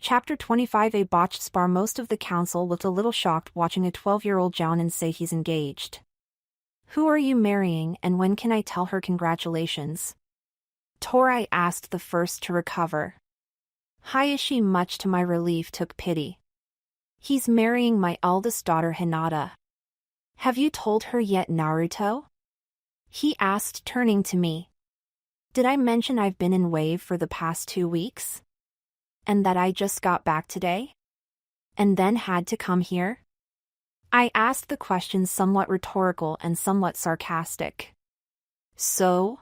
Chapter 25. A botched spar. Most of the council looked a little shocked watching a 12-year-old jounin say he's engaged. Who are you marrying and when can I tell her congratulations? Torai asked, the first to recover. Hayashi, much to my relief, took pity. He's marrying my eldest daughter Hinata. Have you told her yet, Naruto? He asked, turning to me. Did I mention I've been in Wave for the past 2 weeks? And that I just got back today? And then had to come here? I asked the question, somewhat rhetorical and somewhat sarcastic. So?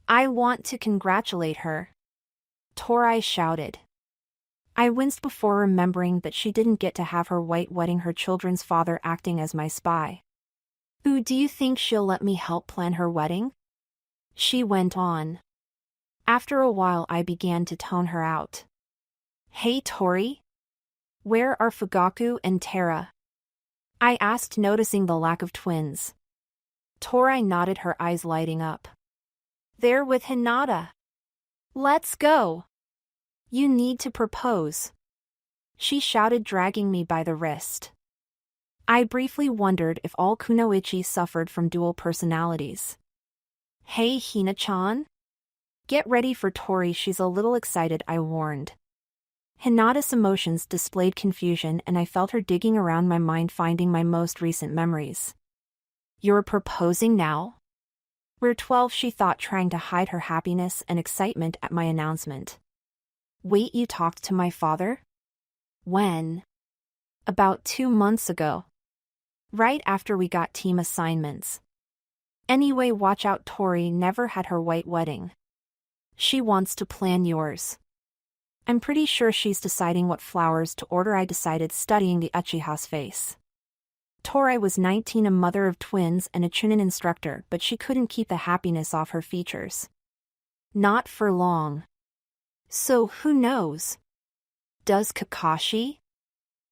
I want to congratulate her. Torai shouted. I winced before remembering that she didn't get to have her white wedding, her children's father acting as my spy. Ooh, do you think she'll let me help plan her wedding? She went on. After a while I began to tone her out. Hey Tori? Where are Fugaku and Tara? I asked, noticing the lack of twins. Torai nodded, her eyes lighting up. They're with Hinata. Let's go. You need to propose. She shouted, dragging me by the wrist. I briefly wondered if all kunoichi suffered from dual personalities. Hey Hina-chan? Get ready for Tori, she's a little excited, I warned. Hinata's emotions displayed confusion and I felt her digging around my mind, finding my most recent memories. You're proposing now? We're 12, she thought, trying to hide her happiness and excitement at my announcement. Wait, you talked to my father? When? About 2 months ago. Right after we got team assignments. Anyway, watch out, Tori never had her white wedding. She wants to plan yours. I'm pretty sure she's deciding what flowers to order. I decided, studying the Uchiha's face. Torai was 19, a mother of twins and a Chunin instructor, but she couldn't keep the happiness off her features. Not for long. So who knows? Does Kakashi?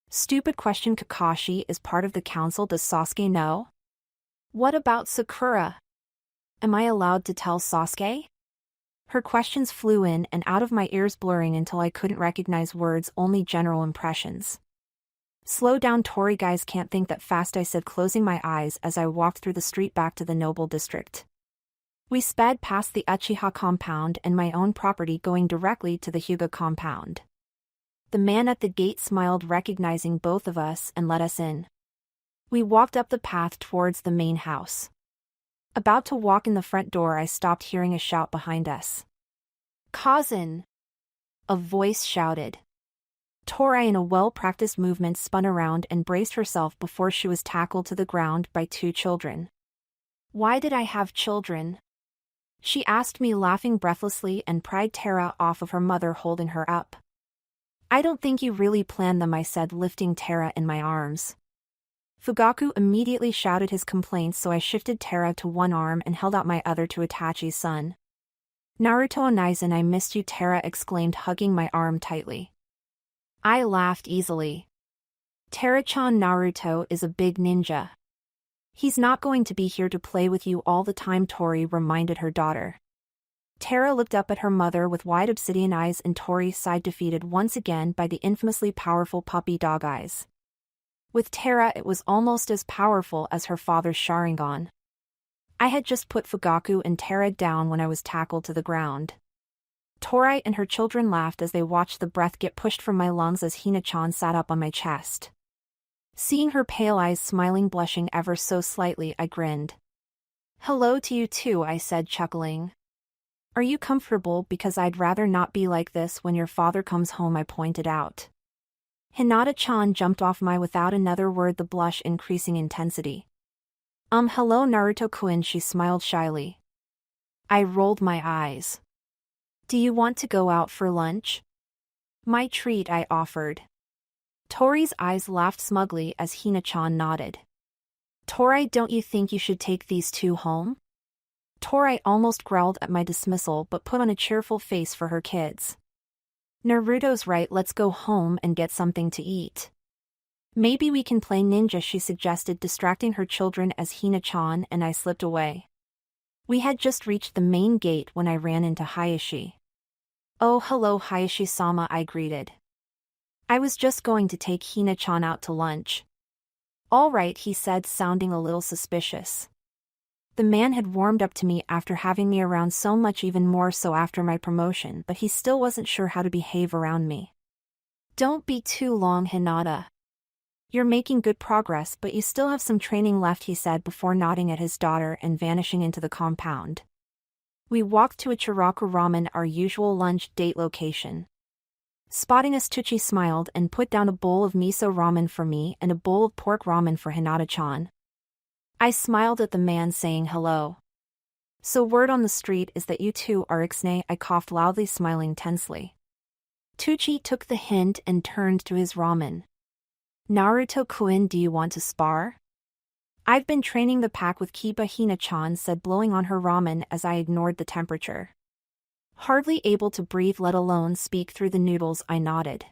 Stupid question. Kakashi is part of the council. Does Sasuke know? What about Sakura? Am I allowed to tell Sasuke? Her questions flew in and out of my ears, blurring until I couldn't recognize words, only general impressions. Slow down, Tori, guys can't think that fast, I said, closing my eyes as I walked through the street back to the Noble District. We sped past the Uchiha compound and my own property, going directly to the Hyuga compound. The man at the gate smiled, recognizing both of us, and let us in. We walked up the path towards the main house. About to walk in the front door, I stopped, hearing a shout behind us. Kazan! A voice shouted. Torai, in a well-practiced movement, spun around and braced herself before she was tackled to the ground by 2 children. Why did I have children? She asked me, laughing breathlessly, and pried Tara off of her mother, holding her up. I don't think you really planned them, I said, lifting Tara in my arms. Fugaku immediately shouted his complaints, so I shifted Tara to one arm and held out my other to Itachi's son. Naruto Onaizen, I missed you, Tara exclaimed, hugging my arm tightly. I laughed easily. Tara-chan, Naruto is a big ninja. He's not going to be here to play with you all the time, Tori reminded her daughter. Tara looked up at her mother with wide obsidian eyes, and Tori sighed, defeated once again by the infamously powerful puppy dog eyes. With Tara, it was almost as powerful as her father's Sharingan. I had just put Fugaku and Tara down when I was tackled to the ground. Torai and her children laughed as they watched the breath get pushed from my lungs as Hina-chan sat up on my chest. Seeing her pale eyes smiling, blushing ever so slightly, I grinned. Hello to you too, I said, chuckling. Are you comfortable? Because I'd rather not be like this when your father comes home, I pointed out. Hinata-chan jumped off my without another word, the blush increasing intensity. Hello Naruto-kun, she smiled shyly. I rolled my eyes. Do you want to go out for lunch? My treat, I offered. Tori's eyes laughed smugly as Hina-chan nodded. Torai, don't you think you should take these 2 home? Torai almost growled at my dismissal but put on a cheerful face for her kids. Naruto's right, let's go home and get something to eat. Maybe we can play ninja, she suggested, distracting her children as Hina-chan and I slipped away. We had just reached the main gate when I ran into Hayashi. Oh, hello Hayashi-sama, I greeted. I was just going to take Hina-chan out to lunch. All right, he said, sounding a little suspicious. The man had warmed up to me after having me around so much, even more so after my promotion, but he still wasn't sure how to behave around me. Don't be too long, Hinata. You're making good progress, but you still have some training left, he said before nodding at his daughter and vanishing into the compound. We walked to a Chiraku Ramen, our usual lunch date location. Spotting us, Tucci smiled and put down a bowl of miso ramen for me and a bowl of pork ramen for Hinata-chan. I smiled at the man, saying hello. So word on the street is that you two are ixnay, I coughed loudly, smiling tensely. Tucci took the hint and turned to his ramen. Naruto-kun, do you want to spar? I've been training the pack with Kiba, Hina-chan said, blowing on her ramen as I ignored the temperature. Hardly able to breathe, let alone speak through the noodles, I nodded.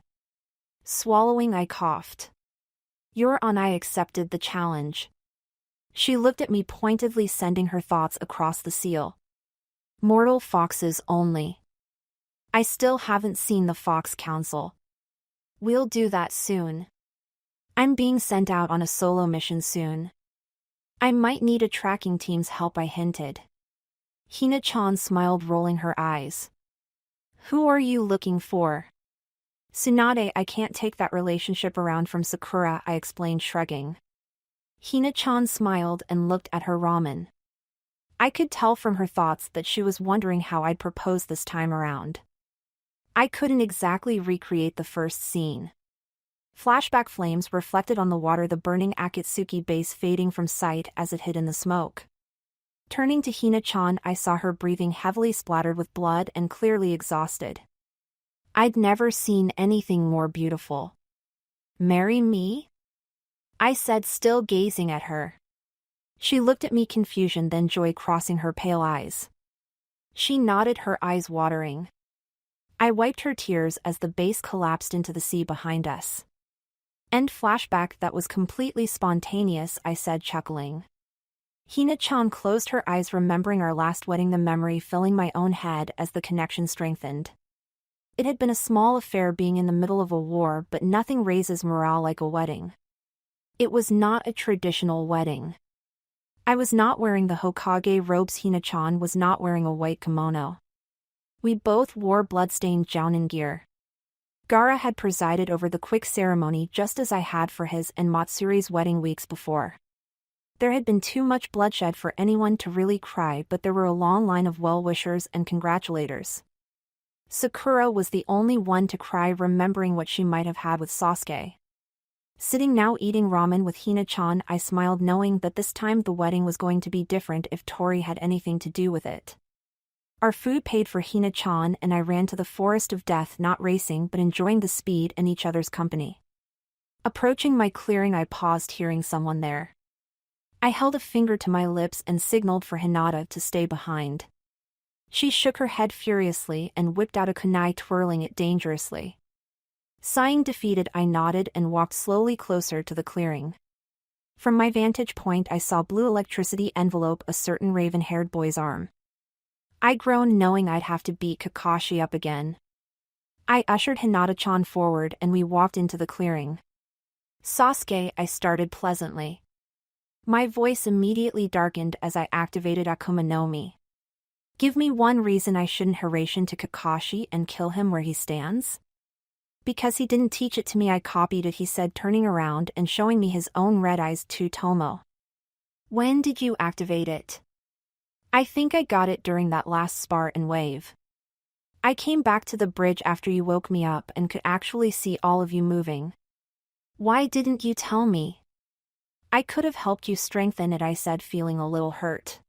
Swallowing, I coughed. You're on. I accepted the challenge. She looked at me pointedly, sending her thoughts across the seal. Mortal foxes only. I still haven't seen the Fox Council. We'll do that soon. I'm being sent out on a solo mission soon. I might need a tracking team's help, I hinted. Hina-chan smiled, rolling her eyes. Who are you looking for? Tsunade, I can't take that relationship around from Sakura, I explained, shrugging. Hina-chan smiled and looked at her ramen. I could tell from her thoughts that she was wondering how I'd propose this time around. I couldn't exactly recreate the first scene. Flashback flames reflected on the water, the burning Akatsuki base fading from sight as it hid in the smoke. Turning to Hina-chan, I saw her breathing heavily, splattered with blood and clearly exhausted. I'd never seen anything more beautiful. Marry me? I said, still gazing at her. She looked at me, confusion then joy crossing her pale eyes. She nodded, her eyes watering. I wiped her tears as the base collapsed into the sea behind us. End flashback. That was completely spontaneous, I said, chuckling. Hina-chan closed her eyes, remembering our last wedding, the memory filling my own head as the connection strengthened. It had been a small affair, being in the middle of a war, but nothing raises morale like a wedding. It was not a traditional wedding. I was not wearing the Hokage robes, Hina-chan was not wearing a white kimono. We both wore bloodstained jounin gear. Gaara had presided over the quick ceremony just as I had for his and Matsuri's wedding weeks before. There had been too much bloodshed for anyone to really cry, but there were a long line of well-wishers and congratulators. Sakura was the only one to cry, remembering what she might have had with Sasuke. Sitting now eating ramen with Hina-chan, I smiled, knowing that this time the wedding was going to be different if Tori had anything to do with it. Our food paid for, Hina-chan and I ran to the forest of death, not racing but enjoying the speed and each other's company. Approaching my clearing, I paused, hearing someone there. I held a finger to my lips and signaled for Hinata to stay behind. She shook her head furiously and whipped out a kunai, twirling it dangerously. Sighing defeated, I nodded and walked slowly closer to the clearing. From my vantage point, I saw blue electricity envelope a certain raven-haired boy's arm. I groaned, knowing I'd have to beat Kakashi up again. I ushered Hinata-chan forward and we walked into the clearing. Sasuke, I started pleasantly. My voice immediately darkened as I activated Akuma no Mi. Give me one reason I shouldn't Hiraishin to Kakashi and kill him where he stands? Because he didn't teach it to me, I copied it, he said, turning around and showing me his own red eyes to Tomo. When did you activate it? I think I got it during that last spar and wave. I came back to the bridge after you woke me up and could actually see all of you moving. Why didn't you tell me? I could have helped you strengthen it, I said, feeling a little hurt.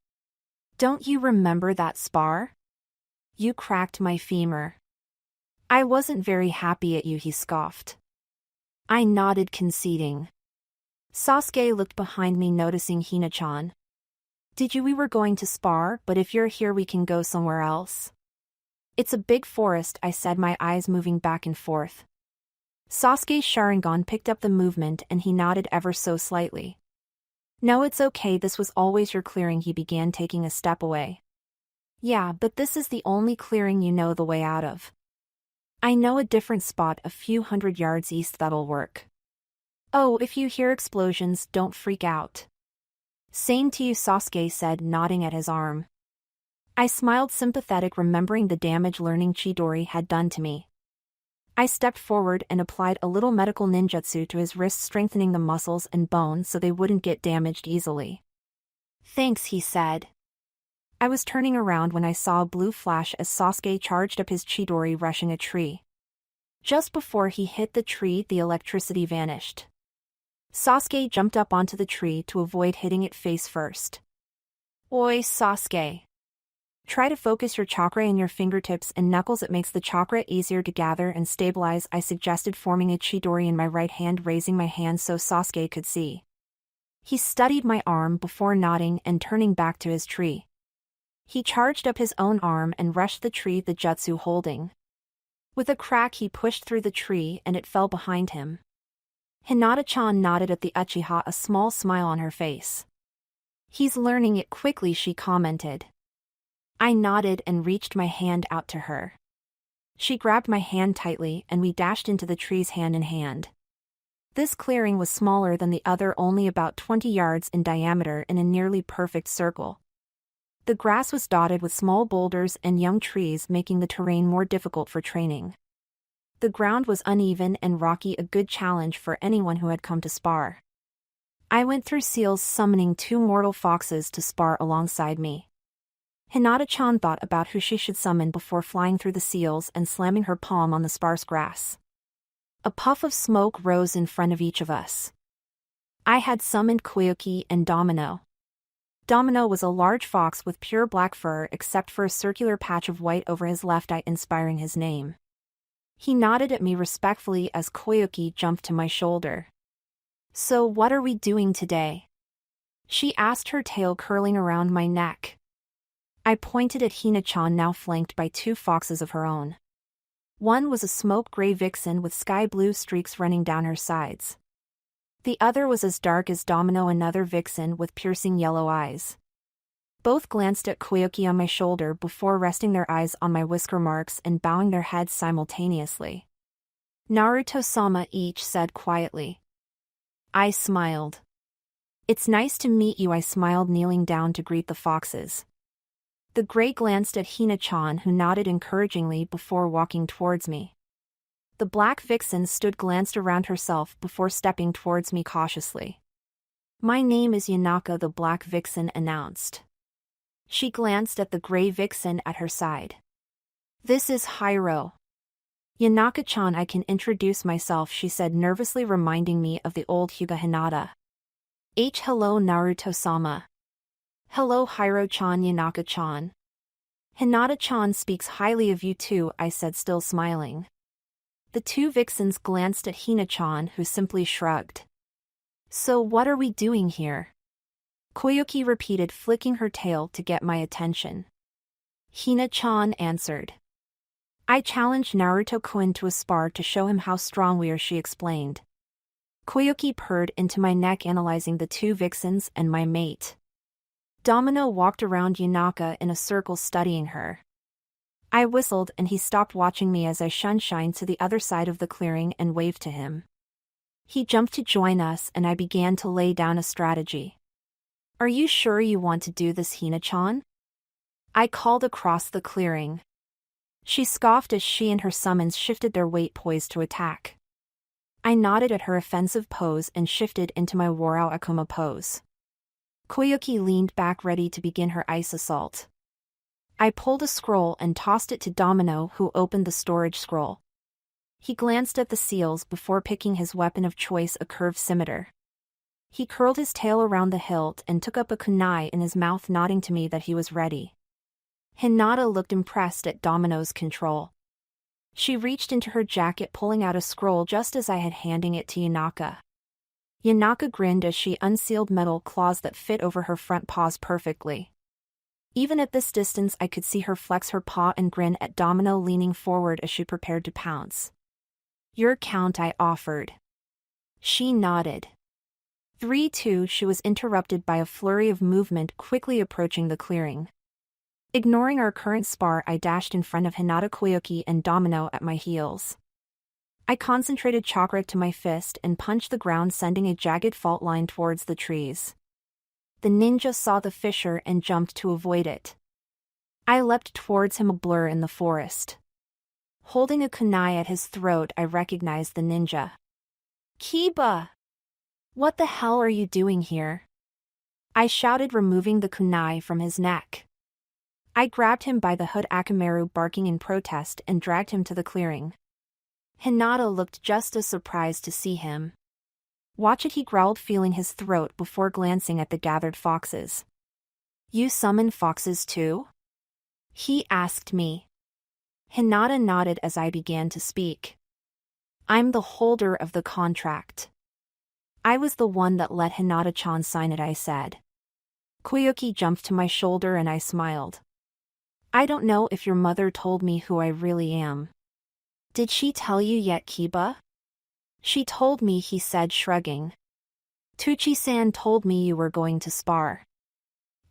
Don't you remember that spar? You cracked my femur. I wasn't very happy at you, he scoffed. I nodded, conceding. Sasuke looked behind me, noticing Hina-chan. Did you? We were going to spar, but if you're here we can go somewhere else. It's a big forest, I said, my eyes moving back and forth. Sasuke's Sharingan picked up the movement and he nodded ever so slightly. No, it's okay, this was always your clearing, he began, taking a step away. Yeah, but this is the only clearing you know the way out of. I know a different spot a few hundred yards east that'll work. Oh, if you hear explosions, don't freak out. Same to you, Sasuke said, nodding at his arm. I smiled sympathetic, remembering the damage learning Chidori had done to me. I stepped forward and applied a little medical ninjutsu to his wrists, strengthening the muscles and bone so they wouldn't get damaged easily. Thanks, he said. I was turning around when I saw a blue flash as Sasuke charged up his Chidori, rushing a tree. Just before he hit the tree, the electricity vanished. Sasuke jumped up onto the tree to avoid hitting it face first. Oi, Sasuke. Try to focus your chakra in your fingertips and knuckles. It makes the chakra easier to gather and stabilize, I suggested, forming a Chidori in my right hand, raising my hand so Sasuke could see. He studied my arm before nodding and turning back to his tree. He charged up his own arm and rushed the tree, the jutsu holding. With a crack, he pushed through the tree and it fell behind him. Hinata-chan nodded at the Uchiha, a small smile on her face. He's learning it quickly, she commented. I nodded and reached my hand out to her. She grabbed my hand tightly and we dashed into the trees hand in hand. This clearing was smaller than the other, only about 20 yards in diameter in a nearly perfect circle. The grass was dotted with small boulders and young trees, making the terrain more difficult for training. The ground was uneven and rocky, a good challenge for anyone who had come to spar. I went through seals, summoning 2 mortal foxes to spar alongside me. Hinata-chan thought about who she should summon before flying through the seals and slamming her palm on the sparse grass. A puff of smoke rose in front of each of us. I had summoned Koyuki and Domino. Domino was a large fox with pure black fur except for a circular patch of white over his left eye, inspiring his name. He nodded at me respectfully as Koyuki jumped to my shoulder. So what are we doing today? She asked, her tail curling around my neck. I pointed at Hina-chan, now flanked by 2 foxes of her own. One was a smoke-gray vixen with sky-blue streaks running down her sides. The other was as dark as Domino, another vixen with piercing yellow eyes. Both glanced at Koyuki on my shoulder before resting their eyes on my whisker marks and bowing their heads simultaneously. Naruto-sama, each said quietly. I smiled. It's nice to meet you, I smiled, kneeling down to greet the foxes. The gray glanced at Hina-chan, who nodded encouragingly before walking towards me. The black vixen glanced around herself before stepping towards me cautiously. My name is Yanaka, the black vixen announced. She glanced at the gray vixen at her side. This is Hiro. Yanaka-chan, I can introduce myself, she said nervously, reminding me of the old Hyuga Hinata. Hello Naruto-sama. Hello Hiro-chan, Yanaka-chan. Hinata-chan speaks highly of you too, I said, still smiling. The 2 vixens glanced at Hina-chan, who simply shrugged. So what are we doing here? Koyuki repeated, flicking her tail to get my attention. Hina-chan answered. I challenged Naruto-kun to a spar to show him how strong we are, she explained. Koyuki purred into my neck, analyzing the 2 vixens and my mate. Domino walked around Yanaka in a circle, studying her. I whistled and he stopped watching me as I shined to the other side of the clearing and waved to him. He jumped to join us and I began to lay down a strategy. Are you sure you want to do this, Hina-chan? I called across the clearing. She scoffed as she and her summons shifted their weight, poised to attack. I nodded at her offensive pose and shifted into my Warao Akuma pose. Koyuki leaned back, ready to begin her ice assault. I pulled a scroll and tossed it to Domino, who opened the storage scroll. He glanced at the seals before picking his weapon of choice, a curved scimitar. He curled his tail around the hilt and took up a kunai in his mouth, nodding to me that he was ready. Hinata looked impressed at Domino's control. She reached into her jacket, pulling out a scroll just as I had handing it to Yanaka. Yanaka grinned as she unsealed metal claws that fit over her front paws perfectly. Even at this distance I could see her flex her paw and grin at Domino, leaning forward as she prepared to pounce. Your count, I offered. She nodded. 3-2. She was interrupted by a flurry of movement quickly approaching the clearing. Ignoring our current spar, I dashed in front of Hinata Koyuki and Domino at my heels. I concentrated chakra to my fist and punched the ground, sending a jagged fault line towards the trees. The ninja saw the fissure and jumped to avoid it. I leapt towards him, a blur in the forest. Holding a kunai at his throat, I recognized the ninja. Kiba! What the hell are you doing here? I shouted, removing the kunai from his neck. I grabbed him by the hood, Akamaru barking in protest, and dragged him to the clearing. Hinata looked just as surprised to see him. Watch it, he growled, feeling his throat before glancing at the gathered foxes. You summon foxes too? He asked me. Hinata nodded as I began to speak. I'm the holder of the contract. I was the one that let Hinata-chan sign it, I said. Koyuki jumped to my shoulder and I smiled. I don't know if your mother told me who I really am. Did she tell you yet, Kiba? She told me, he said, shrugging. Tuchi-san told me you were going to spar.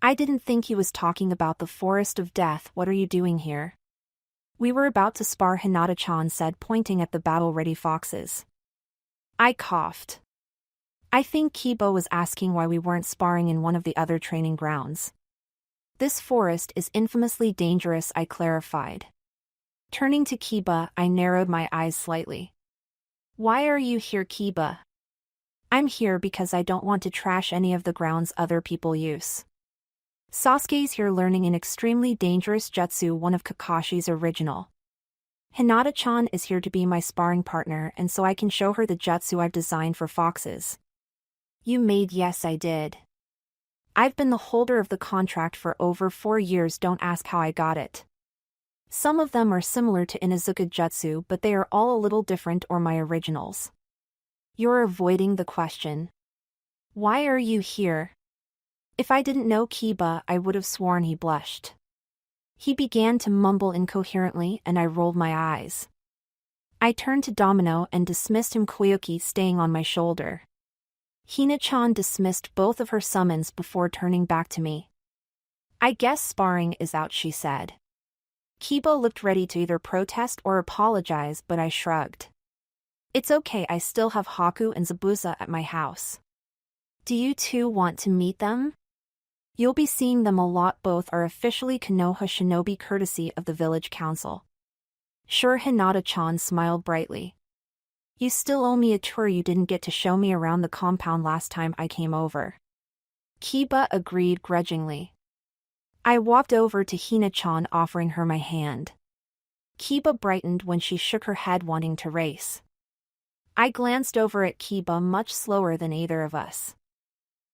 I didn't think he was talking about the Forest of Death. What are you doing here? We were about to spar, Hinata-chan said, pointing at the battle-ready foxes. I coughed. I think Kiba was asking why we weren't sparring in one of the other training grounds. This forest is infamously dangerous, I clarified. Turning to Kiba, I narrowed my eyes slightly. Why are you here, Kiba? I'm here because I don't want to trash any of the grounds other people use. Sasuke's here learning an extremely dangerous jutsu, one of Kakashi's original. Hinata-chan is here to be my sparring partner, and so I can show her the jutsu I've designed for foxes. You made? Yes, I did. I've been the holder of the contract for over 4 years. Don't ask how I got it. Some of them are similar to Inuzuka jutsu, but they are all a little different, or my originals. You're avoiding the question. Why are you here? If I didn't know Kiba, I would have sworn he blushed. He began to mumble incoherently, and I rolled my eyes. I turned to Domino and dismissed him, Koyuki staying on my shoulder. Hina-chan dismissed both of her summons before turning back to me. I guess sparring is out, she said. Kiba looked ready to either protest or apologize, but I shrugged. It's okay, I still have Haku and Zabuza at my house. Do you two want to meet them? You'll be seeing them a lot. Both are officially Konoha shinobi courtesy of the village council. Sure, Hinata-chan smiled brightly. You still owe me a tour. You didn't get to show me around the compound last time I came over. Kiba agreed grudgingly. I walked over to Hina-chan, offering her my hand. Kiba brightened when she shook her head, wanting to race. I glanced over at Kiba, much slower than either of us.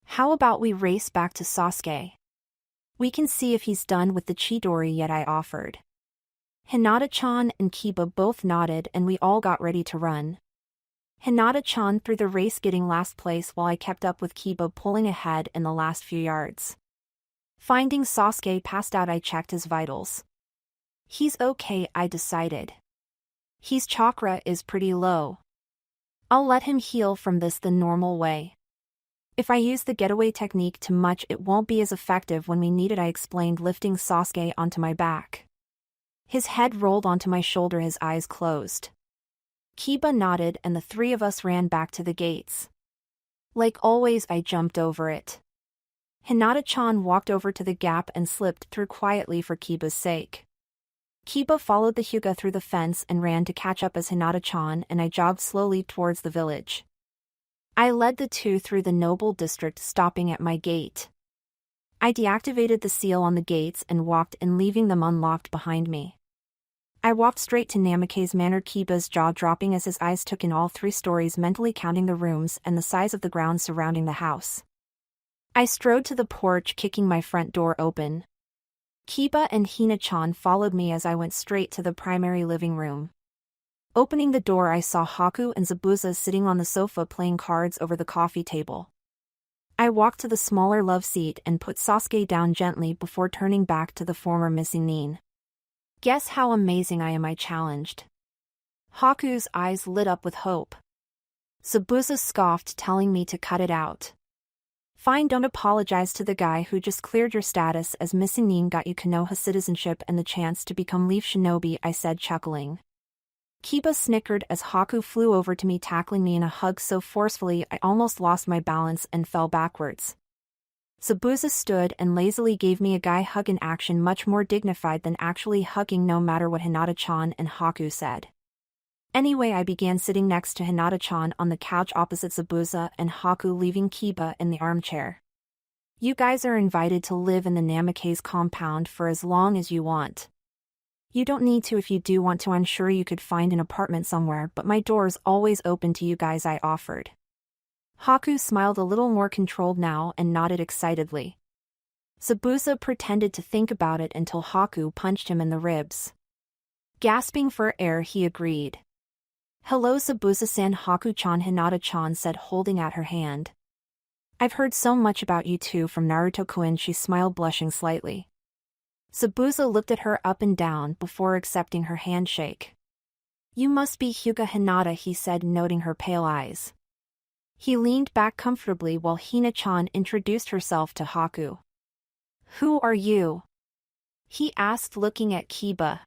How about we race back to Sasuke? We can see if he's done with the Chidori yet, I offered. Hinata-chan and Kiba both nodded, and we all got ready to run. Hinata-chan threw the race, getting last place, while I kept up with Kiba, pulling ahead in the last few yards. Finding Sasuke passed out, I checked his vitals. He's okay, I decided. His chakra is pretty low. I'll let him heal from this the normal way. If I use the getaway technique too much, it won't be as effective when we need it, I explained, lifting Sasuke onto my back. His head rolled onto my shoulder, his eyes closed. Kiba nodded, and the three of us ran back to the gates. Like always, I jumped over it. Hinata-chan walked over to the gap and slipped through quietly for Kiba's sake. Kiba followed the Hyuga through the fence and ran to catch up as Hinata-chan and I jogged slowly towards the village. I led the two through the noble district, stopping at my gate. I deactivated the seal on the gates and walked in, leaving them unlocked behind me. I walked straight to Namikaze Manor, Kiba's jaw dropping as his eyes took in all 3 stories, mentally counting the rooms and the size of the ground surrounding the house. I strode to the porch, kicking my front door open. Kiba and Hina-chan followed me as I went straight to the primary living room. Opening the door, I saw Haku and Zabuza sitting on the sofa playing cards over the coffee table. I walked to the smaller love seat and put Sasuke down gently before turning back to the former missing Nin. Guess how amazing I am, I challenged. Haku's eyes lit up with hope. Zabuza scoffed, telling me to cut it out. Fine, don't apologize to the guy who just cleared your status as missing. Nin got you Konoha citizenship and the chance to become Leaf Shinobi, I said, chuckling. Kiba snickered as Haku flew over to me, tackling me in a hug so forcefully I almost lost my balance and fell backwards. Zabuza stood and lazily gave me a guy hug in action, much more dignified than actually hugging, no matter what Hinata-chan and Haku said. Anyway, I began sitting next to Hinata-chan on the couch opposite Zabuza and Haku, leaving Kiba in the armchair. You guys are invited to live in the Namikaze compound for as long as you want. You don't need to if you do want to. I'm sure you could find an apartment somewhere, but my door's always open to you guys, I offered. Haku smiled a little more controlled now and nodded excitedly. Zabuza pretended to think about it until Haku punched him in the ribs. Gasping for air, he agreed. Hello, Zabuza-san, Haku-chan, Hinata-chan said, holding out her hand. I've heard so much about you two from Naruto-kun, she smiled, blushing slightly. Zabuza looked at her up and down before accepting her handshake. You must be Hyuga Hinata, he said, noting her pale eyes. He leaned back comfortably while Hina-chan introduced herself to Haku. Who are you? He asked, looking at Kiba.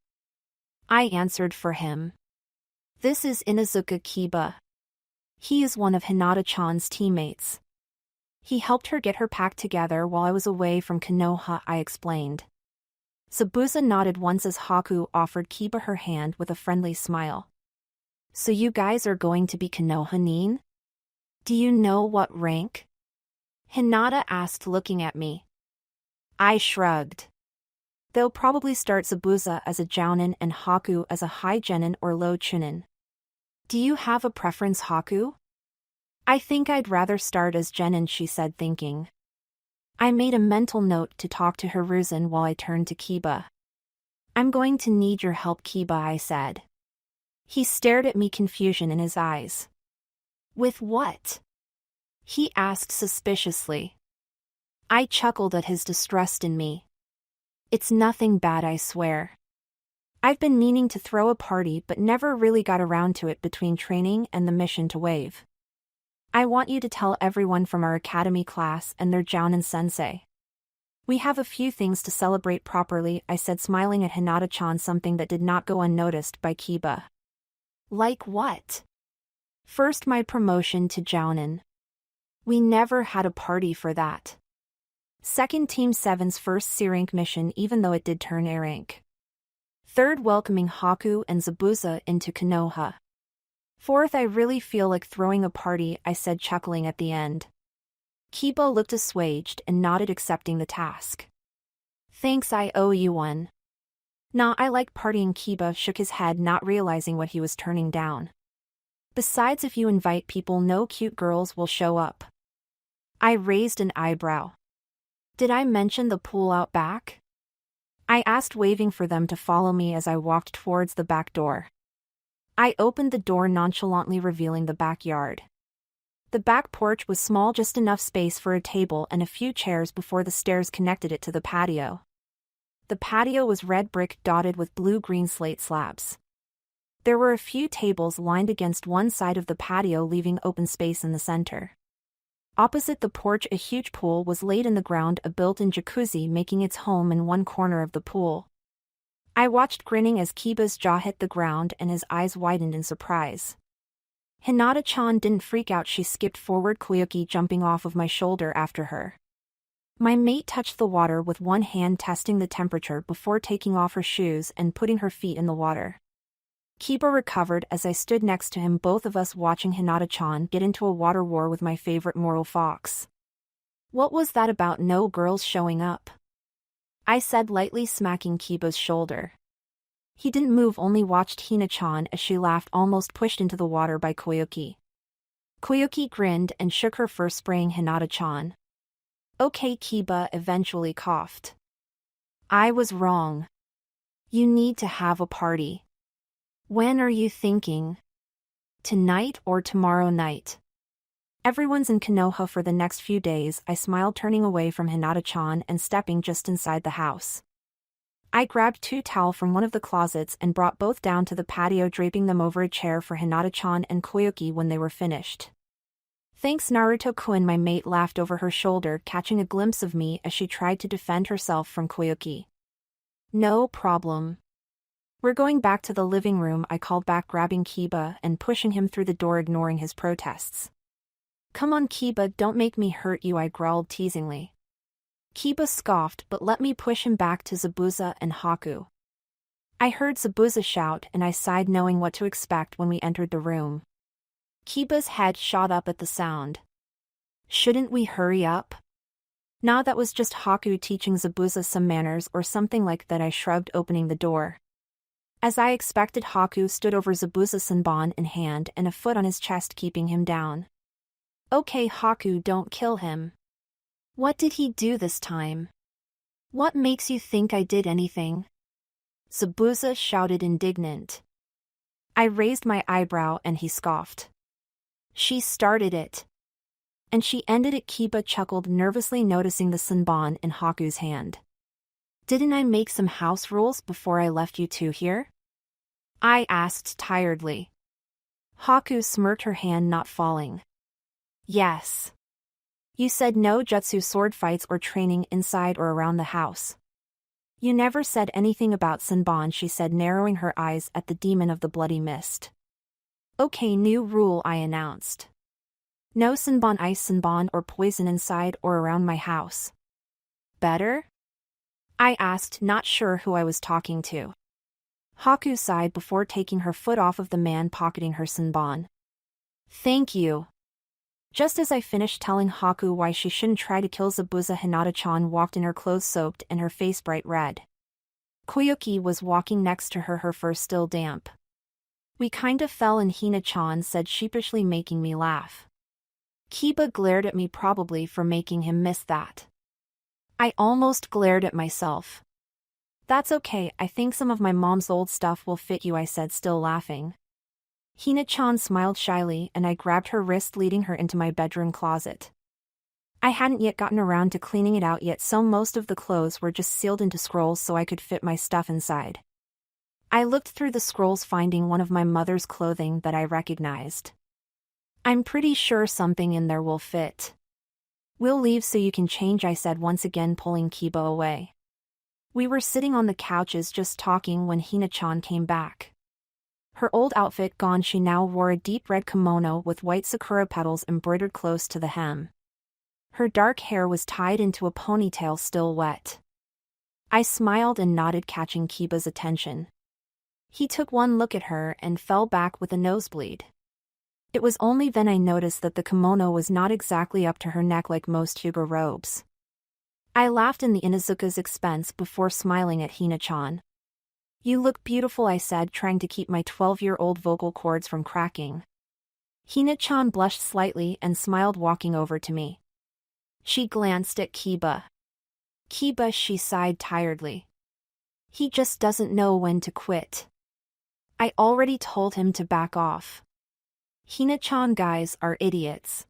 I answered for him. This is Inuzuka Kiba. He is one of Hinata-chan's teammates. He helped her get her packed together while I was away from Konoha, I explained. Zabuza nodded once as Haku offered Kiba her hand with a friendly smile. So you guys are going to be Konoha nin? Do you know what rank? Hinata asked, looking at me. I shrugged. They'll probably start Zabuza as a jounin and Haku as a high genin or low chunin. Do you have a preference, Haku? I think I'd rather start as genin, she said, thinking. I made a mental note to talk to Hiruzen while I turned to Kiba. I'm going to need your help, Kiba, I said. He stared at me, confusion in his eyes. With what? He asked suspiciously. I chuckled at his distrust in me. It's nothing bad, I swear. I've been meaning to throw a party but never really got around to it between training and the mission to Wave. I want you to tell everyone from our academy class and their jounin sensei. We have a few things to celebrate properly, I said, smiling at Hinata-chan, something that did not go unnoticed by Kiba. Like what? First, my promotion to jounin. We never had a party for that. Second, Team 7's first C-rank mission, even though it did turn A rank. Third, welcoming Haku and Zabuza into Konoha. Fourth, I really feel like throwing a party, I said, chuckling at the end. Kiba looked assuaged and nodded, accepting the task. Thanks, I owe you one. Nah, I like partying, Kiba shook his head, not realizing what he was turning down. Besides, if you invite people, no cute girls will show up. I raised an eyebrow. Did I mention the pool out back? I asked, waving for them to follow me as I walked towards the back door. I opened the door nonchalantly, revealing the backyard. The back porch was small, just enough space for a table and a few chairs before the stairs connected it to the patio. The patio was red brick dotted with blue-green slate slabs. There were a few tables lined against one side of the patio, leaving open space in the center. Opposite the porch, a huge pool was laid in the ground, a built-in jacuzzi making its home in one corner of the pool. I watched, grinning, as Kiba's jaw hit the ground and his eyes widened in surprise. Hinata-chan didn't freak out. She skipped forward, Koyuki jumping off of my shoulder after her. My mate touched the water with one hand, testing the temperature before taking off her shoes and putting her feet in the water. Kiba recovered as I stood next to him, both of us watching Hinata-chan get into a water war with my favorite moral fox. What was that about no girls showing up? I said, lightly smacking Kiba's shoulder. He didn't move, only watched Hina-chan as she laughed, almost pushed into the water by Koyuki. Koyuki grinned and shook her fur, spraying Hinata-chan. Okay, Kiba eventually coughed. I was wrong. You need to have a party. When are you thinking? Tonight or tomorrow night? Everyone's in Konoha for the next few days, I smiled, turning away from Hinata-chan and stepping just inside the house. I grabbed 2 towels from one of the closets and brought both down to the patio, draping them over a chair for Hinata-chan and Koyuki when they were finished. Thanks Naruto-kun. My mate laughed over her shoulder, catching a glimpse of me as she tried to defend herself from Koyuki. No problem. We're going back to the living room, I called back, grabbing Kiba and pushing him through the door, ignoring his protests. Come on Kiba, don't make me hurt you, I growled teasingly. Kiba scoffed but let me push him back to Zabuza and Haku. I heard Zabuza shout and I sighed, knowing what to expect when we entered the room. Kiba's head shot up at the sound. Shouldn't we hurry up? Nah, that was just Haku teaching Zabuza some manners or something like that, I shrugged, opening the door. As I expected, Haku stood over Zabuza, Senbon in hand and a foot on his chest, keeping him down. Okay Haku, don't kill him. What did he do this time? What makes you think I did anything? Zabuza shouted, indignant. I raised my eyebrow and he scoffed. She started it. And she ended it, Kiba chuckled, nervously noticing the Senbon in Haku's hand. Didn't I make some house rules before I left you two here? I asked tiredly. Haku smirked, her hand not falling. Yes. You said no jutsu sword fights or training inside or around the house. You never said anything about Senbon, she said, narrowing her eyes at the demon of the bloody mist. Okay, new rule, I announced. No Senbon, ice Senbon or poison inside or around my house. Better? I asked, not sure who I was talking to. Haku sighed before taking her foot off of the man pocketing her Senbon. Thank you. Just as I finished telling Haku why she shouldn't try to kill Zabuza, Hinata-chan walked in, her clothes soaked and her face bright red. Koyuki was walking next to her fur still damp. We kind of fell in, Hina-chan said sheepishly, making me laugh. Kiba glared at me, probably for making him miss that. I almost glared at myself. That's okay, I think some of my mom's old stuff will fit you, I said, still laughing. Hina-chan smiled shyly and I grabbed her wrist, leading her into my bedroom closet. I hadn't yet gotten around to cleaning it out yet, so most of the clothes were just sealed into scrolls so I could fit my stuff inside. I looked through the scrolls, finding one of my mother's clothing that I recognized. I'm pretty sure something in there will fit. We'll leave so you can change, I said, once again pulling Kiba away. We were sitting on the couches just talking when Hina-chan came back. Her old outfit gone, she now wore a deep red kimono with white sakura petals embroidered close to the hem. Her dark hair was tied into a ponytail, still wet. I smiled and nodded, catching Kiba's attention. He took one look at her and fell back with a nosebleed. It was only then I noticed that the kimono was not exactly up to her neck like most Hyuga robes. I laughed in the Inuzuka's expense before smiling at Hina-chan. You look beautiful, I said, trying to keep my 12-year-old vocal cords from cracking. Hina-chan blushed slightly and smiled, walking over to me. She glanced at Kiba. Kiba, she sighed tiredly. He just doesn't know when to quit. I already told him to back off. Hina-chan guys are idiots.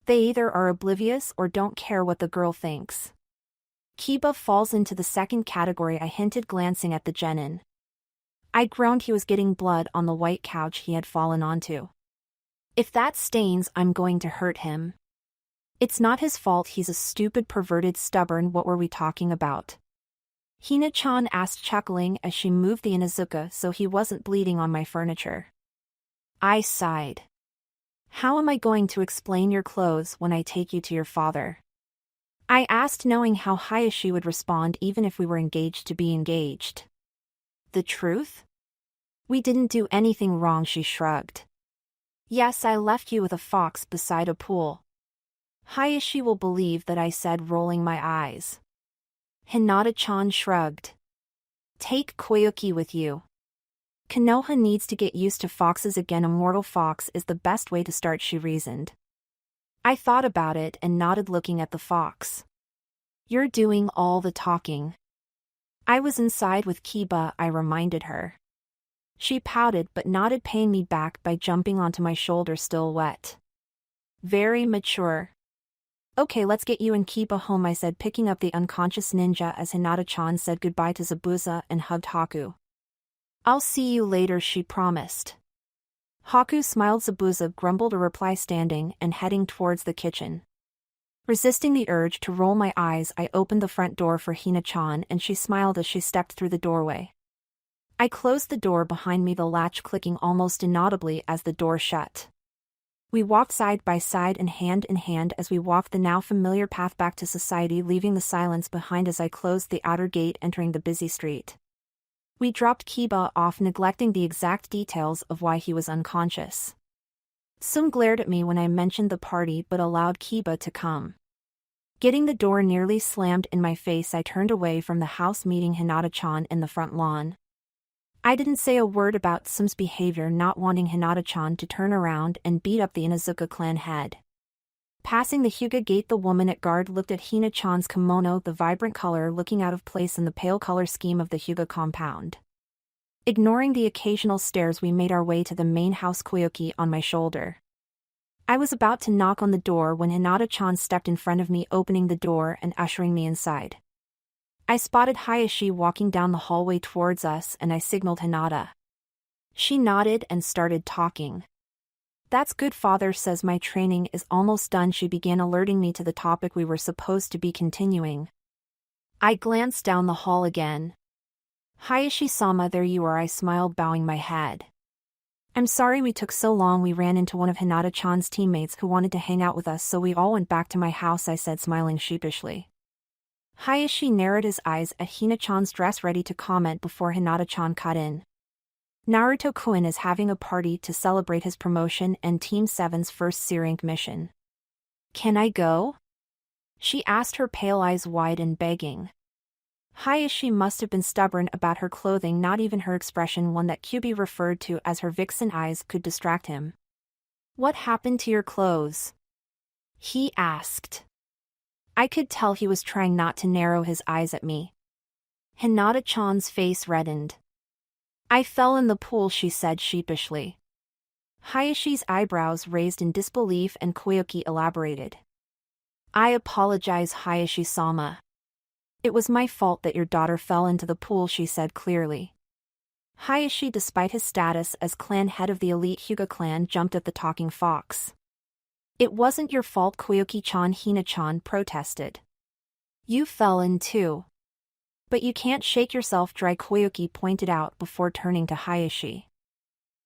They either are oblivious or don't care what the girl thinks. Kiba falls into the second category, I hinted, glancing at the genin. I groaned. He was getting blood on the white couch he had fallen onto. If that stains, I'm going to hurt him. It's not his fault, he's a stupid, perverted, stubborn. What were we talking about? Hina-chan asked, chuckling as she moved the Inuzuka so he wasn't bleeding on my furniture. I sighed. How am I going to explain your clothes when I take you to your father? I asked, knowing how Hayashi would respond even if we were engaged to be engaged. The truth? We didn't do anything wrong, she shrugged. Yes, I left you with a fox beside a pool. Hayashi will believe that, I said, rolling my eyes. Hinata-chan shrugged. Take Koyuki with you. Konoha needs to get used to foxes again. A mortal fox is the best way to start, she reasoned. I thought about it and nodded, looking at the fox. You're doing all the talking. I was inside with Kiba, I reminded her. She pouted but nodded, paying me back by jumping onto my shoulder, still wet. Very mature. Okay, let's get you and Kiba home, I said, picking up the unconscious ninja as Hinata-chan said goodbye to Zabuza and hugged Haku. I'll see you later, she promised. Haku smiled. Zabuza grumbled a reply, standing and heading towards the kitchen. Resisting the urge to roll my eyes, I opened the front door for Hina-chan and she smiled as she stepped through the doorway. I closed the door behind me, the latch clicking almost inaudibly as the door shut. We walked side by side and hand in hand as we walked the now familiar path back to society, leaving the silence behind as I closed the outer gate entering the busy street. We dropped Kiba off, neglecting the exact details of why he was unconscious. Sum glared at me when I mentioned the party but allowed Kiba to come. Getting the door nearly slammed in my face, I turned away from the house, meeting Hinata-chan in the front lawn. I didn't say a word about Sum's behavior, not wanting Hinata-chan to turn around and beat up the Inuzuka clan head. Passing the Hyuga gate, the woman at guard looked at Hina-chan's kimono, the vibrant color looking out of place in the pale color scheme of the Hyuga compound. Ignoring the occasional stares, we made our way to the main house, Koyoki on my shoulder. I was about to knock on the door when Hinata-chan stepped in front of me, opening the door and ushering me inside. I spotted Hayashi walking down the hallway towards us and I signaled Hinata. She nodded and started talking. "That's good, father says my training is almost done." She began alerting me to the topic we were supposed to be continuing. I glanced down the hall again. "Hayashi-sama, there you are," I smiled, bowing my head. "I'm sorry we took so long. We ran into one of Hinata-chan's teammates who wanted to hang out with us, so we all went back to my house," I said, smiling sheepishly. Hayashi narrowed his eyes at Hina-chan's dress, ready to comment before Hinata-chan cut in. "Naruto-kun is having a party to celebrate his promotion and Team 7's first C-rank mission. Can I go?" she asked, her pale eyes wide and begging. Hayashi must have been stubborn about her clothing. Not even her expression, one that Kyuubi referred to as her vixen eyes, could distract him. "What happened to your clothes?" he asked. I could tell he was trying not to narrow his eyes at me. Hinata-chan's face reddened. "I fell in the pool," she said sheepishly. Hayashi's eyebrows raised in disbelief and Koyoki elaborated. "I apologize, Hayashi-sama. It was my fault that your daughter fell into the pool," she said clearly. Hayashi, despite his status as clan head of the elite Hyuga clan, jumped at the talking fox. "It wasn't your fault, Koyoki-chan," Hina-chan protested. "You fell in too. But you can't shake yourself dry," Koyoki pointed out before turning to Hayashi.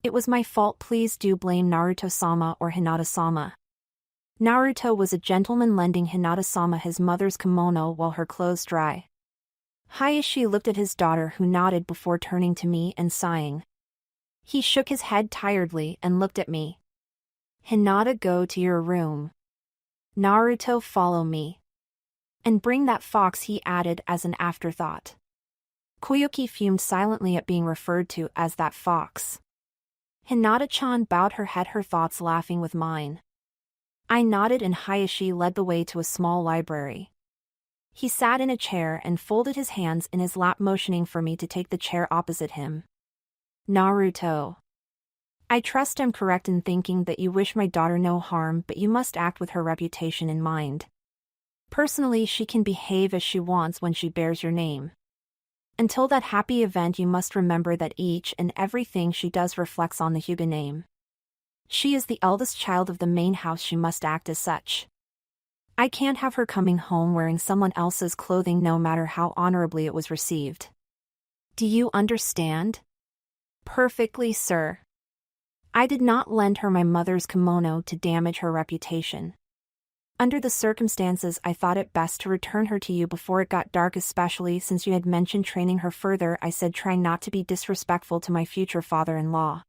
"It was my fault. Please do blame Naruto-sama or Hinata-sama." Naruto was a gentleman, lending Hinata-sama his mother's kimono while her clothes dry. Hayashi looked at his daughter, who nodded before turning to me and sighing. He shook his head tiredly and looked at me. "Hinata, go to your room. Naruto, follow me. And bring that fox," he added as an afterthought. Koyoki fumed silently at being referred to as that fox. Hinata-chan bowed her head, her thoughts laughing with mine. I nodded and Hayashi led the way to a small library. He sat in a chair and folded his hands in his lap, motioning for me to take the chair opposite him. "Naruto. I trust I'm correct in thinking that you wish my daughter no harm, but you must act with her reputation in mind. Personally, she can behave as she wants when she bears your name. Until that happy event, you must remember that each and everything she does reflects on the Hyuga name. She is the eldest child of the main house. She must act as such. I can't have her coming home wearing someone else's clothing, no matter how honorably it was received. Do you understand?" "Perfectly, sir. I did not lend her my mother's kimono to damage her reputation. Under the circumstances, I thought it best to return her to you before it got dark, especially since you had mentioned training her further," I said, trying not to be disrespectful to my future father-in-law.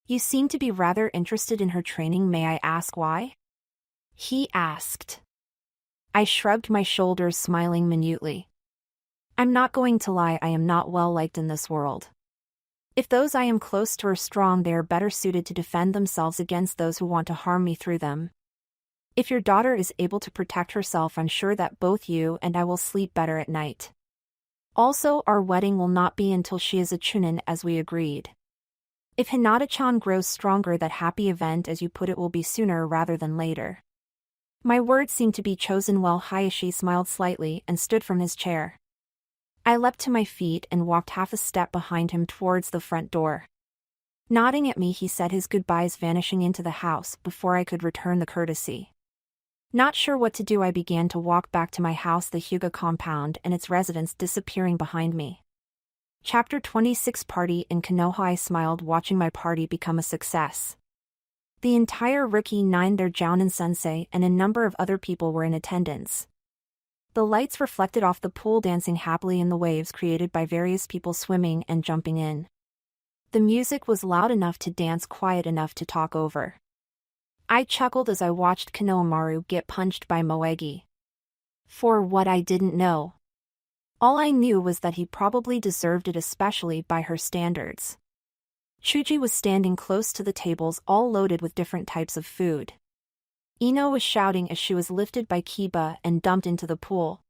"You seem to be rather interested in her training. May I ask why?" he asked. I shrugged my shoulders, smiling minutely. "I'm not going to lie, I am not well liked in this world. If those I am close to are strong, they are better suited to defend themselves against those who want to harm me through them. If your daughter is able to protect herself, I'm sure that both you and I will sleep better at night. Also, our wedding will not be until she is a chunin, as we agreed. If Hinata-chan grows stronger, that happy event, as you put it, will be sooner rather than later." My words seemed to be chosen well. Hayashi smiled slightly and stood from his chair. I leapt to my feet and walked half a step behind him towards the front door. Nodding at me, he said his goodbyes, vanishing into the house before I could return the courtesy. Not sure what to do, I began to walk back to my house, the Hyuga compound and its residents disappearing behind me. Chapter 26 Party in Konoha. I smiled watching my party become a success. The entire Rookie 9, their Jounin sensei, and a number of other people were in attendance. The lights reflected off the pool, dancing happily in the waves created by various people swimming and jumping in. The music was loud enough to dance, quiet enough to talk over. I chuckled as I watched Konohamaru get punched by Moegi. For what I didn't know. All I knew was that he probably deserved it, especially by her standards. Chuji was standing close to the tables, all loaded with different types of food. Ino was shouting as she was lifted by Kiba and dumped into the pool.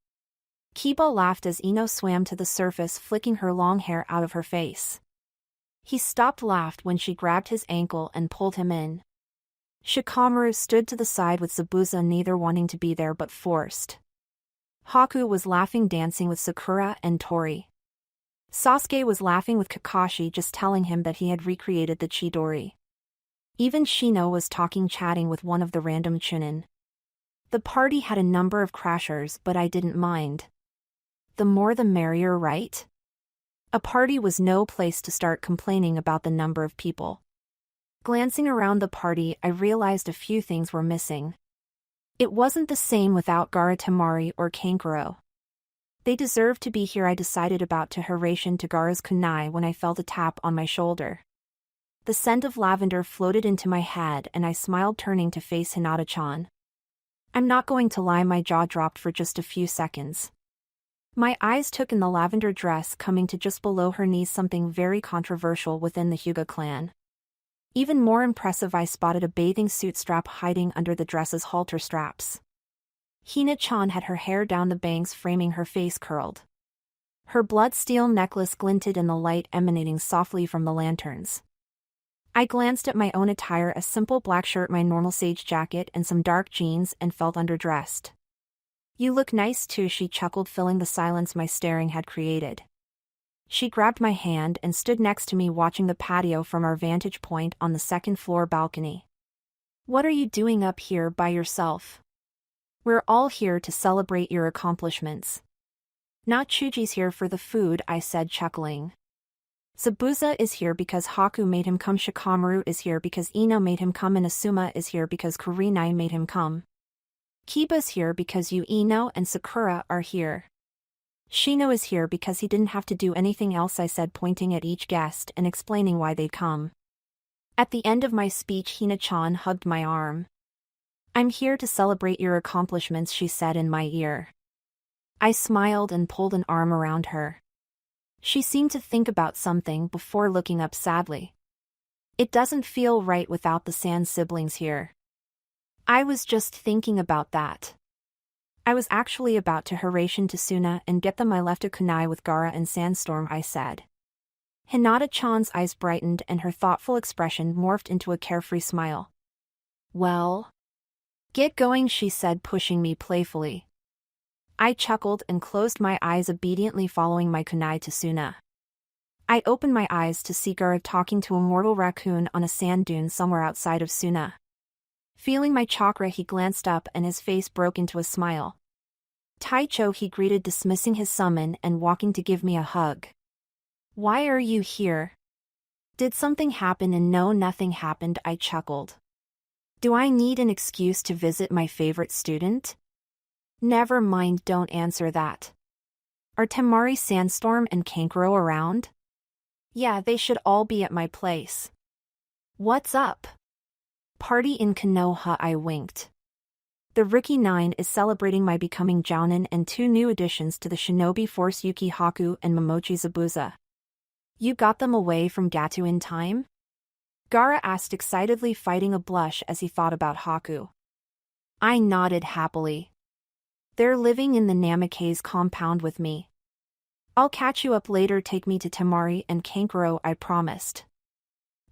Kiba laughed as Ino swam to the surface, flicking her long hair out of her face. He stopped, laughed when she grabbed his ankle and pulled him in. Shikamaru stood to the side with Zabuza, neither wanting to be there but forced. Haku was laughing, dancing with Sakura and Tori. Sasuke was laughing with Kakashi, just telling him that he had recreated the Chidori. Even Shino was talking, chatting with one of the random Chunin. The party had a number of crashers, but I didn't mind. The more the merrier, right? A party was no place to start complaining about the number of people. Glancing around the party, I realized a few things were missing. It wasn't the same without Gaara, Temari, or Kankuro. They deserved to be here. I decided about to Hiraition to Gaara's kunai when I felt a tap on my shoulder. The scent of lavender floated into my head and I smiled, turning to face Hinata-chan. I'm not going to lie, my jaw dropped for just a few seconds. My eyes took in the lavender dress coming to just below her knees, something very controversial within the Hyuga clan. Even more impressive, I spotted a bathing suit strap hiding under the dress's halter straps. Hina-chan had her hair down, the bangs framing her face curled. Her blood-steel necklace glinted in the light emanating softly from the lanterns. I glanced at my own attire, a simple black shirt, my normal sage jacket, and some dark jeans, and felt underdressed. You look nice too, she chuckled, filling the silence my staring had created. She grabbed my hand and stood next to me, watching the patio from our vantage point on the second-floor balcony. What are you doing up here by yourself? We're all here to celebrate your accomplishments. Not Chuji's here for the food, I said, chuckling. Zabuza is here because Haku made him come, Shikamaru is here because Ino made him come, and Asuma is here because Kurenai made him come. Kiba's here because you, Ino, and Sakura are here. Shino is here because he didn't have to do anything else, I said, pointing at each guest and explaining why they'd come. At the end of my speech, Hina-chan hugged my arm. I'm here to celebrate your accomplishments, she said in my ear. I smiled and pulled an arm around her. She seemed to think about something before looking up sadly. It doesn't feel right without the Sand siblings here. I was just thinking about that. I was actually about to Hiraition to Suna and get them. I left a kunai with Gaara and Sandstorm, I said. Hinata-chan's eyes brightened and her thoughtful expression morphed into a carefree smile. Well? Get going, she said, pushing me playfully. I chuckled and closed my eyes, obediently following my kunai to Suna. I opened my eyes to see Gaara talking to a mortal raccoon on a sand dune somewhere outside of Suna. Feeling my chakra, he glanced up and his face broke into a smile. Taicho, he greeted, dismissing his summon and walking to give me a hug. Why are you here? Did something happen? And no, nothing happened, I chuckled. Do I need an excuse to visit my favorite student? Never mind, don't answer that. Are Temari, Sandstorm, and Kankuro around? Yeah, they should all be at my place. What's up? Party in Konoha, I winked. The Rookie 9 is celebrating my becoming Jounin and 2 new additions to the Shinobi Force, Yuki Haku and Momochi Zabuza. You got them away from Gato in time? Gaara asked excitedly, fighting a blush as he thought about Haku. I nodded happily. They're living in the Namikaze compound with me. I'll catch you up later, take me to Temari and Kankuro, I promised.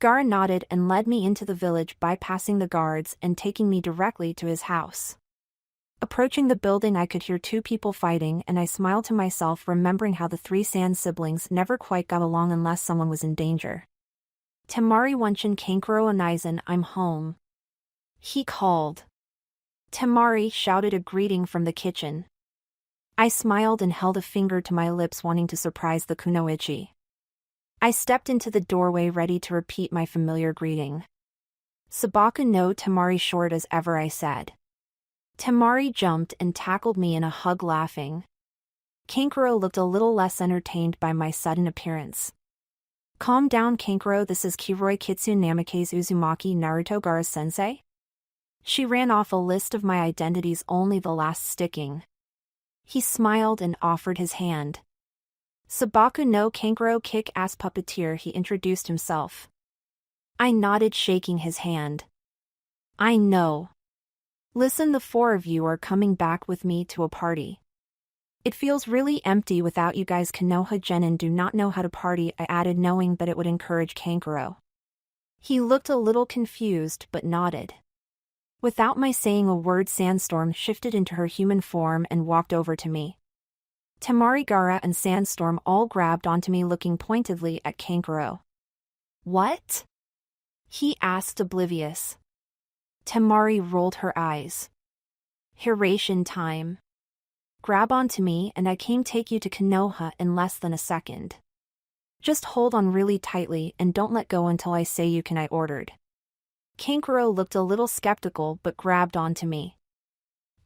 Gaara nodded and led me into the village, bypassing the guards and taking me directly to his house. Approaching the building, I could hear 2 people fighting and I smiled to myself, remembering how the 3 Sand siblings never quite got along unless someone was in danger. Temari Wunchin Kankuro Onizen, I'm home. He called. Temari shouted a greeting from the kitchen. I smiled and held a finger to my lips, wanting to surprise the kunoichi. I stepped into the doorway ready to repeat my familiar greeting. Sabaku no Temari, short as ever, I said. Temari jumped and tackled me in a hug, laughing. Kankuro looked a little less entertained by my sudden appearance. Calm down, Kankuro, this is Kiroi Kitsune Namikaze Uzumaki Naruto Gaara-sensei. She ran off a list of my identities, only the last sticking. He smiled and offered his hand. Sabaku no Kankuro, kick-ass puppeteer, he introduced himself. I nodded, shaking his hand. I know. Listen, the four of you are coming back with me to a party. It feels really empty without you guys. Konoha genin do not know how to party, I added, knowing that it would encourage Kankuro. He looked a little confused but nodded. Without my saying a word, Sandstorm shifted into her human form and walked over to me. Temari, Gaara and Sandstorm all grabbed onto me, looking pointedly at Kankuro. What? He asked, oblivious. Temari rolled her eyes. Hiration time. Grab onto me and I can take you to Konoha in less than a second. Just hold on really tightly and don't let go until I say you can, I ordered. Kankuro looked a little skeptical but grabbed onto me.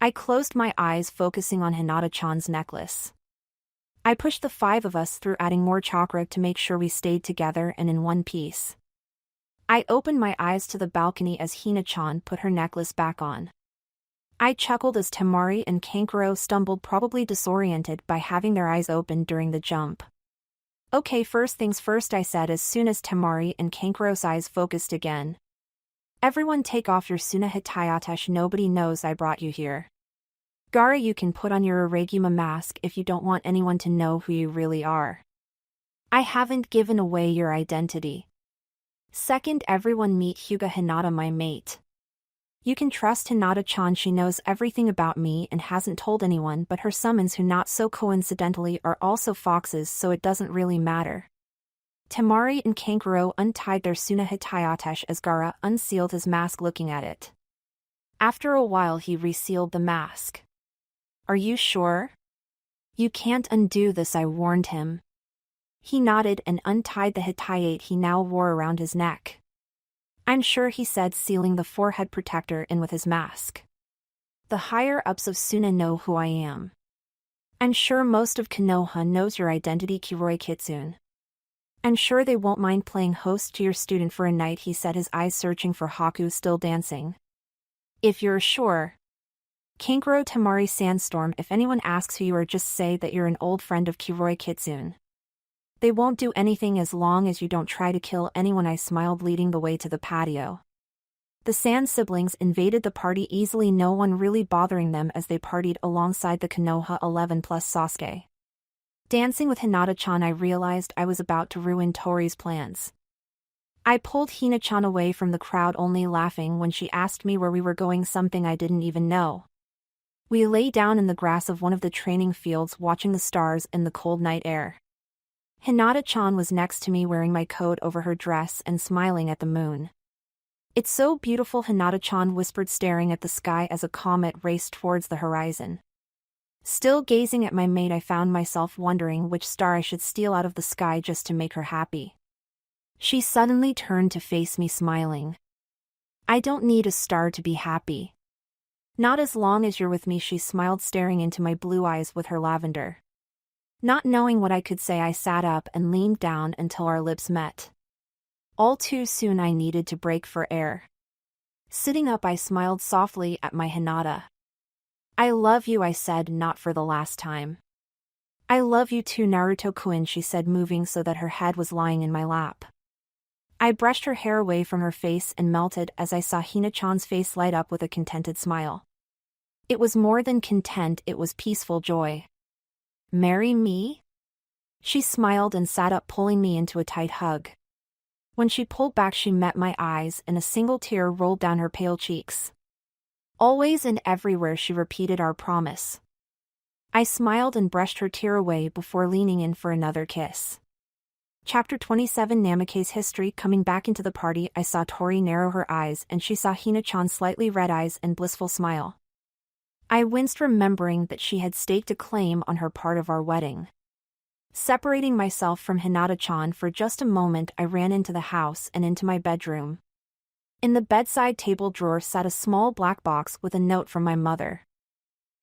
I closed my eyes, focusing on Hinata-chan's necklace. I pushed the five of us through, adding more chakra to make sure we stayed together and in one piece. I opened my eyes to the balcony as Hina-chan put her necklace back on. I chuckled as Temari and Kankuro stumbled, probably disoriented by having their eyes open during the jump. Okay, first things first, I said as soon as Temari and Kankuro's eyes focused again. Everyone take off your Suna Hitayatesh, nobody knows I brought you here. Gaara, you can put on your Irreguma mask if you don't want anyone to know who you really are. I haven't given away your identity. Second, everyone meet Hyuga Hinata, my mate. You can trust Hinata-chan, she knows everything about me and hasn't told anyone, but her summons, who not so coincidentally are also foxes, so it doesn't really matter. Temari and Kankuro untied their Suna Hitayatesh as Gaara unsealed his mask, looking at it. After a while he resealed the mask. Are you sure? You can't undo this, I warned him. He nodded and untied the hitayate he now wore around his neck. I'm sure, he said, sealing the forehead protector in with his mask. The higher-ups of Suna know who I am. I'm sure most of Konoha knows your identity, Kiroi Kitsune. I'm sure they won't mind playing host to your student for a night, he said, his eyes searching for Haku still dancing. If you're sure. Kankuro, Temari, Sandstorm, if anyone asks who you are, just say that you're an old friend of Kiroi Kitsune. They won't do anything as long as you don't try to kill anyone, I smiled, leading the way to the patio. The Sand siblings invaded the party easily, no one really bothering them as they partied alongside the Konoha 11 plus Sasuke. Dancing with Hinata-chan, I realized I was about to ruin Tori's plans. I pulled Hina-chan away from the crowd, only laughing when she asked me where we were going, something I didn't even know. We lay down in the grass of one of the training fields, watching the stars in the cold night air. Hinata-chan was next to me, wearing my coat over her dress and smiling at the moon. It's so beautiful, Hinata-chan whispered, staring at the sky as a comet raced towards the horizon. Still gazing at my mate, I found myself wondering which star I should steal out of the sky just to make her happy. She suddenly turned to face me, smiling. I don't need a star to be happy. Not as long as you're with me, she smiled, staring into my blue eyes with her lavender. Not knowing what I could say, I sat up and leaned down until our lips met. All too soon I needed to break for air. Sitting up, I smiled softly at my Hinata. I love you, I said, not for the last time. I love you too, Naruto-kun, she said, moving so that her head was lying in my lap. I brushed her hair away from her face and melted as I saw Hina-chan's face light up with a contented smile. It was more than content, it was peaceful joy. Marry me? She smiled and sat up, pulling me into a tight hug. When she pulled back, she met my eyes and a single tear rolled down her pale cheeks. Always and everywhere, she repeated our promise. I smiled and brushed her tear away before leaning in for another kiss. Chapter 27 Namikaze History. Coming back into the party, I saw Tori narrow her eyes and she saw Hina-chan's slightly red eyes and blissful smile. I winced remembering that she had staked a claim on her part of our wedding. Separating myself from Hinata-chan for just a moment, I ran into the house and into my bedroom. In the bedside table drawer sat a small black box with a note from my mother.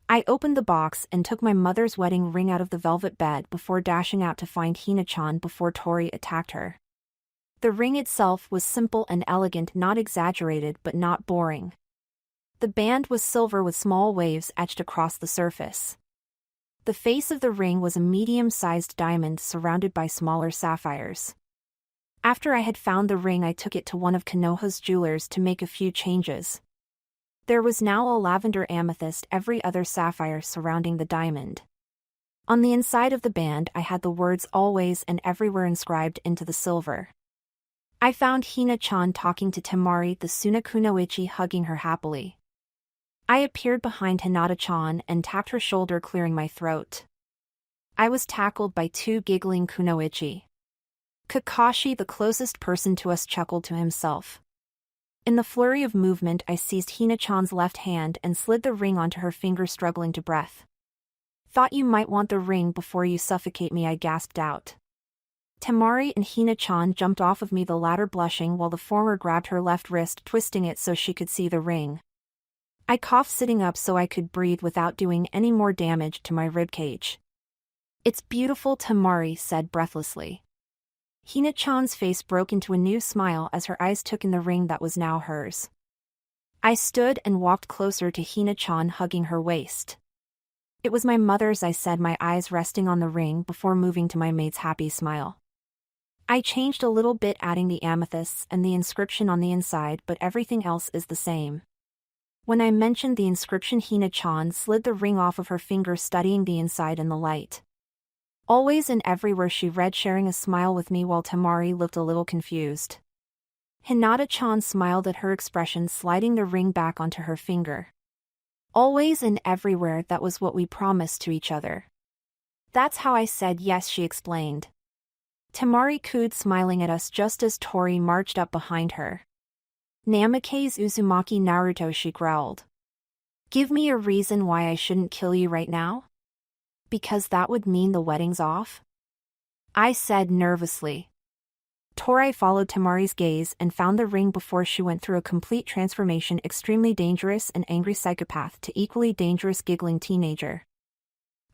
I opened the box and took my mother's wedding ring out of the velvet bed before dashing out to find Hina-chan before Tori attacked her. The ring itself was simple and elegant, not exaggerated but not boring. The band was silver with small waves etched across the surface. The face of the ring was a medium-sized diamond surrounded by smaller sapphires. After I had found the ring, I took it to one of Konoha's jewelers to make a few changes. There was now a lavender amethyst every other sapphire surrounding the diamond. On the inside of the band I had the words always and everywhere inscribed into the silver. I found Hina-chan talking to Temari the Sunakunoichi, hugging her happily. I appeared behind Hinata-chan and tapped her shoulder, clearing my throat. I was tackled by two giggling kunoichi. Kakashi, the closest person to us, chuckled to himself. In the flurry of movement I seized Hina-chan's left hand and slid the ring onto her finger, struggling to breath. "Thought you might want the ring before you suffocate me," I gasped out. Temari and Hina-chan jumped off of me, the latter blushing while the former grabbed her left wrist, twisting it so she could see the ring. I coughed, sitting up so I could breathe without doing any more damage to my ribcage. "It's beautiful," Temari said breathlessly. Hina-chan's face broke into a new smile as her eyes took in the ring that was now hers. I stood and walked closer to Hina-chan, hugging her waist. "It was my mother's," I said, my eyes resting on the ring before moving to my maid's happy smile. "I changed a little bit, adding the amethysts and the inscription on the inside, but everything else is the same." When I mentioned the inscription, Hina-chan slid the ring off of her finger, studying the inside in the light. "Always and everywhere," she read, sharing a smile with me while Temari looked a little confused. Hinata-chan smiled at her expression, sliding the ring back onto her finger. "Always and everywhere, that was what we promised to each other." "That's how I said yes," she explained. Temari cooed, smiling at us just as Tori marched up behind her. "Namikaze Uzumaki Naruto," she growled. "Give me a reason why I shouldn't kill you right now?" "Because that would mean the wedding's off?" I said nervously. Tori followed Temari's gaze and found the ring before she went through a complete transformation, extremely dangerous and angry psychopath to equally dangerous giggling teenager.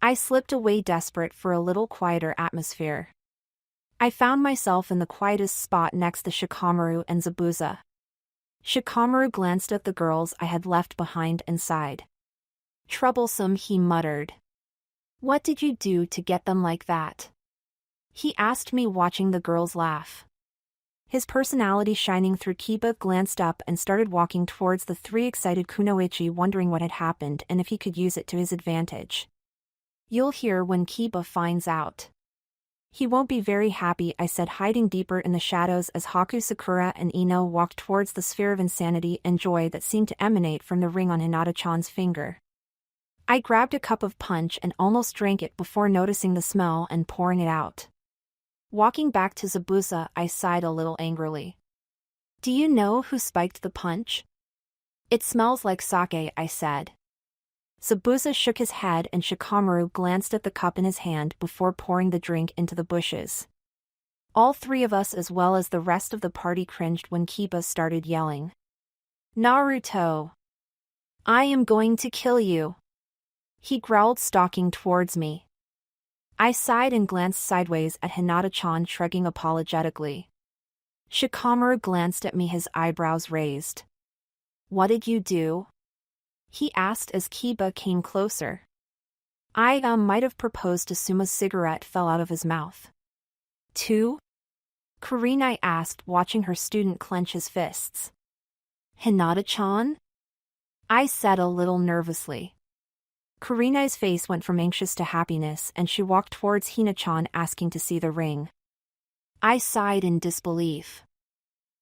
I slipped away, desperate for a little quieter atmosphere. I found myself in the quietest spot next to Shikamaru and Zabuza. Shikamaru glanced at the girls I had left behind and sighed. "Troublesome," he muttered. "What did you do to get them like that?" he asked me, watching the girls laugh. His personality shining through, Kiba glanced up and started walking towards the three excited kunoichi, wondering what had happened and if he could use it to his advantage. "You'll hear when Kiba finds out. He won't be very happy," I said, hiding deeper in the shadows as Haku, Sakura and Ino walked towards the sphere of insanity and joy that seemed to emanate from the ring on Hinata-chan's finger. I grabbed a cup of punch and almost drank it before noticing the smell and pouring it out. Walking back to Zabuza, I sighed a little angrily. "Do you know who spiked the punch?" "It smells like sake," I said. Zabuza shook his head and Shikamaru glanced at the cup in his hand before pouring the drink into the bushes. All three of us, as well as the rest of the party, cringed when Kiba started yelling, "Naruto! I am going to kill you!" he growled, stalking towards me. I sighed and glanced sideways at Hinata-chan, shrugging apologetically. Shikamaru glanced at me, his eyebrows raised. "What did you do?" he asked as Kiba came closer. "I might have proposed to Suma's cigarette," fell out of his mouth. "Two?" Karina asked, watching her student clench his fists. "Hinata-chan?" I said a little nervously. Karina's face went from anxious to happiness and she walked towards Hina-chan, asking to see the ring. I sighed in disbelief.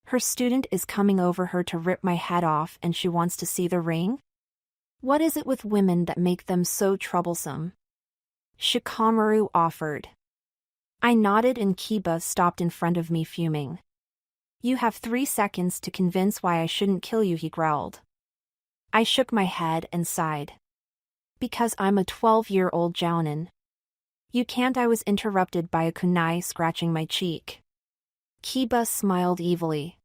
Her student is coming over her to rip my head off and she wants to see the ring? What is it with women that make them so troublesome? Shikamaru offered. I nodded and Kiba stopped in front of me fuming. You have 3 seconds to convince why I shouldn't kill you, he growled. I shook my head and sighed. Because I'm a 12-year-old jounin. You can't. I was interrupted by a kunai scratching my cheek. Kiba smiled evilly.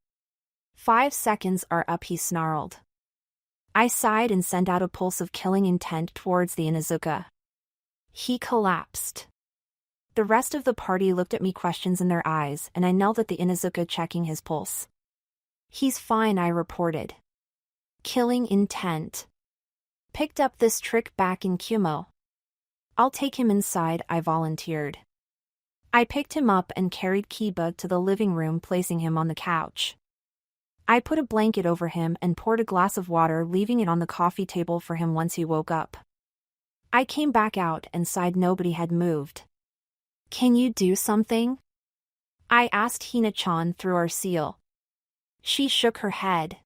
5 seconds are up, he snarled. I sighed and sent out a pulse of killing intent towards the Inuzuka. He collapsed. The rest of the party looked at me, questions in their eyes, and I knelt at the Inuzuka checking his pulse. He's fine, I reported. Killing intent. Picked up this trick back in Kyuubi. I'll take him inside, I volunteered. I picked him up and carried Kiba to the living room, placing him on the couch. I put a blanket over him and poured a glass of water, leaving it on the coffee table for him once he woke up. I came back out and sighed. Nobody had moved. Can you do something? I asked Hina-chan through our seal. She shook her head.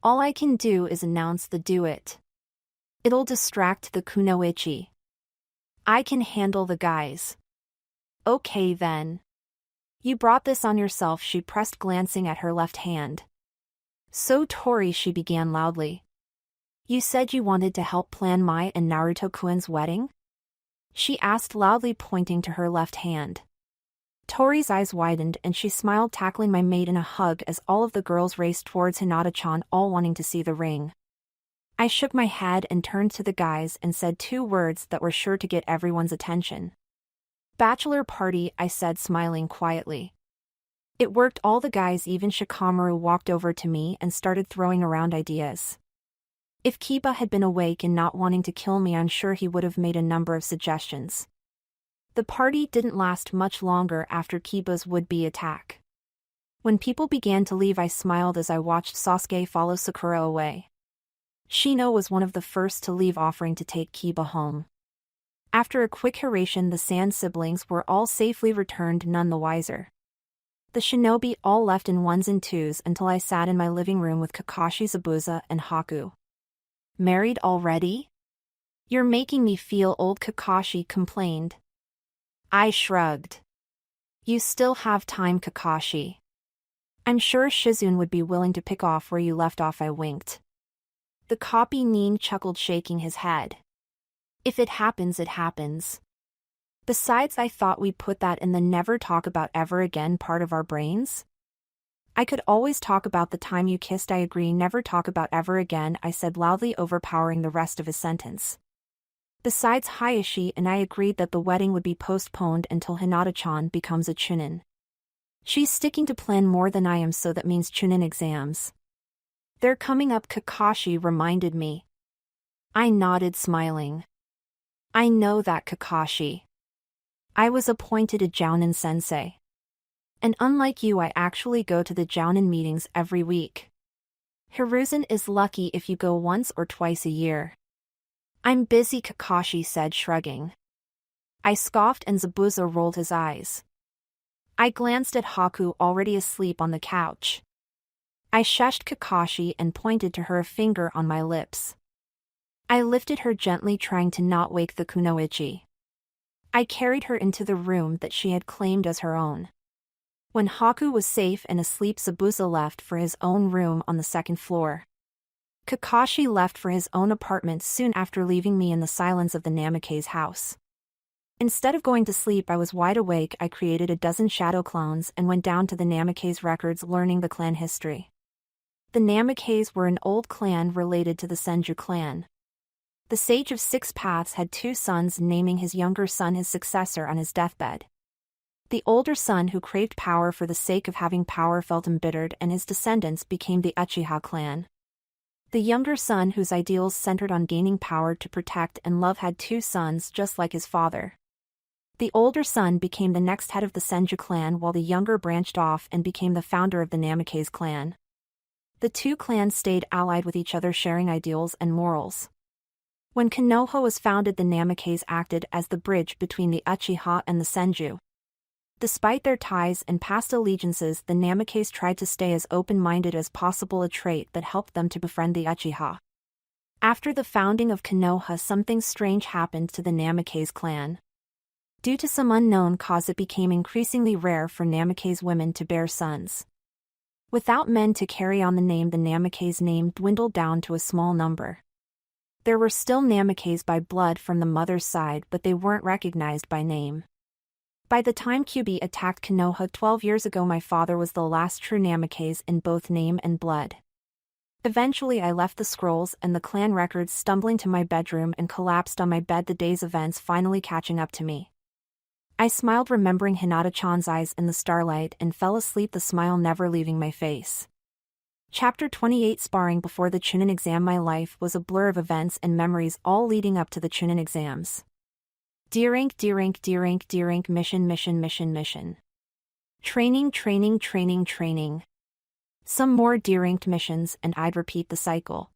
All I can do is announce the do it. It'll distract the kunoichi. I can handle the guys. Okay then. You brought this on yourself, she pressed, glancing at her left hand. So Tori, she began loudly. You said you wanted to help plan my and Naruto-kun's wedding? She asked loudly, pointing to her left hand. Tori's eyes widened and she smiled, tackling my mate in a hug as all of the girls raced towards Hinata-chan, all wanting to see the ring. I shook my head and turned to the guys and said 2 words that were sure to get everyone's attention. Bachelor party, I said, smiling quietly. It worked. All the guys, even Shikamaru, walked over to me and started throwing around ideas. If Kiba had been awake and not wanting to kill me, I'm sure he would have made a number of suggestions. The party didn't last much longer after Kiba's would-be attack. When people began to leave, I smiled as I watched Sasuke follow Sakura away. Shino was one of the first to leave, offering to take Kiba home. After a quick harassment, the Sand siblings were all safely returned, none the wiser. The shinobi all left in 1s and 2s until I sat in my living room with Kakashi, Zabuza, and Haku. Married already? You're making me feel old, Kakashi complained. I shrugged. You still have time, Kakashi. I'm sure Shizune would be willing to pick off where you left off, I winked. The copy Nin chuckled, shaking his head. If it happens, it happens. Besides, I thought we put that in the never talk about ever again part of our brains. I could always talk about the time you kissed. I agree, never talk about ever again, I said loudly, overpowering the rest of his sentence. Besides, Hayashi and I agreed that the wedding would be postponed until Hinata-chan becomes a chunin. She's sticking to plan more than I am, so that means chunin exams. They're coming up, Kakashi reminded me. I nodded, smiling. I know that, Kakashi. I was appointed a Jounin sensei. And unlike you, I actually go to the Jounin meetings every week. Hiruzen is lucky if you go once or twice a year. I'm busy, Kakashi said, shrugging. I scoffed and Zabuza rolled his eyes. I glanced at Haku, already asleep on the couch. I shushed Kakashi and pointed to her, a finger on my lips. I lifted her gently, trying to not wake the kunoichi. I carried her into the room that she had claimed as her own. When Haku was safe and asleep, Zabuza left for his own room on the 2nd floor. Kakashi left for his own apartment soon after, leaving me in the silence of the Namikaze house. Instead of going to sleep, I was wide awake. I created a dozen shadow clones and went down to the Namikaze records, learning the clan history. The Namikaze were an old clan related to the Senju clan. The Sage of 6 Paths had 2 sons, naming his younger son his successor on his deathbed. The older son, who craved power for the sake of having power, felt embittered, and his descendants became the Uchiha clan. The younger son, whose ideals centered on gaining power to protect and love, had 2 sons just like his father. The older son became the next head of the Senju clan, while the younger branched off and became the founder of the Namikaze clan. The 2 clans stayed allied with each other, sharing ideals and morals. When Konoha was founded, the Namikaze acted as the bridge between the Uchiha and the Senju. Despite their ties and past allegiances, the Namikaze tried to stay as open-minded as possible, a trait that helped them to befriend the Uchiha. After the founding of Konoha, something strange happened to the Namikaze clan. Due to some unknown cause, it became increasingly rare for Namikaze women to bear sons. Without men to carry on the Namikaze name dwindled down to a small number. There were still Namikaze by blood from the mother's side, but they weren't recognized by name. By the time Kyuubi attacked Konoha 12 years ago, my father was the last true Namikaze in both name and blood. Eventually I left the scrolls and the clan records, stumbling to my bedroom and collapsed on my bed, the day's events finally catching up to me. I smiled, remembering Hinata-chan's eyes in the starlight, and fell asleep, the smile never leaving my face. Chapter 28. Sparring before the Chunin exam. My life was a blur of events and memories, all leading up to the Chunin exams. D-rank, D-rank, D-rank, D-rank, mission, mission, mission, mission. Training, training, training, training. Some more D-ranked missions, and I'd repeat the cycle.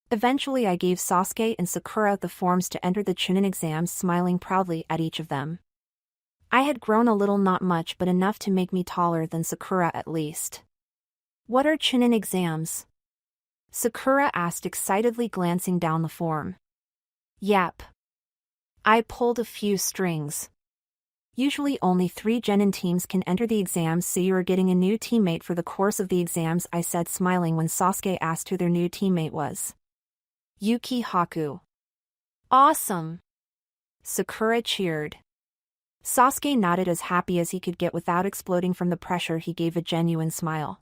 Eventually I gave Sasuke and Sakura the forms to enter the Chunin exams, smiling proudly at each of them. I had grown a little, not much, but enough to make me taller than Sakura at least. What are Chunin exams? Sakura asked excitedly, glancing down the form. Yep. I pulled a few strings. Usually only 3 genin teams can enter the exams, so you are getting a new teammate for the course of the exams, I said, smiling when Sasuke asked who their new teammate was. Yuki Haku. Awesome! Sakura cheered. Sasuke nodded, as happy as he could get without exploding from the pressure. He gave a genuine smile.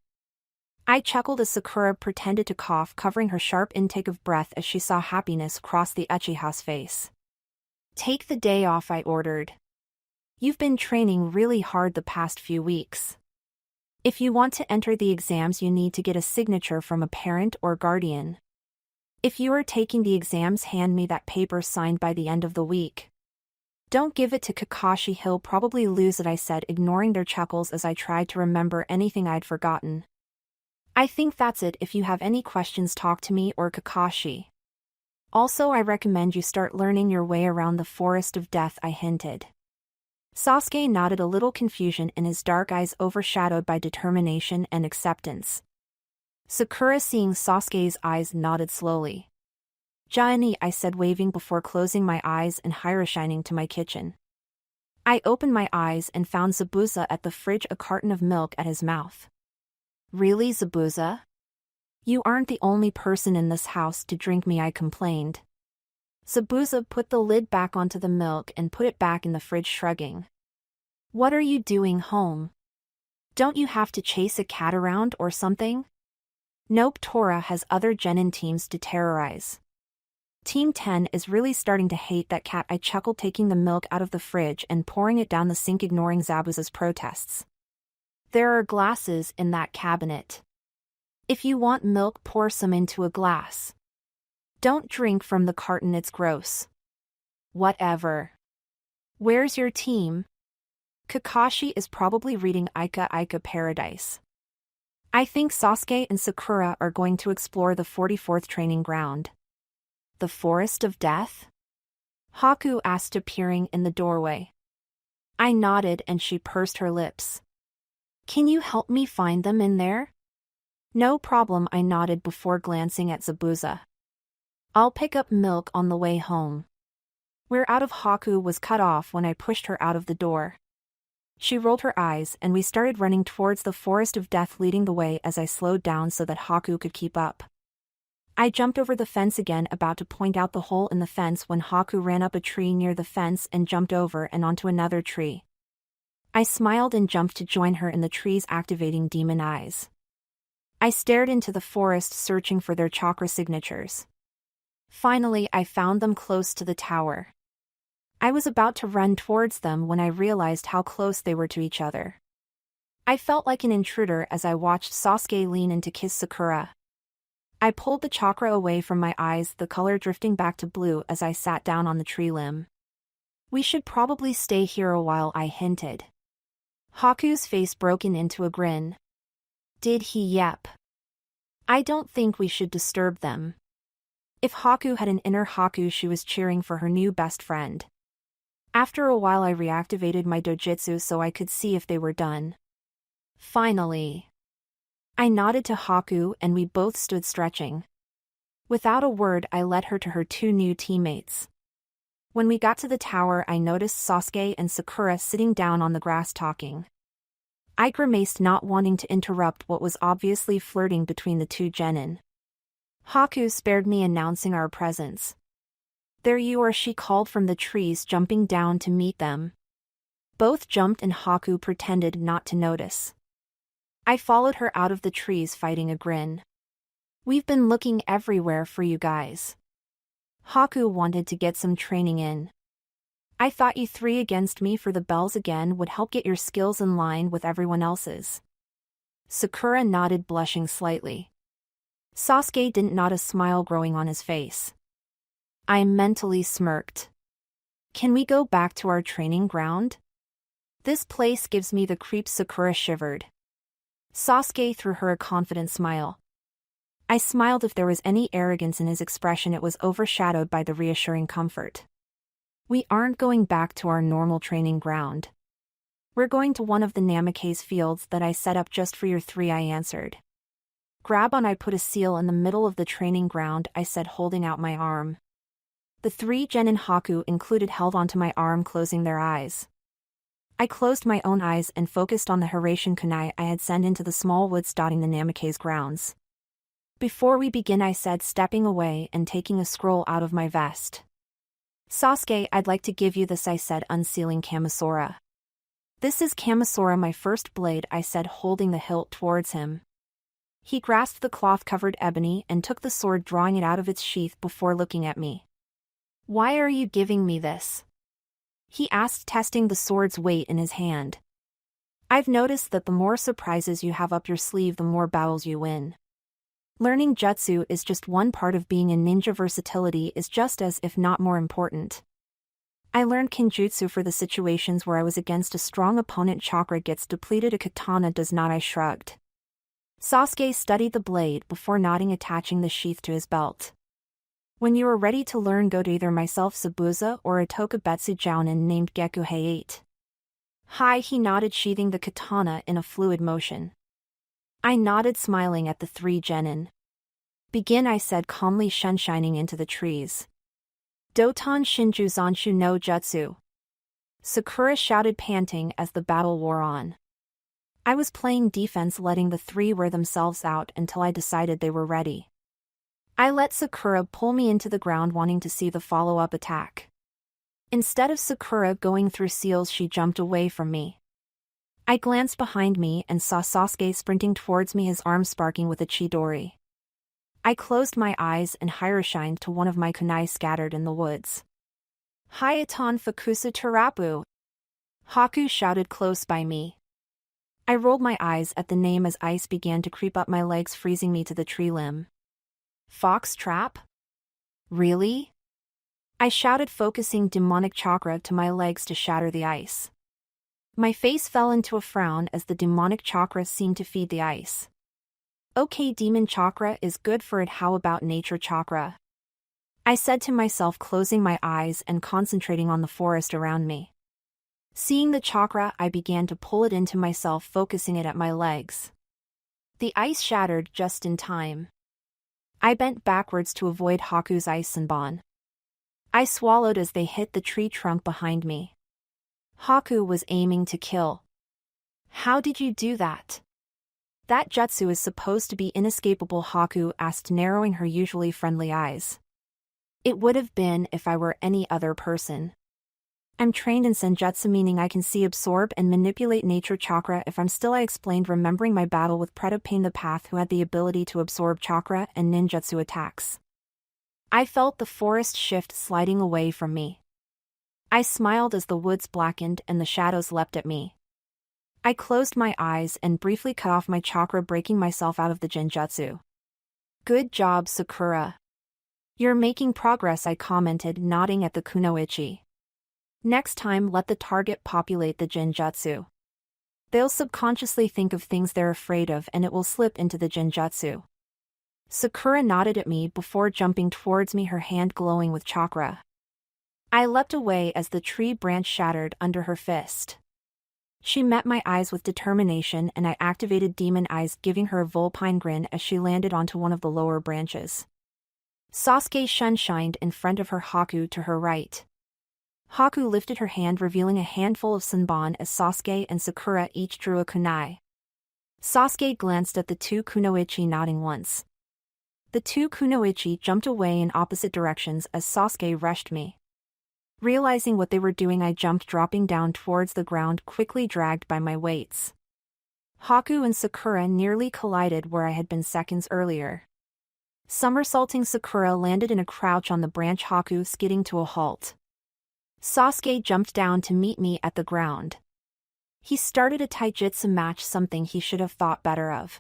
I chuckled as Sakura pretended to cough, covering her sharp intake of breath as she saw happiness cross the Uchiha's face. Take the day off, I ordered. You've been training really hard the past few weeks. If you want to enter the exams, you need to get a signature from a parent or guardian. If you are taking the exams, hand me that paper signed by the end of the week. Don't give it to Kakashi, he'll probably lose it, I said, ignoring their chuckles as I tried to remember anything I'd forgotten. I think that's it. If you have any questions, talk to me or Kakashi. Also, I recommend you start learning your way around the Forest of Death, I hinted. Sasuke nodded, a little confusion in his dark eyes overshadowed by determination and acceptance. Sakura, seeing Sasuke's eyes, nodded slowly. Johnny, I said, waving before closing my eyes and shining to my kitchen. I opened my eyes and found Zabuza at the fridge, a carton of milk at his mouth. Really, Zabuza? You aren't the only person in this house to drink me, I complained. Zabuza put the lid back onto the milk and put it back in the fridge, shrugging. What are you doing home? Don't you have to chase a cat around or something? Nope, Tora has other genin teams to terrorize. Team 10 is really starting to hate that cat, I chuckled, taking the milk out of the fridge and pouring it down the sink, ignoring Zabuza's protests. There are glasses in that cabinet. If you want milk, pour some into a glass. Don't drink from the carton, it's gross. Whatever. Where's your team? Kakashi is probably reading Ika Ika Paradise. I think Sasuke and Sakura are going to explore the 44th training ground. The Forest of Death? Haku asked, appearing in the doorway. I nodded and she pursed her lips. Can you help me find them in there? No problem, I nodded before glancing at Zabuza. I'll pick up milk on the way home. We're out of. Haku was cut off when I pushed her out of the door. She rolled her eyes and we started running towards the Forest of Death, leading the way as I slowed down so that Haku could keep up. I jumped over the fence again, about to point out the hole in the fence when Haku ran up a tree near the fence and jumped over and onto another tree. I smiled and jumped to join her in the trees, activating demon eyes. I stared into the forest, searching for their chakra signatures. Finally, I found them close to the tower. I was about to run towards them when I realized how close they were to each other. I felt like an intruder as I watched Sasuke lean in to kiss Sakura. I pulled the chakra away from my eyes, the color drifting back to blue as I sat down on the tree limb. We should probably stay here a while, I hinted. Haku's face broke into a grin. Did he? Yep. I don't think we should disturb them. If Haku had an inner Haku, she was cheering for her new best friend. After a while I reactivated my dojutsu so I could see if they were done. Finally. I nodded to Haku and we both stood stretching. Without a word I led her to her 2 new teammates. When we got to the tower, I noticed Sasuke and Sakura sitting down on the grass talking. I grimaced, not wanting to interrupt what was obviously flirting between the two genin. Haku spared me announcing our presence. "There you are," she called from the trees, jumping down to meet them. Both jumped and Haku pretended not to notice. I followed her out of the trees, fighting a grin. "We've been looking everywhere for you guys." Haku wanted to get some training in. "I thought you 3 against me for the bells again would help get your skills in line with everyone else's." Sakura nodded, blushing slightly. Sasuke didn't nod, a smile growing on his face. I mentally smirked. "Can we go back to our training ground? This place gives me the creeps." Sakura shivered. Sasuke threw her a confident smile. I smiled. If there was any arrogance in his expression, it was overshadowed by the reassuring comfort. "We aren't going back to our normal training ground. We're going to one of the Namikaze fields that I set up just for your 3, I answered. "Grab on." I put a seal in the middle of the training ground, I said, holding out my arm. The 3 genin, Haku included, held onto my arm, closing their eyes. I closed my own eyes and focused on the Hiraishin kunai I had sent into the small woods dotting the Namikaze grounds. "Before we begin," I said, stepping away and taking a scroll out of my vest. "Sasuke, I'd like to give you this," I said, unsealing Kamisora. "This is Kamisora, my first blade," I said, holding the hilt towards him. He grasped the cloth-covered ebony and took the sword, drawing it out of its sheath before looking at me. "Why are you giving me this?" he asked, testing the sword's weight in his hand. "I've noticed that the more surprises you have up your sleeve, the more battles you win. Learning jutsu is just one part of being a ninja. Versatility is just as, if not more important. I learned kinjutsu for the situations where I was against a strong opponent. Chakra gets depleted, a katana does not." I shrugged. Sasuke studied the blade before nodding, attaching the sheath to his belt. "When you are ready to learn, go to either myself, Sabuza, or a Tokubetsu jounin named Geku Heiate." "Hi," he nodded, sheathing the katana in a fluid motion. I nodded, smiling at the 3 genin. "Begin," I said, calmly, sunshining into the trees. "Doton Shinju Zanshu no Jutsu." Sakura shouted, panting as the battle wore on. I was playing defense, letting the 3 wear themselves out until I decided they were ready. I let Sakura pull me into the ground, wanting to see the follow-up attack. Instead of Sakura going through seals, she jumped away from me. I glanced behind me and saw Sasuke sprinting towards me, his arm sparking with a chidori. I closed my eyes and Hiroshined to one of my kunai scattered in the woods. "Hayaton Fukusa Tarapu!" Haku shouted close by me. I rolled my eyes at the name as ice began to creep up my legs, freezing me to the tree limb. "Fox trap? Really?" I shouted, focusing demonic chakra to my legs to shatter the ice. My face fell into a frown as the demonic chakra seemed to feed the ice. "Okay, demon chakra is good for it. How about nature chakra?" I said to myself, closing my eyes and concentrating on the forest around me. Seeing the chakra, I began to pull it into myself, focusing it at my legs. The ice shattered just in time. I bent backwards to avoid Haku's ice senbon. I swallowed as they hit the tree trunk behind me. Haku was aiming to kill. "How did you do that?" "That jutsu is supposed to be inescapable," Haku asked, narrowing her usually friendly eyes. "It would have been if I were any other person. I'm trained in senjutsu, meaning I can see, absorb, and manipulate nature chakra if I'm still," I explained, remembering my battle with Predapain the Path, who had the ability to absorb chakra and ninjutsu attacks. I felt the forest shift, sliding away from me. I smiled as the woods blackened and the shadows leapt at me. I closed my eyes and briefly cut off my chakra, breaking myself out of the genjutsu. "Good job, Sakura. You're making progress," I commented, nodding at the kunoichi. "Next time, let the target populate the genjutsu. They'll subconsciously think of things they're afraid of and it will slip into the genjutsu." Sakura nodded at me before jumping towards me, her hand glowing with chakra. I leapt away as the tree branch shattered under her fist. She met my eyes with determination and I activated Demon Eyes, giving her a vulpine grin as she landed onto one of the lower branches. Sasuke sunshined in front of her, Haku to her right. Haku lifted her hand, revealing a handful of Senbon as Sasuke and Sakura each drew a kunai. Sasuke glanced at the two kunoichi, nodding once. The two kunoichi jumped away in opposite directions as Sasuke rushed me. Realizing what they were doing, I jumped, dropping down towards the ground, quickly dragged by my weights. Haku and Sakura nearly collided where I had been seconds earlier. Somersaulting, Sakura landed in a crouch on the branch, Haku skidding to a halt. Sasuke jumped down to meet me at the ground. He started a taijutsu match, something he should have thought better of.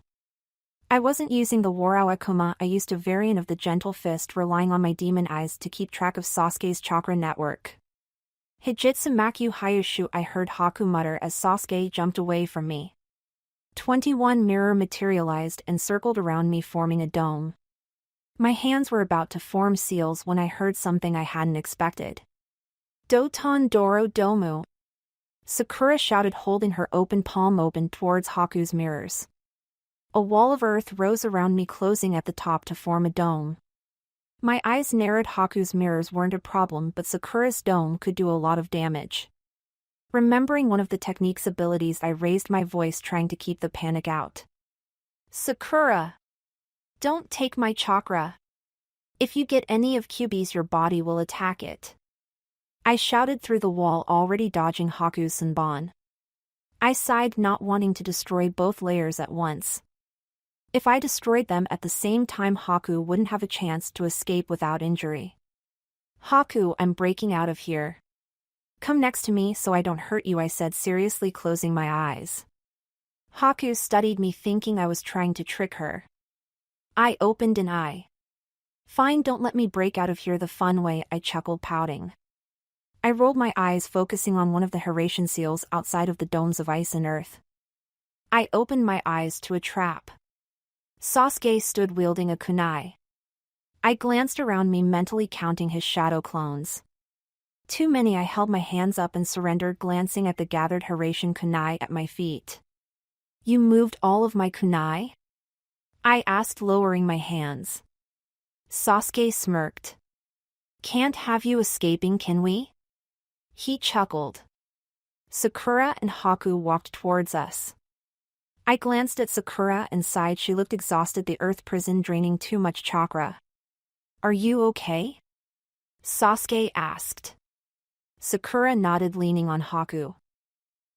I wasn't using the Warao Akuma, I used a variant of the Gentle Fist, relying on my demon eyes to keep track of Sasuke's chakra network. Hijitsu Makyu Hayushu, I heard Haku mutter as Sasuke jumped away from me. 21 mirror materialized and circled around me, forming a dome. My hands were about to form seals when I heard something I hadn't expected. Doton Doro Domu. Sakura shouted, holding her open palm open towards Haku's mirrors. A wall of earth rose around me, closing at the top to form a dome. My eyes narrowed. Haku's mirrors weren't a problem, but Sakura's dome could do a lot of damage. Remembering one of the technique's abilities, I raised my voice, trying to keep the panic out. Sakura! Don't take my chakra. If you get any of Kyuubi's, your body will attack it. I shouted through the wall, already dodging Haku's Senbon. I sighed, not wanting to destroy both layers at once. If I destroyed them at the same time, Haku wouldn't have a chance to escape without injury. Haku, I'm breaking out of here. Come next to me so I don't hurt you, I said, seriously, closing my eyes. Haku studied me, thinking I was trying to trick her. I opened an eye. Fine, don't let me break out of here the fun way, I chuckled, pouting. I rolled my eyes, focusing on one of the Hiraishin seals outside of the domes of ice and earth. I opened my eyes to a trap. Sasuke stood wielding a kunai. I glanced around me, mentally counting his shadow clones. Too many. I held my hands up and surrendered, glancing at the gathered Hiraishin kunai at my feet. You moved all of my kunai? I asked, lowering my hands. Sasuke smirked. Can't have you escaping, can we? He chuckled. Sakura and Haku walked towards us. I glanced at Sakura and sighed. She looked exhausted, the earth prison draining too much chakra. Are you okay? Sasuke asked. Sakura nodded, leaning on Haku.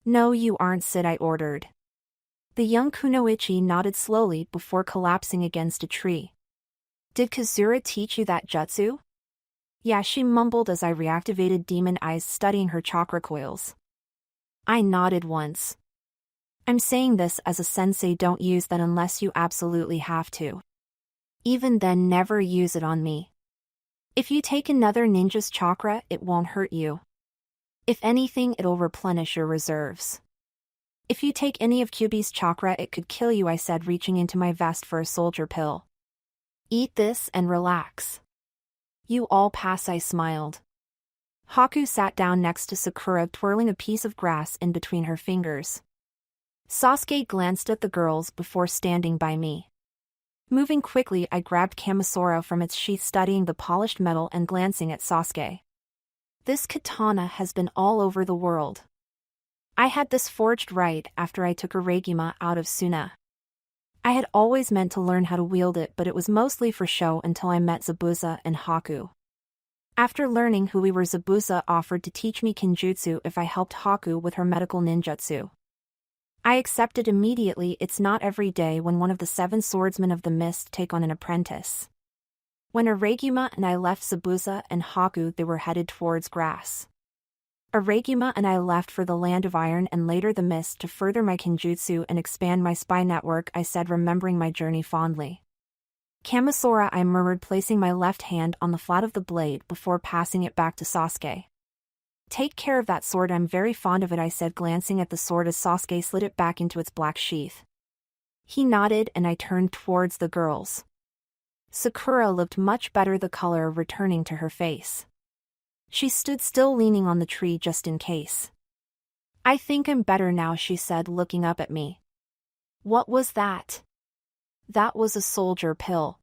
No, you aren't, Sid, I ordered. The young kunoichi nodded slowly before collapsing against a tree. Did Kazura teach you that jutsu? Yeah, she mumbled as I reactivated demon eyes, studying her chakra coils. I nodded once. I'm saying this as a sensei, don't use that unless you absolutely have to. Even then, never use it on me. If you take another ninja's chakra, it won't hurt you. If anything, it'll replenish your reserves. If you take any of Kyuubi's chakra, it could kill you, I said, reaching into my vest for a soldier pill. Eat this and relax. You all pass, I smiled. Haku sat down next to Sakura, twirling a piece of grass in between her fingers. Sasuke glanced at the girls before standing by me. Moving quickly, I grabbed Kamisora from its sheath, studying the polished metal and glancing at Sasuke. This katana has been all over the world. I had this forged right after I took Iragima out of Suna. I had always meant to learn how to wield it, but it was mostly for show until I met Zabuza and Haku. After learning who we were, Zabuza offered to teach me Kinjutsu if I helped Haku with her medical ninjutsu. I accepted immediately. It's not every day when one of the 7 swordsmen of the mist take on an apprentice. When Iragima and I left Zabuza and Haku, they were headed towards grass. Iragima and I left for the Land of Iron and later the Mist to further my Kinjutsu and expand my spy network, I said, remembering my journey fondly. Kamisora, I murmured, placing my left hand on the flat of the blade before passing it back to Sasuke. Take care of that sword, I'm very fond of it, I said, glancing at the sword as Sasuke slid it back into its black sheath. He nodded and I turned towards the girls. Sakura looked much better, the color returning to her face. She stood still, leaning on the tree just in case. I think I'm better now, she said, looking up at me. What was that? That was a soldier pill.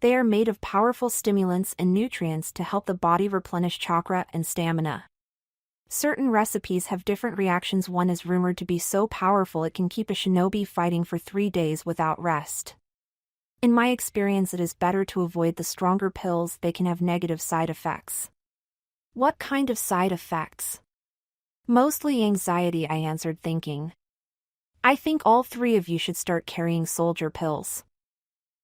They are made of powerful stimulants and nutrients to help the body replenish chakra and stamina. Certain recipes have different reactions. One is rumored to be so powerful it can keep a shinobi fighting for 3 days without rest. In my experience, it is better to avoid the stronger pills. They can have negative side effects. What kind of side effects? Mostly anxiety, I answered, thinking. I think all 3 of you should start carrying soldier pills.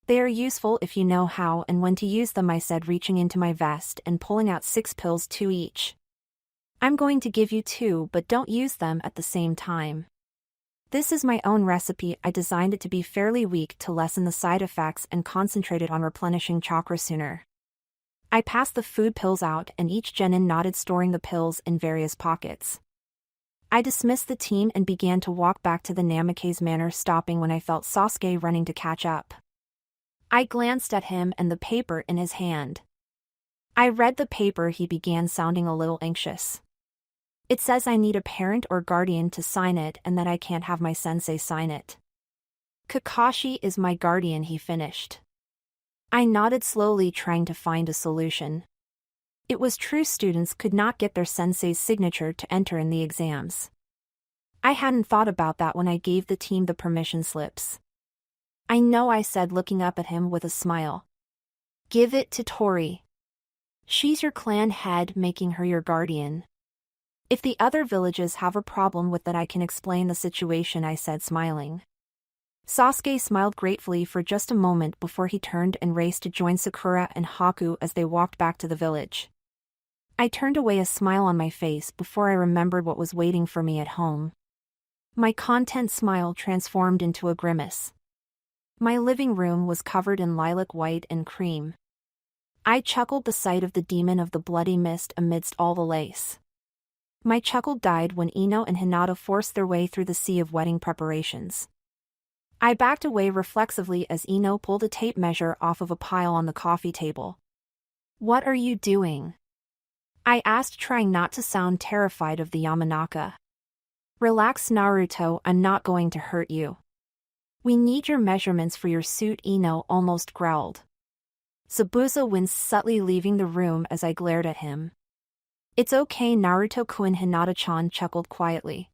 They are useful if you know how and when to use them, I said, reaching into my vest and pulling out 6 pills, 2 each. I'm going to give you 2, but don't use them at the same time. This is my own recipe. I designed it to be fairly weak to lessen the side effects and concentrated on replenishing chakra sooner. I passed the food pills out and each genin nodded, storing the pills in various pockets. I dismissed the team and began to walk back to the Namikaze Manor, stopping when I felt Sasuke running to catch up. I glanced at him and the paper in his hand. I read the paper. He began, sounding a little anxious. It says I need a parent or guardian to sign it and that I can't have my sensei sign it. Kakashi is my guardian, he finished. I nodded slowly, trying to find a solution. It was true, students could not get their sensei's signature to enter in the exams. I hadn't thought about that when I gave the team the permission slips. I know, I said, looking up at him with a smile. Give it to Tori. She's your clan head, making her your guardian. If the other villages have a problem with that, I can explain the situation, I said, smiling. Sasuke smiled gratefully for just a moment before he turned and raced to join Sakura and Haku as they walked back to the village. I turned away, a smile on my face, before I remembered what was waiting for me at home. My content smile transformed into a grimace. My living room was covered in lilac white and cream. I chuckled the sight of the demon of the bloody mist amidst all the lace. My chuckle died when Ino and Hinata forced their way through the sea of wedding preparations. I backed away reflexively as Ino pulled a tape measure off of a pile on the coffee table. What are you doing? I asked, trying not to sound terrified of the Yamanaka. Relax, Naruto, I'm not going to hurt you. We need your measurements for your suit, Ino almost growled. Zabuza winced subtly, leaving the room as I glared at him. It's okay, Naruto-kun, Hinata-chan chuckled quietly.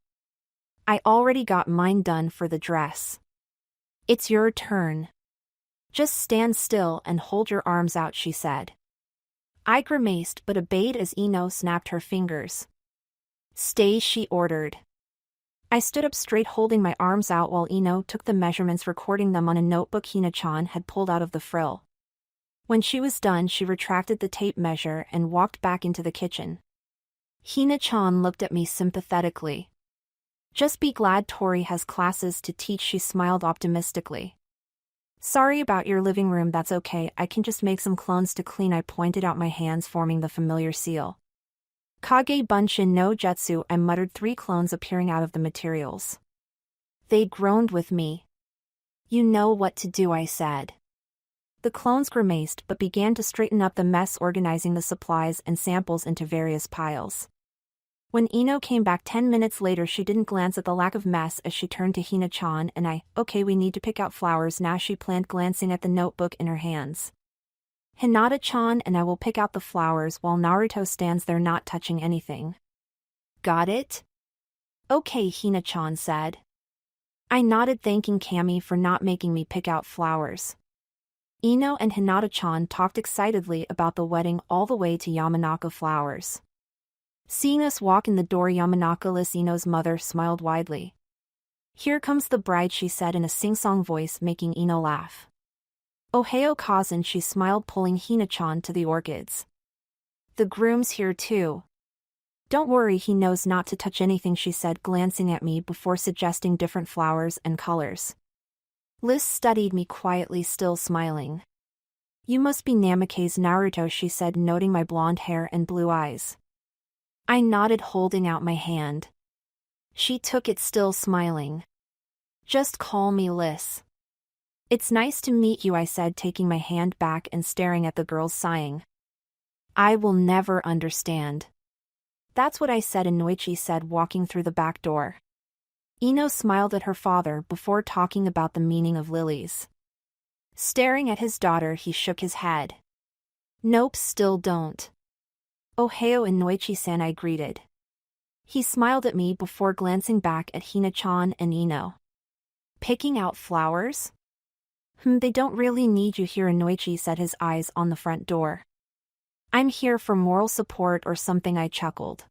I already got mine done for the dress. It's your turn. Just stand still and hold your arms out, she said. I grimaced but obeyed as Ino snapped her fingers. Stay, she ordered. I stood up straight, holding my arms out while Ino took the measurements, recording them on a notebook Hina-chan had pulled out of the frill. When she was done, she retracted the tape measure and walked back into the kitchen. Hina-chan looked at me sympathetically. Just be glad Tori has classes to teach, she smiled optimistically. Sorry about your living room, that's okay, I can just make some clones to clean, I pointed out, my hands forming the familiar seal. Kage Bunshin no Jutsu, I muttered, 3 clones appearing out of the materials. They groaned with me. You know what to do, I said. The clones grimaced but began to straighten up the mess, organizing the supplies and samples into various piles. When Ino came back 10 minutes later, she didn't glance at the lack of mess as she turned to Hina-chan and I. Okay, we need to pick out flowers now, she planned, glancing at the notebook in her hands. Hinata-chan and I will pick out the flowers while Naruto stands there not touching anything. Got it? Okay, Hina-chan said. I nodded, thanking Kami for not making me pick out flowers. Ino and Hinata-chan talked excitedly about the wedding all the way to Yamanaka flowers. Seeing us walk in the door, Yamanaka-less Ino's mother smiled widely. Here comes the bride, she said in a sing-song voice, making Ino laugh. Ohio Kazan, she smiled, pulling Hina-chan to the orchids. The groom's here too. Don't worry, he knows not to touch anything, she said, glancing at me before suggesting different flowers and colors. Liz studied me quietly, still smiling. You must be Namikaze Naruto, she said, noting my blonde hair and blue eyes. I nodded, holding out my hand. She took it, still smiling. Just call me Liz. It's nice to meet you, I said, taking my hand back and staring at the girls, sighing. I will never understand. That's what I said, Inoichi said, walking through the back door. Ino smiled at her father before talking about the meaning of lilies. Staring at his daughter, he shook his head. Nope, still don't. Ohio, Inoichi-san, I greeted. He smiled at me before glancing back at Hina-chan and Ino. Picking out flowers? They don't really need you here, Inoichi said, his eyes on the front door. I'm here for moral support or something, I chuckled.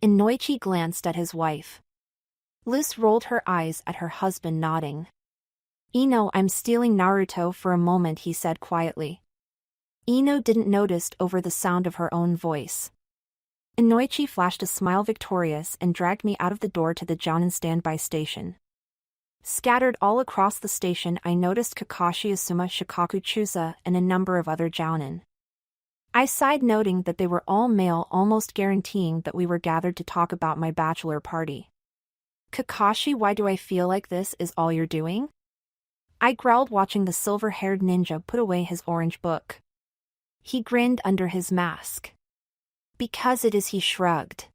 Inoichi glanced at his wife. Liz rolled her eyes at her husband, nodding. Ino, I'm stealing Naruto for a moment, he said quietly. Ino didn't notice over the sound of her own voice. Inoichi flashed a smile victorious and dragged me out of the door to the Jounin standby station. Scattered all across the station I noticed Kakashi Asuma, Shikaku Chusa, and a number of other Jounin. I sighed, noting that they were all male, almost guaranteeing that we were gathered to talk about my bachelor party. Kakashi, why do I feel like this is all you're doing? I growled, watching the silver-haired ninja put away his orange book. He grinned under his mask. Because it is, he shrugged.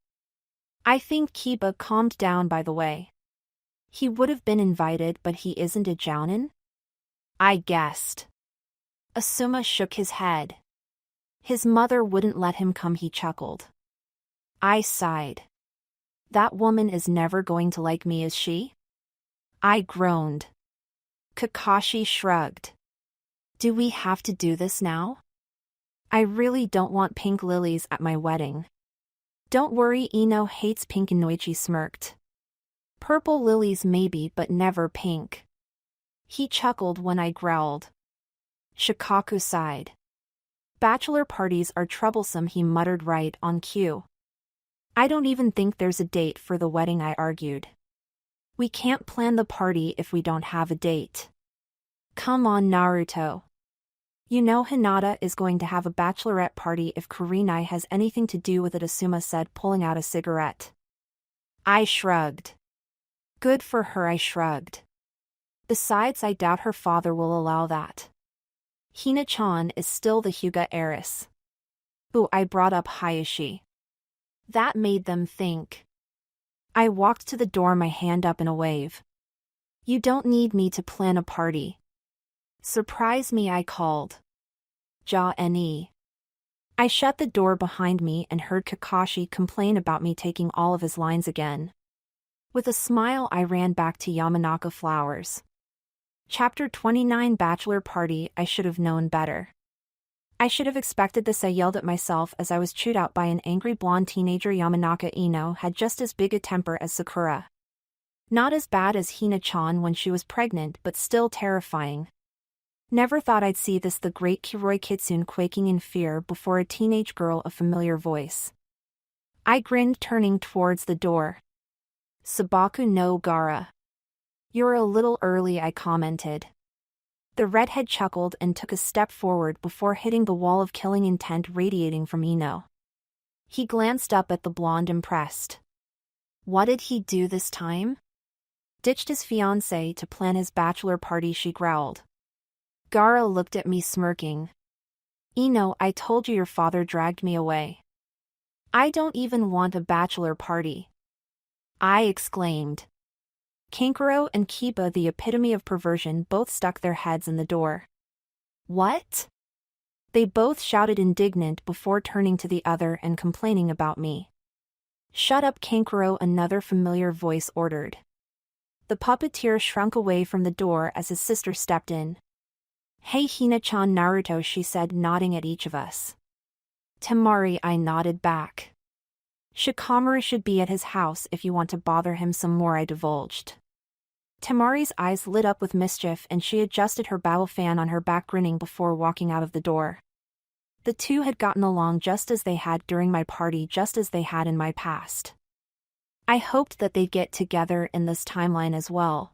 I think Kiba calmed down, by the way. He would have been invited, but he isn't a Jounin? I guessed. Asuma shook his head. His mother wouldn't let him come, he chuckled. I sighed. That woman is never going to like me, is she? I groaned. Kakashi shrugged. Do we have to do this now? I really don't want pink lilies at my wedding. Don't worry, Ino hates pink, Inoichi smirked. Purple lilies maybe, but never pink. He chuckled when I growled. Shikaku sighed. Bachelor parties are troublesome, he muttered. Right on cue. I don't even think there's a date for the wedding, I argued. We can't plan the party if we don't have a date. Come on, Naruto. You know Hinata is going to have a bachelorette party if Kurenai has anything to do with it, Asuma said, pulling out a cigarette. I shrugged. Good for her, I shrugged. Besides, I doubt her father will allow that. Hina-chan is still the Hyuga heiress. Ooh, I brought up Hayashi. That made them think. I walked to the door, my hand up in a wave. You don't need me to plan a party. Surprise me, I called. Ja-ne. I shut the door behind me and heard Kakashi complain about me taking all of his lines again. With a smile, I ran back to Yamanaka Flowers. Chapter 29, Bachelor Party. I should have known better. I should have expected this, I yelled at myself as I was chewed out by an angry blonde teenager. Yamanaka Ino had just as big a temper as Sakura. Not as bad as Hina-chan when she was pregnant, but still terrifying. Never thought I'd see this, the great Kiroi Kitsune quaking in fear before a teenage girl, a familiar voice. I grinned, turning towards the door. Sabaku no Gara. You're a little early, I commented. The redhead chuckled and took a step forward before hitting the wall of killing intent radiating from Ino. He glanced up at the blonde, impressed. What did he do this time? Ditched his fiancée to plan his bachelor party, she growled. Gara looked at me, smirking. Ino, I told you your father dragged me away. I don't even want a bachelor party. I exclaimed. Kankuro and Kiba, the epitome of perversion, both stuck their heads in the door. What? They both shouted, indignant, before turning to the other and complaining about me. Shut up, Kankuro, another familiar voice ordered. The puppeteer shrunk away from the door as his sister stepped in. Hey Hina-chan, Naruto, she said, nodding at each of us. Temari, I nodded back. Shikamaru should be at his house if you want to bother him some more, I divulged. Temari's eyes lit up with mischief and she adjusted her battle fan on her back, grinning before walking out of the door. The two had gotten along just as they had during my party, just as they had in my past. I hoped that they'd get together in this timeline as well.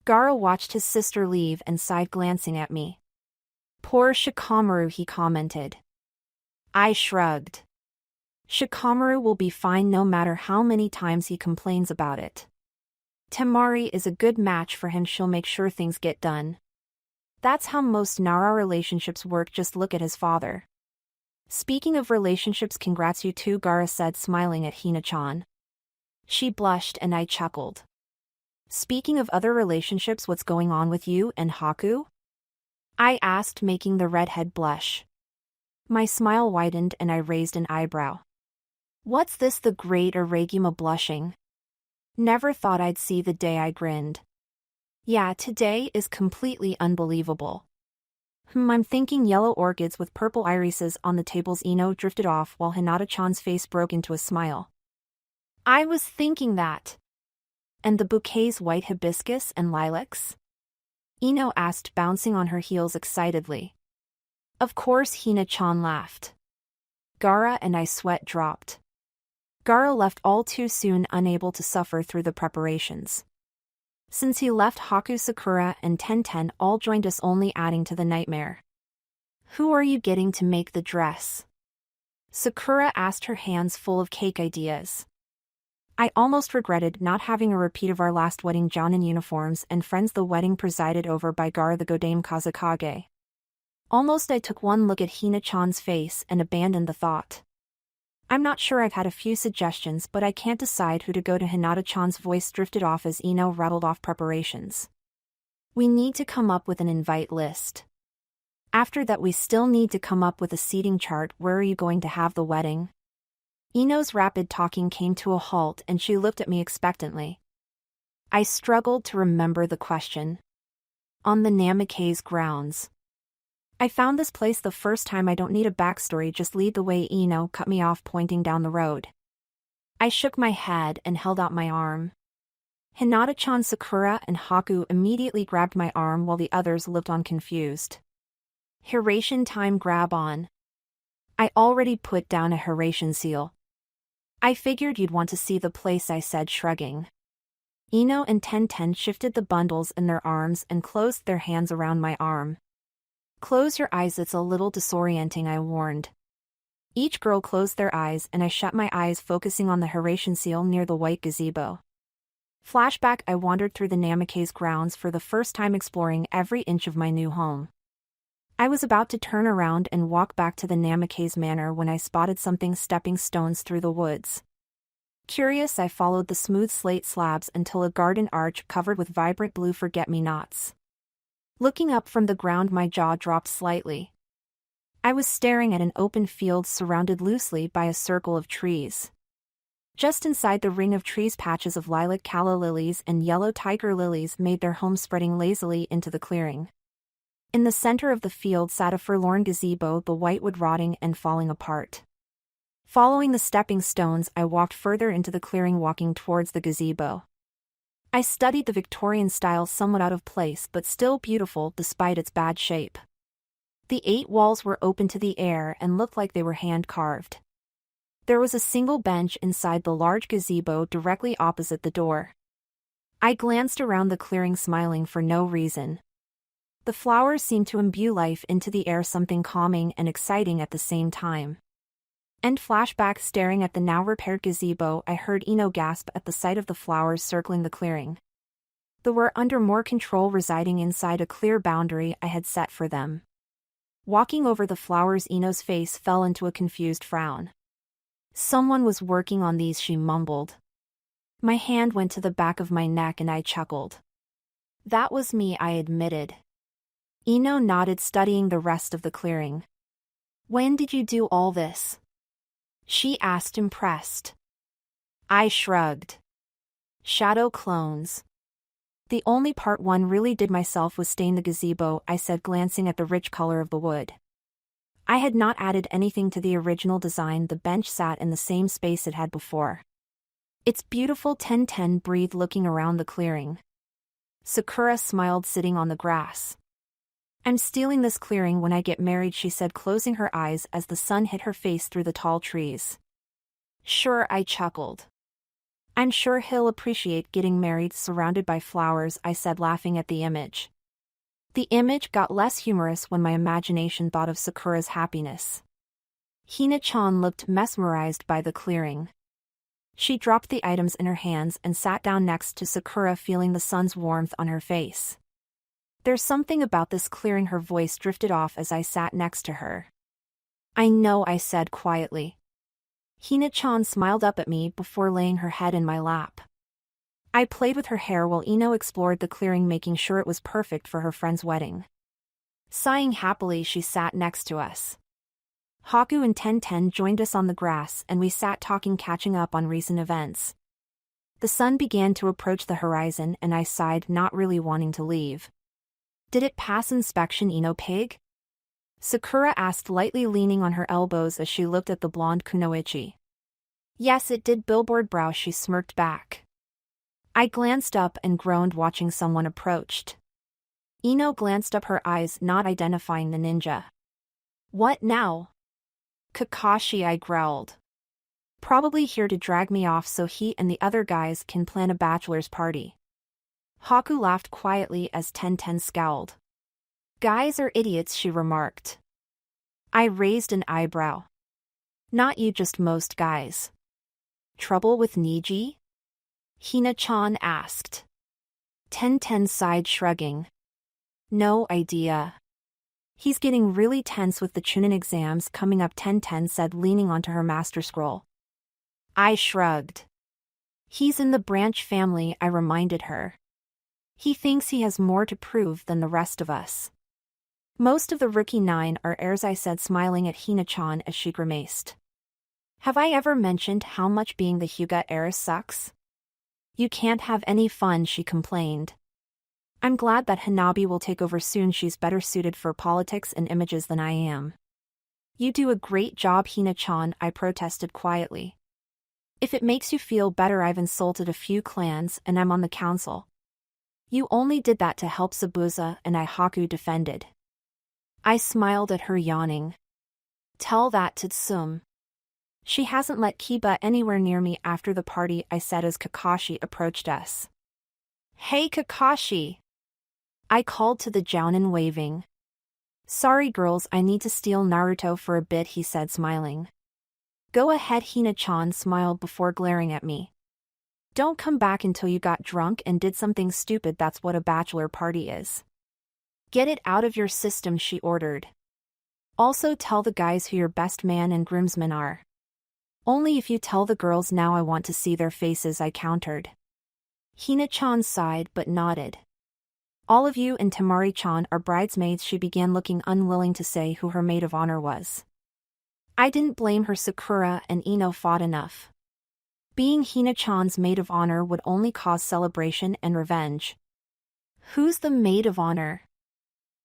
Gara watched his sister leave and sighed, glancing at me. Poor Shikamaru, he commented. I shrugged. Shikamaru will be fine no matter how many times he complains about it. Temari is a good match for him, she'll make sure things get done. That's how most Nara relationships work, just look at his father. Speaking of relationships, congrats you two, Gara said, smiling at Hina-chan. She blushed and I chuckled. Speaking of other relationships, what's going on with you and Haku? I asked, making the redhead blush. My smile widened and I raised an eyebrow. What's this? The great Iragima blushing. Never thought I'd see the day, I grinned. Yeah, today is completely unbelievable. I'm thinking yellow orchids with purple irises on the tables. Ino drifted off while Hinata-chan's face broke into a smile. I was thinking that. And the bouquets, white hibiscus and lilacs? Ino asked, bouncing on her heels excitedly. Of course, Hina-chan laughed. Gaara and I sweat dropped. Gaara left all too soon, unable to suffer through the preparations. Since he left, Haku, Sakura and Tenten all joined us, only adding to the nightmare. Who are you getting to make the dress? Sakura asked, her hands full of cake ideas. I almost regretted not having a repeat of our last wedding jounin uniforms and friends, the wedding presided over by Gaara the Godlike Kage. Almost I took one look at Hina-chan's face and abandoned the thought. I'm not sure, I've had a few suggestions, but I can't decide who to go to. Hinata-chan's voice drifted off as Ino rattled off preparations. We need to come up with an invite list. After that, we still need to come up with a seating chart. Where are you going to have the wedding? Ino's rapid talking came to a halt and she looked at me expectantly. I struggled to remember the question. On the Namikaze grounds. I found this place the first time. I don't need a backstory, just lead the way. Ino cut me off, pointing down the road. I shook my head and held out my arm. Hinata-chan, Sakura and Haku immediately grabbed my arm while the others looked on confused. Hiration time, grab on. I already put down a Hiration seal. I figured you'd want to see the place, I said, shrugging. Ino and Tenten shifted the bundles in their arms and closed their hands around my arm. Close your eyes, it's a little disorienting, I warned. Each girl closed their eyes and I shut my eyes, focusing on the Hiration seal near the white gazebo. Flashback, I wandered through the Namikaze grounds for the first time, exploring every inch of my new home. I was about to turn around and walk back to the Namikaze manor when I spotted something stepping stones through the woods. Curious, I followed the smooth slate slabs until a garden arch covered with vibrant blue forget-me-nots. Looking up from the ground, my jaw dropped slightly. I was staring at an open field surrounded loosely by a circle of trees. Just inside the ring of trees, patches of lilac calla lilies and yellow tiger lilies made their home, spreading lazily into the clearing. In the center of the field sat a forlorn gazebo, the whitewood rotting and falling apart. Following the stepping stones, I walked further into the clearing, walking towards the gazebo. I studied the Victorian style, somewhat out of place but still beautiful despite its bad shape. The 8 walls were open to the air and looked like they were hand-carved. There was a single bench inside the large gazebo directly opposite the door. I glanced around the clearing, smiling for no reason. The flowers seemed to imbue life into the air, something calming and exciting at the same time. End flashback, staring at the now repaired gazebo, I heard Ino gasp at the sight of the flowers circling the clearing. They were under more control, residing inside a clear boundary I had set for them. Walking over the flowers, Ino's face fell into a confused frown. Someone was working on these, she mumbled. My hand went to the back of my neck and I chuckled. That was me, I admitted. Ino nodded, studying the rest of the clearing. When did you do all this? She asked, impressed. I shrugged. Shadow clones. The only part one really did myself was stain the gazebo, I said, glancing at the rich color of the wood. I had not added anything to the original design. The bench sat in the same space it had before. It's beautiful, Tenten breathed, looking around the clearing. Sakura smiled, sitting on the grass. I'm stealing this clearing when I get married, she said, closing her eyes as the sun hit her face through the tall trees. Sure, I chuckled. I'm sure he'll appreciate getting married surrounded by flowers, I said, laughing at the image. The image got less humorous when my imagination thought of Sakura's happiness. Hina-chan looked mesmerized by the clearing. She dropped the items in her hands and sat down next to Sakura, feeling the sun's warmth on her face. There's something about this clearing, her voice drifted off as I sat next to her. I know, I said quietly. Hina-chan smiled up at me before laying her head in my lap. I played with her hair while Ino explored the clearing, making sure it was perfect for her friend's wedding. Sighing happily, she sat next to us. Haku and Tenten joined us on the grass and we sat talking, catching up on recent events. The sun began to approach the horizon and I sighed, not really wanting to leave. Did it pass inspection, pig? Sakura asked, lightly leaning on her elbows as she looked at the blonde kunoichi. Yes, it did. Billboard brow, she smirked back. I glanced up and groaned, watching someone approached. Ino glanced up, her eyes not identifying the ninja. What now? Kakashi, I growled. Probably here to drag me off so he and the other guys can plan a bachelor's party. Haku laughed quietly as Tenten scowled. Guys are idiots, she remarked. I raised an eyebrow. Not you, just most guys. Trouble with Niji? Hina-chan asked. Tenten sighed, shrugging. No idea. He's getting really tense with the Chunin exams coming up, Tenten said, leaning onto her master scroll. I shrugged. He's in the branch family, I reminded her. He thinks he has more to prove than the rest of us. Most of the rookie 9 are heirs, I said, smiling at Hina-chan as she grimaced. Have I ever mentioned how much being the Hyuga heiress sucks? You can't have any fun, she complained. I'm glad that Hanabi will take over soon. She's better suited for politics and images than I am. You do a great job, Hina-chan, I protested quietly. If it makes you feel better, I've insulted a few clans and I'm on the council. You only did that to help Zabuza and I, Haku defended. I smiled at her, yawning. Tell that to Tsum. She hasn't let Kiba anywhere near me after the party, I said as Kakashi approached us. Hey Kakashi! I called to the Jounin, waving. Sorry girls, I need to steal Naruto for a bit, he said, smiling. Go ahead, Hina-chan smiled before glaring at me. Don't come back until you got drunk and did something stupid. That's what a bachelor party is. Get it out of your system, she ordered. Also tell the guys who your best man and groomsmen are. Only if you tell the girls now. I want to see their faces, I countered. Hina-chan sighed but nodded. All of you and Temari-chan are bridesmaids, she began, looking unwilling to say who her maid of honor was. I didn't blame her. Sakura and Ino fought enough. Being Hina-chan's maid of honor would only cause celebration and revenge. Who's the maid of honor?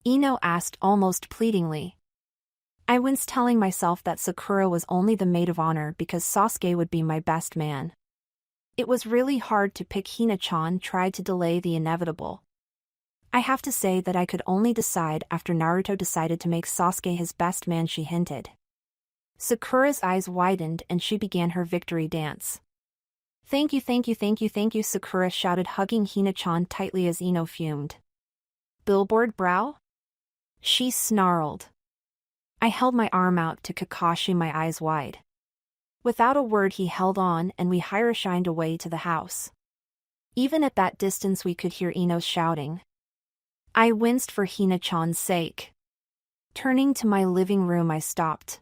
Ino asked almost pleadingly. I winced, telling myself that Sakura was only the maid of honor because Sasuke would be my best man. It was really hard to pick. Hina-chan tried to delay the inevitable. I have to say that I could only decide after Naruto decided to make Sasuke his best man, she hinted. Sakura's eyes widened and she began her victory dance. Thank you, thank you, thank you, thank you, Sakura shouted, hugging Hina-chan tightly as Ino fumed. Billboard brow? She snarled. I held my arm out to Kakashi, my eyes wide. Without a word he held on and we hira-shined away to the house. Even at that distance we could hear Ino shouting. I winced for Hina-chan's sake. Turning to my living room I stopped.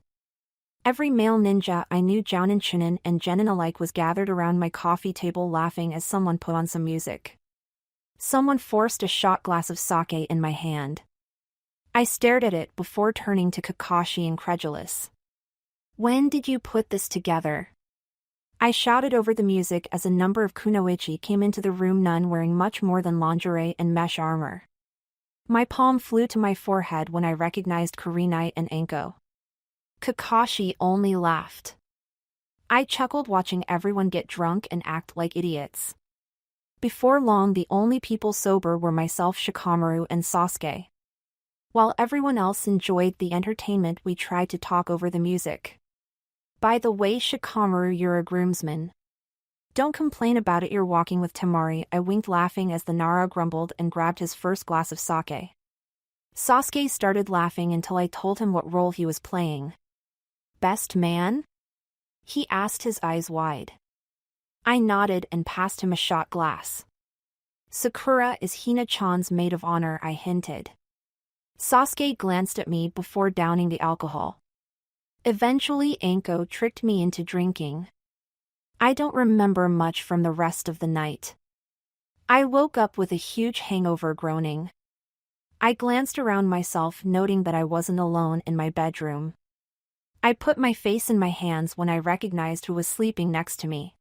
Every male ninja I knew, Jounin, Chunin, and Genin alike, was gathered around my coffee table laughing as someone put on some music. Someone forced a shot glass of sake in my hand. I stared at it before turning to Kakashi, incredulous. When did you put this together? I shouted over the music as a number of kunoichi came into the room, none wearing much more than lingerie and mesh armor. My palm flew to my forehead when I recognized Kurenai and Anko. Kakashi only laughed. I chuckled watching everyone get drunk and act like idiots. Before long the only people sober were myself, Shikamaru, and Sasuke. While everyone else enjoyed the entertainment we tried to talk over the music. By the way, Shikamaru, you're a groomsman. Don't complain about it, you're walking with Temari, I winked, laughing as the Nara grumbled and grabbed his first glass of sake. Sasuke started laughing until I told him what role he was playing. Best man? He asked, his eyes wide. I nodded and passed him a shot glass. Sakura is Hina-chan's maid of honor, I hinted. Sasuke glanced at me before downing the alcohol. Eventually Anko tricked me into drinking. I don't remember much from the rest of the night. I woke up with a huge hangover, groaning. I glanced around myself, noting that I wasn't alone in my bedroom. I put my face in my hands when I recognized who was sleeping next to me.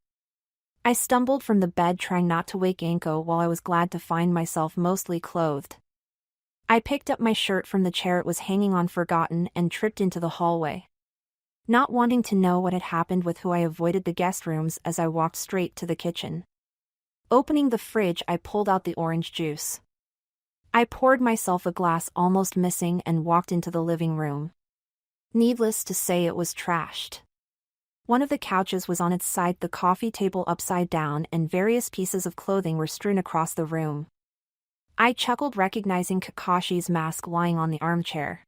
I stumbled from the bed trying not to wake Anko while I was glad to find myself mostly clothed. I picked up my shirt from the chair it was hanging on forgotten and tripped into the hallway. Not wanting to know what had happened with who, I avoided the guest rooms as I walked straight to the kitchen. Opening the fridge, I pulled out the orange juice. I poured myself a glass, almost missing, and walked into the living room. Needless to say, it was trashed. One of the couches was on its side, the coffee table upside down, and various pieces of clothing were strewn across the room. I chuckled, recognizing Kakashi's mask lying on the armchair.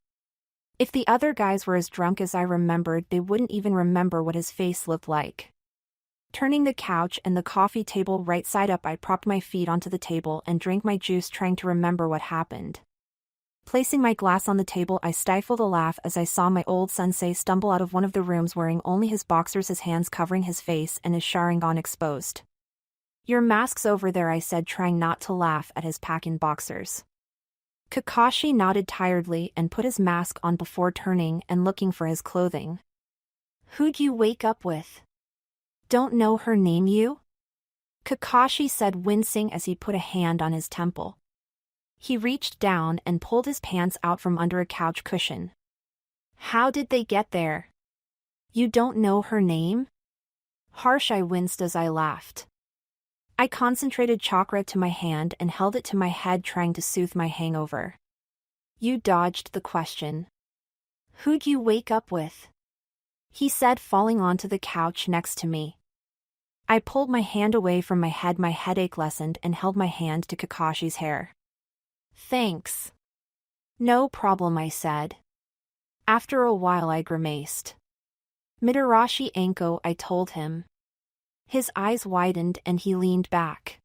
If the other guys were as drunk as I remembered, they wouldn't even remember what his face looked like. Turning the couch and the coffee table right side up, I propped my feet onto the table and drank my juice, trying to remember what happened. Placing my glass on the table, I stifled a laugh as I saw my old sensei stumble out of one of the rooms wearing only his boxers, his hands covering his face and his Sharingan exposed. "Your mask's over there," I said, trying not to laugh at his pack-in boxers. Kakashi nodded tiredly and put his mask on before turning and looking for his clothing. "Who'd you wake up with? Don't know her name, you?" Kakashi said, wincing as he put a hand on his temple. He reached down and pulled his pants out from under a couch cushion. "How did they get there? You don't know her name?" Harsh, I winced as I laughed. I concentrated chakra to my hand and held it to my head, trying to soothe my hangover. "You dodged the question. Who'd you wake up with?" he said, falling onto the couch next to me. I pulled my hand away from my head. My headache lessened and held my hand to Kakashi's hair. "Thanks." "No problem," I said. After a while, I grimaced. "Mitarashi Anko," I told him. His eyes widened and he leaned back.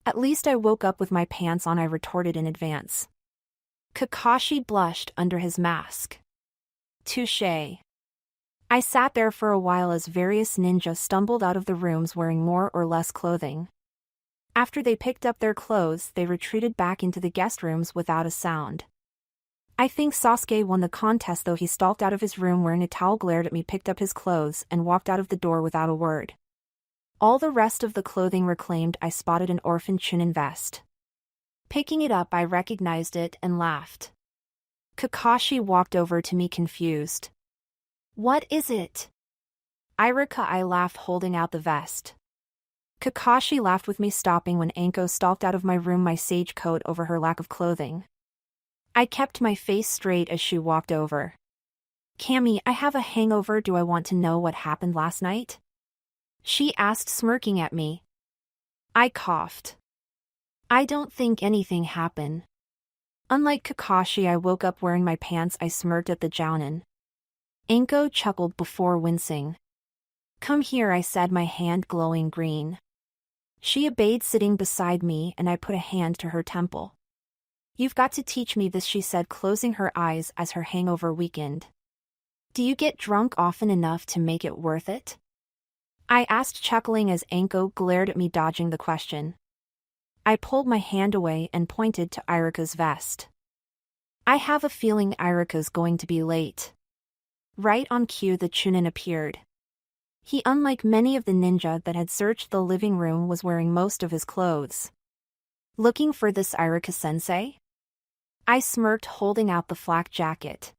"At least I woke up with my pants on," I retorted in advance. Kakashi blushed under his mask. "Touché." I sat there for a while as various ninjas stumbled out of the rooms wearing more or less clothing. After they picked up their clothes, they retreated back into the guest rooms without a sound. I think Sasuke won the contest, though. He stalked out of his room wearing a towel, glared at me, picked up his clothes, and walked out of the door without a word. All the rest of the clothing reclaimed, I spotted an orphan Chunin vest. Picking it up, I recognized it and laughed. Kakashi walked over to me, confused. "What is it?" "Irika," I laughed, holding out the vest. Kakashi laughed with me, stopping when Anko stalked out of my room, my sage coat over her lack of clothing. I kept my face straight as she walked over. "Cammy, I have a hangover. Do I want to know what happened last night?" she asked, smirking at me. I coughed. "I don't think anything happened." Unlike Kakashi, I woke up wearing my pants. I smirked at the jounin. Anko chuckled before wincing. "Come here," I said, my hand glowing green. She obeyed, sitting beside me, and I put a hand to her temple. "You've got to teach me this," she said, closing her eyes as her hangover weakened. "Do you get drunk often enough to make it worth it?" I asked, chuckling as Anko glared at me, dodging the question. I pulled my hand away and pointed to Irika's vest. "I have a feeling Irika's going to be late." Right on cue, the Chunin appeared. He, unlike many of the ninja that had searched the living room, was wearing most of his clothes. "Looking for this Irika-sensei?" I smirked, holding out the flak jacket.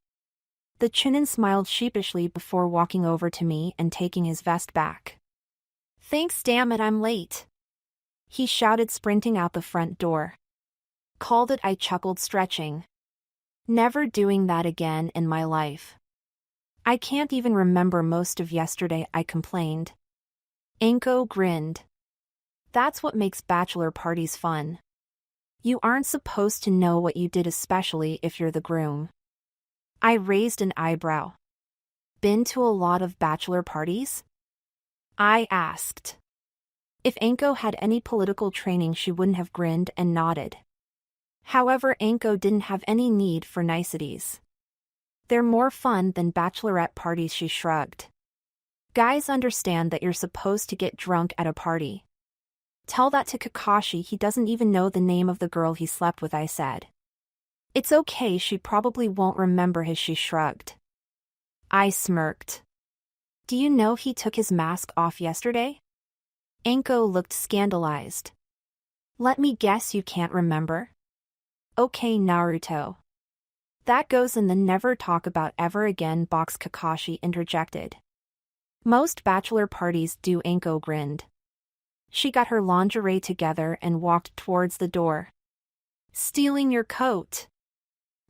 The Chunin smiled sheepishly before walking over to me and taking his vest back. "Thanks, damn it, I'm late," he shouted, sprinting out the front door. "Called it," I chuckled, stretching. "Never doing that again in my life." "I can't even remember most of yesterday," I complained. Anko grinned. "That's what makes bachelor parties fun. You aren't supposed to know what you did, especially if you're the groom." I raised an eyebrow. "Been to a lot of bachelor parties?" I asked. If Anko had any political training, she wouldn't have grinned and nodded. However, Anko didn't have any need for niceties. "They're more fun than bachelorette parties," she shrugged. "Guys understand that you're supposed to get drunk at a party." "Tell that to Kakashi, he doesn't even know the name of the girl he slept with," I said. "It's okay, she probably won't remember his," she shrugged. I smirked. Do you know he took his mask off yesterday? Anko looked scandalized. Let me guess you can't remember? Okay, Naruto. That goes in the never talk about ever again box, Kakashi interjected. Most bachelor parties do, Anko grinned. She got her lingerie together and walked towards the door. Stealing your coat!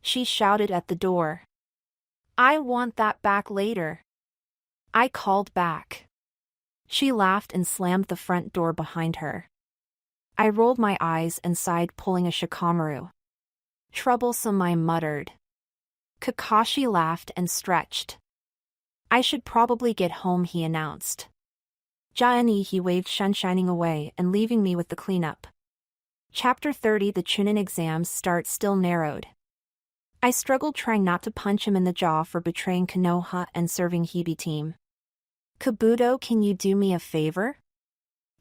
She shouted at the door. I want that back later. I called back. She laughed and slammed the front door behind her. I rolled my eyes and sighed, pulling a Shikamaru. Troublesome, I muttered. Kakashi laughed and stretched. I should probably get home, he announced. Jaini, he waved, shining away and leaving me with the cleanup. Chapter 30. The Chunin exams start. Still narrowed. I struggled, trying not to punch him in the jaw for betraying Konoha and serving Hibi team. Kabuto, can you do me a favor?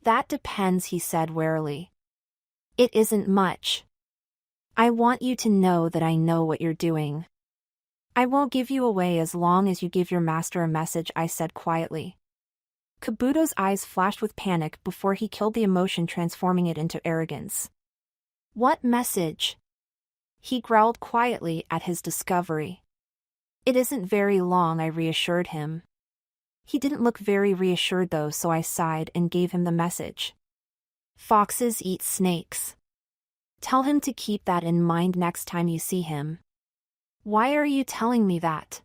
That depends, he said warily. It isn't much. I want you to know that I know what you're doing. I won't give you away as long as you give your master a message, I said quietly. Kabuto's eyes flashed with panic before he killed the emotion, transforming it into arrogance. What message? He growled quietly at his discovery. It isn't very long, I reassured him. He didn't look very reassured though, so I sighed and gave him the message. Foxes eat snakes. Tell him to keep that in mind next time you see him. Why are you telling me that?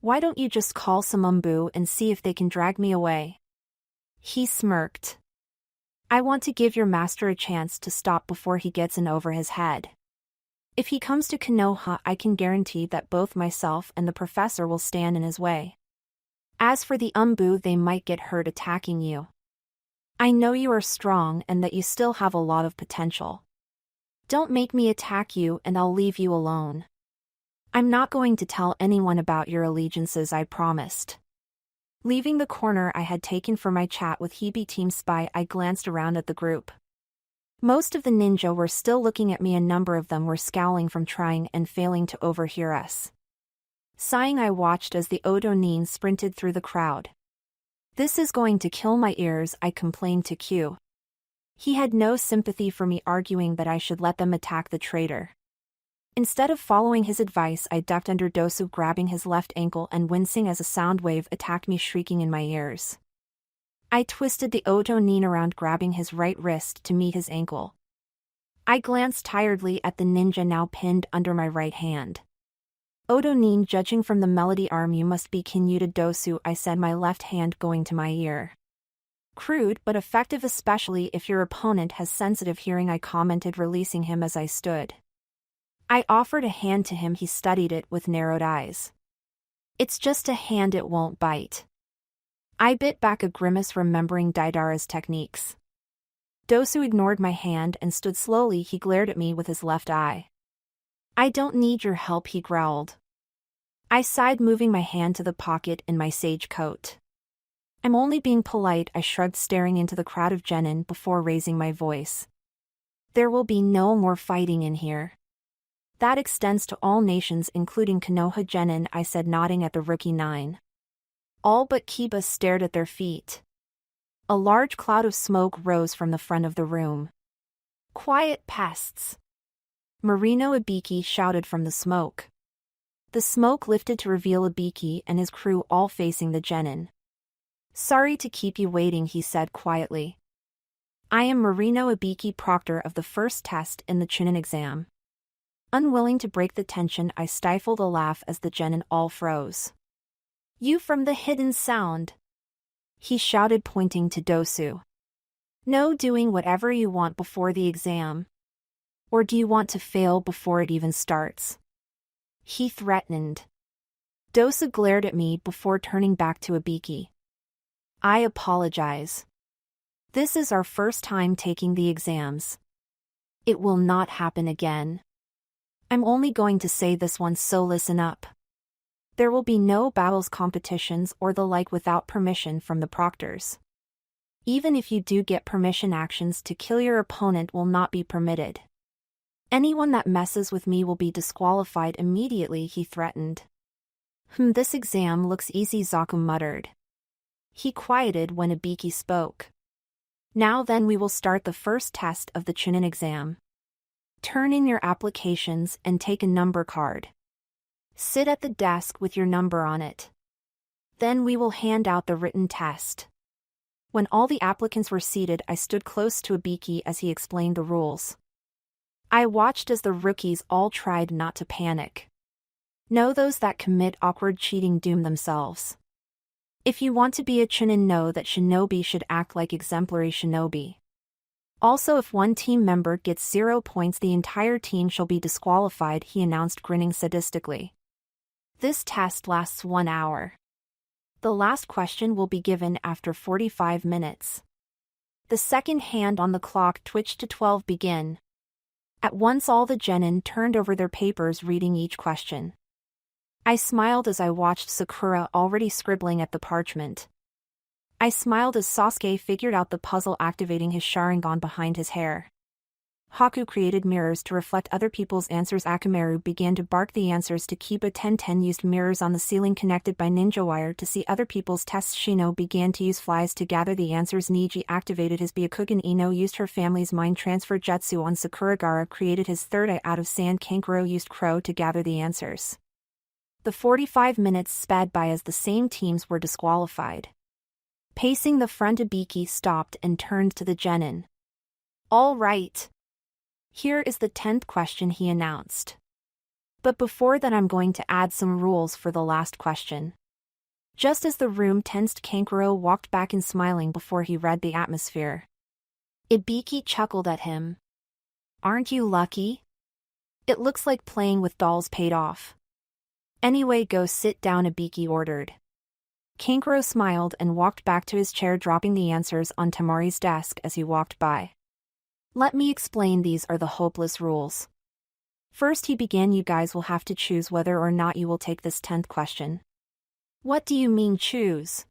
Why don't you just call some Umbu and see if they can drag me away? He smirked. I want to give your master a chance to stop before he gets in over his head. If he comes to Konoha, I can guarantee that both myself and the professor will stand in his way. As for the Umbu, they might get hurt attacking you. I know you are strong and that you still have a lot of potential. Don't make me attack you and I'll leave you alone. I'm not going to tell anyone about your allegiances, I promised. Leaving the corner I had taken for my chat with Hibi Team Spy, I glanced around at the group. Most of the ninja were still looking at me. A number of them were scowling from trying and failing to overhear us. Sighing, I watched as the Odo Nin sprinted through the crowd. This is going to kill my ears, I complained to Q. He had no sympathy for me, arguing that I should let them attack the traitor. Instead of following his advice, I ducked under Dosu, grabbing his left ankle and wincing as a sound wave attacked me, shrieking in my ears. I twisted the Odo Nin around, grabbing his right wrist to meet his ankle. I glanced tiredly at the ninja now pinned under my right hand. Odo Nin, judging from the melody arm, you must be Kyuubi Dosu, I said, my left hand going to my ear. Crude but effective, especially if your opponent has sensitive hearing, I commented, releasing him as I stood. I offered a hand to him. He studied it with narrowed eyes. It's just a hand, it won't bite. I bit back a grimace, remembering Deidara's techniques. Dosu ignored my hand and stood slowly. He glared at me with his left eye. I don't need your help, he growled. I sighed, moving my hand to the pocket in my sage coat. I'm only being polite, I shrugged, staring into the crowd of genin before raising my voice. There will be no more fighting in here. That extends to all nations, including Konoha genin, I said, nodding at the rookie 9. All but Kiba stared at their feet. A large cloud of smoke rose from the front of the room. Quiet, pests! Marino Ibiki shouted from the smoke. The smoke lifted to reveal Ibiki and his crew, all facing the genin. Sorry to keep you waiting, he said quietly. I am Marino Ibiki, proctor of the first test in the Chunin exam. Unwilling to break the tension, I stifled a laugh as the genin all froze. You from the hidden sound? He shouted, pointing to Dosu. No, doing whatever you want before the exam. Or do you want to fail before it even starts? He threatened. Dosu glared at me before turning back to Ibiki. I apologize. This is our first time taking the exams. It will not happen again. I'm only going to say this once, so listen up. There will be no battles, competitions, or the like without permission from the proctors. Even if you do get permission, actions to kill your opponent will not be permitted. Anyone that messes with me will be disqualified immediately, he threatened. This exam looks easy, Zaku muttered. He quieted when Ibiki spoke. Now then, we will start the first test of the Chunin exam. Turn in your applications and take a number card. Sit at the desk with your number on it. Then we will hand out the written test. When all the applicants were seated, I stood close to Ibiki as he explained the rules. I watched as the rookies all tried not to panic. Know those that commit awkward cheating doom themselves. If you want to be a Chunin, know that shinobi should act like exemplary shinobi. Also, if one team member gets 0 points, the entire team shall be disqualified, he announced, grinning sadistically. This test lasts 1 hour. The last question will be given after 45 minutes. The second hand on the clock twitched to 12. Begin. At once all the genin turned over their papers, reading each question. I smiled as I watched Sakura already scribbling at the parchment. I smiled as Sasuke figured out the puzzle, activating his Sharingan behind his hair. Haku created mirrors to reflect other people's answers. Akamaru began to bark the answers to Kiba. 1010 used mirrors on the ceiling connected by ninja wire to see other people's tests. Shino began to use flies to gather the answers. Niji activated his Byakugan. Ino used her family's mind transfer jutsu on Sakuragara, created his third eye out of sand. Kankuro used crow to gather the answers. The 45 minutes sped by as the same teams were disqualified. Pacing the front, Ibiki stopped and turned to the genin. All right. Here is the 10th question, he announced. But before that, I'm going to add some rules for the last question. Just as the room tensed, Kankuro walked back and smiling before he read the atmosphere. Ibiki chuckled at him. Aren't you lucky? It looks like playing with dolls paid off. Anyway, go sit down, Ibiki ordered. Kankuro smiled and walked back to his chair, dropping the answers on Tamari's desk as he walked by. Let me explain, these are the hopeless rules. First, he began, you guys will have to choose whether or not you will take this 10th question. What do you mean choose?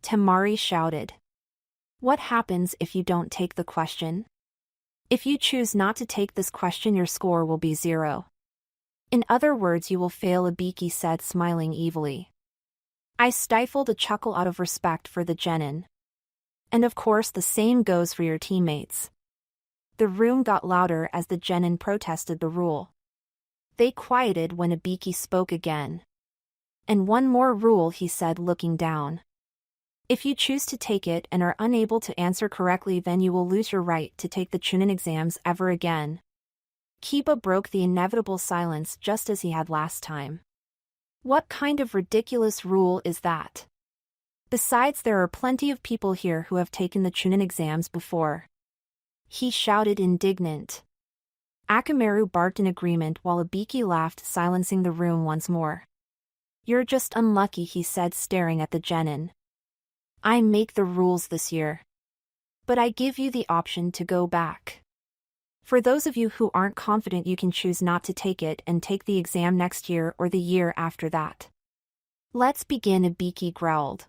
Tamari shouted. What happens if you don't take the question? If you choose not to take this question, your score will be 0. In other words, you will fail, Ibiki said, smiling evilly. I stifled a chuckle out of respect for the genin. And of course the same goes for your teammates. The room got louder as the genin protested the rule. They quieted when Ibiki spoke again. And one more rule, he said, looking down. If you choose to take it and are unable to answer correctly, then you will lose your right to take the Chunin exams ever again. Kiba broke the inevitable silence just as he had last time. What kind of ridiculous rule is that? Besides, there are plenty of people here who have taken the Chunin exams before. He shouted, indignant. Akamaru barked in agreement while Ibiki laughed, silencing the room once more. You're just unlucky, he said, staring at the genin. I make the rules this year. But I give you the option to go back. For those of you who aren't confident, you can choose not to take it and take the exam next year or the year after that. Let's begin, Ibiki growled.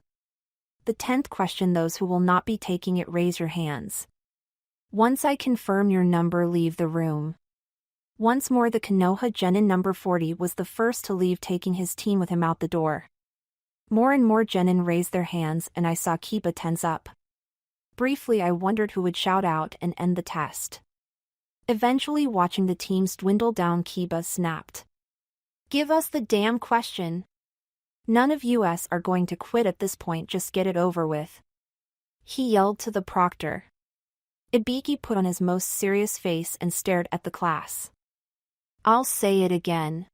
The 10th question, those who will not be taking it, raise your hands. Once I confirm your number, leave the room. Once more, the Konoha genin number 40 was the first to leave, taking his team with him out the door. More and more genin raised their hands, and I saw Kiba tense up. Briefly, I wondered who would shout out and end the test. Eventually, watching the teams dwindle down, Kiba snapped. Give us the damn question. None of us are going to quit at this point, just get it over with. He yelled to the proctor. Ibiki put on his most serious face and stared at the class. I'll say it again.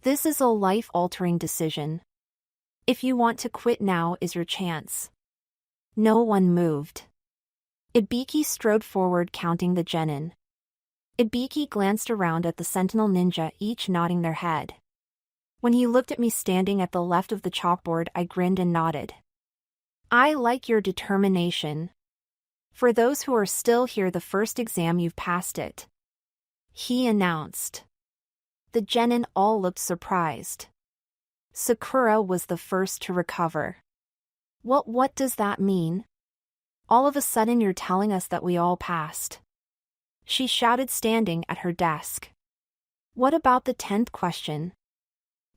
This is a life-altering decision. If you want to quit, now is your chance. No one moved. Ibiki strode forward, counting the genin. Ibiki glanced around at the sentinel ninja, each nodding their head. When he looked at me standing at the left of the chalkboard, I grinned and nodded. I like your determination. For those who are still here, the first exam, you've passed it. He announced. The genin all looked surprised. Sakura was the first to recover. What does that mean? All of a sudden you're telling us that we all passed? She shouted, standing at her desk. What about the 10th question?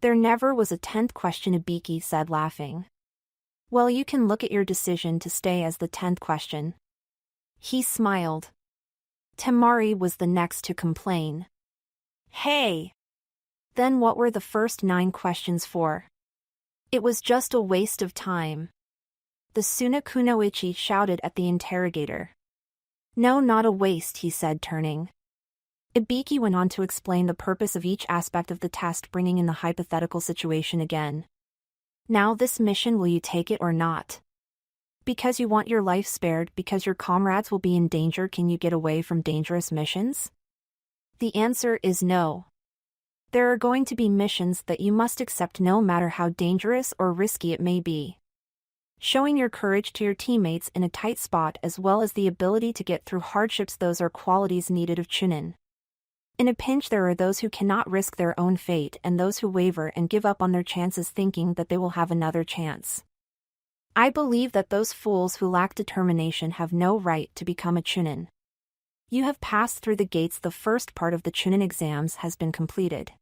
There never was a 10th question, Ibiki said, laughing. Well, you can look at your decision to stay as the 10th question. He smiled. Temari was the next to complain. Hey! Then what were the first 9 questions for? It was just a waste of time. The Sunakunoichi shouted at the interrogator. No, not a waste, he said, turning. Ibiki went on to explain the purpose of each aspect of the test, bringing in the hypothetical situation again. Now this mission, will you take it or not? Because you want your life spared, because your comrades will be in danger, can you get away from dangerous missions? The answer is no. There are going to be missions that you must accept no matter how dangerous or risky it may be. Showing your courage to your teammates in a tight spot as well as the ability to get through hardships, those are qualities needed of Chunin. In a pinch, there are those who cannot risk their own fate and those who waver and give up on their chances thinking that they will have another chance. I believe that those fools who lack determination have no right to become a Chunin. You have passed through the gates. The first part of the Chunin exams has been completed.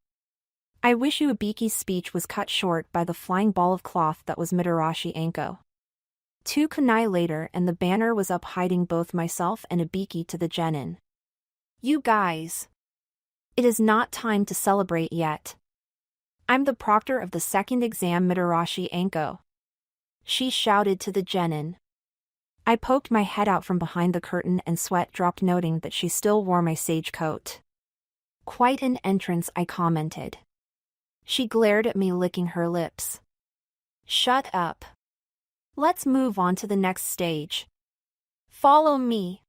I wish you. Ibiki's speech was cut short by the flying ball of cloth that was Mitarashi Anko. 2 kunai later and the banner was up, hiding both myself and Ibiki to the genin. You guys! It is not time to celebrate yet. I'm the proctor of the second exam, Mitarashi Anko. She shouted to the genin. I poked my head out from behind the curtain and sweat dropped, noting that she still wore my sage coat. Quite an entrance, I commented. She glared at me, licking her lips. Shut up. Let's move on to the next stage. Follow me.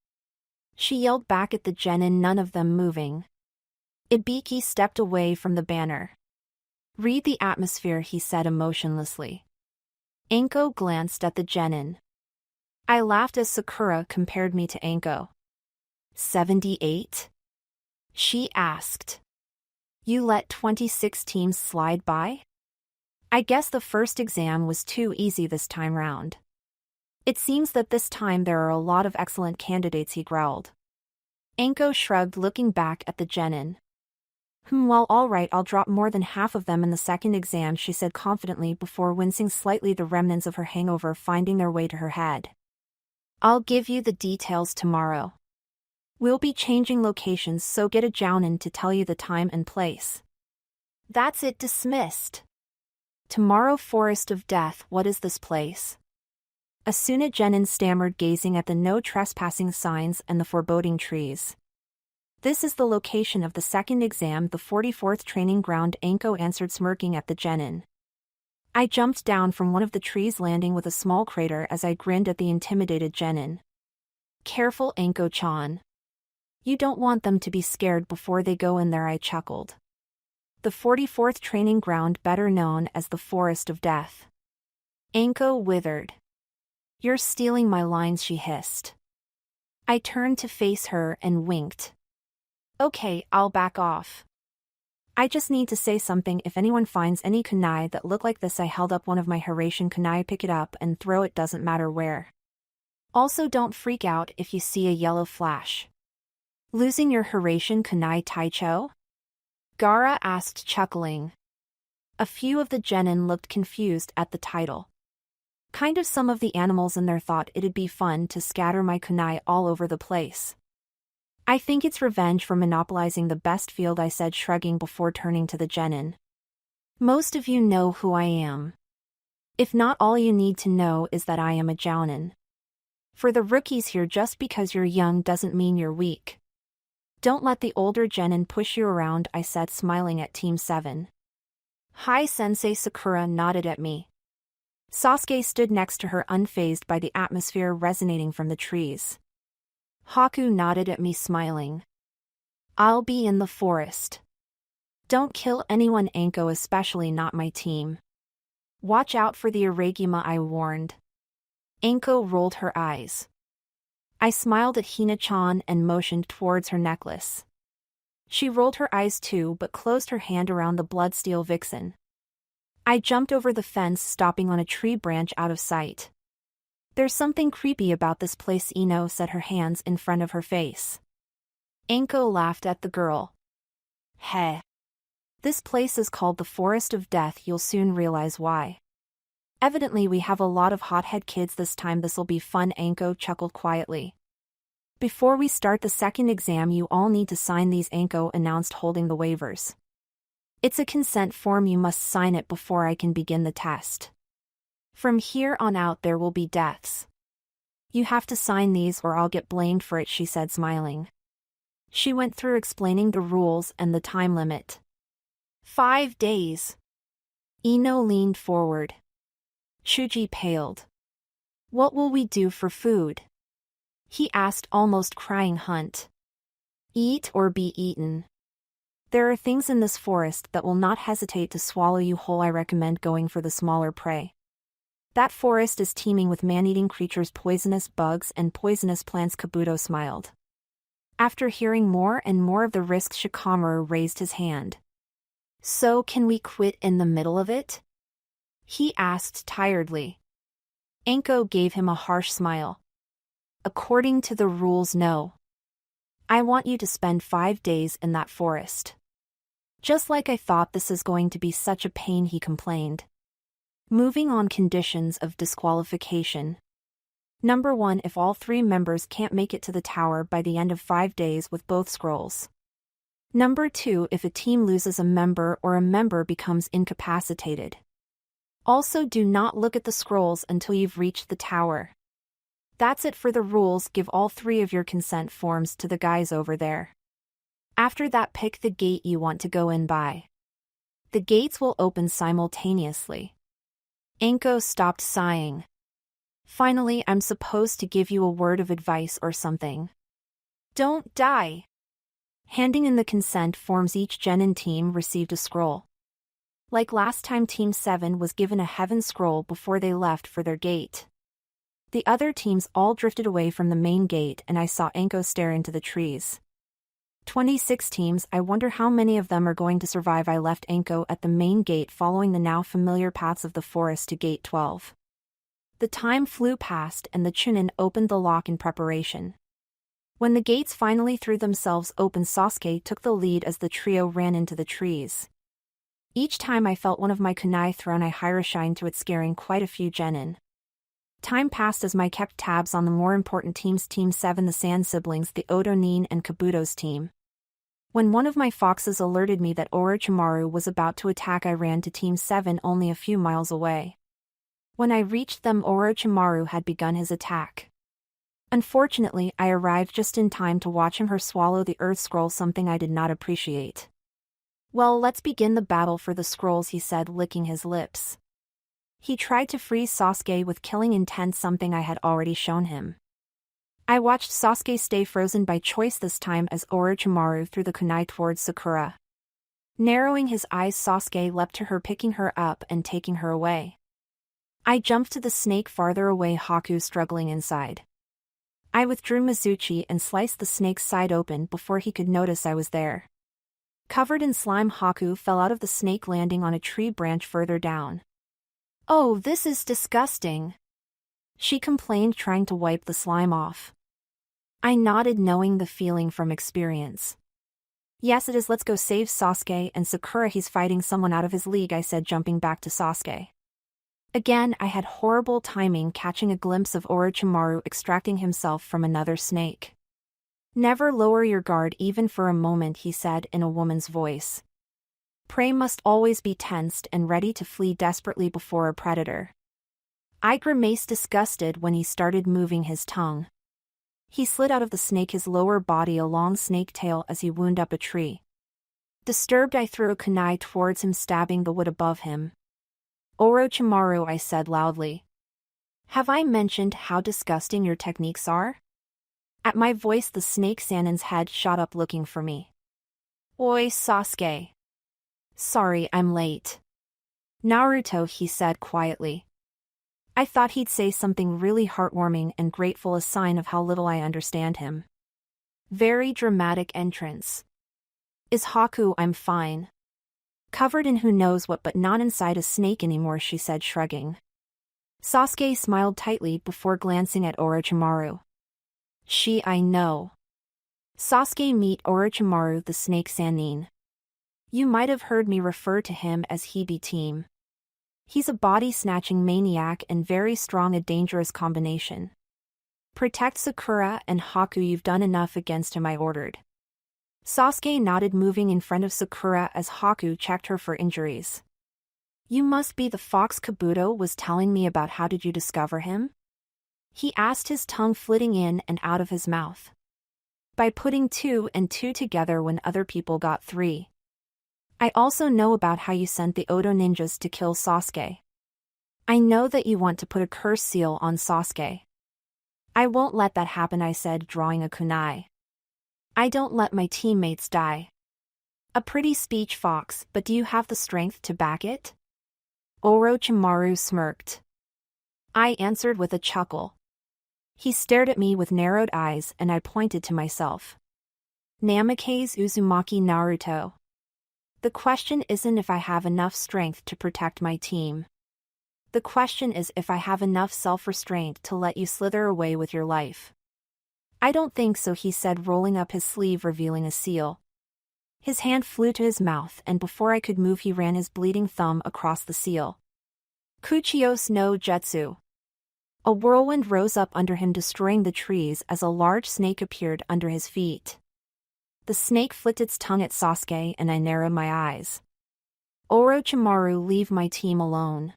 She yelled back at the genin, none of them moving. Ibiki stepped away from the banner. Read the atmosphere, he said emotionlessly. Anko glanced at the genin. I laughed as Sakura compared me to Anko. 78? She asked. You let 26 teams slide by? I guess the first exam was too easy this time round. It seems that this time there are a lot of excellent candidates, he growled. Anko shrugged, looking back at the genin. Well, all right, I'll drop more than half of them in the second exam, she said confidently before wincing slightly, the remnants of her hangover finding their way to her head. I'll give you the details tomorrow. We'll be changing locations, so get a jounin to tell you the time and place. That's it, dismissed. Tomorrow, Forest of Death. What is this place? Asuna genin stammered, gazing at the no trespassing signs and the foreboding trees. This is the location of the second exam, the 44th training ground, Anko answered, smirking at the genin. I jumped down from one of the trees, landing with a small crater as I grinned at the intimidated genin. Careful, Anko-chan. You don't want them to be scared before they go in there, I chuckled. The 44th training ground, better known as the Forest of Death. Anko withered. You're stealing my lines, she hissed. I turned to face her and winked. Okay, I'll back off. I just need to say something. If anyone finds any kunai that look like this, I held up one of my Hiraishin kunai, pick it up and throw it, doesn't matter where. Also, don't freak out if you see a yellow flash. Losing your Hiraishin kunai, Taicho? Gaara asked, chuckling. A few of the genin looked confused at the title. Kind of some of the animals in there thought it'd be fun to scatter my kunai all over the place. I think it's revenge for monopolizing the best field, I said, shrugging before turning to the genin. Most of you know who I am. If not, all you need to know is that I am a jounin. For the rookies here, just because you're young doesn't mean you're weak. Don't let the older genin push you around, I said, smiling at Team 7. Hi, Sensei. Sakura nodded at me. Sasuke stood next to her, unfazed by the atmosphere resonating from the trees. Haku nodded at me, smiling. I'll be in the forest. Don't kill anyone, Anko, especially not my team. Watch out for the Iragima, I warned. Anko rolled her eyes. I smiled at Hina-chan and motioned towards her necklace. She rolled her eyes too, but closed her hand around the bloodsteel vixen. I jumped over the fence, stopping on a tree branch out of sight. There's something creepy about this place, Ino said, her hands in front of her face. Anko laughed at the girl. Heh. This place is called the Forest of Death. You'll soon realize why. Evidently we have a lot of hothead kids this time. This'll be fun, Anko chuckled quietly. Before we start the second exam you all need to sign these, Anko announced, holding the waivers. It's a consent form, you must sign it before I can begin the test. From here on out there will be deaths. You have to sign these or I'll get blamed for it, she said, smiling. She went through explaining the rules and the time limit. 5 days. Ino leaned forward. Chuji paled. What will we do for food? He asked, almost crying. Hunt. Eat or be eaten. There are things in this forest that will not hesitate to swallow you whole. I recommend going for the smaller prey. That forest is teeming with man-eating creatures, poisonous bugs and poisonous plants. Kabuto smiled. After hearing more and more of the risks, Shikamaru raised his hand. So can we quit in the middle of it? He asked tiredly. Anko gave him a harsh smile. According to the rules, no. I want you to spend 5 days in that forest. Just like I thought, this is going to be such a pain, he complained. Moving on, conditions of disqualification. Number 1, if all 3 members can't make it to the tower by the end of 5 days with both scrolls. Number 2, if a team loses a member or a member becomes incapacitated. Also, do not look at the scrolls until you've reached the tower. That's it for the rules. Give all 3 of your consent forms to the guys over there. After that, pick the gate you want to go in by. The gates will open simultaneously. Anko stopped sighing. Finally, I'm supposed to give you a word of advice or something. Don't die. Handing in the consent forms, each genin team received a scroll. Like last time, Team 7 was given a heaven scroll before they left for their gate. The other teams all drifted away from the main gate and I saw Anko stare into the trees. 26 teams, I wonder how many of them are going to survive. I left Anko at the main gate, following the now familiar paths of the forest to gate 12. The time flew past and the Chunin opened the lock in preparation. When the gates finally threw themselves open, Sasuke took the lead as the trio ran into the trees. Each time I felt one of my kunai thrown, I shine to it, scaring quite a few genin. Time passed as I kept tabs on the more important teams. Team 7, the Sand siblings, the Odo-nin and Kabuto's team. When one of my foxes alerted me that Orochimaru was about to attack, I ran to Team 7, only a few miles away. When I reached them, Orochimaru had begun his attack. Unfortunately, I arrived just in time to watch him swallow the Earth Scroll, something I did not appreciate. Well, let's begin the battle for the scrolls, he said, licking his lips. He tried to freeze Sasuke with killing intent, something I had already shown him. I watched Sasuke stay frozen by choice this time as Orochimaru threw the kunai towards Sakura. Narrowing his eyes, Sasuke leapt to her, picking her up and taking her away. I jumped to the snake farther away, Haku struggling inside. I withdrew Mizuchi and sliced the snake's side open before he could notice I was there. Covered in slime, Haku fell out of the snake, landing on a tree branch further down. Oh, this is disgusting, she complained, trying to wipe the slime off. I nodded, knowing the feeling from experience. Yes, it is. Let's go save Sasuke and Sakura. He's fighting someone out of his league, I said, jumping back to Sasuke. Again, I had horrible timing, catching a glimpse of Orochimaru extracting himself from another snake. Never lower your guard even for a moment, he said in a woman's voice. Prey must always be tensed and ready to flee desperately before a predator. I grimaced, disgusted, when he started moving his tongue. He slid out of the snake, his lower body a long snake tail, as he wound up a tree. Disturbed, I threw a kunai towards him, stabbing the wood above him. Orochimaru, I said loudly. Have I mentioned how disgusting your techniques are? At my voice, the snake Sanin's head shot up, looking for me. Oi, Sasuke. Sorry, I'm late. Naruto, he said quietly. I thought he'd say something really heartwarming and grateful, a sign of how little I understand him. Very dramatic entrance. Is Haku? I'm fine. Covered in who knows what, but not inside a snake anymore, she said, shrugging. Sasuke smiled tightly before glancing at Orochimaru. I know. Sasuke, meet Orochimaru, the snake Sannin. You might have heard me refer to him as Hibi Team. He's a body-snatching maniac and very strong, a dangerous combination. Protect Sakura and Haku, you've done enough against him, I ordered. Sasuke nodded, moving in front of Sakura as Haku checked her for injuries. You must be the fox Kabuto was telling me about. How did you discover him? He asked, his tongue flitting in and out of his mouth. By putting 2 and 2 together when other people got 3. I also know about how you sent the Odo ninjas to kill Sasuke. I know that you want to put a curse seal on Sasuke. I won't let that happen, I said, drawing a kunai. I don't let my teammates die. A pretty speech, Fox, but do you have the strength to back it? Orochimaru smirked. I answered with a chuckle. He stared at me with narrowed eyes and I pointed to myself. Namikaze Uzumaki Naruto. The question isn't if I have enough strength to protect my team. The question is if I have enough self-restraint to let you slither away with your life. I don't think so, he said, rolling up his sleeve, revealing a seal. His hand flew to his mouth and before I could move he ran his bleeding thumb across the seal. Kuchiyos no Jutsu. A whirlwind rose up under him, destroying the trees as a large snake appeared under his feet. The snake flicked its tongue at Sasuke and I narrowed my eyes. Orochimaru, leave my team alone.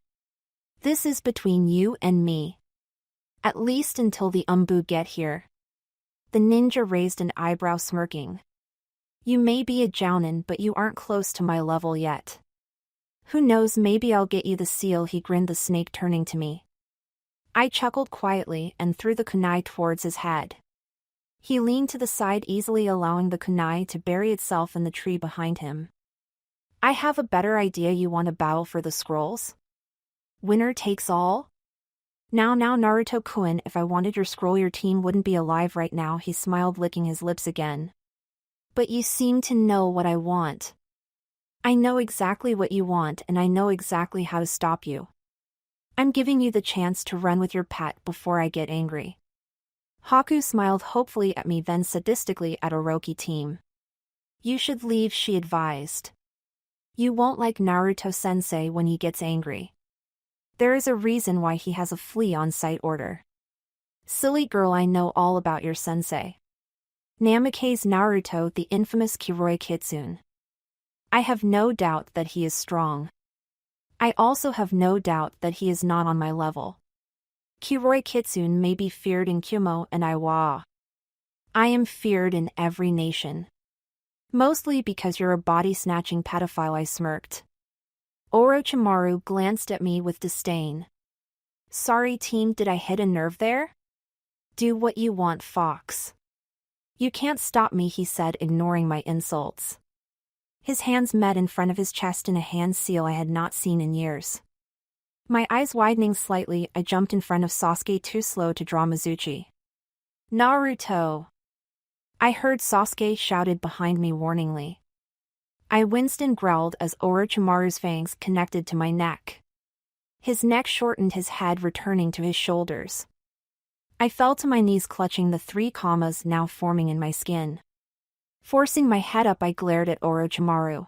This is between you and me. At least until the Umbu get here. The ninja raised an eyebrow, smirking. You may be a jounin, but you aren't close to my level yet. Who knows, maybe I'll get you the seal, he grinned, the snake turning to me. I chuckled quietly and threw the kunai towards his head. He leaned to the side easily, allowing the kunai to bury itself in the tree behind him. I have a better idea. You want to battle for the scrolls? Winner takes all? Now Naruto-kun, if I wanted your scroll your team wouldn't be alive right now, he smiled, licking his lips again. But you seem to know what I want. I know exactly what you want and I know exactly how to stop you. I'm giving you the chance to run with your pet before I get angry. Haku smiled hopefully at me, then sadistically at Orochi team. You should leave, she advised. You won't like Naruto-sensei when he gets angry. There is a reason why he has a flea on site order. Silly girl, I know all about your sensei. Namikaze Naruto, the infamous Kiroi Kitsune. I have no doubt that he is strong. I also have no doubt that he is not on my level. Kiroi Kitsune may be feared in Kumo and Iwa. I am feared in every nation. Mostly because you're a body-snatching pedophile, I smirked. Orochimaru glanced at me with disdain. Sorry team, did I hit a nerve there? Do what you want, Fox. You can't stop me, he said, ignoring my insults. His hands met in front of his chest in a hand seal I had not seen in years. My eyes widening slightly, I jumped in front of Sasuke, too slow to draw Mizuchi. Naruto! I heard Sasuke shouted behind me warningly. I winced and growled as Orochimaru's fangs connected to my neck. His neck shortened, his head returning to his shoulders. I fell to my knees, clutching the 3 commas now forming in my skin. Forcing my head up, I glared at Orochimaru.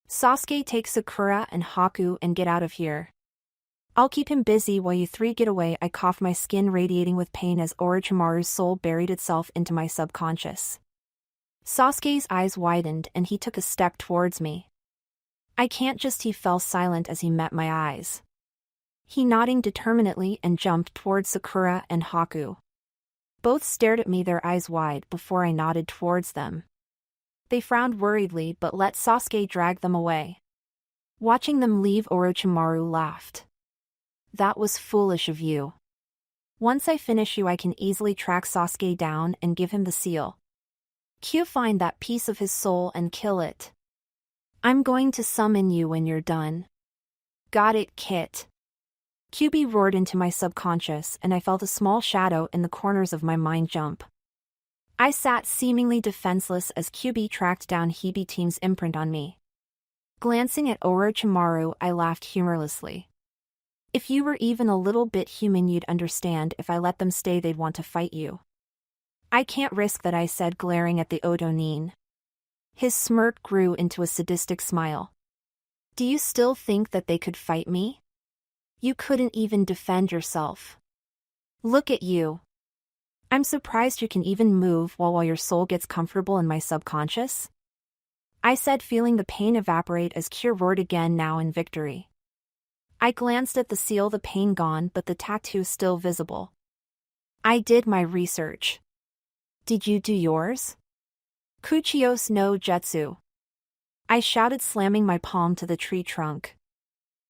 Sasuke, take Sakura and Haku and get out of here. I'll keep him busy while you 3 get away. I coughed, my skin radiating with pain as Orochimaru's soul buried itself into my subconscious. Sasuke's eyes widened and he took a step towards me. I can't just, he fell silent as he met my eyes. He nodding determinedly and jumped towards Sakura and Haku. Both stared at me, their eyes wide, before I nodded towards them. They frowned worriedly but let Sasuke drag them away. Watching them leave, Orochimaru laughed. That was foolish of you. Once I finish you I can easily track Sasuke down and give him the seal. Find that piece of his soul and kill it. I'm going to summon you when you're done. Got it, Kit? Kyuubi roared into my subconscious and I felt a small shadow in the corners of my mind jump. I sat seemingly defenseless as Kyuubi tracked down Hibi Team's imprint on me. Glancing at Orochimaru, I laughed humorlessly. If you were even a little bit human you'd understand if I let them stay they'd want to fight you. I can't risk that, I said, glaring at the Odo nin. His smirk grew into a sadistic smile. Do you still think that they could fight me? You couldn't even defend yourself. Look at you. I'm surprised you can even move while your soul gets comfortable in my subconscious. I said, feeling the pain evaporate as Kyo roared again, now in victory. I glanced at the seal, the pain gone but the tattoo still visible. I did my research. Did you do yours? Kuchiyos no Jutsu. I shouted, slamming my palm to the tree trunk.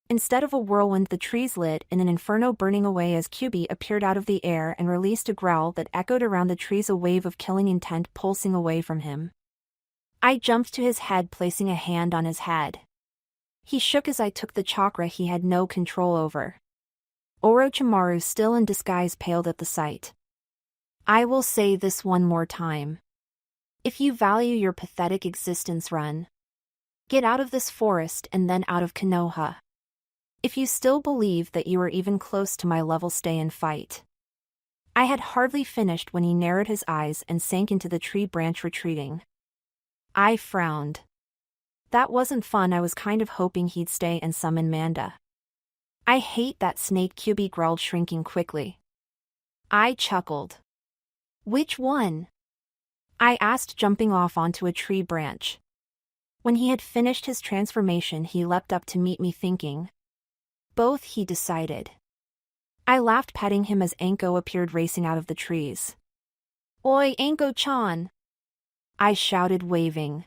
Instead of a whirlwind, the trees lit in an inferno, burning away as Kyuubi appeared out of the air and released a growl that echoed around the trees, a wave of killing intent pulsing away from him. I jumped to his head, placing a hand on his head. He shook as I took the chakra he had no control over. Orochimaru, still in disguise, paled at the sight. I will say this one more time. If you value your pathetic existence, run. Get out of this forest and then out of Konoha. If you still believe that you are even close to my level, stay and fight. I had hardly finished when he narrowed his eyes and sank into the tree branch, retreating. I frowned. That wasn't fun. I was kind of hoping he'd stay and summon Manda. I hate that snake, Kyuubi growled, shrinking quickly. I chuckled. Which one? I asked, jumping off onto a tree branch. When he had finished his transformation, he leapt up to meet me, thinking. Both, he decided. I laughed, patting him as Anko appeared racing out of the trees. Oi, Anko-chan! I shouted, waving.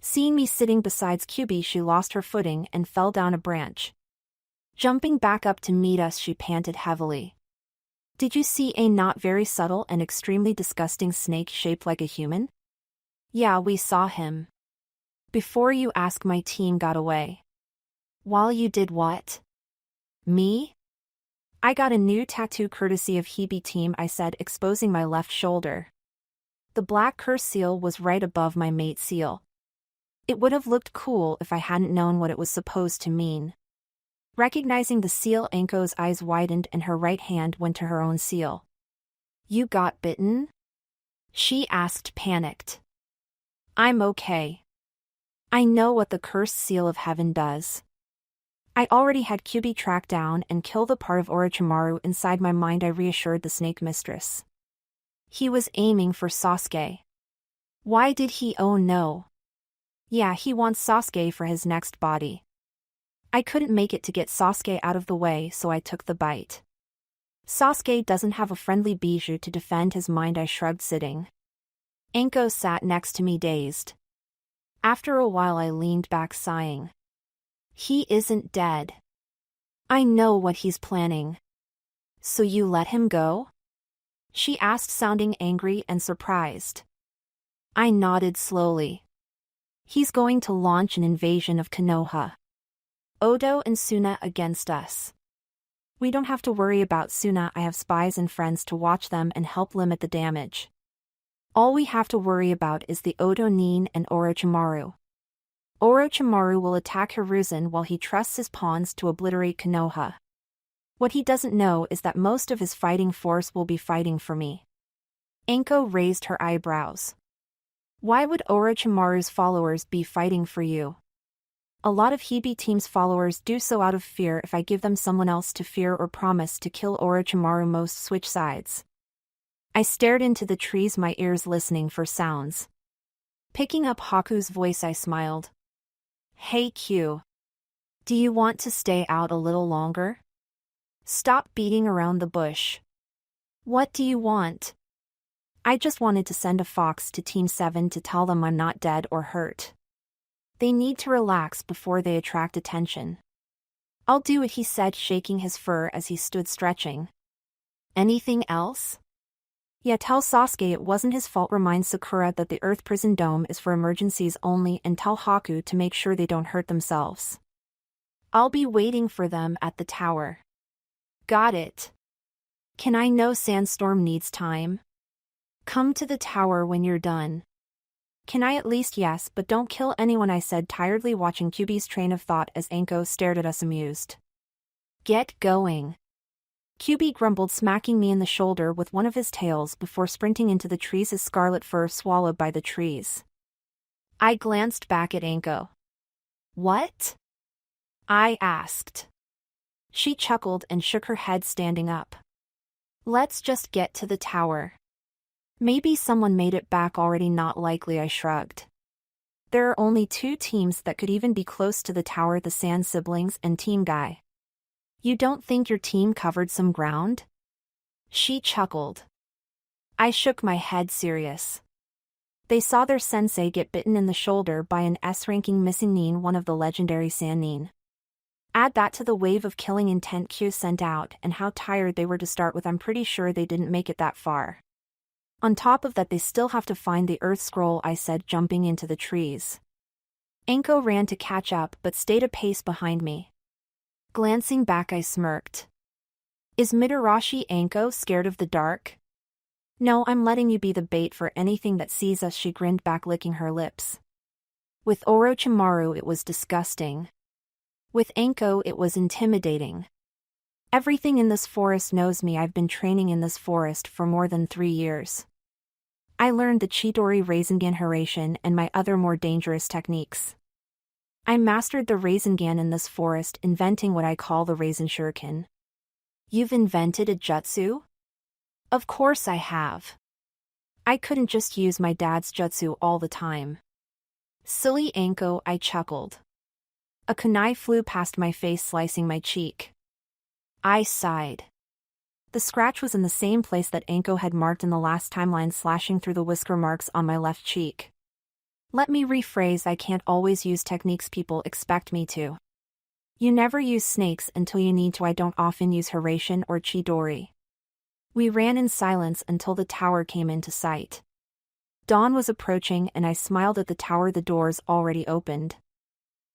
Seeing me sitting beside Kyuubi, she lost her footing and fell down a branch. Jumping back up to meet us, she panted heavily. Did you see a not very subtle and extremely disgusting snake shaped like a human? Yeah, we saw him. Before you ask, my team got away. While you did what? Me? I got a new tattoo courtesy of Hibi team, I said, exposing my left shoulder. The black curse seal was right above my mate seal. It would have looked cool if I hadn't known what it was supposed to mean. Recognizing the seal, Anko's eyes widened and her right hand went to her own seal. You got bitten? She asked, panicked. I'm okay. I know what the cursed seal of heaven does. I already had Kyuubi track down and kill the part of Orochimaru inside my mind, I reassured the snake mistress. He was aiming for Sasuke. Why did he? Oh no. Yeah, he wants Sasuke for his next body. I couldn't make it to get Sasuke out of the way, so I took the bite. Sasuke doesn't have a friendly bijou to defend his mind, I shrugged, sitting. Anko sat next to me, dazed. After a while I leaned back, sighing. He isn't dead. I know what he's planning. So you let him go? She asked, sounding angry and surprised. I nodded slowly. He's going to launch an invasion of Konoha. Odo and Suna against us. We don't have to worry about Suna, I have spies and friends to watch them and help limit the damage. All we have to worry about is the Odo Nin and Orochimaru. Orochimaru will attack Hiruzen while he trusts his pawns to obliterate Konoha. What he doesn't know is that most of his fighting force will be fighting for me. Anko raised her eyebrows. Why would Orochimaru's followers be fighting for you? A lot of Hibi team's followers do so out of fear. If I give them someone else to fear or promise to kill Orochimaru, most switch sides. I stared into the trees, my ears listening for sounds. Picking up Haku's voice, I smiled. Hey Q. Do you want to stay out a little longer? Stop beating around the bush. What do you want? I just wanted to send a fox to Team 7 to tell them I'm not dead or hurt. They need to relax before they attract attention. I'll do it, he said, shaking his fur as he stood stretching. Anything else? Yeah, tell Sasuke it wasn't his fault. Remind Sakura that the Earth Prison Dome is for emergencies only, and tell Haku to make sure they don't hurt themselves. I'll be waiting for them at the tower. Got it. Can I know Sandstorm needs time? Come to the tower when you're done. Can I at least? Yes, but don't kill anyone, I said, tiredly watching Kyuubi's train of thought as Anko stared at us amused. Get going. Kyuubi grumbled, smacking me in the shoulder with one of his tails before sprinting into the trees, his scarlet fur swallowed by the trees. I glanced back at Anko. What? I asked. She chuckled and shook her head, standing up. Let's just get to the tower. Maybe someone made it back already. Not likely, I shrugged. There are only two teams that could even be close to the tower, the Sand siblings and Team Guy. You don't think your team covered some ground? She chuckled. I shook my head, serious. They saw their sensei get bitten in the shoulder by an S-ranking missing nin, one of the legendary Sand nin. Add that to the wave of killing intent Q sent out and how tired they were to start with. I'm pretty sure they didn't make it that far. On top of that, they still have to find the Earth Scroll, I said, jumping into the trees. Anko ran to catch up but stayed a pace behind me. Glancing back, I smirked. Is Mitarashi Anko scared of the dark? No, I'm letting you be the bait for anything that sees us, she grinned back, licking her lips. With Orochimaru it was disgusting. With Anko it was intimidating. Everything in this forest knows me. I've been training in this forest for more than 3 years. I learned the Chidori Rasengan Haration and my other more dangerous techniques. I mastered the Rasengan in this forest, inventing what I call the Rasen Shuriken. You've invented a jutsu? Of course I have. I couldn't just use my dad's jutsu all the time. Silly Anko, I chuckled. A kunai flew past my face, slicing my cheek. I sighed. The scratch was in the same place that Anko had marked in the last timeline, slashing through the whisker marks on my left cheek. Let me rephrase, I can't always use techniques people expect me to. You never use snakes until you need to. I don't often use Haration or Chidori. We ran in silence until the tower came into sight. Dawn was approaching and I smiled at the tower, the doors already opened.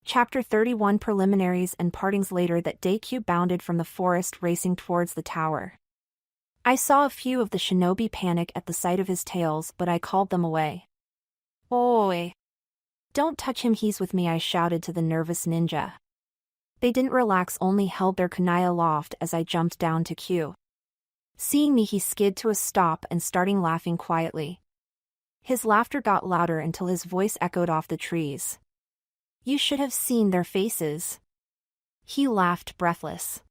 Chapter 31 Preliminaries and Partings. Later that day, Q bounded from the forest, racing towards the tower. I saw a few of the shinobi panic at the sight of his tails, but I called them away. Oi! Don't touch him, he's with me, I shouted to the nervous ninja. They didn't relax, only held their kunai aloft as I jumped down to Q. Seeing me, he skid to a stop and starting laughing quietly. His laughter got louder until his voice echoed off the trees. You should have seen their faces. He laughed, breathless.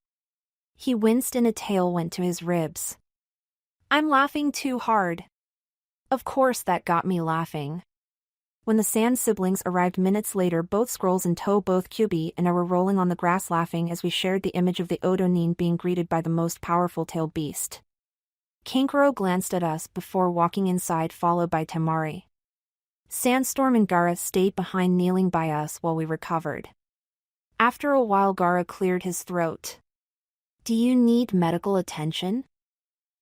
He winced and a tail went to his ribs. I'm laughing too hard. Of course that got me laughing. When the Sand siblings arrived minutes later, both scrolls in tow, both Kyuubi and I were rolling on the grass laughing as we shared the image of the Odo nin being greeted by the most powerful tailed beast. Kankuro glanced at us before walking inside, followed by Temari. Sandstorm and Gaara stayed behind, kneeling by us while we recovered. After a while, Gaara cleared his throat. Do you need medical attention?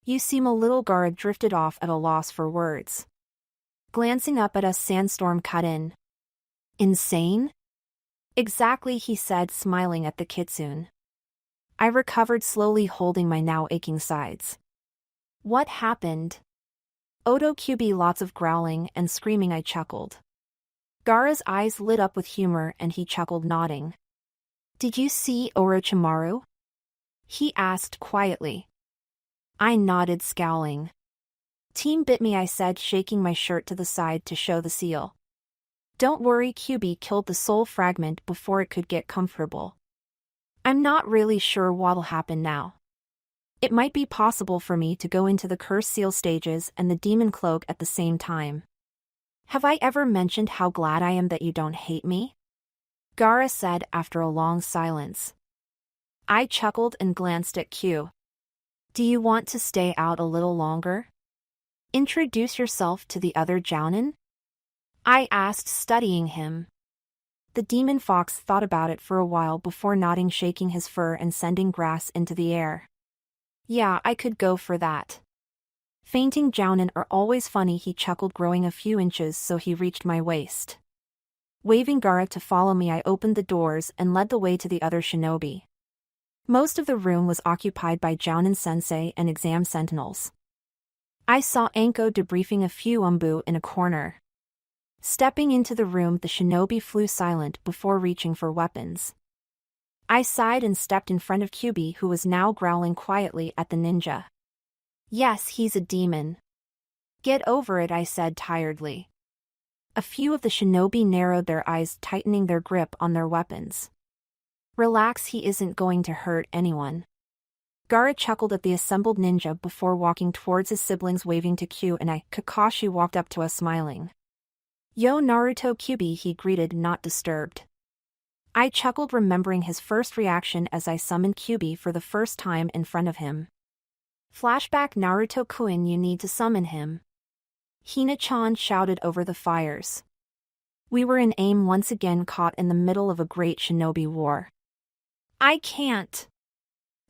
You seem a little. Gaara drifted off at a loss for words. Glancing up at us, Sandstorm cut in. Insane? Exactly, he said, smiling at the kitsune. I recovered slowly, holding my now aching sides. What happened? Odo Kyuubi, lots of growling and screaming, I chuckled. Gaara's eyes lit up with humor and he chuckled, nodding. Did you see Orochimaru? He asked quietly. I nodded, scowling. Team bit me, I said, shaking my shirt to the side to show the seal. Don't worry, Kyuubi killed the soul fragment before it could get comfortable. I'm not really sure what'll happen now. It might be possible for me to go into the Curse Seal stages and the Demon Cloak at the same time. Have I ever mentioned how glad I am that you don't hate me? Gaara said after a long silence. I chuckled and glanced at Q. Do you want to stay out a little longer? Introduce yourself to the other Jounin? I asked, studying him. The demon fox thought about it for a while before nodding, shaking his fur and sending grass into the air. Yeah, I could go for that. Fainting Jounin are always funny, he chuckled, growing a few inches so he reached my waist. Waving Gaara to follow me, I opened the doors and led the way to the other shinobi. Most of the room was occupied by Jounin sensei and exam sentinels. I saw Anko debriefing a few umbu in a corner. Stepping into the room, the shinobi flew silent before reaching for weapons. I sighed and stepped in front of Kyuubi, who was now growling quietly at the ninja. Yes, he's a demon. Get over it, I said tiredly. A few of the shinobi narrowed their eyes, tightening their grip on their weapons. Relax, he isn't going to hurt anyone. Gaara chuckled at the assembled ninja before walking towards his siblings, waving to Q and I. Kakashi walked up to us smiling. Yo Naruto Kyuubi, he greeted, not disturbed. I chuckled, remembering his first reaction as I summoned Kyuubi for the first time in front of him. Flashback, Naruto-kun, you need to summon him. Hina-chan shouted over the fires. We were in aim once again, caught in the middle of a great shinobi war. I can't.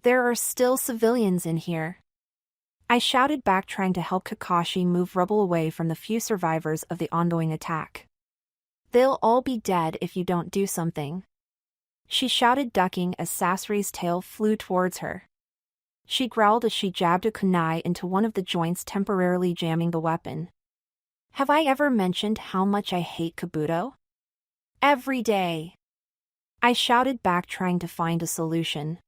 There are still civilians in here. I shouted back, trying to help Kakashi move rubble away from the few survivors of the ongoing attack. They'll all be dead if you don't do something. She shouted, ducking as Sasure's tail flew towards her. She growled as she jabbed a kunai into one of the joints, temporarily jamming the weapon. Have I ever mentioned how much I hate Kabuto? Every day. I shouted back, trying to find a solution.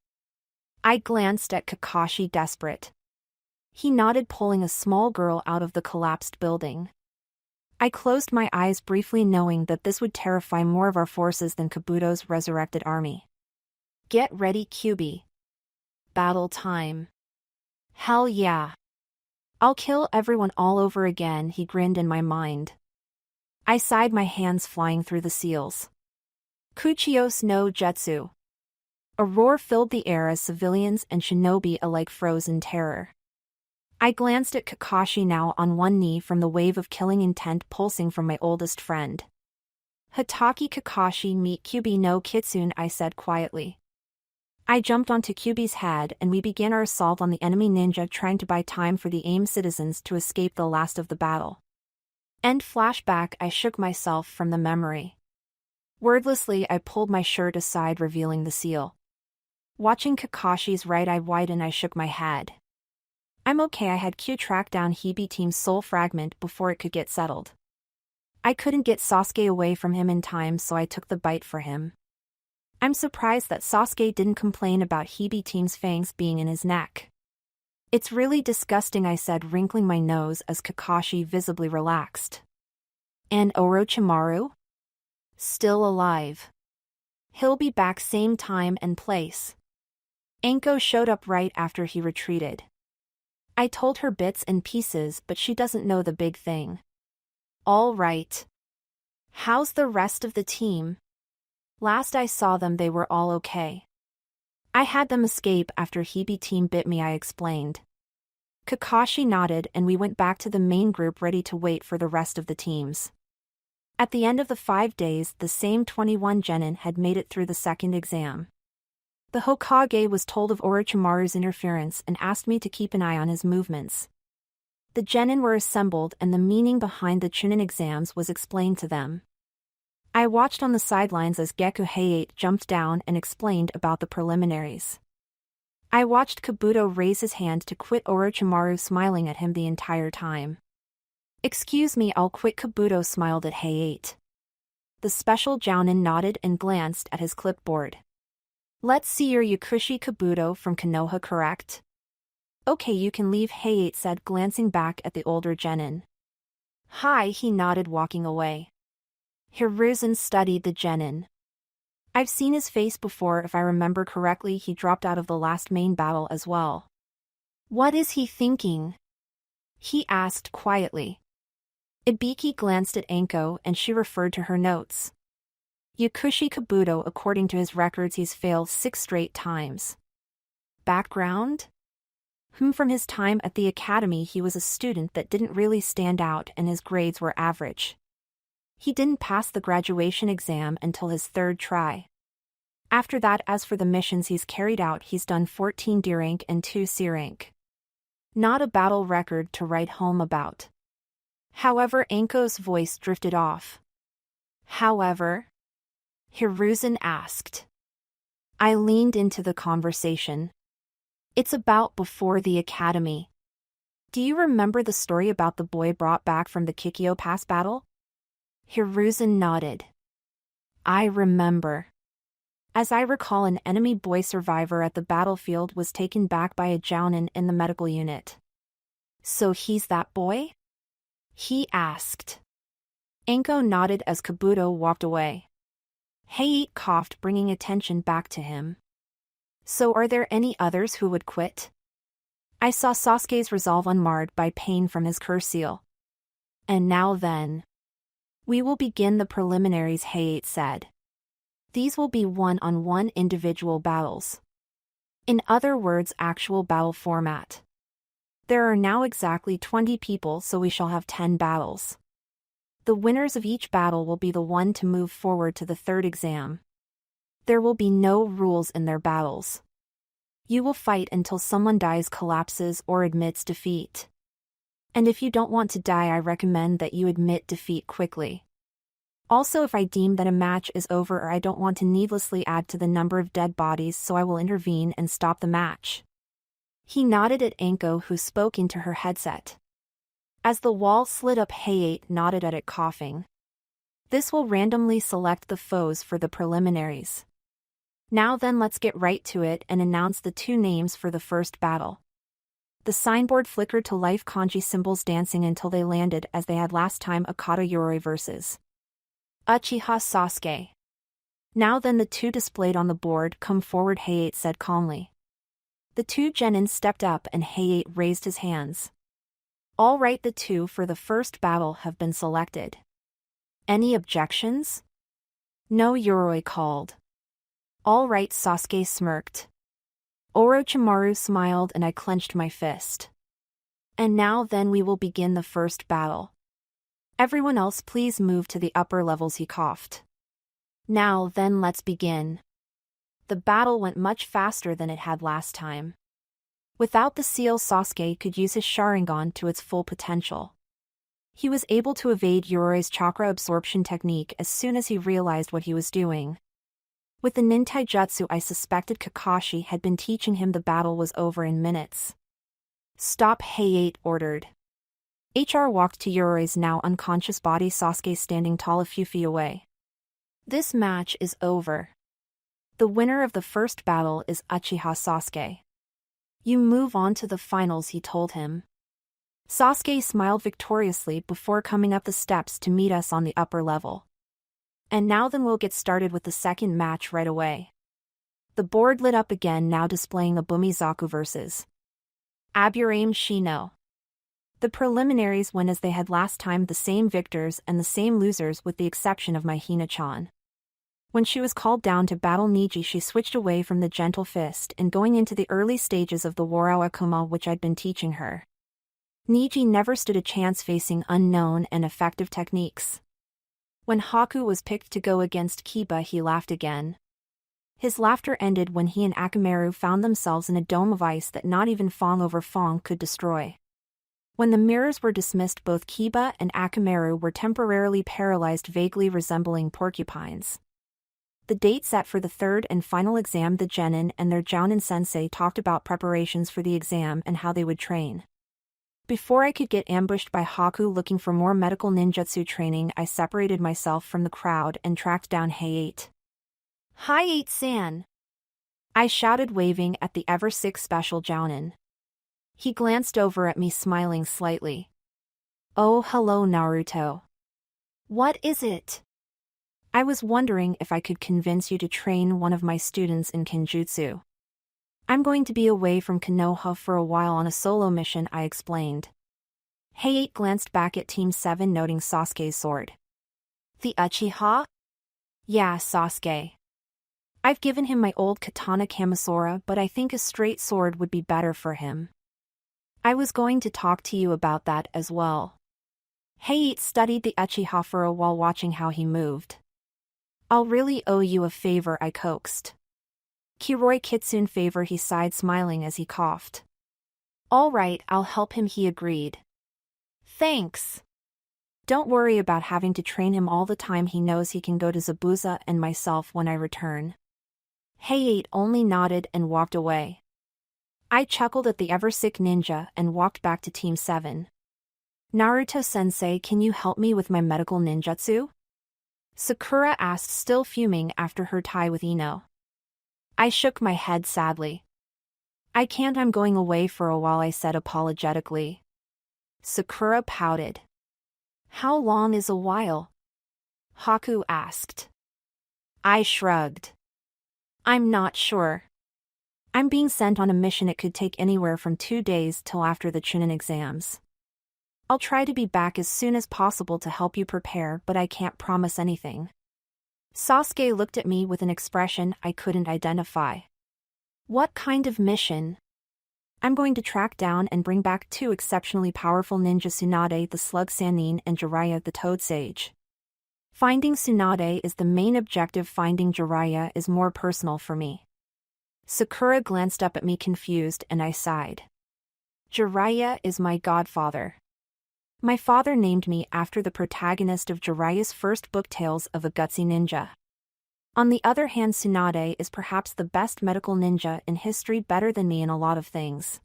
I glanced at Kakashi, desperate. He nodded, pulling a small girl out of the collapsed building. I closed my eyes briefly, knowing that this would terrify more of our forces than Kabuto's resurrected army. Get ready, Kyuubi. Battle time. Hell yeah. I'll kill everyone all over again, he grinned in my mind. I sighed, my hands flying through the seals. Kuchios no Jutsu. A roar filled the air as civilians and shinobi alike froze in terror. I glanced at Kakashi, now on one knee from the wave of killing intent pulsing from my oldest friend. Hatake Kakashi meet Kyuubi no Kitsune, I said quietly. I jumped onto Kyuubi's head and we began our assault on the enemy ninja, trying to buy time for the AIM citizens to escape the last of the battle. End flashback. I shook myself from the memory. Wordlessly, I pulled my shirt aside, revealing the seal. Watching Kakashi's right eye widen, I shook my head. I'm okay, I had Q track down Hebe Team's soul fragment before it could get settled. I couldn't get Sasuke away from him in time, so I took the bite for him. I'm surprised that Sasuke didn't complain about Hebe Team's fangs being in his neck. It's really disgusting, I said, wrinkling my nose as Kakashi visibly relaxed. And Orochimaru? Still alive. He'll be back same time and place. Anko showed up right after he retreated. I told her bits and pieces, but she doesn't know the big thing. All right. How's the rest of the team? Last I saw them, they were all okay. I had them escape after Hebe Team bit me, I explained. Kakashi nodded and we went back to the main group, ready to wait for the rest of the teams. At the end of the 5 days, the same 21 genin had made it through the second exam. The Hokage was told of Orochimaru's interference and asked me to keep an eye on his movements. The genin were assembled and the meaning behind the Chunin exams was explained to them. I watched on the sidelines as Geku Hayate jumped down and explained about the preliminaries. I watched Kabuto raise his hand to quit Orochimaru, smiling at him the entire time. Excuse me, I'll quit, Kabuto smiled at Hayate. The special Jounin nodded and glanced at his clipboard. Let's see your Yakushi, Kabuto from Konoha, correct? Okay, you can leave, Hayate said, glancing back at the older genin. Hi, he nodded, walking away. Hiruzen studied the genin. I've seen his face before, if I remember correctly. He dropped out of the last main battle as well. What is he thinking? He asked quietly. Ibiki glanced at Anko and she referred to her notes. Yakushi Kabuto, according to his records, he's failed 6 straight times. Background? From his time at the academy, he was a student that didn't really stand out and his grades were average. He didn't pass the graduation exam until his 3rd try. After that, as for the missions he's carried out, he's done 14 D rank and 2 C rank. Not a battle record to write home about. However, Anko's voice drifted off. However? Hiruzen asked. I leaned into the conversation. It's about before the academy. Do you remember the story about the boy brought back from the Kikyo Pass battle? Hiruzen nodded. I remember. As I recall, an enemy boy survivor at the battlefield was taken back by a Jounin in the medical unit. So he's that boy? He asked. Anko nodded as Kabuto walked away. Height coughed, bringing attention back to him. So are there any others who would quit? I saw Sasuke's resolve unmarred by pain from his curse seal. And now then. We will begin the preliminaries, Height said. These will be one-on-one individual battles. In other words, actual battle format. There are now exactly 20 people, so we shall have 10 battles. The winners of each battle will be the one to move forward to the third exam. There will be no rules in their battles. You will fight until someone dies, collapses, or admits defeat. And if you don't want to die, I recommend that you admit defeat quickly. Also, if I deem that a match is over or I don't want to needlessly add to the number of dead bodies, so I will intervene and stop the match. He nodded at Anko, who spoke into her headset. As the wall slid up, Height nodded at it, coughing. This will randomly select the foes for the preliminaries. Now then, let's get right to it and announce the two names for the first battle. The signboard flickered to life, kanji symbols dancing until they landed as they had last time. Akata Yoroi vs. Uchiha Sasuke. Now then, the two displayed on the board. Come forward, Height said calmly. The two genin stepped up and Height raised his hands. All right, the two for the first battle have been selected. Any objections? No, Yoroi called. All right, Sasuke smirked. Orochimaru smiled and I clenched my fist. And now then, we will begin the first battle. Everyone else please move to the upper levels, he coughed. Now then, let's begin. The battle went much faster than it had last time. Without the seal, Sasuke could use his Sharingan to its full potential. He was able to evade Yoroi's chakra absorption technique as soon as he realized what he was doing. With the nintaijutsu I suspected Kakashi had been teaching him, the battle was over in minutes. Stop, Height ordered. HR walked to Yoroi's now unconscious body, Sasuke standing tall a few feet away. This match is over. The winner of the first battle is Uchiha Sasuke. You move on to the finals, he told him. Sasuke smiled victoriously before coming up the steps to meet us on the upper level. And now then, we'll get started with the second match right away. The board lit up again, now displaying the Bumizaku vs. Aburame Shino. The preliminaries went as they had last time, the same victors and the same losers with the exception of NaruHina-chan. When she was called down to battle Niji, she switched away from the gentle fist and going into the early stages of the Warao Akuma, which I'd been teaching her. Niji never stood a chance facing unknown and effective techniques. When Haku was picked to go against Kiba, he laughed again. His laughter ended when he and Akamaru found themselves in a dome of ice that not even Fong over Fong could destroy. When the mirrors were dismissed, both Kiba and Akamaru were temporarily paralyzed, vaguely resembling porcupines. The date set for the third and final exam, the genin and their jounin sensei talked about preparations for the exam and how they would train. Before I could get ambushed by Haku looking for more medical ninjutsu training, I separated myself from the crowd and tracked down Height. Hi, Height-san! I shouted, waving at the ever sick special jounin. He glanced over at me, smiling slightly. Oh, hello, Naruto. What is it? I was wondering if I could convince you to train one of my students in Kenjutsu. I'm going to be away from Konoha for a while on a solo mission, I explained. Height glanced back at Team 7, noting Sasuke's sword. The Uchiha? Yeah, Sasuke. I've given him my old katana Kamisora, but I think a straight sword would be better for him. I was going to talk to you about that as well. Height studied the Uchiha for a while, watching how he moved. I'll really owe you a favor, I coaxed. Kiroi Kitsune favor, he sighed, smiling as he coughed. All right, I'll help him, he agreed. Thanks. Don't worry about having to train him all the time, he knows he can go to Zabuza and myself when I return. Height only nodded and walked away. I chuckled at the ever-sick ninja and walked back to Team 7. Naruto-sensei, can you help me with my medical ninjutsu? Sakura asked, still fuming after her tie with Ino. I shook my head sadly. I can't, I'm going away for a while, I said apologetically. Sakura pouted. How long is a while? Haku asked. I shrugged. I'm not sure. I'm being sent on a mission. It could take anywhere from 2 days till after the Chunin exams. I'll try to be back as soon as possible to help you prepare, but I can't promise anything. Sasuke looked at me with an expression I couldn't identify. What kind of mission? I'm going to track down and bring back 2 exceptionally powerful ninja, Tsunade the Slug Sannin and Jiraiya the Toad Sage. Finding Tsunade is the main objective. Finding Jiraiya is more personal for me. Sakura glanced up at me confused and I sighed. Jiraiya is my godfather. My father named me after the protagonist of Jiraiya's first book, Tales of a Gutsy Ninja. On the other hand, Tsunade is perhaps the best medical ninja in history, better than me in a lot of things.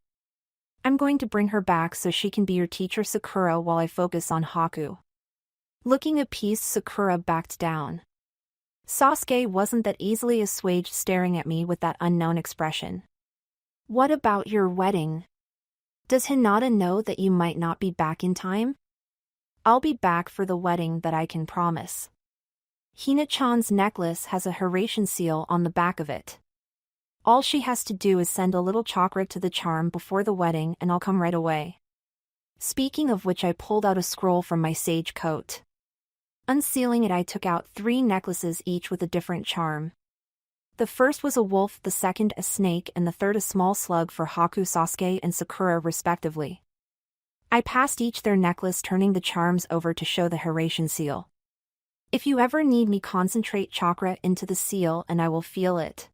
I'm going to bring her back so she can be your teacher, Sakura, while I focus on Haku. Looking appeased, Sakura backed down. Sasuke wasn't that easily assuaged, staring at me with that unknown expression. What about your wedding? Does Hinata know that you might not be back in time? I'll be back for the wedding, that I can promise. Hina-chan's necklace has a Hiraishin seal on the back of it. All she has to do is send a little chakra to the charm before the wedding and I'll come right away. Speaking of which, I pulled out a scroll from my sage coat. Unsealing it, I took out 3 necklaces, each with a different charm. The first was a wolf, the second a snake, and the third a small slug for Haku, Sasuke, and Sakura respectively. I passed each their necklace, turning the charms over to show the Hiraishin seal. If you ever need me, concentrate chakra into the seal and I will feel it.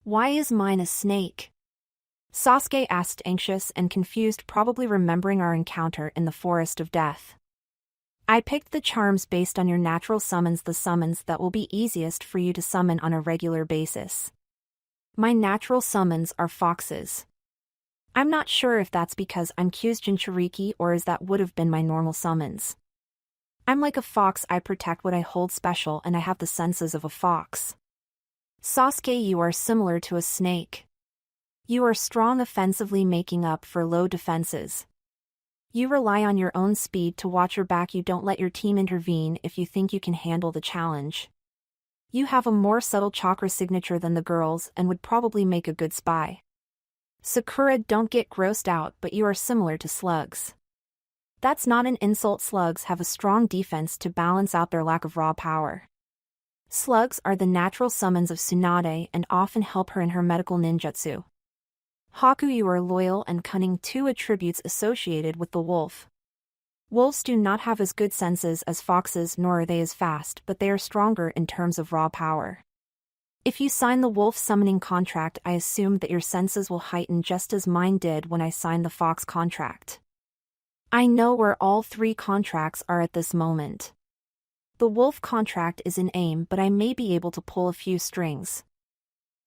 Why is mine a snake? Sasuke asked, anxious and confused, probably remembering our encounter in the Forest of Death. I picked the charms based on your natural summons, the summons that will be easiest for you to summon on a regular basis. My natural summons are foxes. I'm not sure if that's because I'm Kyuubi Jinchuriki or as that would have been my normal summons. I'm like a fox, I protect what I hold special and I have the senses of a fox. Sasuke, you are similar to a snake. You are strong offensively, making up for low defenses. You rely on your own speed to watch your back. You don't let your team intervene if you think you can handle the challenge. You have a more subtle chakra signature than the girls and would probably make a good spy. Sakura, don't get grossed out, but you are similar to slugs. That's not an insult. Slugs have a strong defense to balance out their lack of raw power. Slugs are the natural summons of Tsunade and often help her in her medical ninjutsu. Haku, you are loyal and cunning, 2 attributes associated with the wolf. Wolves do not have as good senses as foxes, nor are they as fast, but they are stronger in terms of raw power. If you sign the wolf summoning contract, I assume that your senses will heighten just as mine did when I signed the fox contract. I know where all 3 contracts are at this moment. The wolf contract is in aim, but I may be able to pull a few strings.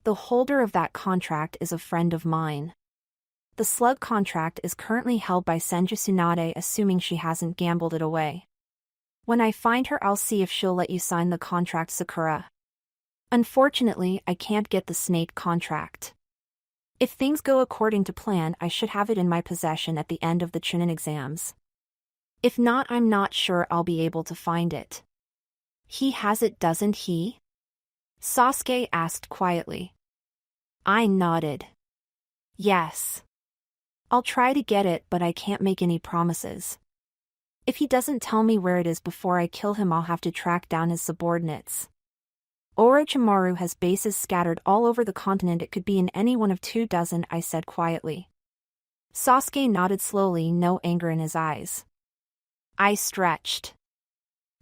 The holder of that contract is a friend of mine. The slug contract is currently held by Senju Tsunade, assuming she hasn't gambled it away. When I find her, I'll see if she'll let you sign the contract, Sakura. Unfortunately, I can't get the snake contract. If things go according to plan, I should have it in my possession at the end of the Chunin exams. If not, I'm not sure I'll be able to find it. He has it, doesn't he? Sasuke asked quietly. I nodded. Yes. I'll try to get it, but I can't make any promises. If he doesn't tell me where it is before I kill him, I'll have to track down his subordinates. Orochimaru has bases scattered all over the continent. It could be in any one of 24, I said quietly. Sasuke nodded slowly, no anger in his eyes. I stretched.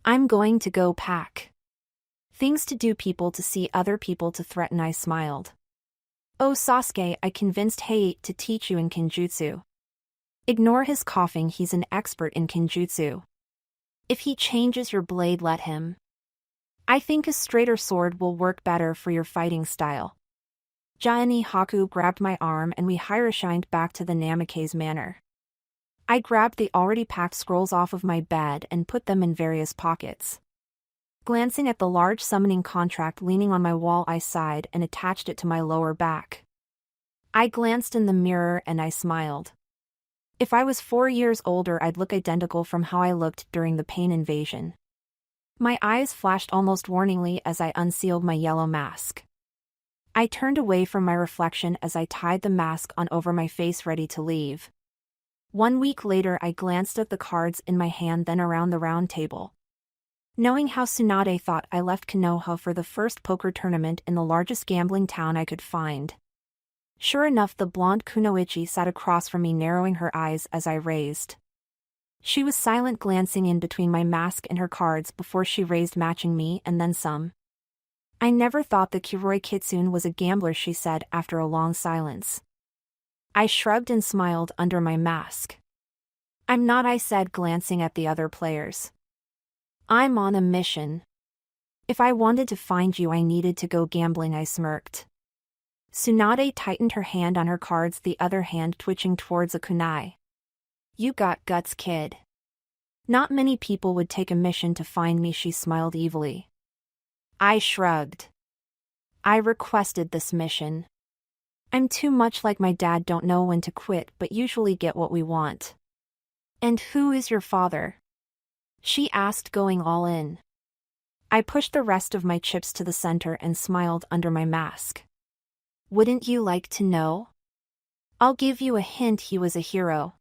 I'm going to go pack things to do, people to see, other people to threaten. I smiled. Oh Sasuke, I convinced Heiei to teach you in Kenjutsu. Ignore his coughing, he's an expert in Kenjutsu. If he changes your blade, let him. I think a straighter sword will work better for your fighting style. Gianni Haku grabbed my arm and we hira-shined back to the Namikaze Manor. I grabbed the already packed scrolls off of my bed and put them in various pockets. Glancing at the large summoning contract leaning on my wall, I sighed and attached it to my lower back. I glanced in the mirror and I smiled. If I was 4 years older, I'd look identical from how I looked during the Pain Invasion. My eyes flashed almost warningly as I unsealed my yellow mask. I turned away from my reflection as I tied the mask on over my face ready to leave. 1 week later I glanced at the cards in my hand, then around the round table. Knowing how Tsunade thought, I left Konoha for the first poker tournament in the largest gambling town I could find. Sure enough, the blonde kunoichi sat across from me, narrowing her eyes as I raised. She was silent, glancing in between my mask and her cards before she raised, matching me and then some. I never thought that Kiroi Kitsune was a gambler, she said after a long silence. I shrugged and smiled under my mask. I'm not, I said, glancing at the other players. I'm on a mission. If I wanted to find you, I needed to go gambling, I smirked. Tsunade tightened her hand on her cards, the other hand twitching towards a kunai. You got guts, kid. Not many people would take a mission to find me, she smiled evilly. I shrugged. I requested this mission. I'm too much like my dad, don't know when to quit but usually get what we want. And who is your father? She asked, going all in. I pushed the rest of my chips to the center and smiled under my mask. Wouldn't you like to know? I'll give you a hint, he was a hero.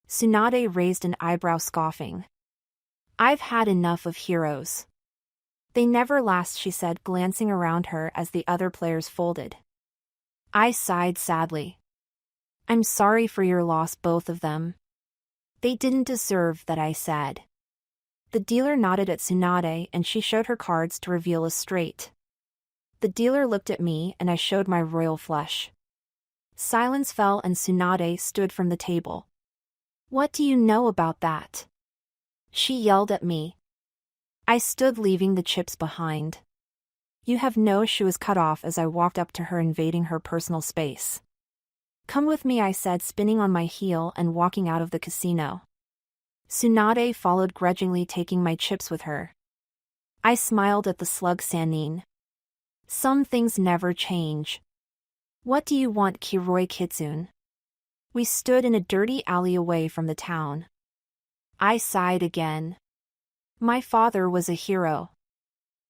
Tsunade raised an eyebrow, scoffing. I've had enough of heroes. They never last, she said, glancing around her as the other players folded. I sighed sadly. I'm sorry for your loss, both of them. They didn't deserve that, I said. The dealer nodded at Tsunade and she showed her cards to reveal a straight. The dealer looked at me and I showed my royal flush. Silence fell and Tsunade stood from the table. What do you know about that? She yelled at me. I stood, leaving the chips behind. You have no. She was cut off as I walked up to her, invading her personal space. Come with me, I said, spinning on my heel and walking out of the casino. Tsunade followed grudgingly, taking my chips with her. I smiled at the slug Sanin. Some things never change. What do you want, Kiroi Kitsune? We stood in a dirty alley away from the town. I sighed again. My father was a hero.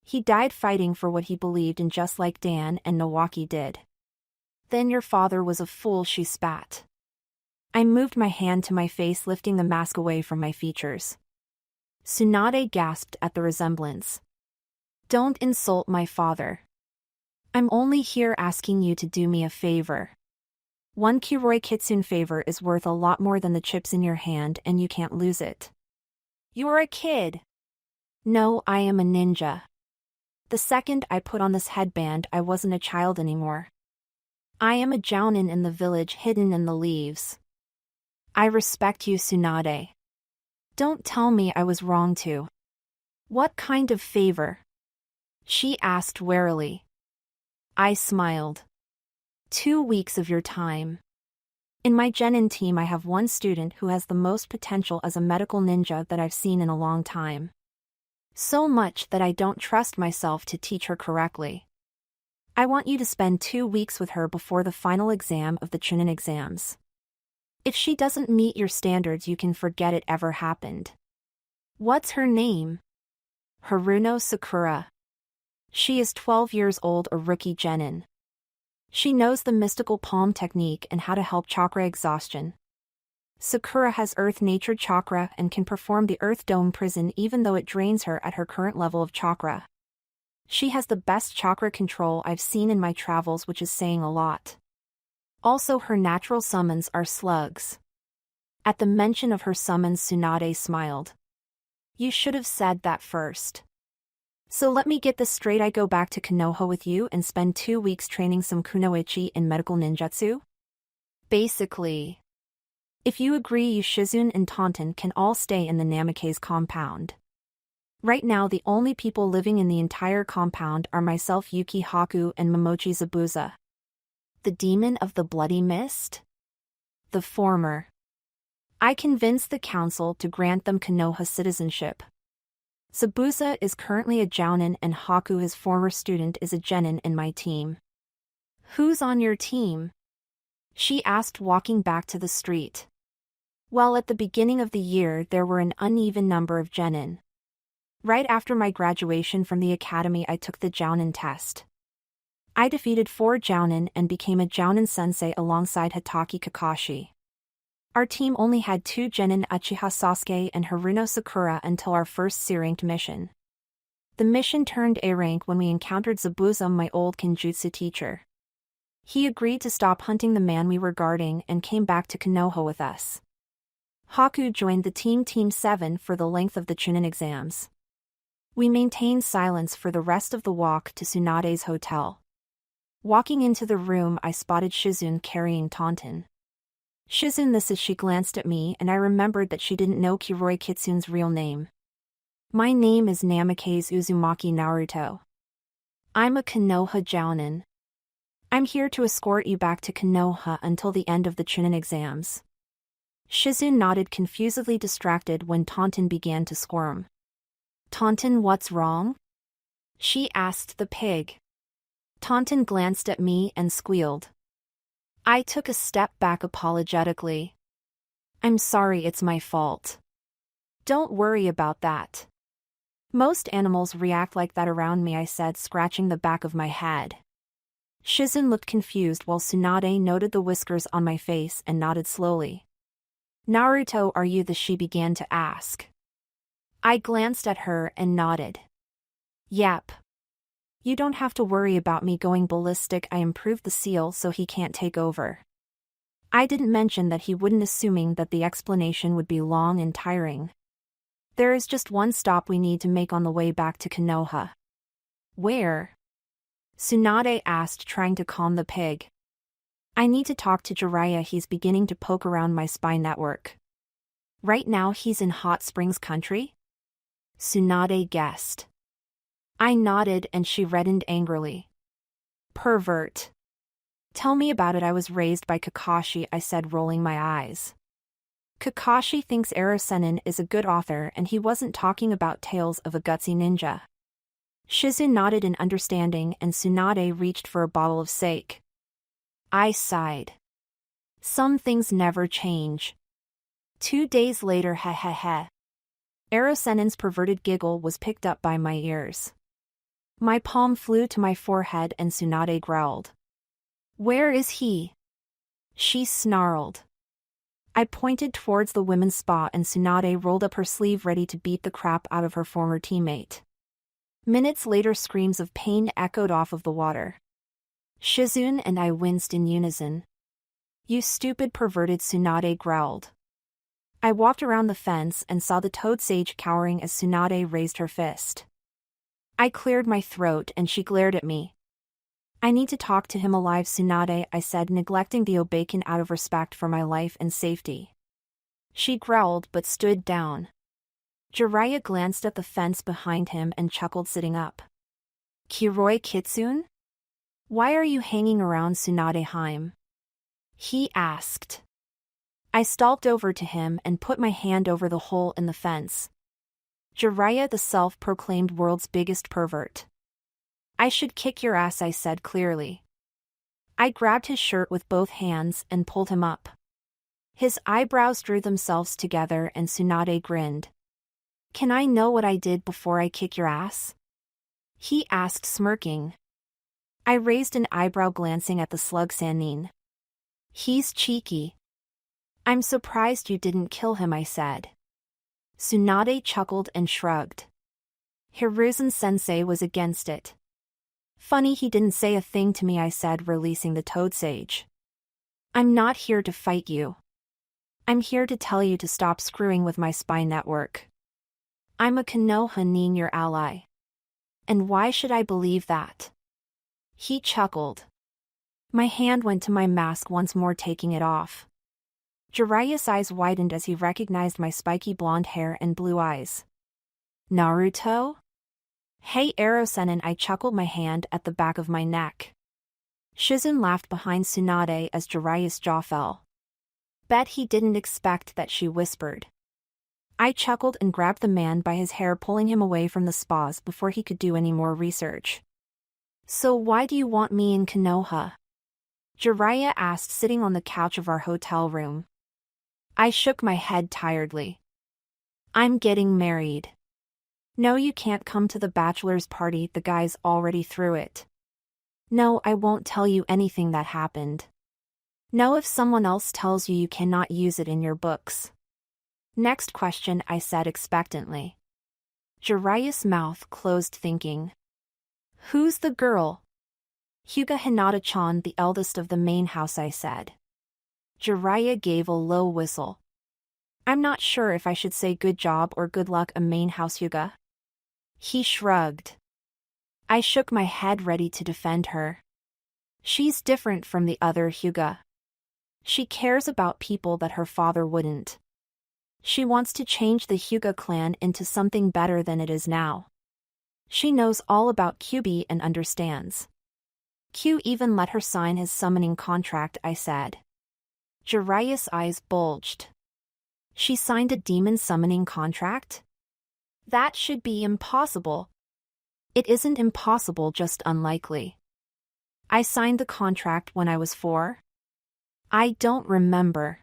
He died fighting for what he believed in, just like Dan and Nawaki did. Then your father was a fool, she spat. I moved my hand to my face, lifting the mask away from my features. Tsunade gasped at the resemblance. Don't insult my father. I'm only here asking you to do me a favor. One Kiroi Kitsune favor is worth a lot more than the chips in your hand, and you can't lose it. You're a kid. No, I am a ninja. The second I put on this headband, I wasn't a child anymore. I am a jounin in the village, hidden in the leaves. I respect you, Tsunade. Don't tell me I was wrong to. What kind of favor? She asked warily. I smiled. 2 weeks of your time. In my genin team, I have one student who has the most potential as a medical ninja that I've seen in a long time. So much that I don't trust myself to teach her correctly. I want you to spend 2 weeks with her before the final exam of the Chunin exams. If she doesn't meet your standards, you can forget it ever happened. What's her name? Haruno Sakura. She is 12 years old, a rookie genin. She knows the mystical palm technique and how to help chakra exhaustion. Sakura has earth-natured chakra and can perform the Earth Dome prison even though it drains her at her current level of chakra. She has the best chakra control I've seen in my travels, which is saying a lot. Also, her natural summons are slugs. At the mention of her summons, Tsunade smiled. You should have said that first. So let me get this straight, I go back to Konoha with you and spend 2 weeks training some kunoichi in medical ninjutsu? Basically. If you agree, you Shizune and Taunton can all stay in the Namikaze compound. Right now the only people living in the entire compound are myself, Yuki Haku, and Momochi Zabuza. The demon of the bloody mist? The former. I convinced the council to grant them Konoha citizenship. Zabuza is currently a jounin and Haku, his former student, is a genin in my team. Who's on your team? She asked, walking back to the street. Well, at the beginning of the year there were an uneven number of genin. Right after my graduation from the academy, I took the Jounin test. I defeated 4 Jounin and became a Jounin sensei alongside Hitaki Kakashi. Our team only had 2 genin, Uchiha Sasuke and Haruno Sakura, until our first C-ranked mission. The mission turned A rank when we encountered Zabuza, my old Kenjutsu teacher. He agreed to stop hunting the man we were guarding and came back to Konoha with us. Haku joined the Team 7 for the length of the Chunin exams. We maintained silence for the rest of the walk to Tsunade's hotel. Walking into the room, I spotted Shizune carrying Taunton. Shizune, this is, she glanced at me and I remembered that she didn't know Kiroi Kitsune's real name. My name is Namikaze Naruto. I'm a Konoha Jounin. I'm here to escort you back to Konoha until the end of the Chunin exams. Shizune nodded, confusedly distracted when Taunton began to squirm. Taunton, what's wrong? She asked the pig. Taunton glanced at me and squealed. I took a step back apologetically. I'm sorry, it's my fault. Don't worry about that. Most animals react like that around me, I said, scratching the back of my head. Shizune looked confused while Tsunade noted the whiskers on my face and nodded slowly. Naruto, are you the? She began to ask. I glanced at her and nodded. Yep. You don't have to worry about me going ballistic. I improved the seal so he can't take over. I didn't mention that he wouldn't, assuming that the explanation would be long and tiring. There is just one stop we need to make on the way back to Konoha. Where? Tsunade asked, trying to calm the pig. I need to talk to Jiraiya. He's beginning to poke around my spy network. Right now he's in Hot Springs Country? Tsunade guessed. I nodded and she reddened angrily. Pervert. Tell me about it. I was raised by Kakashi, I said, rolling my eyes. Kakashi thinks Erosenin is a good author and he wasn't talking about Tales of a Gutsy Ninja. Shizune nodded in understanding and Tsunade reached for a bottle of sake. I sighed. Some things never change. 2 days later, heh. Erosenin's perverted giggle was picked up by my ears. My palm flew to my forehead and Tsunade growled. Where is he? She snarled. I pointed towards the women's spa and Tsunade rolled up her sleeve, ready to beat the crap out of her former teammate. Minutes later, screams of pain echoed off of the water. Shizune and I winced in unison. You stupid perverted, Tsunade growled. I walked around the fence and saw the toad sage cowering as Tsunade raised her fist. I cleared my throat and she glared at me. I need to talk to him alive, Tsunade, I said, neglecting the Obeiken out of respect for my life and safety. She growled but stood down. Jiraiya glanced at the fence behind him and chuckled, sitting up. Kiroi Kitsune? Why are you hanging around Tsunade-heim? He asked. I stalked over to him and put my hand over the hole in the fence. Jiraiya, the self-proclaimed world's biggest pervert. I should kick your ass, I said clearly. I grabbed his shirt with both hands and pulled him up. His eyebrows drew themselves together and Tsunade grinned. Can I know what I did before I kick your ass? He asked, smirking. I raised an eyebrow, glancing at the slug Sannin. He's cheeky. I'm surprised you didn't kill him, I said. Tsunade chuckled and shrugged. Hiruzen-sensei was against it. Funny he didn't say a thing to me, I said, releasing the toad sage. I'm not here to fight you. I'm here to tell you to stop screwing with my spy network. I'm a Konoha nin, your ally. And why should I believe that? He chuckled. My hand went to my mask once more, taking it off. Jiraiya's eyes widened as he recognized my spiky blonde hair and blue eyes. Naruto? Hey Erosenin, I chuckled, my hand at the back of my neck. Shizune laughed behind Tsunade as Jiraiya's jaw fell. Bet he didn't expect that, she whispered. I chuckled and grabbed the man by his hair, pulling him away from the spas before he could do any more research. So why do you want me in Konoha? Jiraiya asked, sitting on the couch of our hotel room. I shook my head tiredly. I'm getting married. No, you can't come to the bachelor's party, the guys already threw it. No, I won't tell you anything that happened. No, if someone else tells you, you cannot use it in your books. Next question, I said expectantly. Jiraiya's mouth closed thinking. Who's the girl? Hyuga Hinata-chan, the eldest of the main house, I said. Jiraiya gave a low whistle. I'm not sure if I should say good job or good luck, a main house, Hyuga. He shrugged. I shook my head, ready to defend her. She's different from the other, Hyuga. She cares about people that her father wouldn't. She wants to change the Hyuga clan into something better than it is now. She knows all about Kyuubi and understands. Q even let her sign his summoning contract, I said. Jiraiya's eyes bulged. She signed a demon summoning contract? That should be impossible. It isn't impossible, just unlikely. I signed the contract when I was 4. I don't remember.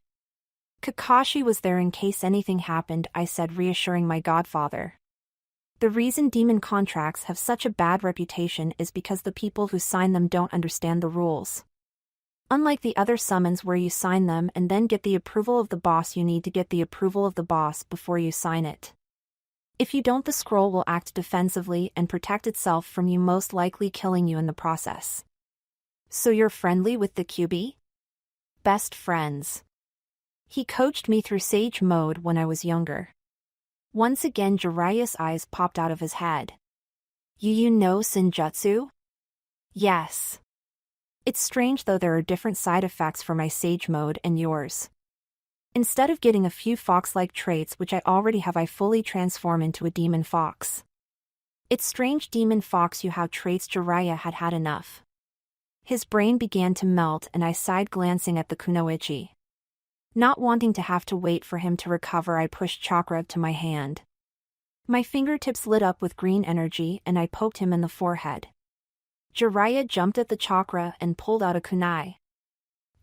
Kakashi was there in case anything happened, I said, reassuring my godfather. The reason demon contracts have such a bad reputation is because the people who sign them don't understand the rules. Unlike the other summons where you sign them and then get the approval of the boss, you need to get the approval of the boss before you sign it. If you don't, the scroll will act defensively and protect itself from you, most likely killing you in the process. So you're friendly with the Kyuubi? Best friends. He coached me through sage mode when I was younger. Once again, Jiraiya's eyes popped out of his head. You know Senjutsu? Yes. It's strange though, there are different side effects for my sage mode and yours. Instead of getting a few fox-like traits which I already have, I fully transform into a demon fox. It's strange, demon fox, you have traits. Jiraiya had had enough. His brain began to melt and I sighed, glancing at the kunoichi. Not wanting to have to wait for him to recover, I pushed chakra to my hand. My fingertips lit up with green energy and I poked him in the forehead. Jiraiya jumped at the chakra and pulled out a kunai.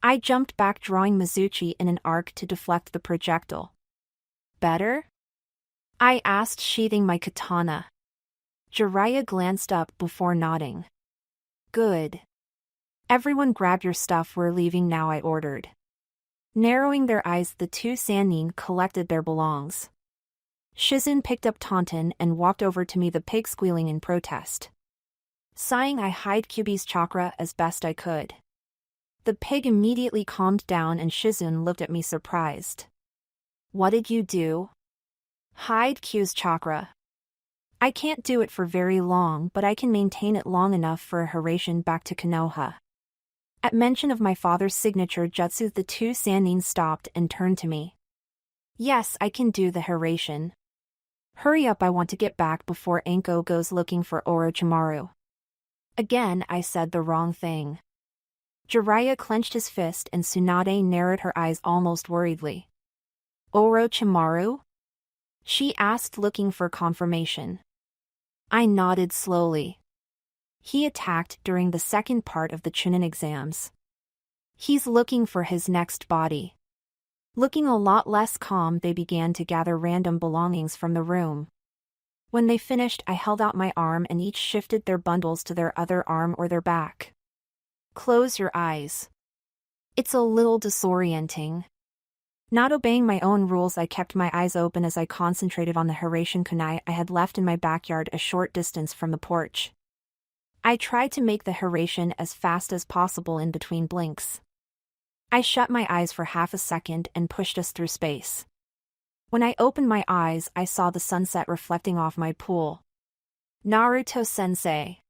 I jumped back, drawing Mizuchi in an arc to deflect the projectile. Better? I asked, sheathing my katana. Jiraiya glanced up before nodding. Good. Everyone grab your stuff, we're leaving now, I ordered. Narrowing their eyes, the two Sannin collected their belongings. Shizun picked up Taunton and walked over to me, the pig squealing in protest. Sighing, I hid Kyuubi's chakra as best I could. The pig immediately calmed down and Shizun looked at me surprised. What did you do? Hide Kyuubi's chakra. I can't do it for very long, but I can maintain it long enough for a Hiraishin back to Konoha. At mention of my father's signature jutsu, the two Sannin stopped and turned to me. Yes, I can do the Hiraishin. Hurry up, I want to get back before Anko goes looking for Orochimaru. Again, I said the wrong thing. Jiraiya clenched his fist and Tsunade narrowed her eyes almost worriedly. Orochimaru? She asked, looking for confirmation. I nodded slowly. He attacked during the second part of the Chunin exams. He's looking for his next body. Looking a lot less calm, they began to gather random belongings from the room. When they finished, I held out my arm and each shifted their bundles to their other arm or their back. Close your eyes. It's a little disorienting. Not obeying my own rules, I kept my eyes open as I concentrated on the Hiraishin kunai I had left in my backyard a short distance from the porch. I tried to make the Hiraishin as fast as possible in between blinks. I shut my eyes for half a second and pushed us through space. When I opened my eyes, I saw the sunset reflecting off my pool. Naruto-sensei.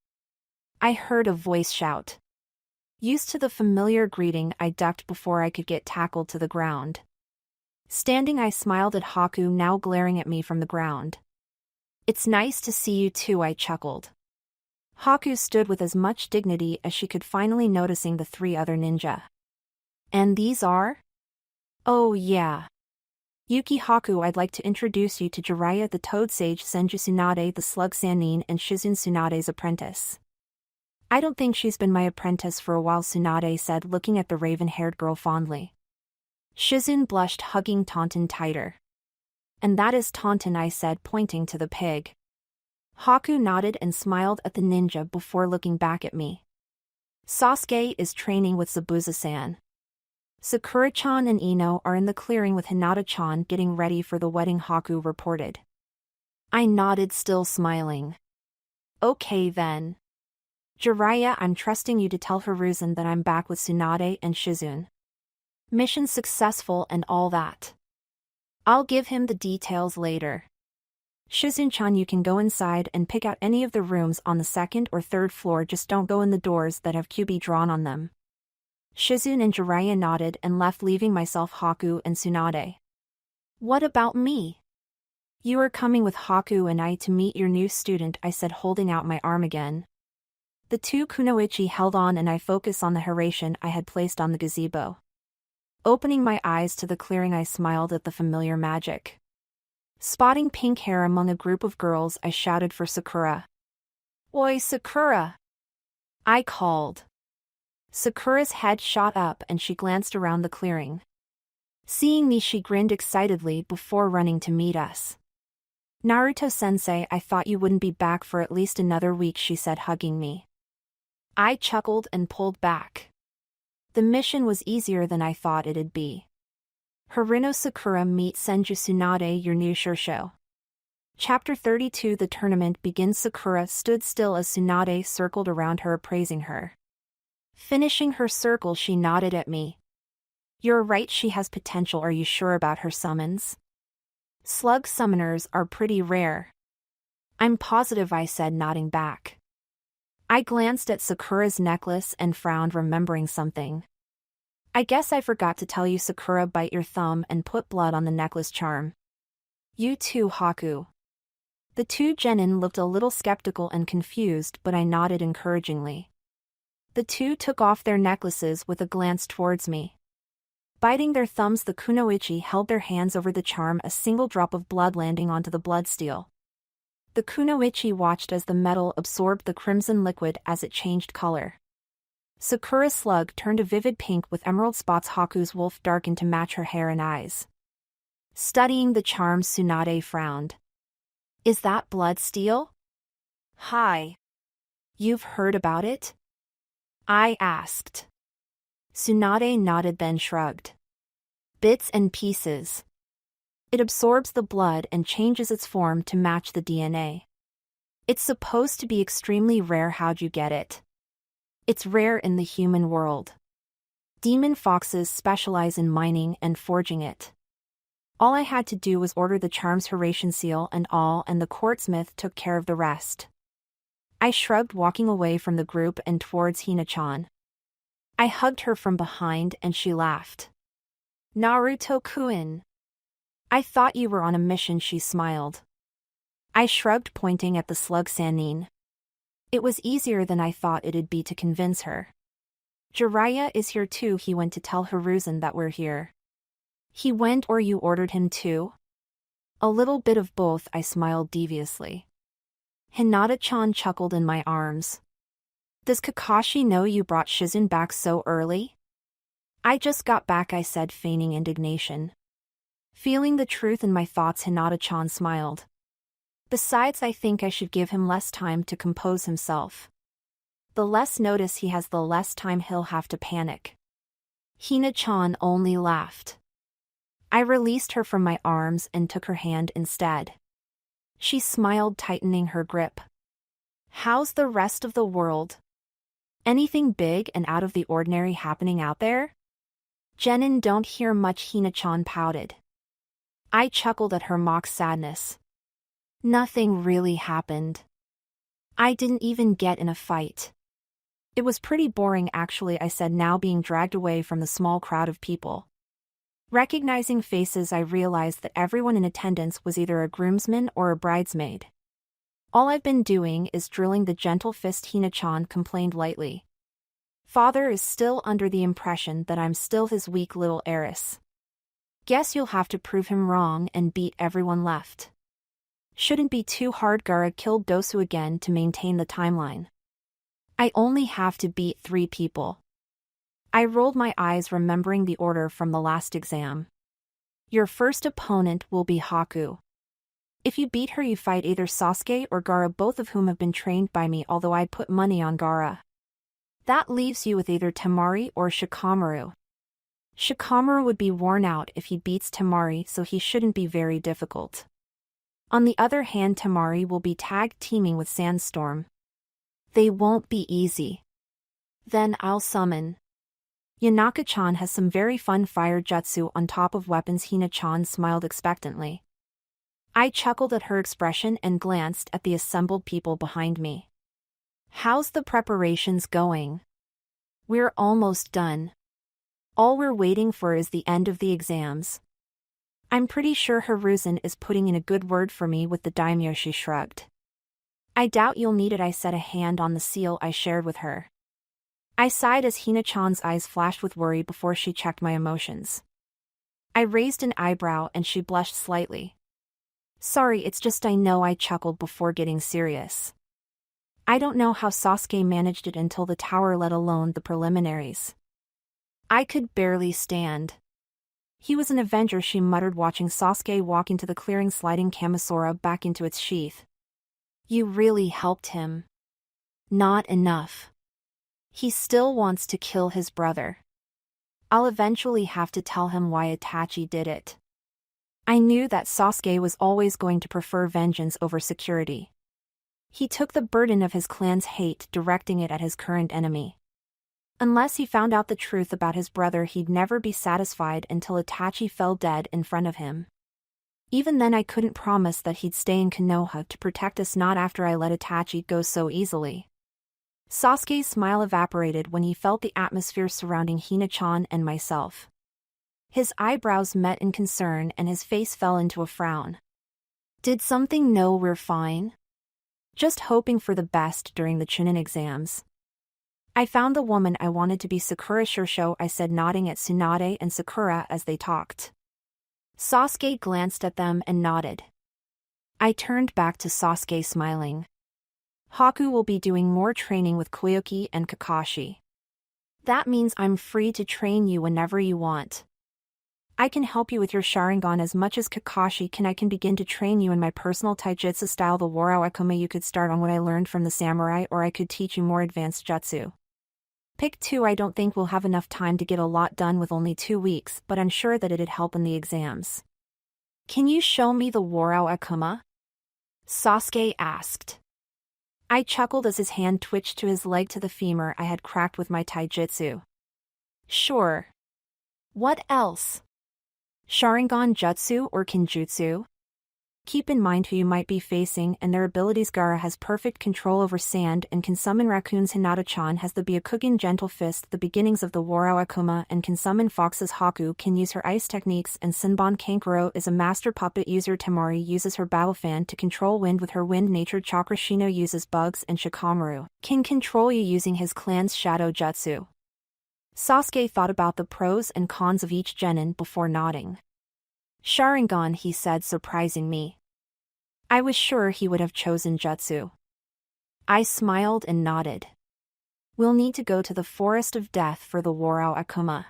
I heard a voice shout. Used to the familiar greeting, I ducked before I could get tackled to the ground. Standing, I smiled at Haku, now glaring at me from the ground. It's nice to see you too, I chuckled. Haku stood with as much dignity as she could, finally noticing the three other ninja. And these are? Oh yeah. Yuki Haku, I'd like to introduce you to Jiraiya the Toad Sage, Senju Tsunade the Slug Sannin, and Shizun Tsunade's apprentice. I don't think she's been my apprentice for a while, Tsunade said, looking at the raven-haired girl fondly. Shizun blushed, hugging Taunton tighter. And that is Taunton, I said, pointing to the pig. Haku nodded and smiled at the ninja before looking back at me. Sasuke is training with Zabuza-san. Sakura-chan and Ino are in the clearing with Hinata-chan getting ready for the wedding, Haku reported. I nodded, still smiling. Okay then. Jiraiya, I'm trusting you to tell Hiruzen that I'm back with Tsunade and Shizune. Mission successful and all that. I'll give him the details later. Shizune-chan, you can go inside and pick out any of the rooms on the second or third floor, just don't go in the doors that have Kyuubi drawn on them. Shizune and Jiraiya nodded and left, leaving myself, Haku, and Tsunade. What about me? You are coming with Haku and I to meet your new student, I said, holding out my arm again. The two kunoichi held on and I focused on the hierarchy I had placed on the gazebo. Opening my eyes to the clearing, I smiled at the familiar magic. Spotting pink hair among a group of girls, I shouted for Sakura. Oi, Sakura! I called. Sakura's head shot up and she glanced around the clearing. Seeing me, she grinned excitedly before running to meet us. Naruto-sensei, I thought you wouldn't be back for at least another week, she said, hugging me. I chuckled and pulled back. The mission was easier than I thought it'd be. Hirano Sakura meet Senju Tsunade, your new Shursho. Chapter 32. The tournament begins. Sakura stood still as Tsunade circled around her, appraising her. Finishing her circle, she nodded at me. You're right, she has potential. Are you sure about her summons? Slug summoners are pretty rare. I'm positive, I said, nodding back. I glanced at Sakura's necklace and frowned, remembering something. I guess I forgot to tell you, Sakura, bite your thumb and put blood on the necklace charm. You too, Haku. The two genin looked a little skeptical and confused, but I nodded encouragingly. The two took off their necklaces with a glance towards me. Biting their thumbs, the kunoichi held their hands over the charm, a single drop of blood landing onto the bloodsteel. The kunoichi watched as the metal absorbed the crimson liquid as it changed color. Sakura's slug turned a vivid pink with emerald spots. Haku's wolf darkened to match her hair and eyes. Studying the charm, Tsunade frowned. Is that blood steel? Hi. You've heard about it? I asked. Tsunade nodded, then shrugged. Bits and pieces. It absorbs the blood and changes its form to match the DNA. It's supposed to be extremely rare. How'd you get it? It's rare in the human world. Demon foxes specialize in mining and forging it. All I had to do was order the charm's Hierarchy seal and all, and the quartzsmith took care of the rest. I shrugged, walking away from the group and towards Hina-chan. I hugged her from behind and she laughed. Naruto-kun. I thought you were on a mission, she smiled. I shrugged, pointing at the slug Sannin. It was easier than I thought it'd be to convince her. Jiraiya is here too. He went to tell Hiruzen that we're here. He went, or you ordered him too? A little bit of both, I smiled deviously. Hinata-chan chuckled in my arms. Does Kakashi know you brought Shizune back so early? I just got back, I said, feigning indignation. Feeling the truth in my thoughts, Hinata-chan smiled. Besides, I think I should give him less time to compose himself. The less notice he has, the less time he'll have to panic. Hina-chan only laughed. I released her from my arms and took her hand instead. She smiled, tightening her grip. How's the rest of the world? Anything big and out of the ordinary happening out there? Genin don't hear much, Hina-chan pouted. I chuckled at her mock sadness. Nothing really happened. I didn't even get in a fight. It was pretty boring actually, I said, now being dragged away from the small crowd of people. Recognizing faces, I realized that everyone in attendance was either a groomsman or a bridesmaid. All I've been doing is drilling the gentle fist, Hina-chan complained lightly. Father is still under the impression that I'm still his weak little heiress. Guess you'll have to prove him wrong and beat everyone left. Shouldn't be too hard. Gaara killed Dosu again to maintain the timeline. I only have to beat 3 people. I rolled my eyes, remembering the order from the last exam. Your first opponent will be Haku. If you beat her you fight either Sasuke or Gaara, both of whom have been trained by me, although I'd put money on Gaara. That leaves you with either Temari or Shikamaru. Shikamaru would be worn out if he beats Temari, so he shouldn't be very difficult. On the other hand, Temari will be tag teaming with Sandstorm. They won't be easy. Then I'll summon. Yanaka-chan has some very fun fire jutsu on top of weapons. Hina-chan smiled expectantly. I chuckled at her expression and glanced at the assembled people behind me. How's the preparations going? We're almost done. All we're waiting for is the end of the exams. I'm pretty sure Hiruzen is putting in a good word for me with the daimyo. She shrugged. I doubt you'll need it, I said, a hand on the seal I shared with her. I sighed as Hina-chan's eyes flashed with worry before she checked my emotions. I raised an eyebrow and she blushed slightly. Sorry, it's just I know, I chuckled before getting serious. I don't know how Sasuke managed it until the tower, let alone the preliminaries. I could barely stand. He was an Avenger, she muttered, watching Sasuke walk into the clearing, sliding Kamisora back into its sheath. You really helped him. Not enough. He still wants to kill his brother. I'll eventually have to tell him why Itachi did it. I knew that Sasuke was always going to prefer vengeance over security. He took the burden of his clan's hate, directing it at his current enemy. Unless he found out the truth about his brother, he'd never be satisfied until Itachi fell dead in front of him. Even then, I couldn't promise that he'd stay in Konoha to protect us, not after I let Itachi go so easily. Sasuke's smile evaporated when he felt the atmosphere surrounding Hina-chan and myself. His eyebrows met in concern and his face fell into a frown. Did something? No, we're fine. Just hoping for the best during the Chunin exams. I found the woman I wanted to be, Sakura Shirsho, I said, nodding at Tsunade and Sakura as they talked. Sasuke glanced at them and nodded. I turned back to Sasuke, smiling. Haku will be doing more training with Koyuki and Kakashi. That means I'm free to train you whenever you want. I can help you with your Sharingan as much as Kakashi can. I can begin to train you in my personal taijutsu style, the Warao Akuma. You could start on what I learned from the samurai, or I could teach you more advanced jutsu. Pick two. I don't think we'll have enough time to get a lot done with only 2 weeks, but I'm sure that it'd help in the exams. Can you show me the Warao Akuma? Sasuke asked. I chuckled as his hand twitched to his leg, to the femur I had cracked with my taijutsu. Sure. What else? Sharingan jutsu or Kinjutsu? Keep in mind who you might be facing and their abilities. Gaara has perfect control over sand and can summon raccoons. Hinata-chan has the Byakugan Gentle Fist, the beginnings of the Warao Akuma, and can summon foxes. Haku can use her ice techniques, and Senbon Kankuro is a master puppet user. Temari uses her battle fan to control wind with her wind-natured chakra. Shino uses bugs, and Shikamaru can control you using his clan's shadow jutsu. Sasuke thought about the pros and cons of each genin before nodding. Sharingan, he said, surprising me. I was sure he would have chosen jutsu. I smiled and nodded. We'll need to go to the Forest of Death for the Warao Akuma.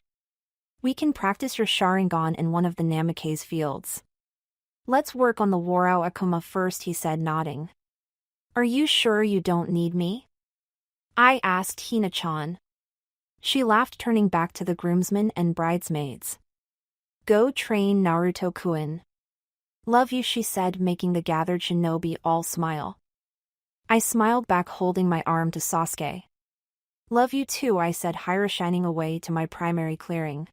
We can practice your Sharingan in one of the Namikaze fields. Let's work on the Warao Akuma first, he said, nodding. Are you sure you don't need me? I asked Hina-chan. She laughed, turning back to the groomsmen and bridesmaids. Go train Naruto-kun. Love you, she said, making the gathered shinobi all smile. I smiled back, holding my arm to Sasuke. Love you too, I said, Hira shining away to my primary clearing.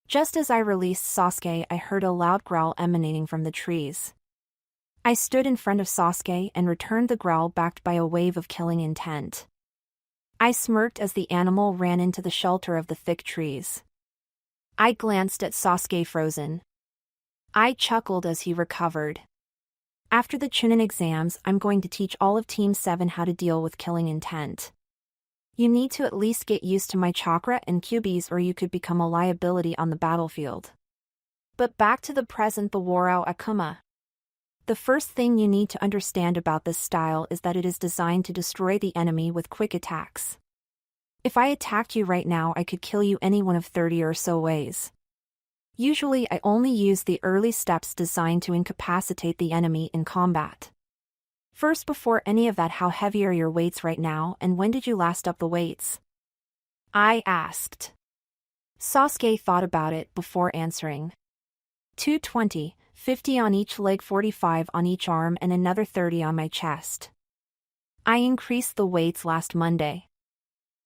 Just as I released Sasuke, I heard a loud growl emanating from the trees. I stood in front of Sasuke and returned the growl, backed by a wave of killing intent. I smirked as the animal ran into the shelter of the thick trees. I glanced at Sasuke, frozen. I chuckled as he recovered. After the Chunin exams, I'm going to teach all of Team 7 how to deal with killing intent. You need to at least get used to my chakra and Kyuubis, or you could become a liability on the battlefield. But back to the present, the Warao Akuma. The first thing you need to understand about this style is that it is designed to destroy the enemy with quick attacks. If I attacked you right now, I could kill you any one of 30 or so ways. Usually I only use the early steps designed to incapacitate the enemy in combat. First, before any of that, how heavy are your weights right now, and when did you last up the weights? I asked. Sasuke thought about it before answering. 220, 50 on each leg, 45 on each arm, and another 30 on my chest. I increased the weights last Monday.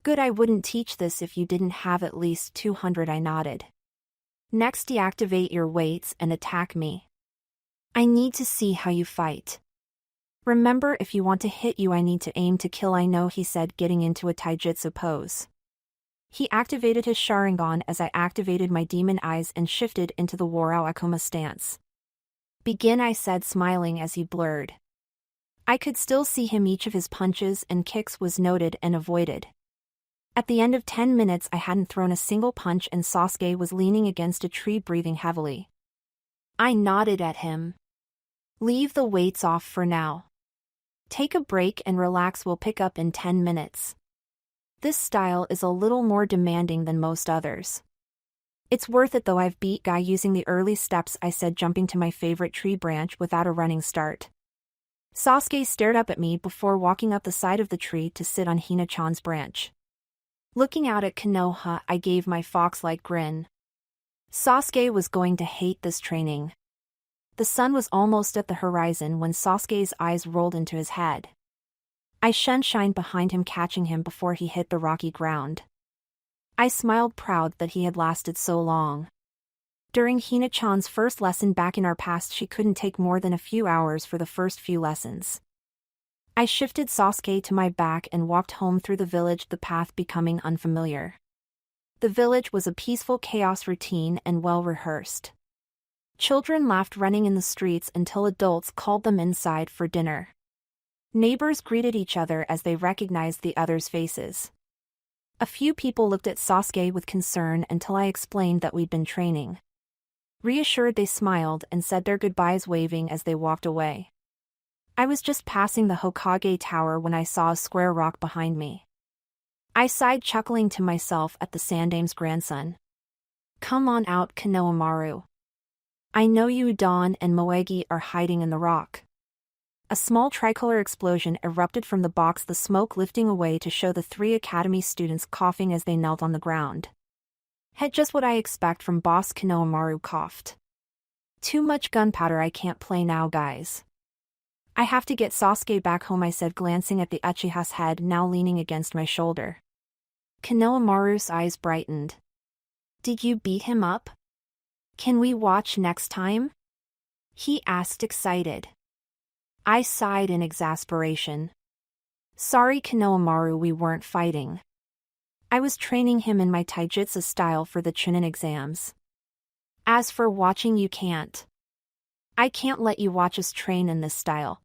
Good, I wouldn't teach this if you didn't have at least 200, I nodded. Next, deactivate your weights and attack me. I need to see how you fight. Remember, if you want to hit you, I need to aim to kill, I know, he said, getting into a taijutsu pose. He activated his Sharingan as I activated my demon eyes and shifted into the Warao Akuma stance. Begin, I said, smiling as he blurred. I could still see him. Each of his punches and kicks was noted and avoided. At the end of 10 minutes I hadn't thrown a single punch and Sasuke was leaning against a tree breathing heavily. I nodded at him. Leave the weights off for now. Take a break and relax, we'll pick up in 10 minutes. This style is a little more demanding than most others. It's worth it though, I've beat Guy using the early steps, I said, jumping to my favorite tree branch without a running start. Sasuke stared up at me before walking up the side of the tree to sit on Hina-chan's branch. Looking out at Konoha, I gave my fox-like grin. Sasuke was going to hate this training. The sun was almost at the horizon when Sasuke's eyes rolled into his head. I shined behind him, catching him before he hit the rocky ground. I smiled, proud that he had lasted so long. During Hina-chan's first lesson back in our past, she couldn't take more than a few hours for the first few lessons. I shifted Sasuke to my back and walked home through the village, the path becoming unfamiliar. The village was a peaceful chaos routine and well-rehearsed. Children laughed running in the streets until adults called them inside for dinner. Neighbors greeted each other as they recognized the others' faces. A few people looked at Sasuke with concern until I explained that we'd been training. Reassured, they smiled and said their goodbyes, waving as they walked away. I was just passing the Hokage tower when I saw a square rock behind me. I sighed, chuckling to myself at the Sandame's grandson. Come on out, Konohamaru. I know you, Dawn and Moegi, are hiding in the rock. A small tricolor explosion erupted from the box, the smoke lifting away to show the 3 academy students coughing as they knelt on the ground. Had just what I expect from Boss. Konohamaru coughed. Too much gunpowder, I can't play now, guys. I have to get Sasuke back home, I said, glancing at the Uchiha's head now leaning against my shoulder. Konohamaru's eyes brightened. Did you beat him up? Can we watch next time? He asked, excited. I sighed in exasperation. Sorry, Konohamaru, we weren't fighting. I was training him in my taijutsu style for the Chunin exams. As for watching, you can't. I can't let you watch us train in this style.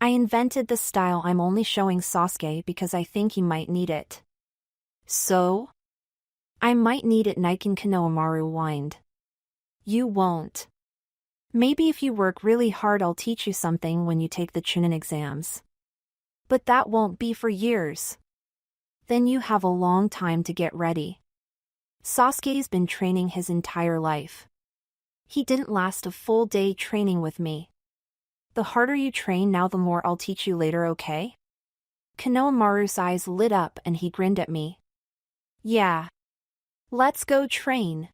I invented the style. I'm only showing Sasuke because I think he might need it. So? I might need it, Niken. Konohamaru whined. You won't. Maybe if you work really hard I'll teach you something when you take the Chunin exams. But that won't be for years. Then you have a long time to get ready. Sasuke's been training his entire life. He didn't last a full day training with me. The harder you train now, the more I'll teach you later, okay? Konohamaru's eyes lit up and he grinned at me. Yeah. Let's go train.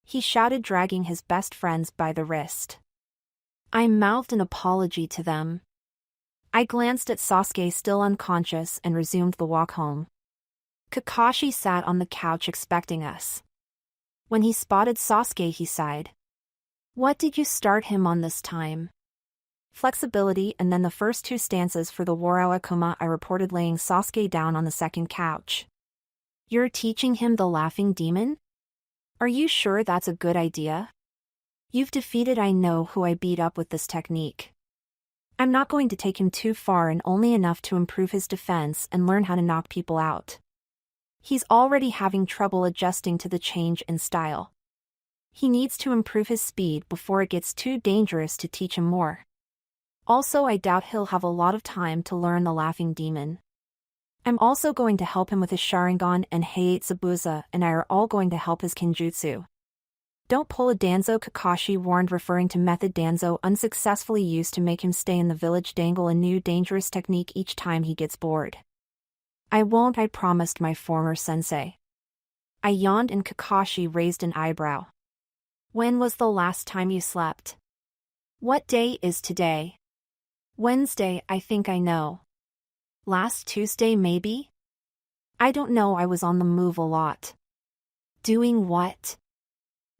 He shouted, dragging his best friends by the wrist. I mouthed an apology to them. I glanced at Sasuke, still unconscious, and resumed the walk home. Kakashi sat on the couch expecting us. When he spotted Sasuke, he sighed. What did you start him on this time? Flexibility, and then the first 2 stances for the Warao Akuma, I reported, laying Sasuke down on the second couch. You're teaching him the laughing demon? Are you sure that's a good idea? You've defeated I know who I beat up with this technique. I'm not going to take him too far, and only enough to improve his defense and learn how to knock people out. He's already having trouble adjusting to the change in style. He needs to improve his speed before it gets too dangerous to teach him more. Also, I doubt he'll have a lot of time to learn the laughing demon. I'm also going to help him with his Sharingan, and Heiatsubuza and I are all going to help his Kenjutsu. Don't pull a Danzo, Kakashi warned, referring to method Danzo unsuccessfully used to make him stay in the village. Dangle a new dangerous technique each time he gets bored. I won't, I promised my former sensei. I yawned and Kakashi raised an eyebrow. When was the last time you slept? What day is today? Wednesday, I think I know. Last Tuesday maybe? I don't know, I was on the move a lot. Doing what?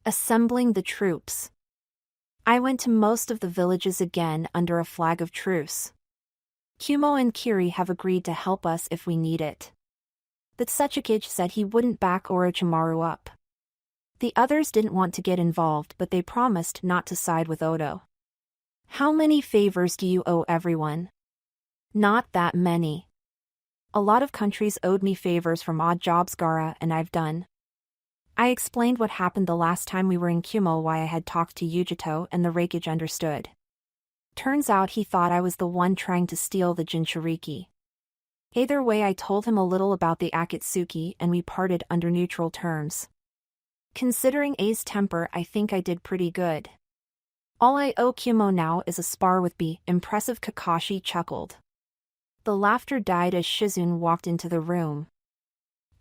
Assembling the troops. I went to most of the villages again under a flag of truce. Kumo and Kiri have agreed to help us if we need it. The Sasuke said he wouldn't back Orochimaru up. The others didn't want to get involved, but they promised not to side with Odo. How many favors do you owe everyone? Not that many. A lot of countries owed me favors from odd jobs Gaara and I've done. I explained what happened the last time we were in Kumo, why I had talked to Yujito, and the Raikage understood. Turns out he thought I was the one trying to steal the Jinchuriki. Either way, I told him a little about the Akatsuki and we parted under neutral terms. Considering A's temper, I think I did pretty good. All I owe Kumo now is a spar with B. Impressive, Kakashi chuckled. The laughter died as Shizune walked into the room.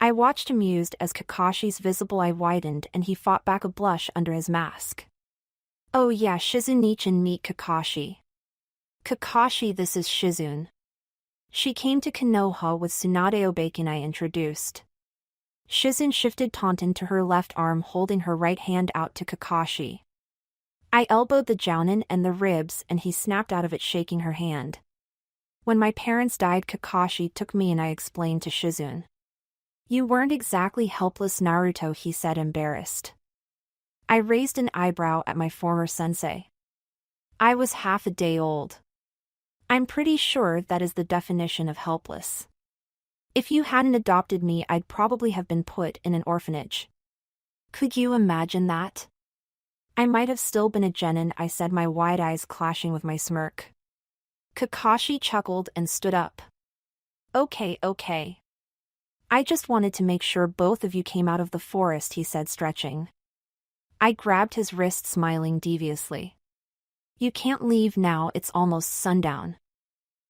I watched amused as Kakashi's visible eye widened and he fought back a blush under his mask. Oh yeah, Shizune-chan, meet Kakashi. Kakashi, this is Shizune. She came to Konoha with Tsunade Obeikin, I introduced. Shizune shifted taunton to her left arm, holding her right hand out to Kakashi. I elbowed the jounin and the ribs and he snapped out of it, shaking her hand. When my parents died, Kakashi took me and I explained to Shizune. You weren't exactly helpless, Naruto, he said, embarrassed. I raised an eyebrow at my former sensei. I was half a day old. I'm pretty sure that is the definition of helpless. If you hadn't adopted me, I'd probably have been put in an orphanage. Could you imagine that? I might have still been a genin, I said, my wide eyes clashing with my smirk. Kakashi chuckled and stood up. Okay. I just wanted to make sure both of you came out of the forest, he said, stretching. I grabbed his wrist, smiling deviously. You can't leave now, it's almost sundown.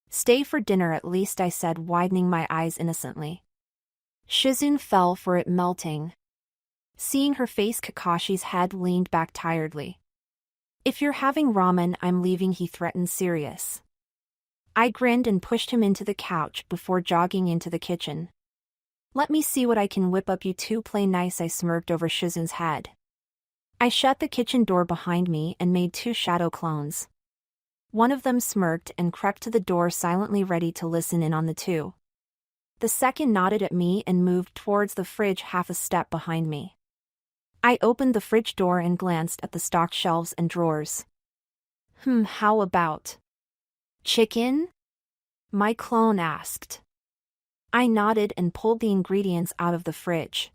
Stay for dinner at least, I said, widening my eyes innocently. Shizune fell for it, melting. Seeing her face, Kakashi's head leaned back tiredly. If you're having ramen, I'm leaving, he threatened, serious. I grinned and pushed him into the couch before jogging into the kitchen. Let me see what I can whip up, you two play nice, I smirked over Shizune's head. I shut the kitchen door behind me and made two shadow clones. One of them smirked and crept to the door, silently ready to listen in on the two. The second nodded at me and moved towards the fridge half a step behind me. I opened the fridge door and glanced at the stocked shelves and drawers. How about chicken? My clone asked. I nodded and pulled the ingredients out of the fridge.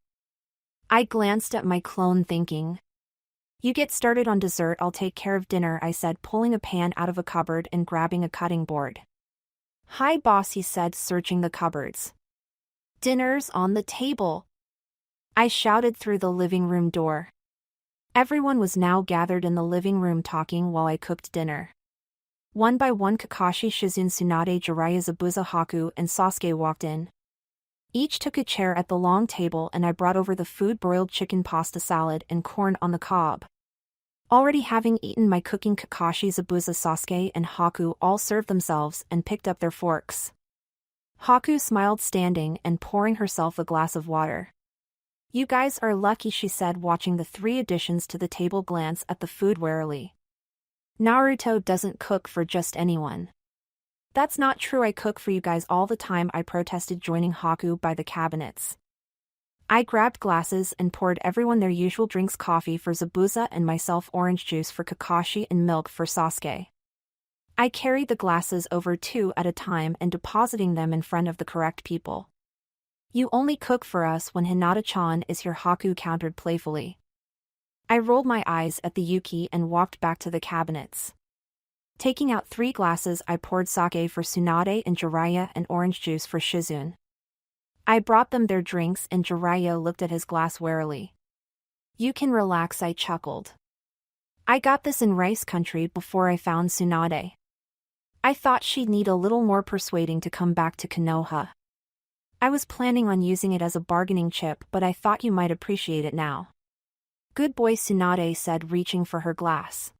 I glanced at my clone, thinking. You get started on dessert, I'll take care of dinner, I said, pulling a pan out of a cupboard and grabbing a cutting board. Hi boss, he said, searching the cupboards. Dinner's on the table. I shouted through the living room door. Everyone was now gathered in the living room talking while I cooked dinner. One by one, Kakashi, Shizune, Tsunade, Jiraiya, Zabuza, Haku, and Sasuke walked in. Each took a chair at the long table and I brought over the food: broiled chicken, pasta salad, and corn on the cob. Already having eaten my cooking, Kakashi, Zabuza, Sasuke, and Haku all served themselves and picked up their forks. Haku smiled, standing and pouring herself a glass of water. You guys are lucky, she said, watching the three additions to the table glance at the food warily. Naruto doesn't cook for just anyone. That's not true, I cook for you guys all the time, I protested, joining Haku by the cabinets. I grabbed glasses and poured everyone their usual drinks: coffee for Zabuza and myself, orange juice for Kakashi, and milk for Sasuke. I carried the glasses over two at a time and depositing them in front of the correct people. You only cook for us when Hinata-chan is here, Haku countered playfully. I rolled my eyes at the Yuki and walked back to the cabinets. Taking out 3 glasses, I poured sake for Tsunade and Jiraiya and orange juice for Shizune. I brought them their drinks and Jiraiya looked at his glass warily. You can relax, I chuckled. I got this in Rice Country before I found Tsunade. I thought she'd need a little more persuading to come back to Konoha. I was planning on using it as a bargaining chip, but I thought you might appreciate it now. Good boy, Tsunade said, reaching for her glass.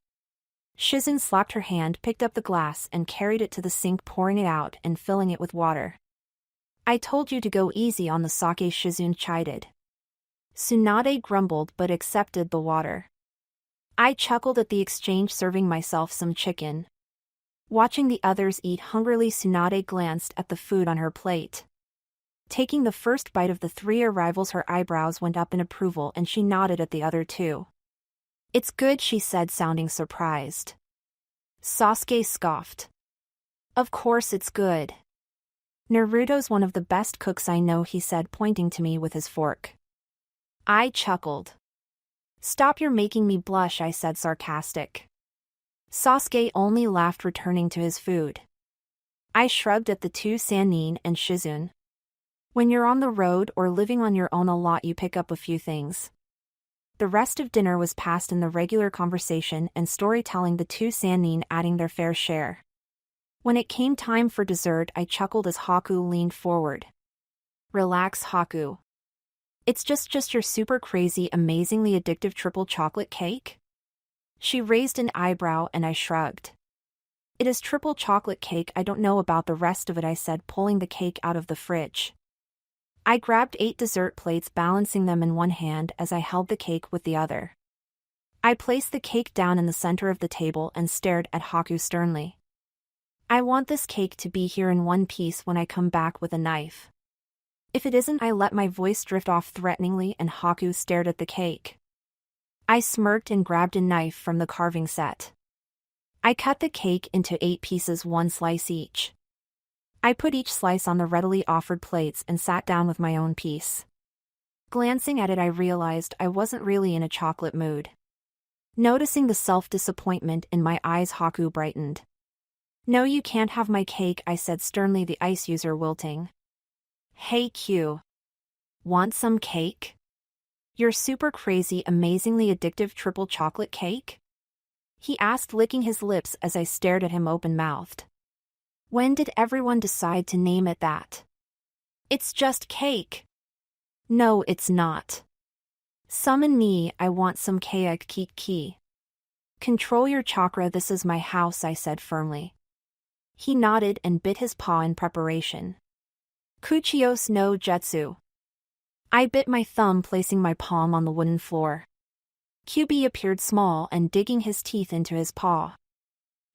Shizune slapped her hand, picked up the glass, and carried it to the sink, pouring it out and filling it with water. I told you to go easy on the sake, Shizune chided. Tsunade grumbled but accepted the water. I chuckled at the exchange, serving myself some chicken. Watching the others eat hungrily, Tsunade glanced at the food on her plate. Taking the first bite of the three arrivals, her eyebrows went up in approval and she nodded at the other two. It's good, she said, sounding surprised. Sasuke scoffed. Of course it's good. Naruto's one of the best cooks I know, he said, pointing to me with his fork. I chuckled. Stop, you're making me blush, I said, sarcastic. Sasuke only laughed, returning to his food. I shrugged at the two, Sannin and Shizune. When you're on the road or living on your own a lot, you pick up a few things. The rest of dinner was passed in the regular conversation and storytelling, the two Sannin adding their fair share. When it came time for dessert, I chuckled as Haku leaned forward. Relax, Haku. It's just your super crazy, amazingly addictive triple chocolate cake? She raised an eyebrow and I shrugged. It is triple chocolate cake, I don't know about the rest of it, I said, pulling the cake out of the fridge. I grabbed 8 dessert plates, balancing them in one hand as I held the cake with the other. I placed the cake down in the center of the table and stared at Haku sternly. I want this cake to be here in one piece when I come back with a knife. If it isn't, I let my voice drift off threateningly and Haku stared at the cake. I smirked and grabbed a knife from the carving set. I cut the cake into 8 pieces, 1 slice each. I put each slice on the readily offered plates and sat down with my own piece. Glancing at it, I realized I wasn't really in a chocolate mood. Noticing the self-disappointment in my eyes, Haku brightened. No, you can't have my cake, I said sternly, the ice user wilting. Hey Q. Want some cake? Your super crazy, amazingly addictive triple chocolate cake? He asked, licking his lips as I stared at him open-mouthed. When did everyone decide to name it that? It's just cake. No, it's not. Summon me, I want some cake. Ki. Control your chakra, this is my house, I said firmly. He nodded and bit his paw in preparation. Kuchios no Jutsu. I bit my thumb, placing my palm on the wooden floor. Kyuubi appeared small and digging his teeth into his paw.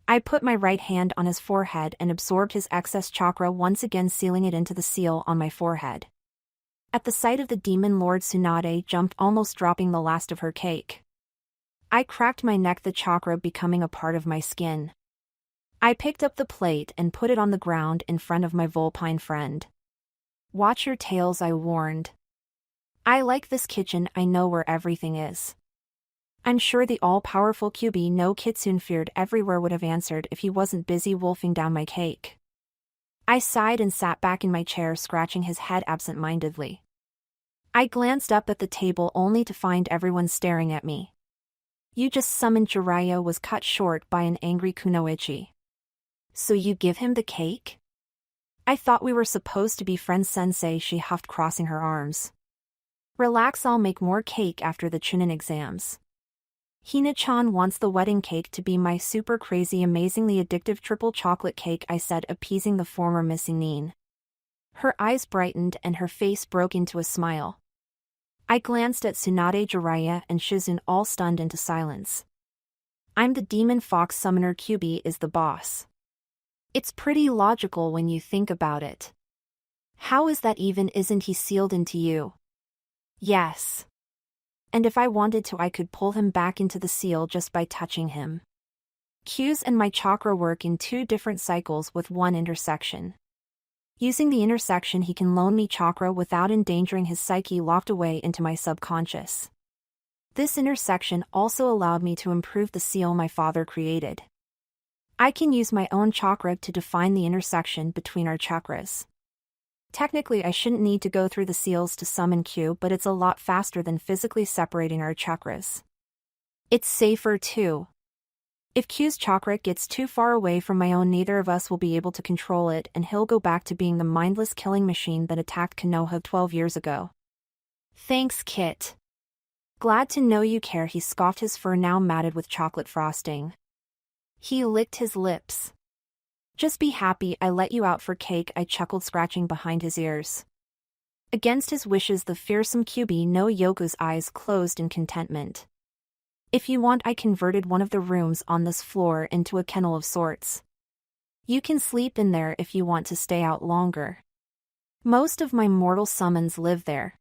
I put my right hand on his forehead and absorbed his excess chakra, once again sealing it into the seal on my forehead. At the sight of the demon lord, Tsunade jumped, almost dropping the last of her cake. I cracked my neck, the chakra becoming a part of my skin. I picked up the plate and put it on the ground in front of my Vulpine friend. Watch your tails, I warned. I like this kitchen, I know where everything is. I'm sure the all-powerful Kyuubi no Kitsune feared everywhere would have answered if he wasn't busy wolfing down my cake. I sighed and sat back in my chair, scratching his head absent-mindedly. I glanced up at the table only to find everyone staring at me. You just summoned Jiraiya, was cut short by an angry Kunoichi. So you give him the cake? I thought we were supposed to be friends, sensei, she huffed, crossing her arms. Relax, I'll make more cake after the Chunin exams. Hina-chan wants the wedding cake to be my super crazy, amazingly addictive triple chocolate cake, I said, appeasing the former missing Nin. Her eyes brightened and her face broke into a smile. I glanced at Tsunade, Jiraiya, and Shizune, all stunned into silence. I'm the demon fox summoner, Kyuubi is the boss. It's pretty logical when you think about it. How is that even? Isn't he sealed into you? Yes. And if I wanted to, I could pull him back into the seal just by touching him. Q's and my chakra work in 2 different cycles with 1 intersection. Using the intersection, he can loan me chakra without endangering his psyche, locked away into my subconscious. This intersection also allowed me to improve the seal my father created. I can use my own chakra to define the intersection between our chakras. Technically, I shouldn't need to go through the seals to summon Q, but it's a lot faster than physically separating our chakras. It's safer too. If Q's chakra gets too far away from my own, neither of us will be able to control it, and he'll go back to being the mindless killing machine that attacked Konoha 12 years ago. Thanks, Kit. Glad to know you care, he scoffed, his fur now matted with chocolate frosting. He licked his lips. Just be happy I let you out for cake, I chuckled, scratching behind his ears. Against his wishes, the fearsome Kyuubi no Yoku's eyes closed in contentment. If you want, I converted one of the rooms on this floor into a kennel of sorts. You can sleep in there if you want to stay out longer. Most of my mortal summons live there.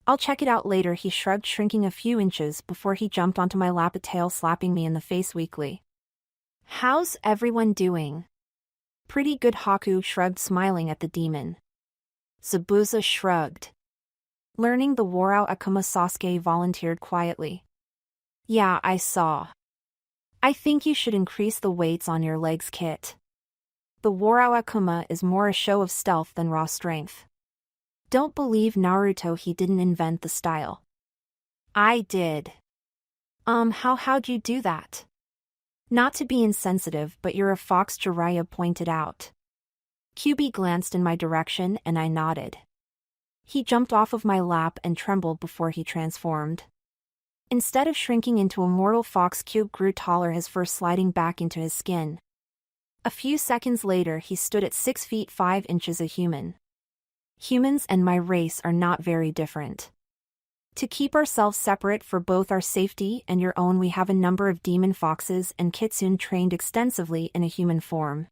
I'll check it out later, he shrugged, shrinking a few inches before he jumped onto my lap, a tail slapping me in the face weakly. How's everyone doing? Pretty good, Haku shrugged, smiling at the demon. Zabuza shrugged. Learning the Warao Akuma, Sasuke volunteered quietly. Yeah, I saw. I think you should increase the weights on your legs, Kit. The Warao Akuma is more a show of stealth than raw strength. Don't believe Naruto, he didn't invent the style. I did. How'd you do that? Not to be insensitive, but you're a fox, Jiraiya pointed out. Kyuubi glanced in my direction and I nodded. He jumped off of my lap and trembled before he transformed. Instead of shrinking into a mortal fox, Kyuubi grew taller, his fur sliding back into his skin. A few seconds later, he stood at 6 feet 5 inches, a human. Humans and my race are not very different. To keep ourselves separate for both our safety and your own, we have a number of demon foxes and kitsune trained extensively in a human form.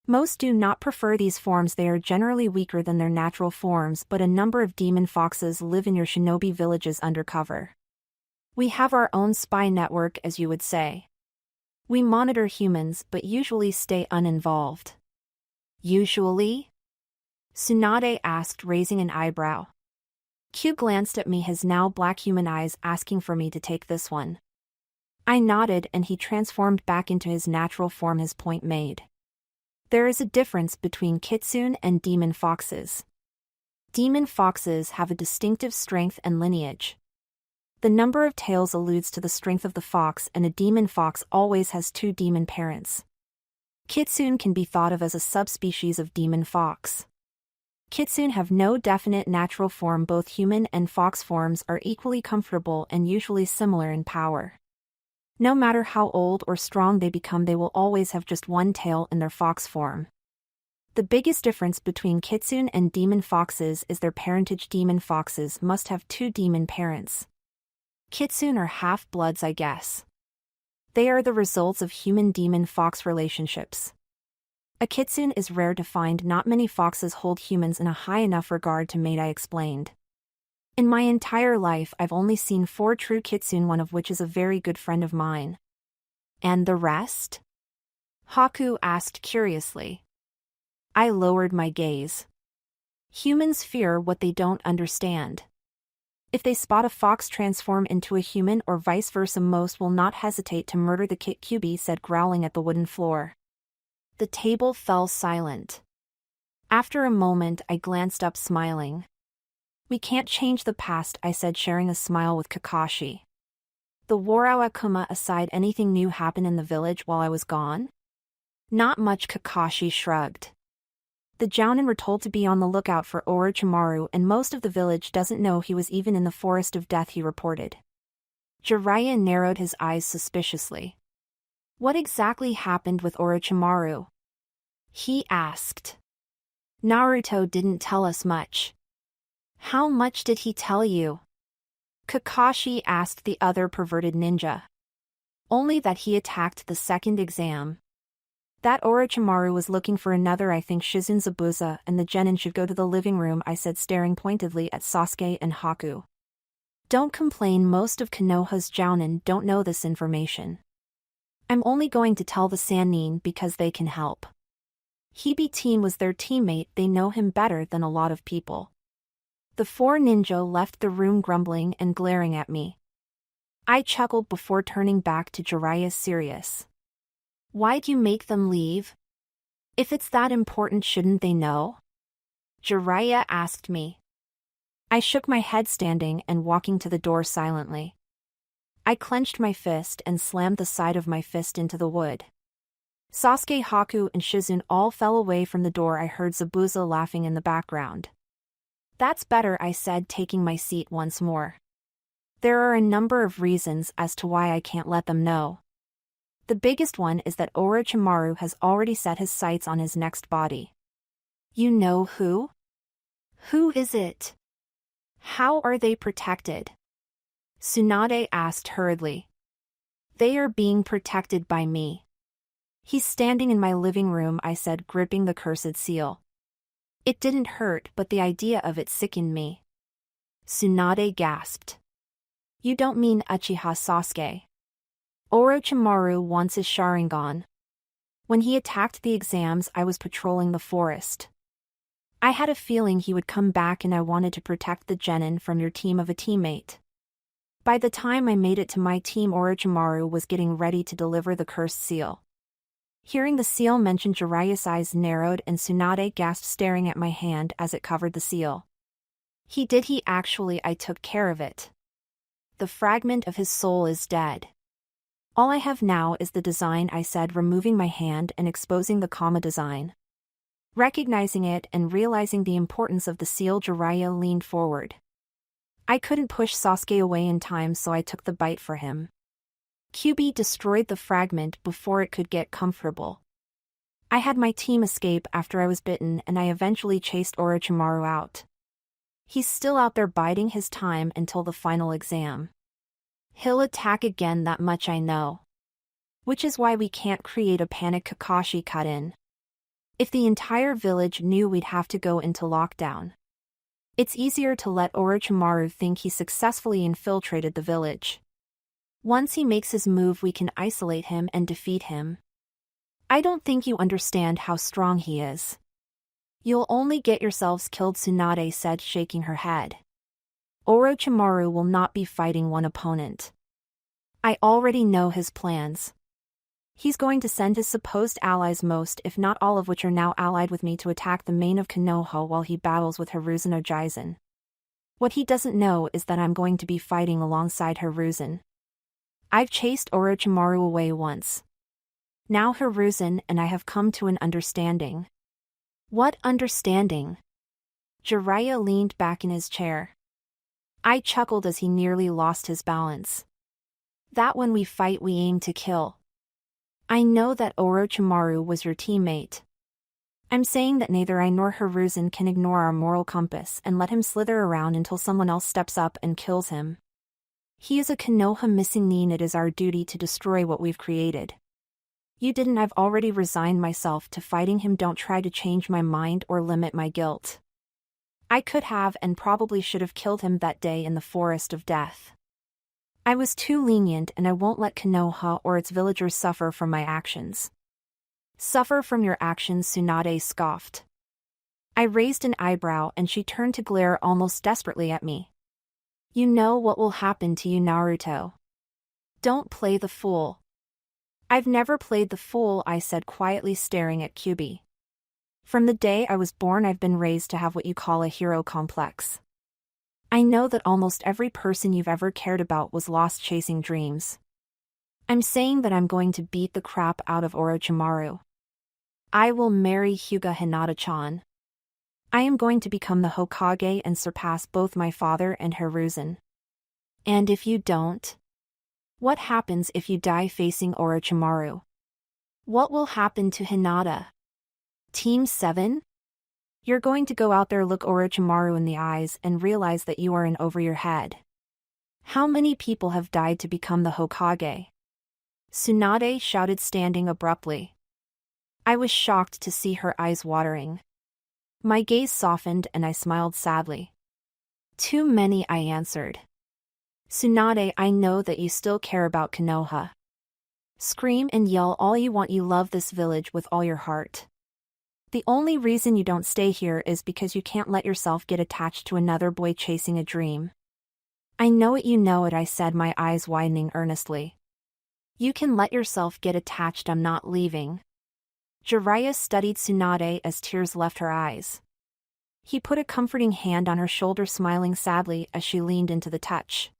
Most do not prefer these forms, they are generally weaker than their natural forms, but a number of demon foxes live in your shinobi villages undercover. We have our own spy network, as you would say. We monitor humans but usually stay uninvolved. Usually? Tsunade asked, raising an eyebrow. Q glanced at me, his now black human eyes asking for me to take this one. I nodded and he transformed back into his natural form, his point made. There is a difference between kitsune and demon foxes. Demon foxes have a distinctive strength and lineage. The number of tails alludes to the strength of the fox, and a demon fox always has 2 demon parents. Kitsune can be thought of as a subspecies of demon fox. Kitsune have no definite natural form. Both human and fox forms are equally comfortable and usually similar in power. No matter how old or strong they become, they will always have just one tail in their fox form. The biggest difference between kitsune and demon foxes is their parentage. Demon foxes must have 2 demon parents. Kitsune are half-bloods, I guess. They are the results of human-demon-fox relationships. A kitsune is rare to find. Not many foxes hold humans in a high enough regard to mate, I explained. In my entire life, I've only seen 4 true kitsune, one of which is a very good friend of mine. And the rest? Haku asked curiously. I lowered my gaze. Humans fear what they don't understand. If they spot a fox transform into a human or vice versa, most will not hesitate to murder the kit, Kyuubi said, growling at the wooden floor. The table fell silent. After a moment, I glanced up, smiling. We can't change the past, I said, sharing a smile with Kakashi. The Warao Akuma aside, anything new happen in the village while I was gone? Not much, Kakashi shrugged. The Jounin were told to be on the lookout for Orochimaru, and most of the village doesn't know he was even in the Forest of Death, he reported. Jiraiya narrowed his eyes suspiciously. What exactly happened with Orochimaru? He asked. Naruto didn't tell us much. How much did he tell you? Kakashi asked the other perverted ninja. Only that he attacked the second exam. That Orochimaru was looking for another. I think Shizune Zabuza and the genin should go to the living room, I said, staring pointedly at Sasuke and Haku. Don't complain, most of Konoha's Jounin don't know this information. I'm only going to tell the Sannin because they can help. Hibitin was their teammate, they know him better than a lot of people. The 4 ninja left the room grumbling and glaring at me. I chuckled before turning back to Jiraiya, serious. Why'd you make them leave? If it's that important, shouldn't they know? Jiraiya asked me. I shook my head, standing and walking to the door silently. I clenched my fist and slammed the side of my fist into the wood. Sasuke, Haku, and Shizune all fell away from the door. I heard Zabuza laughing in the background. That's better, I said, taking my seat once more. There are a number of reasons as to why I can't let them know. The biggest one is that Orochimaru has already set his sights on his next body. You know who? Who is it? How are they protected? Tsunade asked hurriedly. They are being protected by me. He's standing in my living room, I said, gripping the cursed seal. It didn't hurt, but the idea of it sickened me. Tsunade gasped. You don't mean Uchiha Sasuke? Orochimaru wants his Sharingan. When he attacked the exams, I was patrolling the forest. I had a feeling he would come back, and I wanted to protect the genin from your team of a teammate. By the time I made it to my team, Orochimaru was getting ready to deliver the cursed seal. Hearing the seal mentioned, Jiraiya's eyes narrowed and Tsunade gasped, staring at my hand as it covered the seal. He actually, I took care of it. The fragment of his soul is dead. All I have now is the design, I said, removing my hand and exposing the Kama design. Recognizing it and realizing the importance of the seal, Jiraiya leaned forward. I couldn't push Sasuke away in time, so I took the bite for him. Kyuubi destroyed the fragment before it could get comfortable. I had my team escape after I was bitten, and I eventually chased Orochimaru out. He's still out there biding his time until the final exam. He'll attack again, that much I know. Which is why we can't create a panic, Kakashi cut in. If the entire village knew, we'd have to go into lockdown. It's easier to let Orochimaru think he successfully infiltrated the village. Once he makes his move, we can isolate him and defeat him. I don't think you understand how strong he is. You'll only get yourselves killed, Tsunade said, shaking her head. Orochimaru will not be fighting one opponent. I already know his plans. He's going to send his supposed allies, most if not all of which are now allied with me, to attack the main of Konoha while he battles with Hiruzen Ojizen. What he doesn't know is that I'm going to be fighting alongside Hiruzen. I've chased Orochimaru away once. Now Hiruzen and I have come to an understanding. What understanding? Jiraiya leaned back in his chair. I chuckled as he nearly lost his balance. That when we fight, we aim to kill. I know that Orochimaru was your teammate. I'm saying that neither I nor Hiruzen can ignore our moral compass and let him slither around until someone else steps up and kills him. He is a Konoha missing need. It is our duty to destroy what we've created. You didn't. I've already resigned myself to fighting him. Don't try to change my mind or limit my guilt. I could have and probably should have killed him that day in the Forest of Death. I was too lenient, and I won't let Konoha or its villagers suffer from my actions. Suffer from your actions, Tsunade scoffed. I raised an eyebrow and she turned to glare almost desperately at me. You know what will happen to you, Naruto. Don't play the fool. I've never played the fool, I said quietly, staring at Kyuubi. From the day I was born, I've been raised to have what you call a hero complex. I know that almost every person you've ever cared about was lost chasing dreams. I'm saying that I'm going to beat the crap out of Orochimaru. I will marry Hyuga Hinata-chan. I am going to become the Hokage and surpass both my father and Hiruzen. And if you don't? What happens if you die facing Orochimaru? What will happen to Hinata? Team 7? You're going to go out there, look Orochimaru in the eyes, and realize that you are in over your head. How many people have died to become the Hokage? Tsunade shouted, standing abruptly. I was shocked to see her eyes watering. My gaze softened and I smiled sadly. Too many, I answered. Tsunade, I know that you still care about Konoha. Scream and yell all you want, you love this village with all your heart. The only reason you don't stay here is because you can't let yourself get attached to another boy chasing a dream. I know it, you know it, I said, my eyes widening earnestly. You can let yourself get attached, I'm not leaving. Jiraiya studied Tsunade as tears left her eyes. He put a comforting hand on her shoulder, smiling sadly as she leaned into the touch.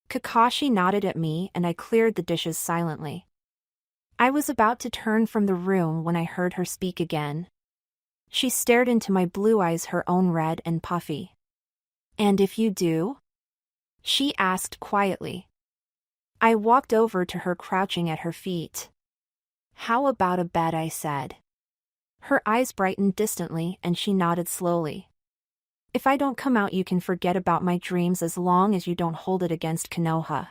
Kakashi nodded at me and I cleared the dishes silently. I was about to turn from the room when I heard her speak again. She stared into my blue eyes, her own red and puffy. "And if you do?" she asked quietly. I walked over to her, crouching at her feet. "How about a bed?" I said. Her eyes brightened distantly and she nodded slowly. "If I don't come out, you can forget about my dreams as long as you don't hold it against Konoha.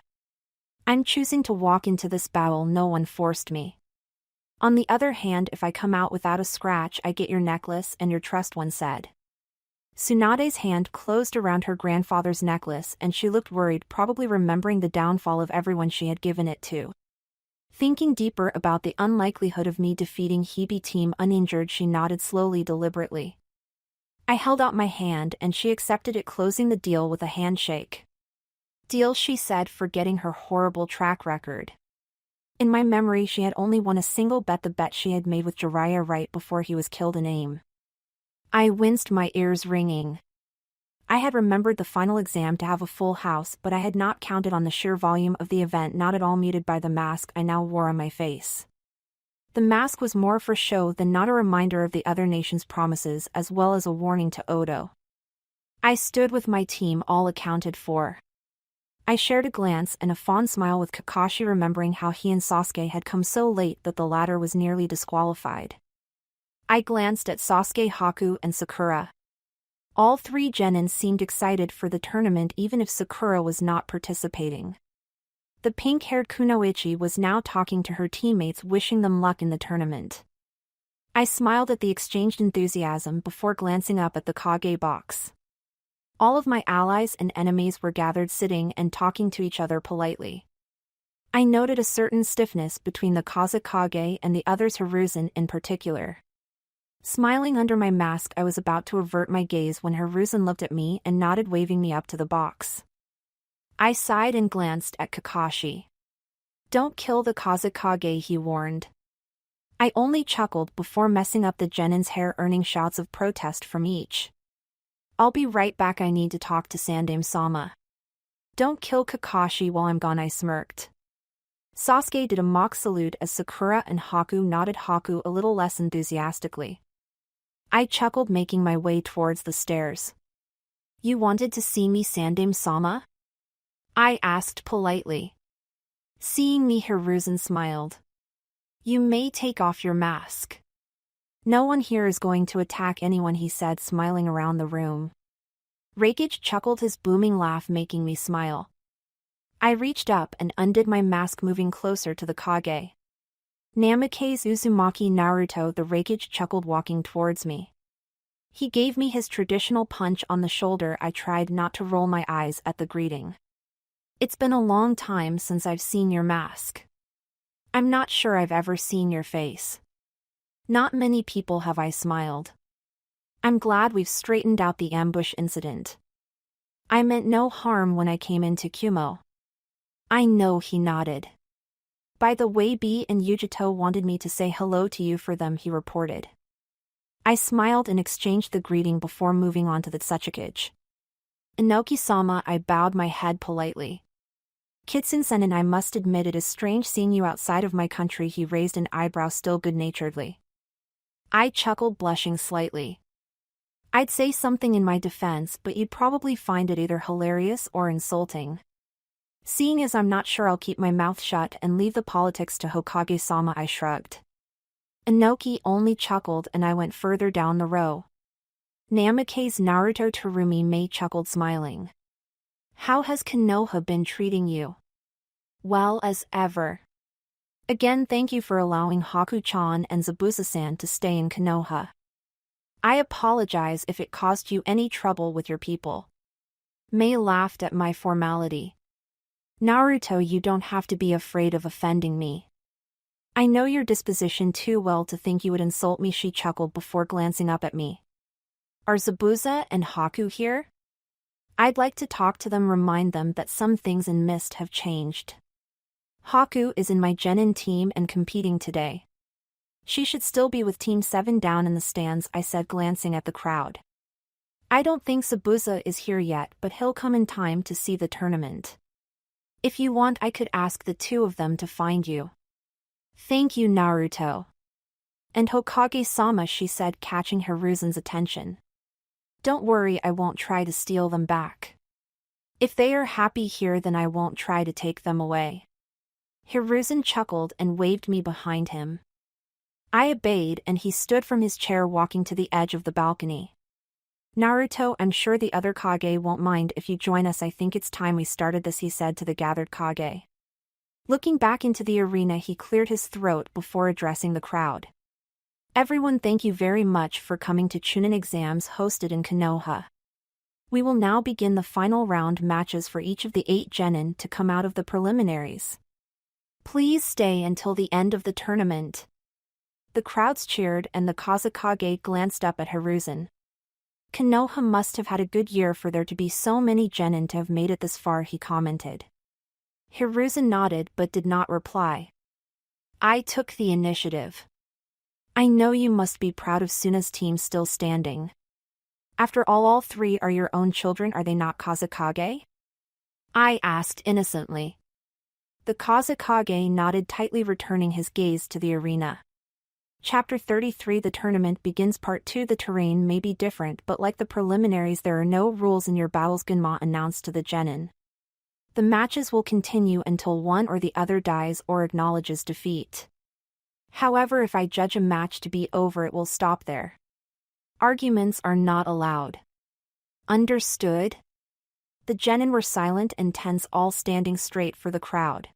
I'm choosing to walk into this battle, no one forced me. On the other hand, if I come out without a scratch, I get your necklace and your trust," one said. Tsunade's hand closed around her grandfather's necklace and she looked worried, probably remembering the downfall of everyone she had given it to. Thinking deeper about the unlikelihood of me defeating Hibi team uninjured, she nodded slowly, deliberately. I held out my hand and she accepted it, closing the deal with a handshake. "Deal," she said, forgetting her horrible track record. In my memory, she had only won a single bet, the bet she had made with Jiraiya right before he was killed in aim. I winced, my ears ringing. I had remembered the final exam to have a full house, but I had not counted on the sheer volume of the event, not at all muted by the mask I now wore on my face. The mask was more for show than not, a reminder of the other nation's promises as well as a warning to Odo. I stood with my team, all accounted for. I shared a glance and a fond smile with Kakashi, remembering how he and Sasuke had come so late that the latter was nearly disqualified. I glanced at Sasuke, Haku, and Sakura. All three genins seemed excited for the tournament, even if Sakura was not participating. The pink-haired Kunoichi was now talking to her teammates, wishing them luck in the tournament. I smiled at the exchanged enthusiasm before glancing up at the Kage box. All of my allies and enemies were gathered, sitting and talking to each other politely. I noted a certain stiffness between the Kazekage and the others, Hiruzen in particular. Smiling under my mask, I was about to avert my gaze when Hiruzen looked at me and nodded, waving me up to the box. I sighed and glanced at Kakashi. "Don't kill the Kazekage," he warned. I only chuckled before messing up the genin's hair, earning shouts of protest from each. "I'll be right back, I need to talk to Sandaime-sama." "Don't kill Kakashi while I'm gone," I smirked. Sasuke did a mock salute as Sakura and Haku nodded, Haku a little less enthusiastically. I chuckled, making my way towards the stairs. "You wanted to see me, Sandaime-sama?" I asked politely. Seeing me, Hiruzen smiled. "You may take off your mask. No one here is going to attack anyone," he said, smiling around the room. Reikage chuckled his booming laugh, making me smile. I reached up and undid my mask, moving closer to the Kage. "Namikaze Uzumaki Naruto," the Reikage chuckled, walking towards me. He gave me his traditional punch on the shoulder. I tried not to roll my eyes at the greeting. "It's been a long time since I've seen your mask. I'm not sure I've ever seen your face." "Not many people have," I smiled. "I'm glad we've straightened out the ambush incident. I meant no harm when I came into Kumo." "I know," he nodded. "By the way, B and Yujito wanted me to say hello to you for them," he reported. I smiled and exchanged the greeting before moving on to the Tsuchikage. "Inoki-sama," I bowed my head politely. "Kitsune-sen, and I must admit it is strange seeing you outside of my country." He raised an eyebrow, still good-naturedly. I chuckled, blushing slightly. "I'd say something in my defense, but you'd probably find it either hilarious or insulting. Seeing as I'm not sure, I'll keep my mouth shut and leave the politics to Hokage-sama," I shrugged. Inoki only chuckled and I went further down the row. Namikaze Naruto, Terumi May chuckled, smiling. "How has Konoha been treating you?" "Well, as ever. Again, thank you for allowing Haku-chan and Zabuza-san to stay in Konoha. I apologize if it caused you any trouble with your people." May laughed at my formality. "Naruto, you don't have to be afraid of offending me. I know your disposition too well to think you would insult me," she chuckled before glancing up at me. "Are Zabuza and Haku here? I'd like to talk to them, remind them that some things in Mist have changed. Haku is in my genin team and competing today. She should still be with Team 7 down in the stands," I said, glancing at the crowd. I don't think Sabuza is here yet, but he'll come in time to see the tournament. If you want, I could ask the two of them to find you. Thank you, Naruto. And Hokage-sama, she said, catching Hiruzen's attention. Don't worry, I won't try to steal them back. If they are happy here, then I won't try to take them away. Hiruzen chuckled and waved me behind him. I obeyed, and he stood from his chair walking to the edge of the balcony. Naruto, I'm sure the other Kage won't mind if you join us. I think it's time we started this, he said to the gathered Kage. Looking back into the arena, he cleared his throat before addressing the crowd. Everyone, thank you very much for coming to Chunin exams hosted in Konoha. We will now begin the final round matches for each of the 8 genin to come out of the preliminaries. Please stay until the end of the tournament. The crowds cheered and the Kazekage glanced up at Hiruzen. Konoha must have had a good year for there to be so many genin to have made it this far, he commented. Hiruzen nodded but did not reply. I took the initiative. I know you must be proud of Suna's team still standing. After all 3 are your own children, are they not, Kazekage? I asked innocently. The Kazekage nodded tightly, returning his gaze to the arena. Chapter 33. The tournament begins. Part 2. The terrain may be different, but like the preliminaries, there are no rules in your battles, Genma announced to the genin. The matches will continue until one or the other dies or acknowledges defeat. However, if I judge a match to be over, it will stop there. Arguments are not allowed. Understood? The genin were silent and tense, all standing straight for the crowd.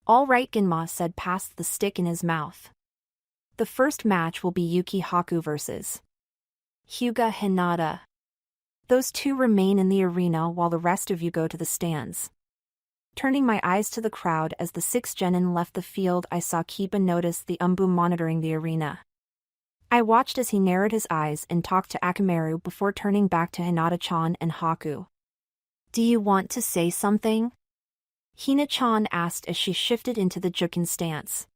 All right, Genma said, past the stick in his mouth. The first match will be Yuki Haku versus Hyuga Hinata. Those two remain in the arena while the rest of you go to the stands. Turning my eyes to the crowd as the 6 genin left the field, I saw Kiba notice the Umbu monitoring the arena. I watched as he narrowed his eyes and talked to Akamaru before turning back to Hinata-chan and Haku. Do you want to say something? Hina-chan asked as she shifted into the Jukin stance.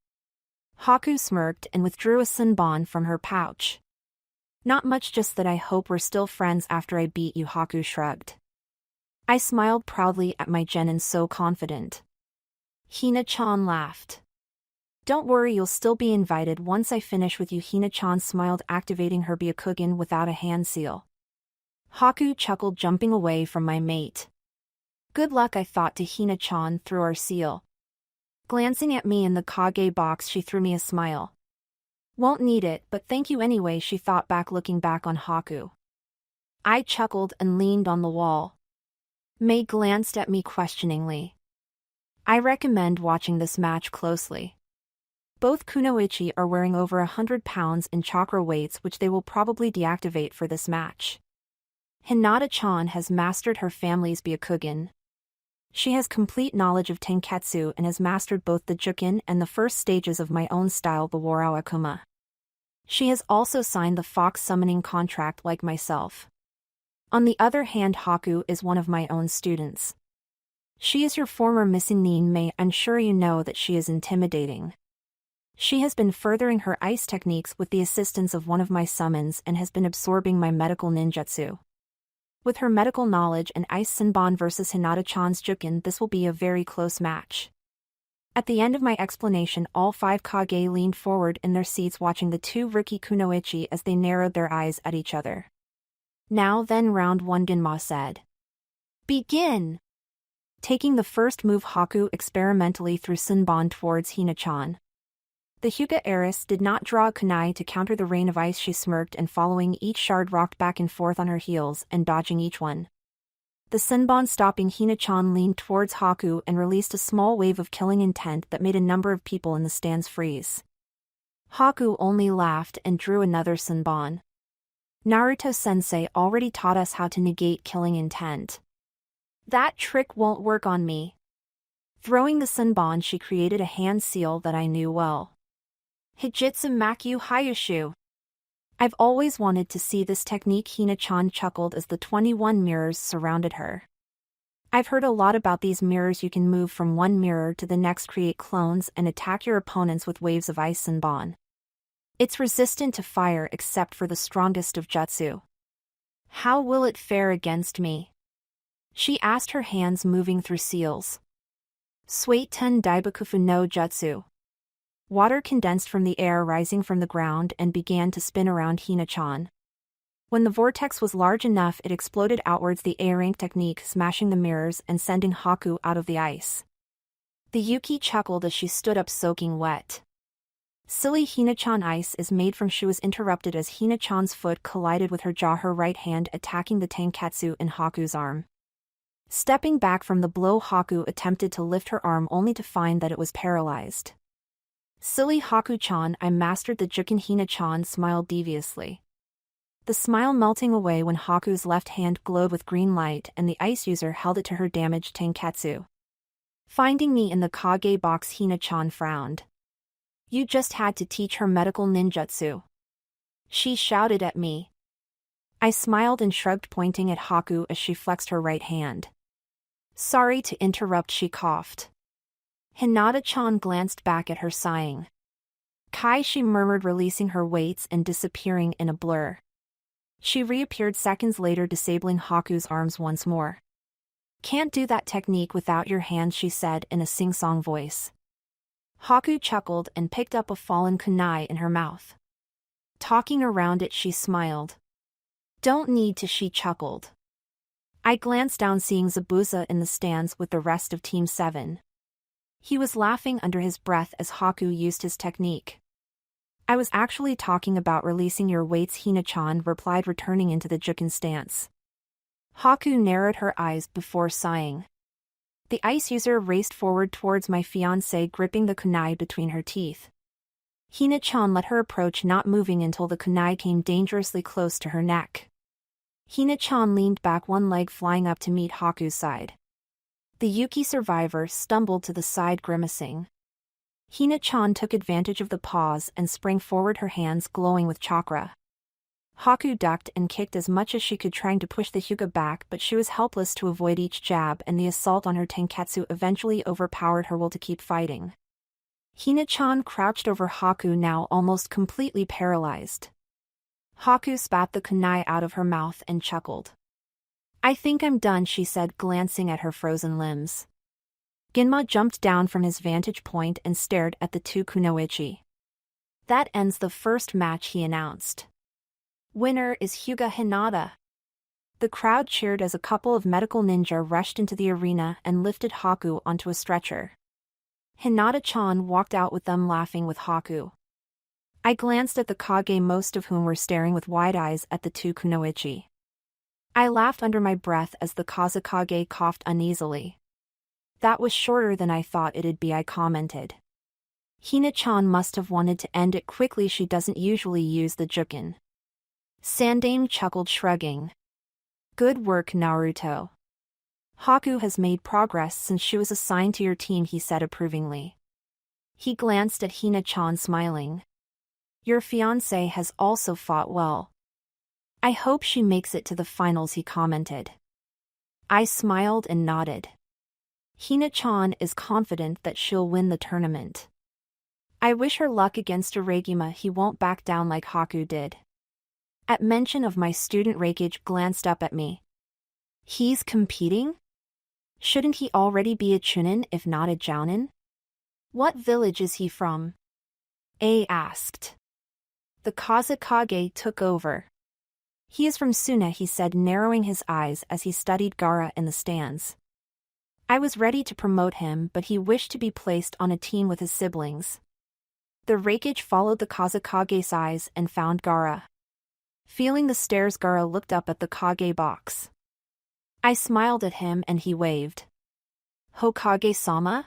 Haku smirked and withdrew a sunbon from her pouch. Not much, just that I hope we're still friends after I beat you, Haku shrugged. I smiled proudly at my genin so confident. Hina-chan laughed. Don't worry, you'll still be invited once I finish with you, Hina-chan smiled, activating her Byakugan without a hand seal. Haku chuckled, jumping away from my mate. Good luck, I thought to Hina-chan through our seal. Glancing at me in the Kage box, she threw me a smile. Won't need it, but thank you anyway, she thought back, looking back on Haku. I chuckled and leaned on the wall. Mei glanced at me questioningly. I recommend watching this match closely. Both kunoichi are wearing over 100 pounds in chakra weights, which they will probably deactivate for this match. Hinata-chan has mastered her family's Byakugan. She has complete knowledge of Tenketsu and has mastered both the Jukin and the first stages of my own style, the Warao Akuma. She has also signed the Fox summoning contract like myself. On the other hand, Haku is one of my own students. She is your former missing Nin Mei. I'm sure you know that she is intimidating. She has been furthering her ice techniques with the assistance of one of my summons and has been absorbing my medical ninjutsu. With her medical knowledge and Ice Senbon versus Hinata-chan's Jukin, this will be a very close match. At the end of my explanation, all 5 Kage leaned forward in their seats, watching the 2 rookie kunoichi as they narrowed their eyes at each other. Now then, round 1, Genma said. Begin! Taking the first move, Haku experimentally threw Senbon towards Hina-chan. The Hyuga heiress did not draw a kunai to counter the rain of ice. She smirked and following each shard rocked back and forth on her heels and dodging each one. The Senbon stopping Hina-chan leaned towards Haku and released a small wave of killing intent that made a number of people in the stands freeze. Haku only laughed and drew another Senbon. Naruto-sensei already taught us how to negate killing intent. That trick won't work on me. Throwing the Senbon, she created a hand seal that I knew well. Hijitsu Makyu Hayushu. I've always wanted to see this technique, Hina-chan chuckled as the 21 mirrors surrounded her. I've heard a lot about these mirrors. You can move from one mirror to the next, create clones, and attack your opponents with waves of ice Senbon. It's resistant to fire except for the strongest of jutsu. How will it fare against me? She asked, her hands moving through seals. Suiten Daibakufu no Jutsu. Water condensed from the air rising from the ground and began to spin around Hina-chan. When the vortex was large enough, it exploded outwards, the A-rank technique smashing the mirrors and sending Haku out of the ice. The Yuki chuckled as she stood up soaking wet. Silly Hina-chan, ice is made from. She was interrupted as Hina-chan's foot collided with her jaw, her right hand attacking the tenkatsu in Haku's arm. Stepping back from the blow, Haku attempted to lift her arm only to find that it was paralyzed. Silly Haku-chan, I mastered the Jukin. Hina-chan smiled deviously. The smile melting away when Haku's left hand glowed with green light and the ice user held it to her damaged tenkatsu. Finding me in the Kage box, Hina-chan frowned. You just had to teach her medical ninjutsu. She shouted at me. I smiled and shrugged, pointing at Haku as she flexed her right hand. Sorry to interrupt, she coughed. Hinata-chan glanced back at her, sighing. Kai, she murmured, releasing her weights and disappearing in a blur. She reappeared seconds later, disabling Haku's arms once more. Can't do that technique without your hands, she said in a sing-song voice. Haku chuckled and picked up a fallen kunai in her mouth. Talking around it, she smiled. Don't need to, she chuckled. I glanced down, seeing Zabuza in the stands with the rest of Team 7. He was laughing under his breath as Haku used his technique. I was actually talking about releasing your weights, Hina-chan replied, returning into the Jukin stance. Haku narrowed her eyes before sighing. The ice user raced forward towards my fiancé, gripping the kunai between her teeth. Hina-chan let her approach, not moving until the kunai came dangerously close to her neck. Hina-chan leaned back, one leg flying up to meet Haku's side. The Yuki survivor stumbled to the side, grimacing. Hina-chan took advantage of the pause and sprang forward, her hands glowing with chakra. Haku ducked and kicked as much as she could, trying to push the Hyuga back, but she was helpless to avoid each jab, and the assault on her tenkatsu eventually overpowered her will to keep fighting. Hina-chan crouched over Haku, now almost completely paralyzed. Haku spat the kunai out of her mouth and chuckled. I think I'm done, she said, glancing at her frozen limbs. Ginma jumped down from his vantage point and stared at the two kunoichi. That ends the first match, he announced. Winner is Hyuga Hinata. The crowd cheered as a couple of medical ninja rushed into the arena and lifted Haku onto a stretcher. Hinata-chan walked out with them, laughing with Haku. I glanced at the Kage, most of whom were staring with wide eyes at the two kunoichi. I laughed under my breath as the Kazekage coughed uneasily. That was shorter than I thought it'd be, I commented. Hina-chan must have wanted to end it quickly, she doesn't usually use the Jukin. Sandame chuckled, shrugging. Good work, Naruto. Haku has made progress since she was assigned to your team, he said approvingly. He glanced at Hina-chan, smiling. Your fiancé has also fought well. I hope she makes it to the finals, he commented. I smiled and nodded. Hina-chan is confident that she'll win the tournament. I wish her luck against Iragima, he won't back down like Haku did. At mention of my student, Reikage glanced up at me. He's competing? Shouldn't he already be a Chunin if not a Jounin? What village is he from? A asked. The Kazekage took over. He is from Suna, he said, narrowing his eyes as he studied Gaara in the stands. I was ready to promote him, but he wished to be placed on a team with his siblings. The Reikage followed the Kazekage's eyes and found Gaara. Feeling the stares, Gaara looked up at the Kage box. I smiled at him and he waved. Hokage-sama?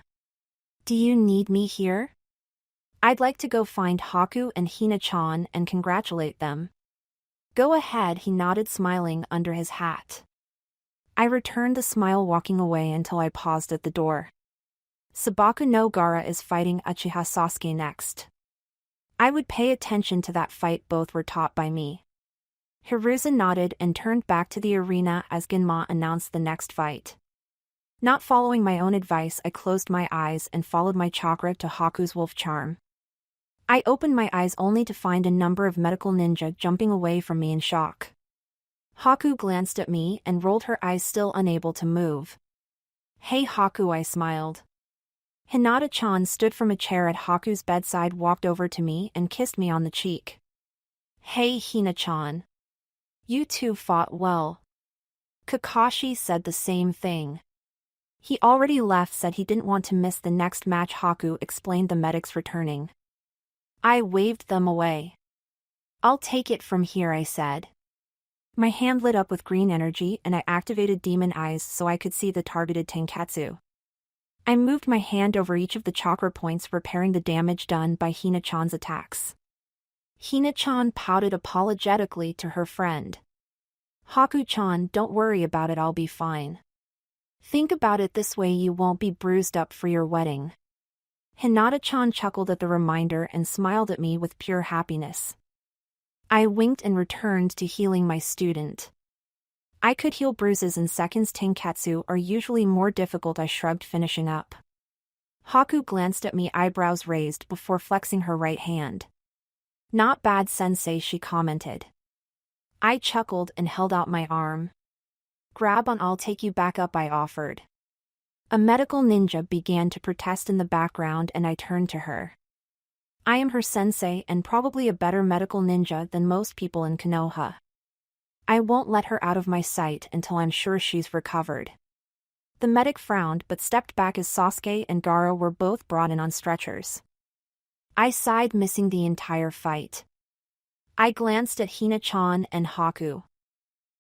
Do you need me here? I'd like to go find Haku and Hina-chan and congratulate them. Go ahead, he nodded, smiling under his hat. I returned the smile, walking away until I paused at the door. Sabaku no Gaara is fighting Uchiha Sasuke next. I would pay attention to that fight, both were taught by me. Hiruza nodded and turned back to the arena as Ginma announced the next fight. Not following my own advice, I closed my eyes and followed my chakra to Haku's wolf charm. I opened my eyes only to find a number of medical ninja jumping away from me in shock. Haku glanced at me and rolled her eyes, still unable to move. Hey Haku, I smiled. Hinata-chan stood from a chair at Haku's bedside, walked over to me and kissed me on the cheek. Hey Hina-chan. You two fought well. Kakashi said the same thing. He already left, said he didn't want to miss the next match. Haku explained the medics returning. I waved them away. I'll take it from here, I said. My hand lit up with green energy and I activated demon eyes so I could see the targeted Tenkatsu. I moved my hand over each of the chakra points, repairing the damage done by Hina-chan's attacks. Hina-chan pouted apologetically to her friend. Haku-chan, don't worry about it, I'll be fine. Think about it this way, you won't be bruised up for your wedding. Hinata-chan chuckled at the reminder and smiled at me with pure happiness. I winked and returned to healing my student. I could heal bruises in seconds. Tenkatsu are usually more difficult, I shrugged, finishing up. Haku glanced at me, eyebrows raised, before flexing her right hand. Not bad, sensei, she commented. I chuckled and held out my arm. Grab on, I'll take you back up, I offered. A medical ninja began to protest in the background and I turned to her. I am her sensei and probably a better medical ninja than most people in Konoha. I won't let her out of my sight until I'm sure she's recovered. The medic frowned but stepped back as Sasuke and Gaara were both brought in on stretchers. I sighed, missing the entire fight. I glanced at Hina-chan and Haku.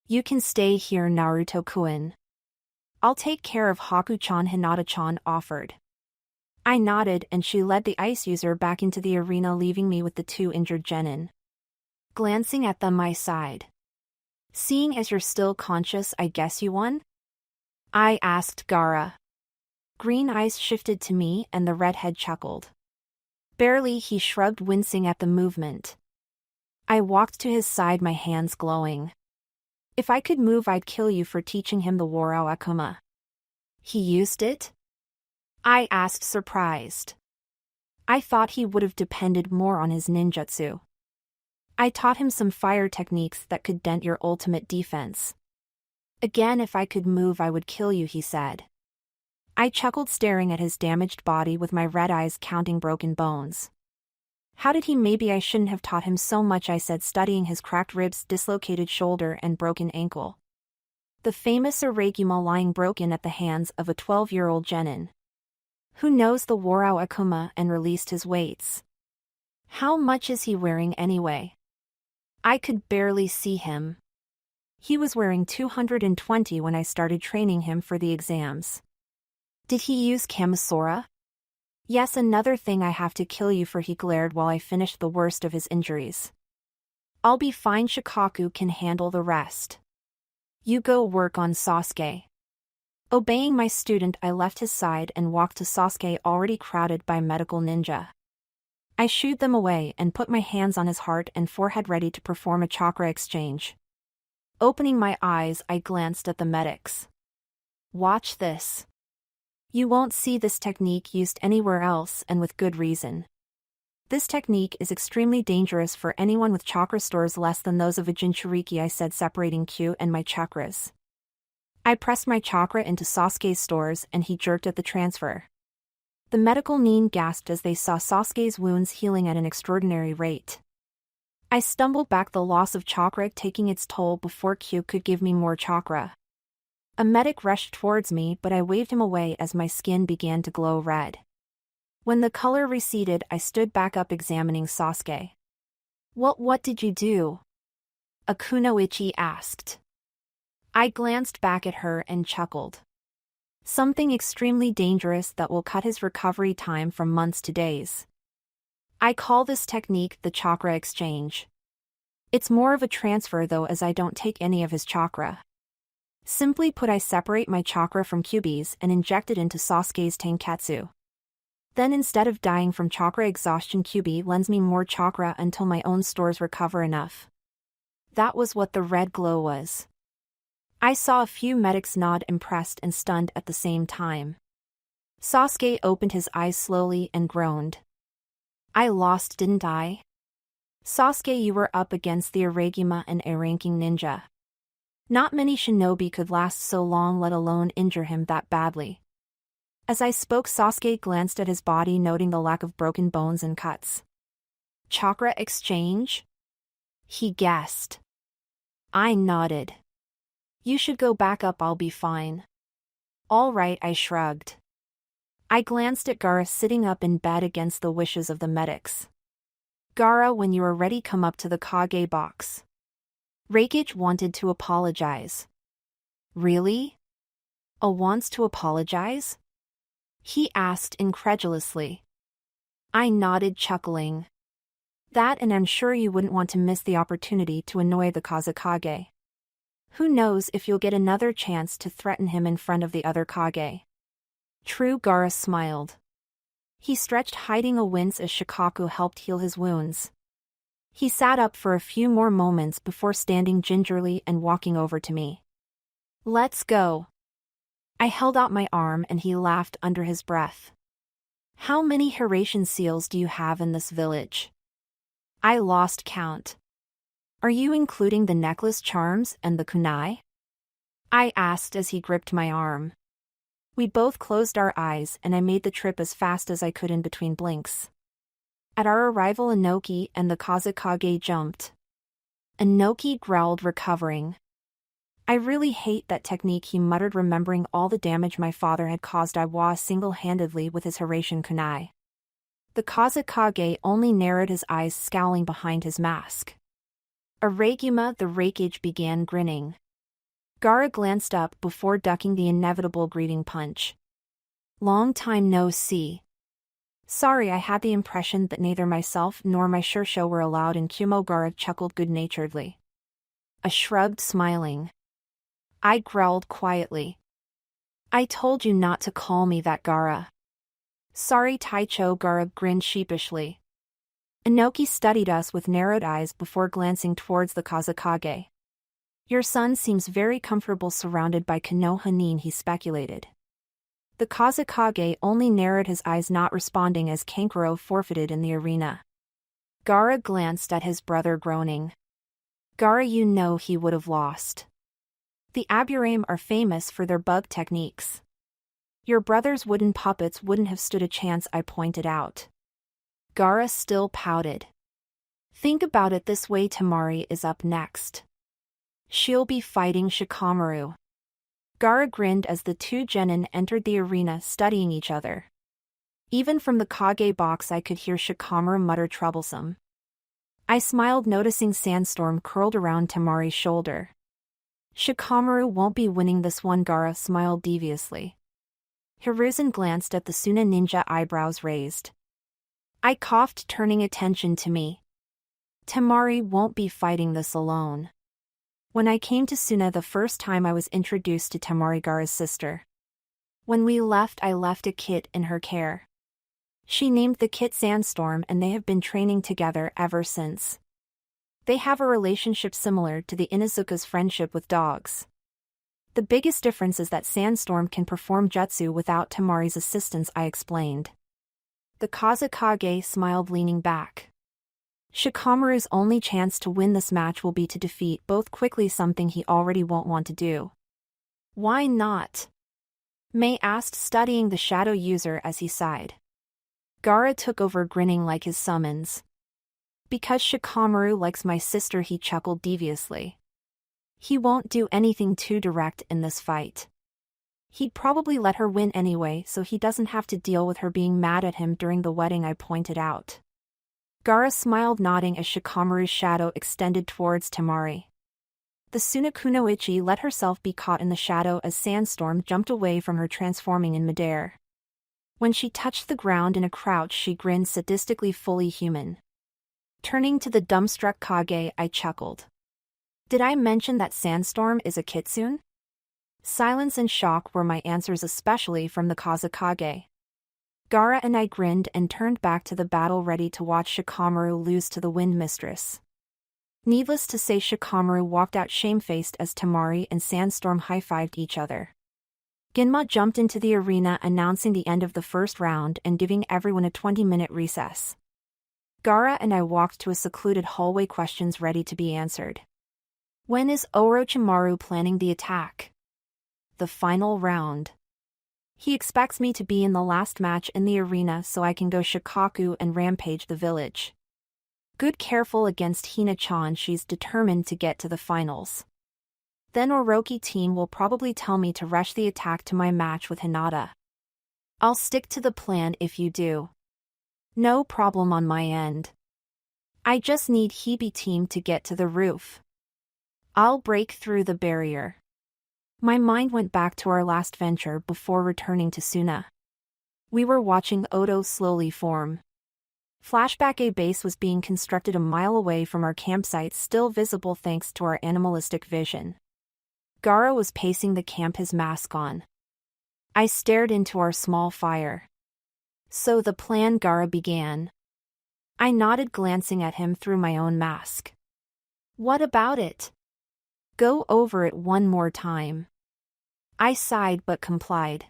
You can stay here, Naruto-kun. I'll take care of Haku-chan, Hinata-chan offered. I nodded and she led the ice user back into the arena, leaving me with the two injured genin. Glancing at them, I sighed. Seeing as you're still conscious, I guess you won? I asked Gaara. Green eyes shifted to me and the redhead chuckled. Barely, he shrugged, wincing at the movement. I walked to his side, my hands glowing. If I could move, I'd kill you for teaching him the Warao Akuma. He used it? I asked, surprised. I thought he would have depended more on his ninjutsu. I taught him some fire techniques that could dent your ultimate defense. Again, if I could move, I would kill you, he said. I chuckled, staring at his damaged body with my red eyes, counting broken bones. How did he? Maybe I shouldn't have taught him so much, I said, studying his cracked ribs, dislocated shoulder, and broken ankle. The famous Iraguma lying broken at the hands of a 12-year-old genin. Who knows the Warao Akuma and released his weights. How much is he wearing anyway? I could barely see him. He was wearing 220 when I started training him for the exams. Did he use Kamisora? Yes, another thing I have to kill you for, he glared while I finished the worst of his injuries. I'll be fine, Shikaku can handle the rest. You go work on Sasuke. Obeying my student, I left his side and walked to Sasuke, already crowded by medical ninja. I shooed them away and put my hands on his heart and forehead, ready to perform a chakra exchange. Opening my eyes, I glanced at the medics. Watch this. You won't see this technique used anywhere else, and with good reason. This technique is extremely dangerous for anyone with chakra stores less than those of a Jinchuriki, I said, separating Q and my chakras. I pressed my chakra into Sasuke's stores and he jerked at the transfer. The medical nin gasped as they saw Sasuke's wounds healing at an extraordinary rate. I stumbled back, the loss of chakra taking its toll before Q could give me more chakra. A medic rushed towards me, but I waved him away as my skin began to glow red. When the color receded, I stood back up, examining Sasuke. What did you do? Akunoichi asked. I glanced back at her and chuckled. Something extremely dangerous that will cut his recovery time from months to days. I call this technique the chakra exchange. It's more of a transfer though, as I don't take any of his chakra. Simply put, I separate my chakra from Kyuubi's and inject it into Sasuke's Tenkatsu. Then instead of dying from chakra exhaustion, Kyuubi lends me more chakra until my own stores recover enough. That was what the red glow was. I saw a few medics nod, impressed and stunned at the same time. Sasuke opened his eyes slowly and groaned. I lost, didn't I? Sasuke, you were up against the Iraguma and A-ranking ninja. Not many shinobi could last so long, let alone injure him that badly. As I spoke, Sasuke glanced at his body, noting the lack of broken bones and cuts. Chakra exchange? He guessed. I nodded. You should go back up, I'll be fine. All right, I shrugged. I glanced at Gaara sitting up in bed against the wishes of the medics. Gaara, when you are ready, come up to the Kage box. Raikage wanted to apologize. Really? Wants to apologize? He asked incredulously. I nodded, chuckling. That, and I'm sure you wouldn't want to miss the opportunity to annoy the Kazekage. Who knows if you'll get another chance to threaten him in front of the other Kage. True, Gaara smiled. He stretched, hiding a wince as Shikaku helped heal his wounds. He sat up for a few more moments before standing gingerly and walking over to me. Let's go. I held out my arm and he laughed under his breath. How many Hiratian seals do you have in this village? I lost count. Are you including the necklace charms and the kunai? I asked as he gripped my arm. We both closed our eyes and I made the trip as fast as I could in between blinks. At our arrival, Inoki and the Kazekage jumped. Inoki growled, recovering. I really hate that technique, he muttered, remembering all the damage my father had caused Iwa single-handedly with his Hiratian kunai. The Kazekage only narrowed his eyes, scowling behind his mask. Araguma, the Raikage, began grinning. Gaara glanced up before ducking the inevitable greeting punch. Long time no see. Sorry, I had the impression that neither myself nor my Shursho were allowed in Kyuubi. Gaara chuckled good-naturedly. I shrugged, smiling. I growled quietly. I told you not to call me that, Gaara. Sorry, Taicho. Gaara grinned sheepishly. Inoki studied us with narrowed eyes before glancing towards the Kazekage. Your son seems very comfortable surrounded by Konoha nin, he speculated. The Kazekage only narrowed his eyes, not responding as Kankuro forfeited in the arena. Gaara glanced at his brother, groaning. Gaara, you know he would have lost. The Aburame are famous for their bug techniques. Your brother's wooden puppets wouldn't have stood a chance, I pointed out. Gaara still pouted. Think about it this way, Temari is up next. She'll be fighting Shikamaru. Gaara grinned as the two genin entered the arena, studying each other. Even from the Kage box I could hear Shikamaru mutter troublesome. I smiled, noticing Sandstorm curled around Temari's shoulder. Shikamaru won't be winning this one, Gaara smiled deviously. Hiruzen glanced at the Suna ninja, eyebrows raised. I coughed, turning attention to me. Temari won't be fighting this alone. When I came to Suna the first time, I was introduced to Temari, Gaara's sister. When we left, I left a kit in her care. She named the kit Sandstorm, and they have been training together ever since. They have a relationship similar to the Inuzuka's friendship with dogs. The biggest difference is that Sandstorm can perform jutsu without Temari's assistance, I explained. The Kazekage smiled, leaning back. Shikamaru's only chance to win this match will be to defeat both quickly, something he already won't want to do. Why not? Mei asked, studying the shadow user as he sighed. Gaara took over, grinning like his summons. Because Shikamaru likes my sister, he chuckled deviously. He won't do anything too direct in this fight. He'd probably let her win anyway, so he doesn't have to deal with her being mad at him during the wedding, I pointed out. Gaara smiled, nodding as Shikamaru's shadow extended towards Temari. The Sunakunoichi let herself be caught in the shadow as Sandstorm jumped away from her, transforming in midair. When she touched the ground in a crouch, she grinned sadistically, fully human. Turning to the dumbstruck Kage, I chuckled. Did I mention that Sandstorm is a kitsune? Silence and shock were my answers, especially from the Kazekage. Gaara and I grinned and turned back to the battle, ready to watch Shikamaru lose to the Wind Mistress. Needless to say, Shikamaru walked out shamefaced as Temari and Sandstorm high-fived each other. Ginma jumped into the arena, announcing the end of the first round and giving everyone a 20-minute recess. Gaara and I walked to a secluded hallway, questions ready to be answered. When is Orochimaru planning the attack? The final round. He expects me to be in the last match in the arena so I can go Shikaku and rampage the village. Good careful against Hina-chan, she's determined to get to the finals. Then Orochi team will probably tell me to rush the attack to my match with Hinata. I'll stick to the plan if you do. No problem on my end. I just need Hibi team to get to the roof. I'll break through the barrier. My mind went back to our last venture before returning to Suna. We were watching Odo slowly form. Flashback: a base was being constructed a mile away from our campsite, still visible thanks to our animalistic vision. Gaara was pacing the camp, his mask on. I stared into our small fire. So the plan, Gaara began. I nodded, glancing at him through my own mask. What about it? Go over it one more time. I sighed but complied.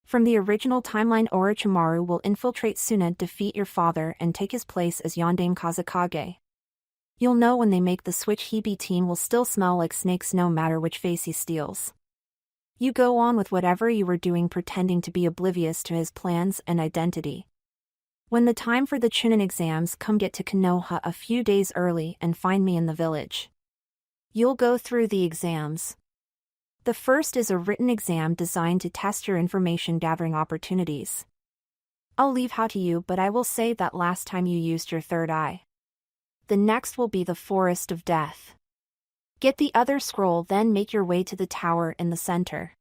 From the original timeline, Orochimaru will infiltrate Suna, defeat your father, and take his place as Yondaime Kazekage. You'll know when they make the switch. Hibi team will still smell like snakes no matter which face he steals. You go on with whatever you were doing, pretending to be oblivious to his plans and identity. When the time for the Chunin exams come, get to Konoha a few days early and find me in the village. You'll go through the exams. The first is a written exam designed to test your information gathering opportunities. I'll leave how to you, but I will say that last time you used your third eye. The next will be the Forest of Death. Get the other scroll, then make your way to the tower in the center.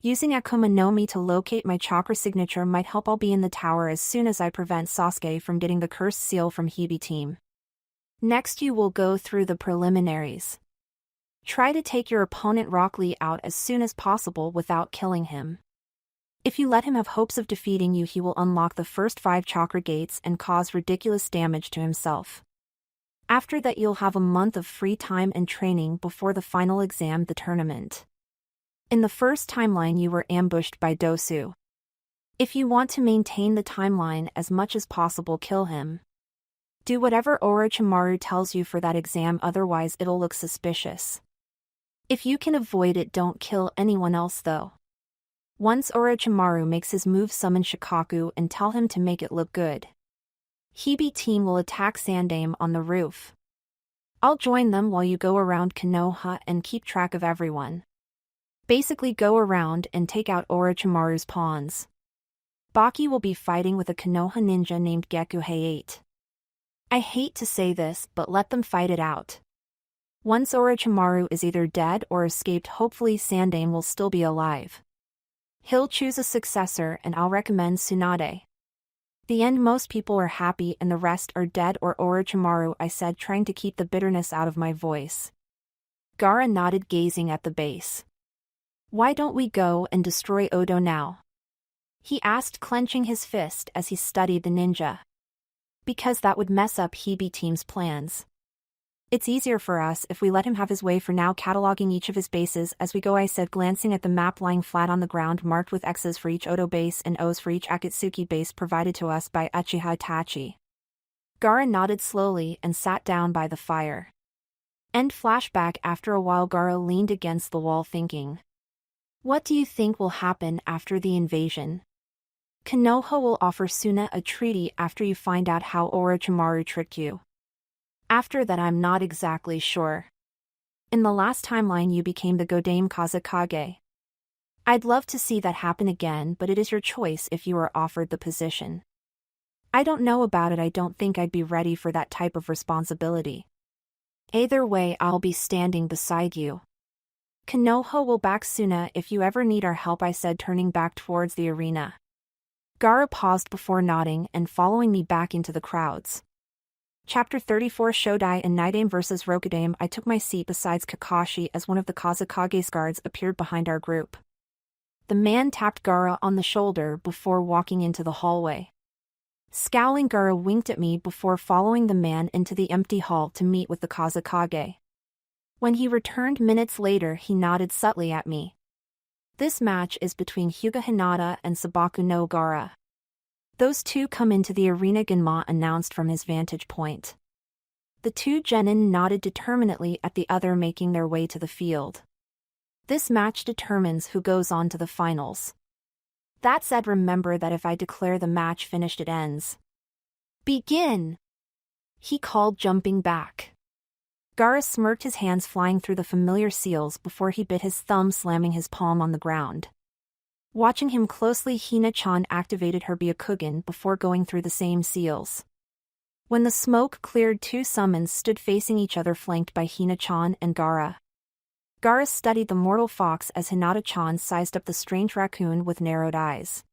Using Akuma no Mi to locate my chakra signature might help. I'll be in the tower as soon as I prevent Sasuke from getting the cursed seal from Hibi team. Next you will go through the preliminaries. Try to take your opponent Rock Lee out as soon as possible without killing him. If you let him have hopes of defeating you, he will unlock the first 5 chakra gates and cause ridiculous damage to himself. After that you'll have a month of free time and training before the final exam, the tournament. In the first timeline you were ambushed by Dosu. If you want to maintain the timeline as much as possible, kill him. Do whatever Orochimaru tells you for that exam, otherwise it'll look suspicious. If you can avoid it, don't kill anyone else though. Once Orochimaru makes his move, summon Shikaku and tell him to make it look good. Hibi team will attack Sandaime on the roof. I'll join them while you go around Konoha and keep track of everyone. Basically go around and take out Orochimaru's pawns. Baki will be fighting with a Konoha ninja named Gekuhei-8. I hate to say this, but let them fight it out. Once Orochimaru is either dead or escaped, hopefully Sandaime will still be alive. He'll choose a successor and I'll recommend Tsunade. The end, most people are happy and the rest are dead or Orochimaru, I said, trying to keep the bitterness out of my voice. Gaara nodded, gazing at the base. Why don't we go and destroy Odo now? He asked, clenching his fist as he studied the ninja. Because that would mess up Hibi team's plans. It's easier for us if we let him have his way for now, cataloging each of his bases as we go, I said, glancing at the map lying flat on the ground, marked with X's for each Odo base and O's for each Akatsuki base provided to us by Uchiha Itachi. Gaara nodded slowly and sat down by the fire. End flashback. After a while Gaara leaned against the wall thinking. What do you think will happen after the invasion? Konoha will offer Suna a treaty after you find out how Orochimaru tricked you. After that I'm not exactly sure. In the last timeline you became the Yondaime Kazekage. I'd love to see that happen again, but it is your choice if you are offered the position. I don't know about it. I don't think I'd be ready for that type of responsibility. Either way, I'll be standing beside you. Konoha will back Suna if you ever need our help, I said, turning back towards the arena. Gaara paused before nodding and following me back into the crowds. Chapter 34, Shodai and Nidaime vs. Rokudaime. I took my seat beside Kakashi as one of the Kazekage's guards appeared behind our group. The man tapped Gaara on the shoulder before walking into the hallway. Scowling, Gaara winked at me before following the man into the empty hall to meet with the Kazekage. When he returned minutes later, he nodded subtly at me. This match is between Hyuga Hinata and Sabaku no Gaara. Those two come into the arena, Genma announced from his vantage point. The two genin nodded determinedly at the other, making their way to the field. This match determines who goes on to the finals. That said, remember that if I declare the match finished, it ends. Begin! He called, jumping back. Gaara smirked, his hands flying through the familiar seals before he bit his thumb, slamming his palm on the ground. Watching him closely, Hina-chan activated her Byakugan before going through the same seals. When the smoke cleared, two summons stood facing each other, flanked by Hina-chan and Gaara. Gaara studied the mortal fox as Hinata-chan sized up the strange raccoon with narrowed eyes.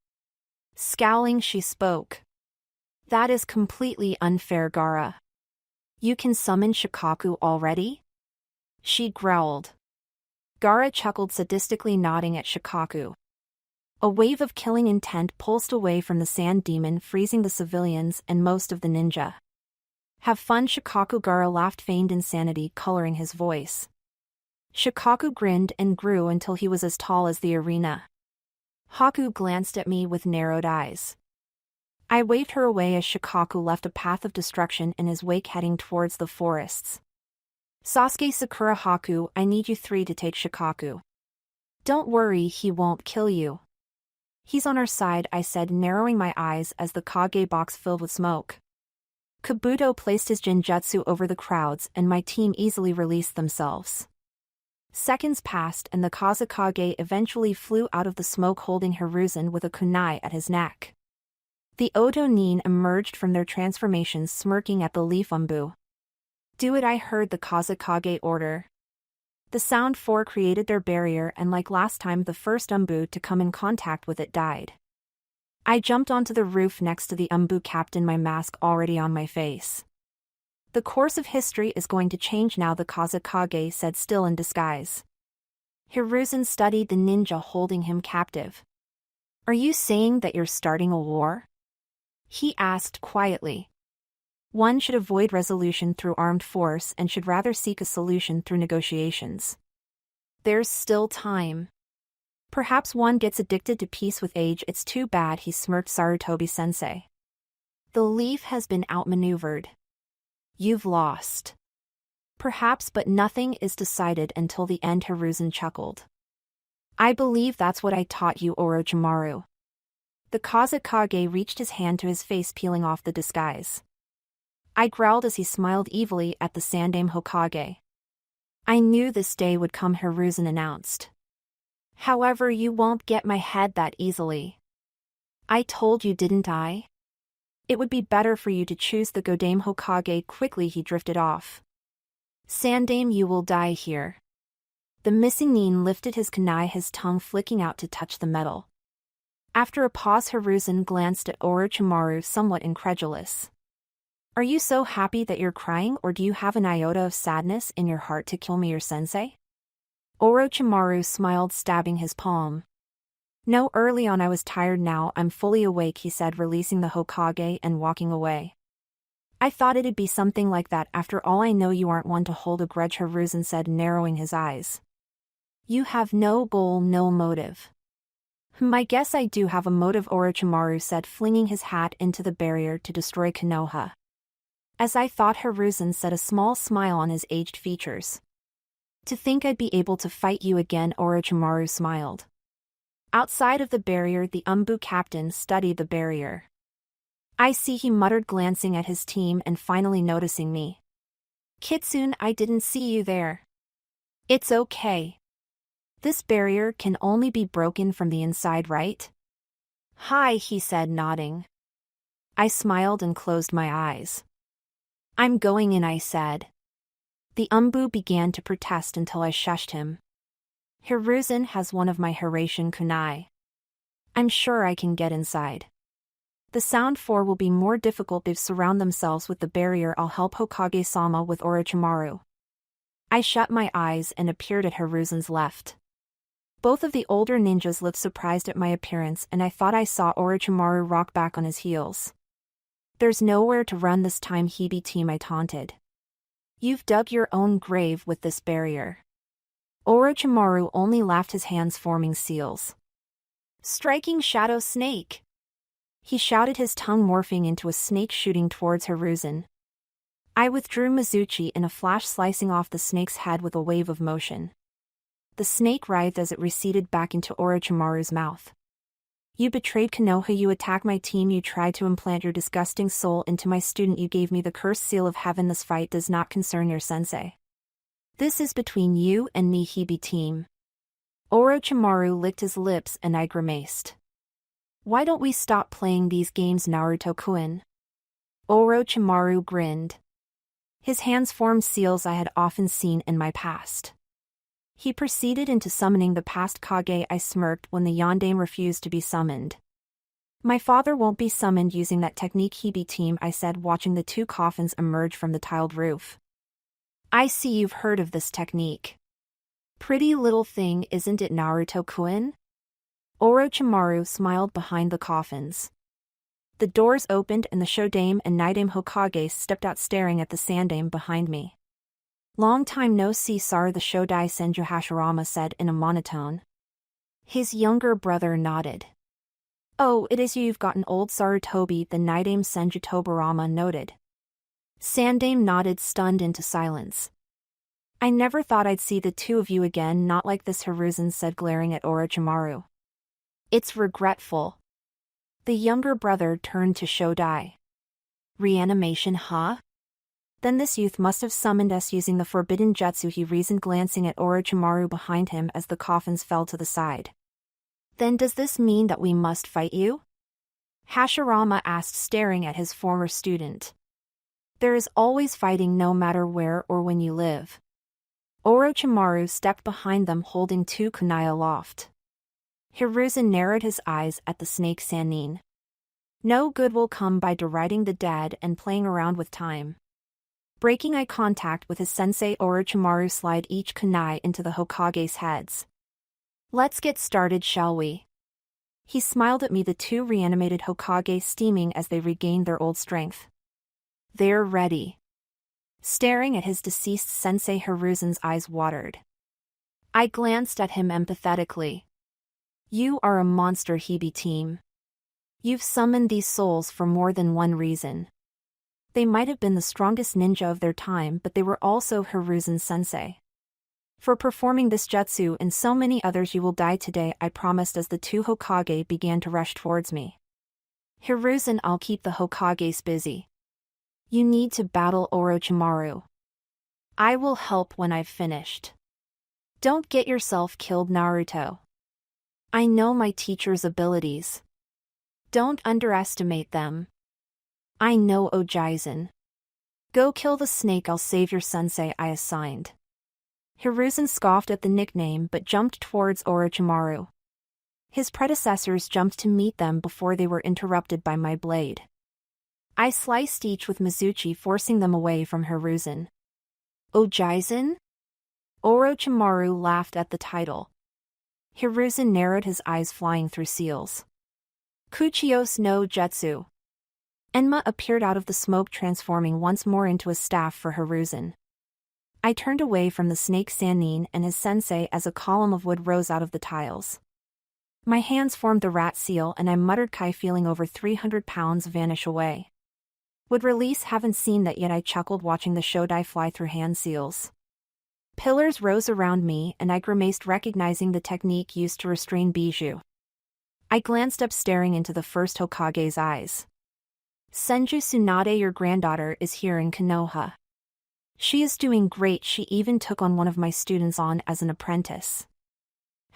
Scowling, she spoke. That is completely unfair, Gaara. You can summon Shikaku already? She growled. Gaara chuckled, sadistically nodding at Shikaku. A wave of killing intent pulsed away from the sand demon, freezing the civilians and most of the ninja. Have fun, Shikaku, Gaara laughed, feigned insanity coloring his voice. Shikaku grinned and grew until he was as tall as the arena. Haku glanced at me with narrowed eyes. I waved her away as Shikaku left a path of destruction in his wake, heading towards the forests. Sasuke, Sakura, Haku, I need you three to take Shikaku. Don't worry, he won't kill you. He's on our side, I said, narrowing my eyes as the Kage box filled with smoke. Kabuto placed his Genjutsu over the crowds and my team easily released themselves. Seconds passed and the Kazekage eventually flew out of the smoke, holding Hiruzen with a kunai at his neck. The Oto Nin emerged from their transformations, smirking at the leaf umbu. Do it, I heard the Kazekage order. The sound four created their barrier, and like last time, the first umbu to come in contact with it died. I jumped onto the roof next to the umbu captain, my mask already on my face. The course of history is going to change now, the Kazekage said, still in disguise. Hiruzen studied the ninja holding him captive. Are you saying that you're starting a war? He asked quietly. One should avoid resolution through armed force and should rather seek a solution through negotiations. There's still time. Perhaps one gets addicted to peace with age. It's too bad, he smirked, Sarutobi-sensei. The leaf has been outmaneuvered. You've lost. Perhaps, but nothing is decided until the end, Hiruzen chuckled. I believe that's what I taught you, Orochimaru. The Kazekage reached his hand to his face, peeling off the disguise. I growled as he smiled evilly at the Sandame Hokage. I knew this day would come, Hiruzen announced. However, you won't get my head that easily. I told you, didn't I? It would be better for you to choose the Godame Hokage. Quickly he drifted off. Sandame, you will die here. The missing Nin lifted his kunai, his tongue flicking out to touch the metal. After a pause, Hiruzen glanced at Orochimaru, somewhat incredulous. Are you so happy that you're crying, or do you have an iota of sadness in your heart to kill me, your sensei? Orochimaru smiled, stabbing his palm. No, early on I was tired, now I'm fully awake, he said, releasing the Hokage and walking away. I thought it'd be something like that. After all, I know you aren't one to hold a grudge, Hiruzen said, narrowing his eyes. You have no goal, no motive. I guess I do have a motive, Orochimaru said, flinging his hat into the barrier to destroy Konoha. As I thought, Hiruzen said, a small smile on his aged features. To think I'd be able to fight you again, Orochimaru smiled. Outside of the barrier, the umbu captain studied the barrier. I see, he muttered, glancing at his team and finally noticing me. Kitsune, I didn't see you there. It's okay. This barrier can only be broken from the inside, right? Hi, he said, nodding. I smiled and closed my eyes. I'm going in, I said. The umbu began to protest until I shushed him. Hiruzen has one of my Hiraishin kunai. I'm sure I can get inside. The sound four will be more difficult if surround themselves with the barrier. I'll help Hokage-sama with Orochimaru. I shut my eyes and appeared at Hiruzen's left. Both of the older ninjas looked surprised at my appearance, and I thought I saw Orochimaru rock back on his heels. There's nowhere to run this time, Hebe team, I taunted. You've dug your own grave with this barrier. Orochimaru only laughed, his hands forming seals. Striking shadow snake! He shouted, his tongue morphing into a snake shooting towards Hiruzen. I withdrew Mizuchi in a flash, slicing off the snake's head with a wave of motion. The snake writhed as it receded back into Orochimaru's mouth. You betrayed Konoha, you attacked my team, you tried to implant your disgusting soul into my student, you gave me the cursed seal of heaven. This fight does not concern your sensei. This is between you and me, Hibi team. Orochimaru licked his lips and I grimaced. Why don't we stop playing these games, Naruto-kun? Orochimaru grinned. His hands formed seals I had often seen in my past. He proceeded into summoning the past Kage. I smirked when the Yondaime refused to be summoned. My father won't be summoned using that technique, Hibi team, I said, watching the two coffins emerge from the tiled roof. I see you've heard of this technique. Pretty little thing, isn't it, Naruto-kun? Orochimaru smiled behind the coffins. The doors opened and the Shodaime and Nidaime Hokage stepped out, staring at the Sandaime behind me. Long time no see, Sar, the Shodai Senju Hashirama said in a monotone. His younger brother nodded. Oh, it is you've gotten old, Sarutobi, the Nidaime Senju Tobarama noted. Sandaime nodded, stunned into silence. I never thought I'd see the two of you again, not like this, Hiruzen said, glaring at Orochimaru. It's regretful. The younger brother turned to Shodai. Reanimation, huh? Then this youth must have summoned us using the forbidden jutsu, he reasoned, glancing at Orochimaru behind him as the coffins fell to the side. Then does this mean that we must fight you? Hashirama asked, staring at his former student. There is always fighting, no matter where or when you live. Orochimaru stepped behind them, holding two kunai aloft. Hiruzen narrowed his eyes at the snake Sannin. No good will come by deriding the dead and playing around with time. Breaking eye contact with his sensei, Orochimaru slid each kunai into the Hokage's heads. Let's get started, shall we? He smiled at me, the two reanimated Hokage steaming as they regained their old strength. They're ready. Staring at his deceased sensei, Hiruzen's eyes watered. I glanced at him empathetically. You are a monster, Hibi team. You've summoned these souls for more than one reason. They might have been the strongest ninja of their time, but they were also Hiruzen's sensei. For performing this jutsu and so many others, you will die today, I promised as the two Hokage began to rush towards me. Hiruzen, I'll keep the Hokages busy. You need to battle Orochimaru. I will help when I've finished. Don't get yourself killed, Naruto. I know my teacher's abilities. Don't underestimate them. I know Ojaizen. Go kill the snake, I'll save your sensei, I assigned. Hiruzen scoffed at the nickname but jumped towards Orochimaru. His predecessors jumped to meet them before they were interrupted by my blade. I sliced each with Mizuchi, forcing them away from Hiruzen. Ojaizen? Orochimaru laughed at the title. Hiruzen narrowed his eyes, flying through seals. Kuchios no Jutsu. Enma appeared out of the smoke, transforming once more into a staff for Hiruzen. I turned away from the snake Sannin and his sensei as a column of wood rose out of the tiles. My hands formed the rat seal and I muttered, Kai, feeling over 300 pounds vanish away. Would release, haven't seen that yet, I chuckled, watching the Shodai fly through hand seals. Pillars rose around me and I grimaced, recognizing the technique used to restrain Bijou. I glanced up, staring into the first Hokage's eyes. Senju Tsunade, your granddaughter, is here in Konoha. She is doing great, she even took on one of my students on as an apprentice.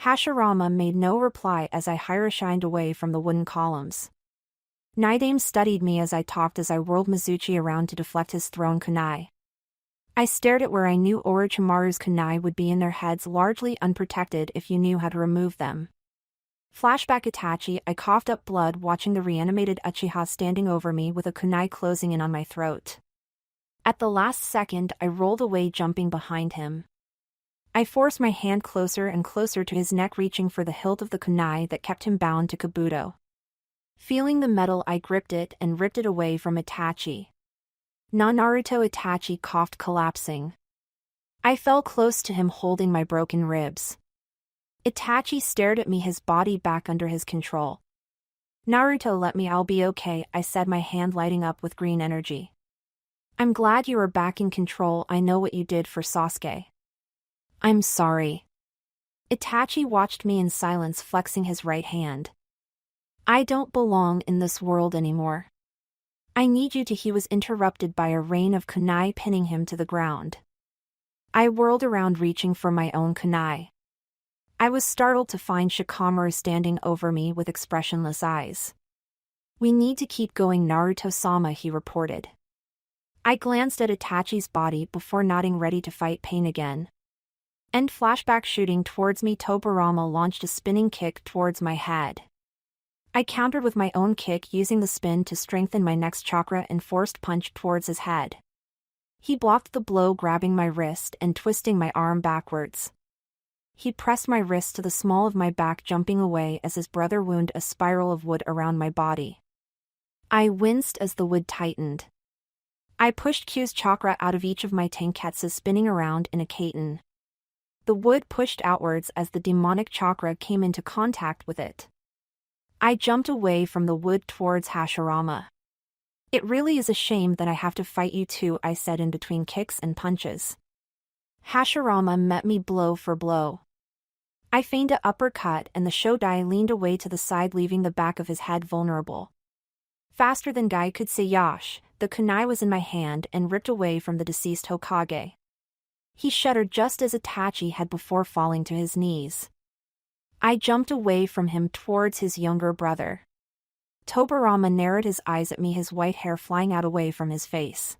Hashirama made no reply as I hira-shined away from the wooden columns. Nidaime studied me as I talked, as I whirled Mizuchi around to deflect his thrown kunai. I stared at where I knew Orochimaru's kunai would be in their heads, largely unprotected if you knew how to remove them. Flashback Itachi, I coughed up blood watching the reanimated Uchiha standing over me with a kunai closing in on my throat. At the last second, I rolled away, jumping behind him. I forced my hand closer and closer to his neck, reaching for the hilt of the kunai that kept him bound to Kabuto. Feeling the metal, I gripped it and ripped it away from Itachi. Naruto, Itachi coughed, collapsing. I fell close to him, holding my broken ribs. Itachi stared at me, his body back under his control. Naruto, let me, I'll be okay, I said, my hand lighting up with green energy. I'm glad you are back in control. I know what you did for Sasuke. I'm sorry. Itachi watched me in silence, flexing his right hand. I don't belong in this world anymore. I need you to. He was interrupted by a rain of kunai pinning him to the ground. I whirled around, reaching for my own kunai. I was startled to find Shikamaru standing over me with expressionless eyes. We need to keep going, Naruto-sama, he reported. I glanced at Itachi's body before nodding, ready to fight pain again. End flashback. Shooting towards me, Tobirama launched a spinning kick towards my head. I countered with my own kick, using the spin to strengthen my next chakra, and forced punch towards his head. He blocked the blow, grabbing my wrist and twisting my arm backwards. He pressed my wrist to the small of my back, jumping away as his brother wound a spiral of wood around my body. I winced as the wood tightened. I pushed Q's chakra out of each of my tenketsu, spinning around in a katen. The wood pushed outwards as the demonic chakra came into contact with it. I jumped away from the wood towards Hashirama. It really is a shame that I have to fight you too, I said in between kicks and punches. Hashirama met me blow for blow. I feigned an uppercut and the Shodai leaned away to the side, leaving the back of his head vulnerable. Faster than Guy could say yash, the kunai was in my hand and ripped away from the deceased Hokage. He shuddered just as Itachi had before, falling to his knees. I jumped away from him towards his younger brother. Tobirama narrowed his eyes at me, his white hair flying out away from his face.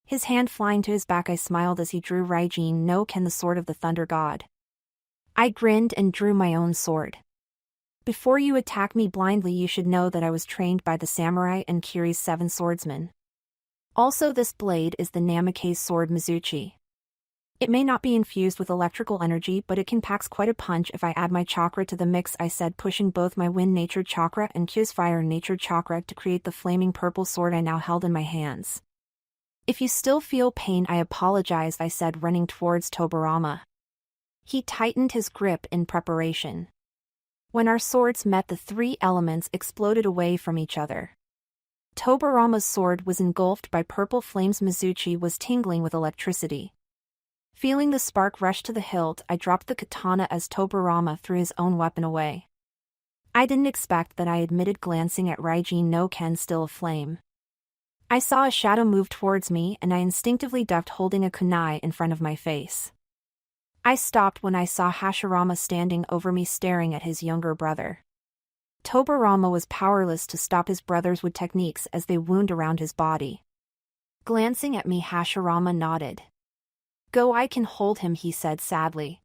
His hand flying to his back, I smiled as he drew Raijin no Ken, the sword of the Thunder God. I grinned and drew my own sword. Before you attack me blindly, you should know that I was trained by the samurai and Kiri's 7 swordsmen. Also, this blade is the Namikaze sword Mizuchi. It may not be infused with electrical energy, but it can pack quite a punch if I add my chakra to the mix, I said, pushing both my wind-natured chakra and Q's fire-natured chakra to create the flaming purple sword I now held in my hands. If you still feel pain, I apologize, I said, running towards Tobirama. He tightened his grip in preparation. When our swords met, the 3 elements exploded away from each other. Tobirama's sword was engulfed by purple flames. Mizuchi was tingling with electricity. Feeling the spark rush to the hilt, I dropped the katana as Tobirama threw his own weapon away. I didn't expect that, I admitted, glancing at Raijin no Ken still aflame. I saw a shadow move towards me and I instinctively ducked, holding a kunai in front of my face. I stopped when I saw Hashirama standing over me, staring at his younger brother. Tobirama was powerless to stop his brother's wood techniques as they wound around his body. Glancing at me, Hashirama nodded. Go, I can hold him, he said sadly.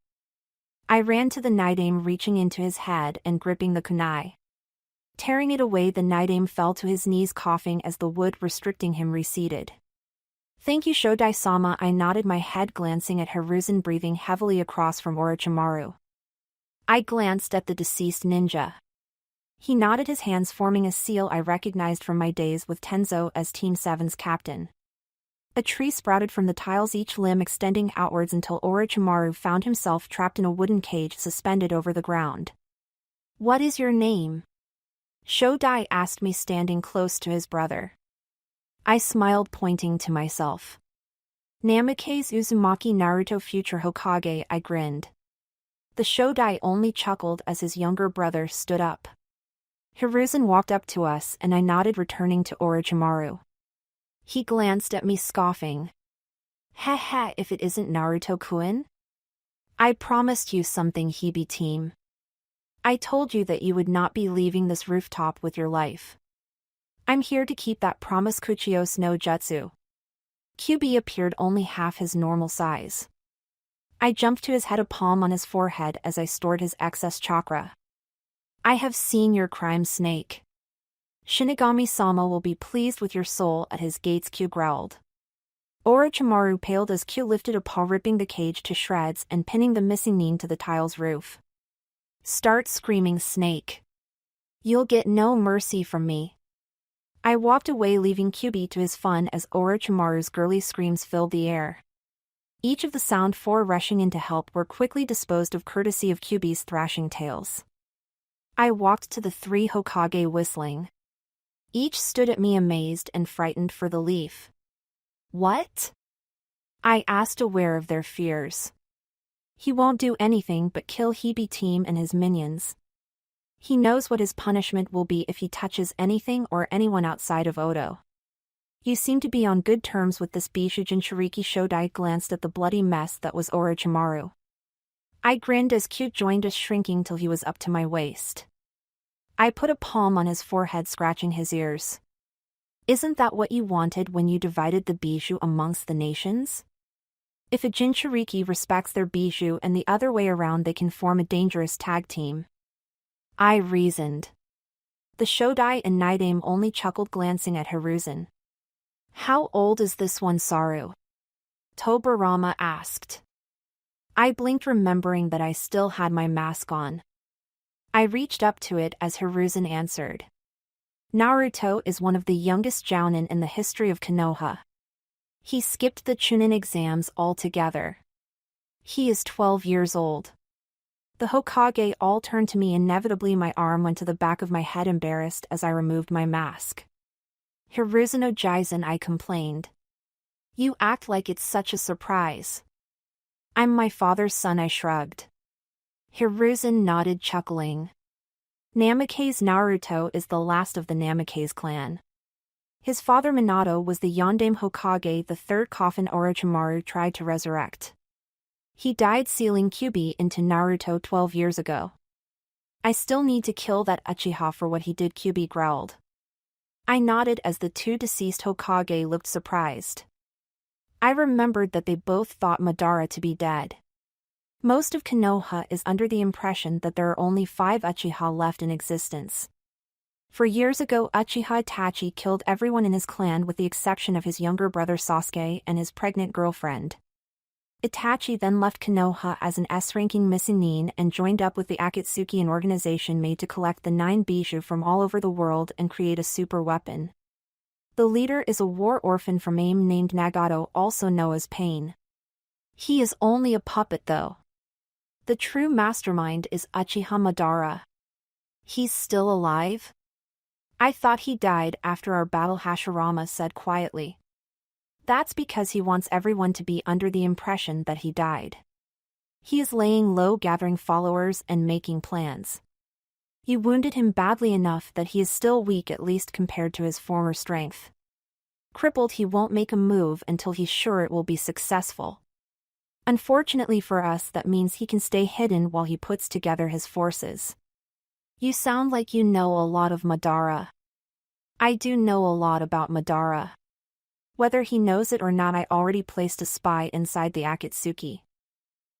I ran to the Nidaime, reaching into his head and gripping the kunai. Tearing it away, the Nidaime fell to his knees, coughing as the wood restricting him receded. Thank you, Shodai-sama, I nodded my head, glancing at Hiruzen breathing heavily across from Orochimaru. I glanced at the deceased ninja. He nodded, his hands forming a seal I recognized from my days with Tenzo as Team 7's captain. A tree sprouted from the tiles, each limb extending outwards until Orochimaru found himself trapped in a wooden cage suspended over the ground. What is your name? Shodai asked me, standing close to his brother. I smiled, pointing to myself. Namikaze Uzumaki Naruto, future Hokage, I grinned. The Shodai only chuckled as his younger brother stood up. Hiruzen walked up to us and I nodded, returning to Orochimaru. He glanced at me, scoffing. Heh, if it isn't Naruto-kun? I promised you something, Hibi team. I told you that you would not be leaving this rooftop with your life. I'm here to keep that promise. Kuchios no Jutsu. Kyuubi appeared only half his normal size. I jumped to his head, a palm on his forehead as I stored his excess chakra. I have seen your crime, Snake. Shinigami-sama will be pleased with your soul at his gates, Q growled. Orochimaru paled as Q lifted a paw, ripping the cage to shreds and pinning the missing nin to the tile's roof. Start screaming, Snake. You'll get no mercy from me. I walked away, leaving Kyuubi to his fun as Orochimaru's girly screams filled the air. Each of the sound 4 rushing in to help were quickly disposed of courtesy of Kyuubi's thrashing tails. I walked to the 3 Hokage whistling. Each stood at me, amazed and frightened for the leaf. What? I asked, aware of their fears. He won't do anything but kill Hibi team and his minions. He knows what his punishment will be if he touches anything or anyone outside of Odo. You seem to be on good terms with this Bishu. Jinchuriki Shodai glanced at the bloody mess that was Orochimaru. I grinned as Kyuubi joined us, shrinking till he was up to my waist. I put a palm on his forehead, scratching his ears. Isn't that what you wanted when you divided the Bishu amongst the nations? If a Jinchuriki respects their Bishu and the other way around, they can form a dangerous tag team. I reasoned. The Shodai and Nidaime only chuckled, glancing at Hiruzen. How old is this one, Saru? Tobirama asked. I blinked, remembering that I still had my mask on. I reached up to it as Hiruzen answered. Naruto is one of the youngest jounin in the history of Konoha. He skipped the Chunin exams altogether. He is 12 years old. The Hokage all turned to me. Inevitably, my arm went to the back of my head, embarrassed as I removed my mask. Hiruzen Ojizen, I complained. You act like it's such a surprise. I'm my father's son, I shrugged. Hiruzen nodded, chuckling. Namikaze Naruto is the last of the Namikaze clan. His father Minato was the Yondaime Hokage, the third coffin Orochimaru tried to resurrect. He died sealing Kyuubi into Naruto 12 years ago. I still need to kill that Uchiha for what he did, Kyuubi growled. I nodded as the two deceased Hokage looked surprised. I remembered that they both thought Madara to be dead. Most of Konoha is under the impression that there are only 5 Uchiha left in existence. For years ago, Uchiha Itachi killed everyone in his clan with the exception of his younger brother Sasuke and his pregnant girlfriend. Itachi then left Konoha as an S-ranking Missinin and joined up with the Akatsuki, an organization made to collect the 9 Bishu from all over the world and create a super weapon. The leader is a war orphan from AIM named Nagato, also known as Pain. He is only a puppet though. The true mastermind is Uchiha Madara. He's still alive? I thought he died after our battle, Hashirama said quietly. That's because he wants everyone to be under the impression that he died. He is laying low, gathering followers and making plans. You wounded him badly enough that he is still weak, at least compared to his former strength. Crippled, he won't make a move until he's sure it will be successful. Unfortunately for us, that means he can stay hidden while he puts together his forces. You sound like you know a lot of Madara. I do know a lot about Madara. Whether he knows it or not, I already placed a spy inside the Akatsuki.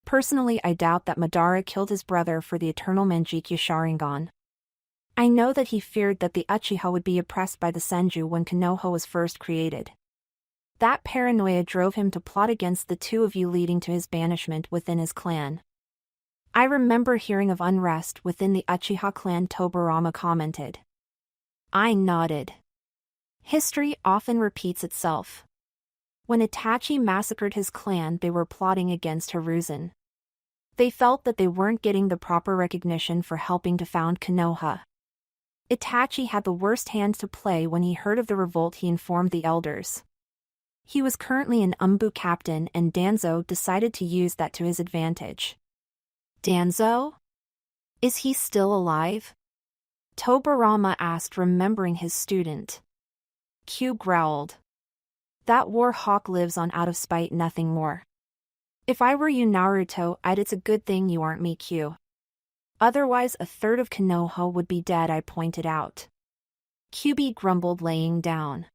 Personally, I doubt that Madara killed his brother for the eternal Manjikyu Sharingan. I know that he feared that the Uchiha would be oppressed by the Senju when Konoha was first created. That paranoia drove him to plot against the two of you, leading to his banishment within his clan. I remember hearing of unrest within the Uchiha clan, Tobirama commented. I nodded. History often repeats itself. When Itachi massacred his clan, they were plotting against Hiruzen. They felt that they weren't getting the proper recognition for helping to found Konoha. Itachi had the worst hand to play. When he heard of the revolt, he informed the elders. He was currently an Umbu captain, and Danzo decided to use that to his advantage. Danzo? Is he still alive? Tobirama asked, remembering his student. Kyuubi growled. That war hawk lives on out of spite, nothing more. If I were you, Naruto, it's a good thing you aren't me, Kyuubi. Otherwise, a third of Konoha would be dead, I pointed out. Kyuubi grumbled, laying down.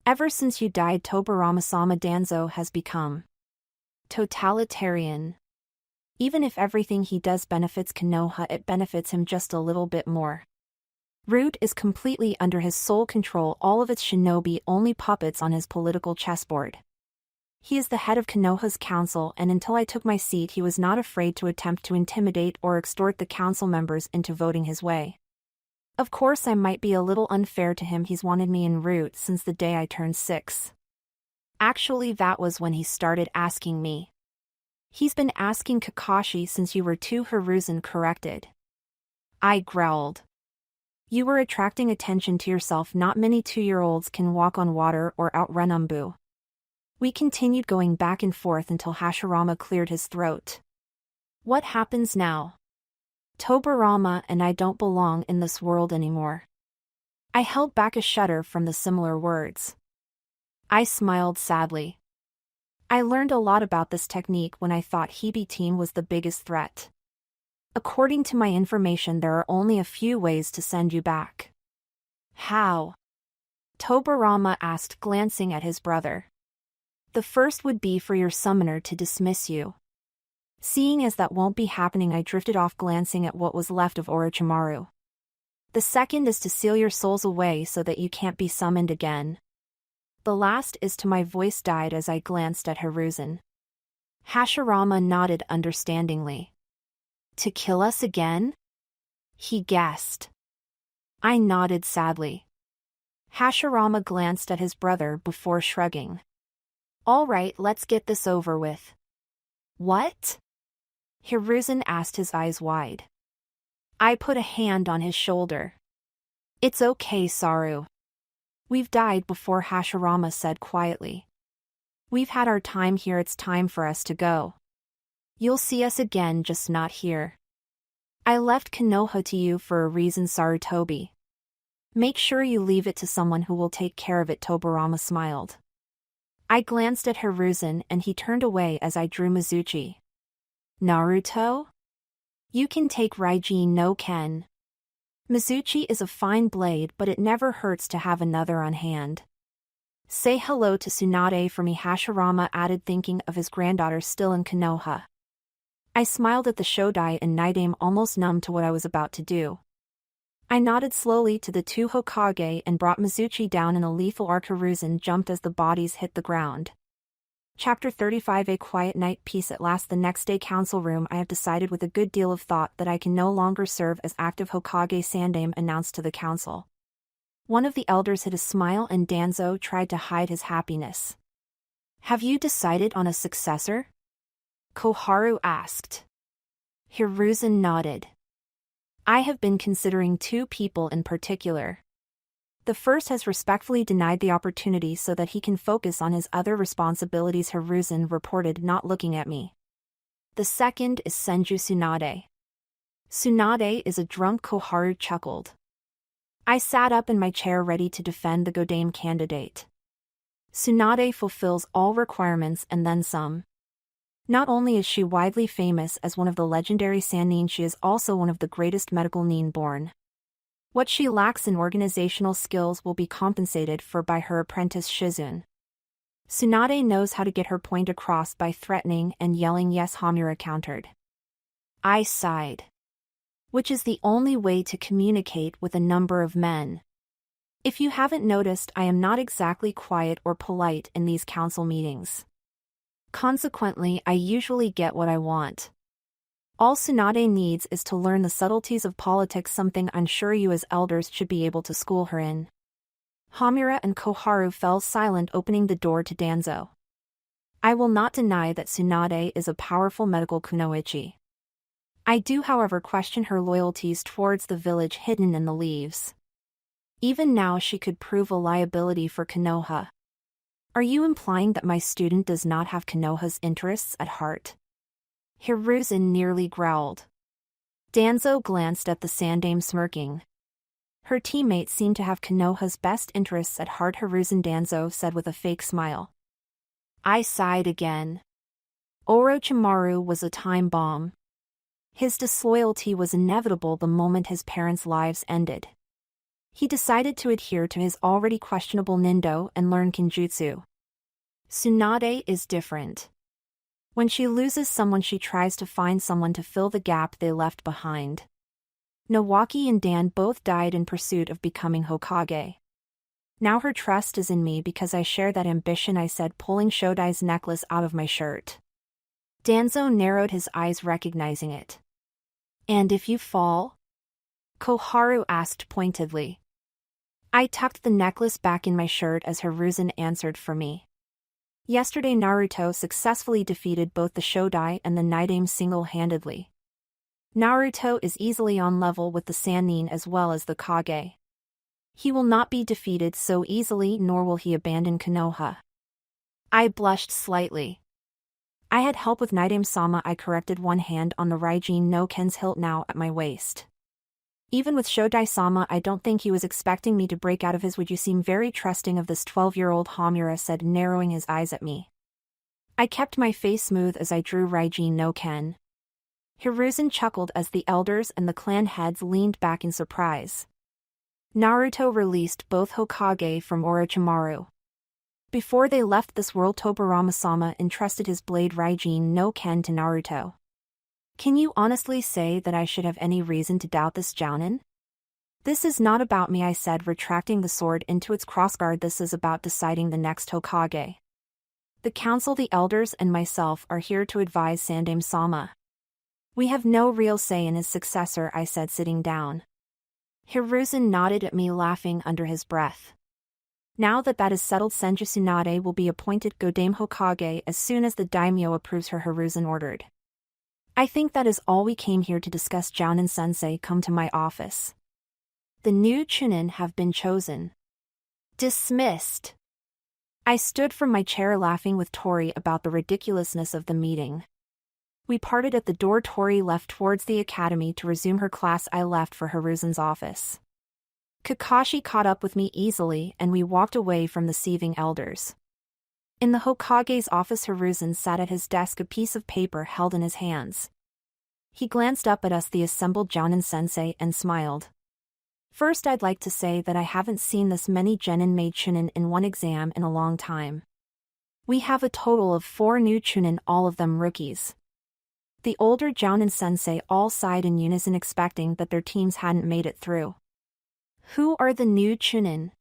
Ever since you died, Tobirama-sama, Danzo has become totalitarian. Even if everything he does benefits Konoha, it benefits him just a little bit more. Root is completely under his sole control, all of its shinobi only puppets on his political chessboard. He is the head of Konoha's council, and until I took my seat he was not afraid to attempt to intimidate or extort the council members into voting his way. Of course, I might be a little unfair to him. He's wanted me in Root since the day I turned 6. Actually, that was when he started asking me. He's been asking Kakashi since you were 2, Hiruzen corrected. I growled. You were attracting attention to yourself. Not many 2-year-olds can walk on water or outrun Umbu. We continued going back and forth until Hashirama cleared his throat. What happens now? Tobirama and I don't belong in this world anymore. I held back a shudder from the similar words. I smiled sadly. I learned a lot about this technique when I thought Hebe-teen was the biggest threat. According to my information, there are only a few ways to send you back. How? Tobirama asked, glancing at his brother. The first would be for your summoner to dismiss you. Seeing as that won't be happening, I drifted off, glancing at what was left of Orochimaru. The second is to seal your souls away so that you can't be summoned again. The last is to— my voice died as I glanced at Hiruzen. Hashirama nodded understandingly. To kill us again? He guessed. I nodded sadly. Hashirama glanced at his brother before shrugging. All right, let's get this over with. What? Hiruzen asked, his eyes wide. I put a hand on his shoulder. It's okay, Saru. We've died before, Hashirama said quietly. We've had our time here, it's time for us to go. You'll see us again, just not here. I left Konoha to you for a reason, Sarutobi. Make sure you leave it to someone who will take care of it, Tobirama smiled. I glanced at Hiruzen and he turned away as I drew Mizuchi. Naruto? You can take Raijin no Ken. Mizuchi is a fine blade, but it never hurts to have another on hand. Say hello to Tsunade for me, Hashirama added, thinking of his granddaughter still in Konoha. I smiled at the Shodai and Naidame, almost numb to what I was about to do. I nodded slowly to the two Hokage and brought Mizuchi down in a lethal arc. Hiruzen jumped as the bodies hit the ground. Chapter 35. A quiet night. Peace at last. The next day, council room. I have decided with a good deal of thought that I can no longer serve as active Hokage, Sandaime announced to the council. One of the elders hid a smile and Danzo tried to hide his happiness. Have you decided on a successor? Koharu asked. Hiruzen nodded. I have been considering two people in particular. The first has respectfully denied the opportunity so that he can focus on his other responsibilities, Hiruzen reported, not looking at me. The second is Senju Tsunade. Tsunade is a drunk, Koharu chuckled. I sat up in my chair ready to defend the Godame candidate. Tsunade fulfills all requirements and then some. Not only is she widely famous as one of the legendary Sannin, she is also one of the greatest medical nin born. What she lacks in organizational skills will be compensated for by her apprentice Shizune. Tsunade knows how to get her point across by threatening and yelling. Yes, Hamura countered. I sighed. Which is the only way to communicate with a number of men. If you haven't noticed, I am not exactly quiet or polite in these council meetings. Consequently, I usually get what I want. All Tsunade needs is to learn the subtleties of politics, something I'm sure you as elders should be able to school her in. Hamura and Koharu fell silent, opening the door to Danzo. I will not deny that Tsunade is a powerful medical kunoichi. I do, however, question her loyalties towards the village hidden in the leaves. Even now she could prove a liability for Konoha. Are you implying that my student does not have Konoha's interests at heart? Hiruzen nearly growled. Danzo glanced at the Sandaime, smirking. Her teammate seemed to have Konoha's best interests at heart, Hiruzen, Danzo said with a fake smile. I sighed again. Orochimaru was a time bomb. His disloyalty was inevitable the moment his parents' lives ended. He decided to adhere to his already questionable nindo and learn kinjutsu. Tsunade is different. When she loses someone, she tries to find someone to fill the gap they left behind. Nawaki and Dan both died in pursuit of becoming Hokage. Now her trust is in me because I share that ambition, I said, pulling Shodai's necklace out of my shirt. Danzo narrowed his eyes, recognizing it. And if you fall? Koharu asked pointedly. I tucked the necklace back in my shirt as Hiruzen answered for me. Yesterday Naruto successfully defeated both the Shodai and the Naidame single-handedly. Naruto is easily on level with the Sannin as well as the Kage. He will not be defeated so easily, nor will he abandon Konoha. I blushed slightly. I had help with Naidame-sama. I corrected one hand on the Raijin no Ken's hilt now at my waist. Even with Shodai-sama, I don't think he was expecting me to break out of his "would you seem very trusting of this 12-year-old Homura," said, narrowing his eyes at me. I kept my face smooth as I drew Raijin no Ken. Hiruzen chuckled as the elders and the clan heads leaned back in surprise. Naruto released both Hokage from Orochimaru. Before they left this world, Tobirama-sama entrusted his blade Raijin no Ken to Naruto. Can you honestly say that I should have any reason to doubt this, Jounin? This is not about me, I said, retracting the sword into its crossguard. This is about deciding the next Hokage. The council, the elders, and myself are here to advise Sandaime-sama. We have no real say in his successor, I said, sitting down. Hiruzen nodded at me, laughing under his breath. Now that is settled, Senju Tsunade will be appointed Godame Hokage as soon as the daimyo approves her, Hiruzen ordered. I think that is all we came here to discuss. Jounin-sensei, come to my office. The new Chunin have been chosen. Dismissed. I stood from my chair, laughing with Tori about the ridiculousness of the meeting. We parted at the door. Tori left towards the academy to resume her class. I left for Hiruzen's office. Kakashi caught up with me easily and we walked away from the seething elders. In the Hokage's office, Hiruzen sat at his desk, a piece of paper held in his hands. He glanced up at us, the assembled Jounin-sensei, and smiled. First, I'd like to say that I haven't seen this many genin made Chunin in one exam in a long time. We have a total of 4 new Chunin, all of them rookies. The older Jounin-sensei all sighed in unison, expecting that their teams hadn't made it through. Who are the new Chunin?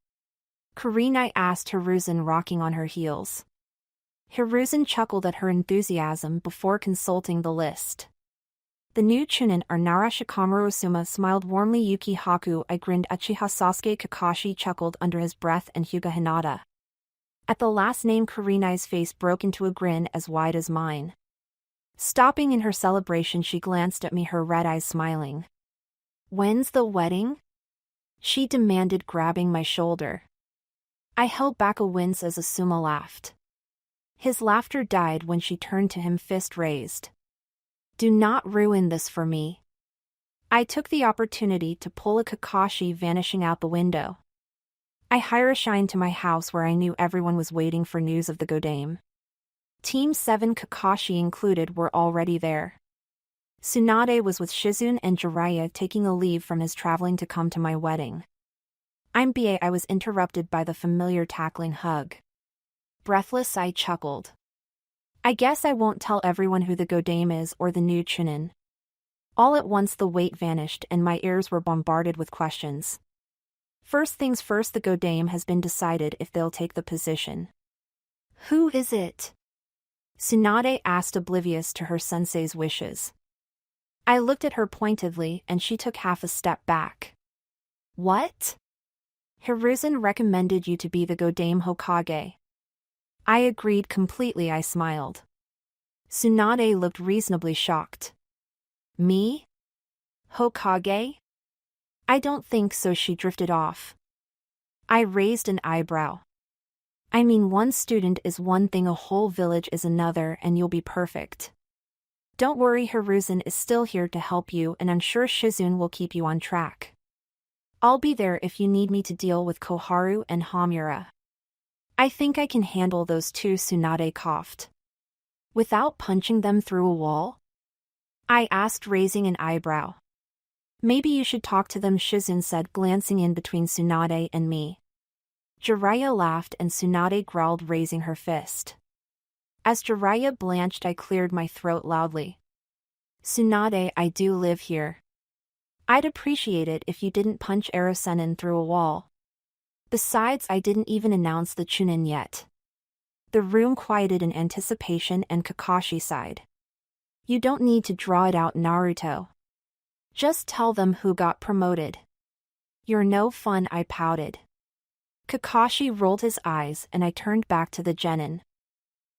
Kurenai asked Hiruzen, rocking on her heels. Hiruzen chuckled at her enthusiasm before consulting the list. The new Chunin are Nara. Shikamaru Asuma smiled warmly. Yuki Haku, I grinned. Uchiha Sasuke. Kakashi chuckled under his breath, and Hyuga Hinata. At the last name, Kurenai's face broke into a grin as wide as mine. Stopping in her celebration, she glanced at me, her red eyes smiling. When's the wedding? She demanded, grabbing my shoulder. I held back a wince as Asuma laughed. His laughter died when she turned to him, fist raised. Do not ruin this for me. I took the opportunity to pull a Kakashi, vanishing out the window. I hired a shine to my house where I knew everyone was waiting for news of the Godame. Team 7, Kakashi included, were already there. Tsunade was with Shizune and Jiraiya, taking a leave from his traveling to come to my wedding. I was interrupted by the familiar tackling hug. Breathless, I chuckled. I guess I won't tell everyone who the Godame is or the new Chunin. All at once the weight vanished and my ears were bombarded with questions. First things first, the Godame has been decided if they'll take the position. Who is it? Tsunade asked, oblivious to her sensei's wishes. I looked at her pointedly and she took half a step back. What? Hiruzen recommended you to be the Godame Hokage. I agreed completely, I smiled. Tsunade looked reasonably shocked. Me? Hokage? I don't think so, she drifted off. I raised an eyebrow. I mean, one student is one thing, a whole village is another, and you'll be perfect. Don't worry, Hiruzen is still here to help you, and I'm sure Shizune will keep you on track. I'll be there if you need me to deal with Koharu and Homura. I think I can handle those two, Tsunade coughed. Without punching them through a wall? I asked, raising an eyebrow. Maybe you should talk to them, Shizune said, glancing in between Tsunade and me. Jiraiya laughed and Tsunade growled, raising her fist. As Jiraiya blanched, I cleared my throat loudly. Tsunade, I do live here. I'd appreciate it if you didn't punch Erosenin through a wall. Besides, I didn't even announce the Chunin yet. The room quieted in anticipation and Kakashi sighed. You don't need to draw it out, Naruto. Just tell them who got promoted. You're no fun, I pouted. Kakashi rolled his eyes and I turned back to the genin.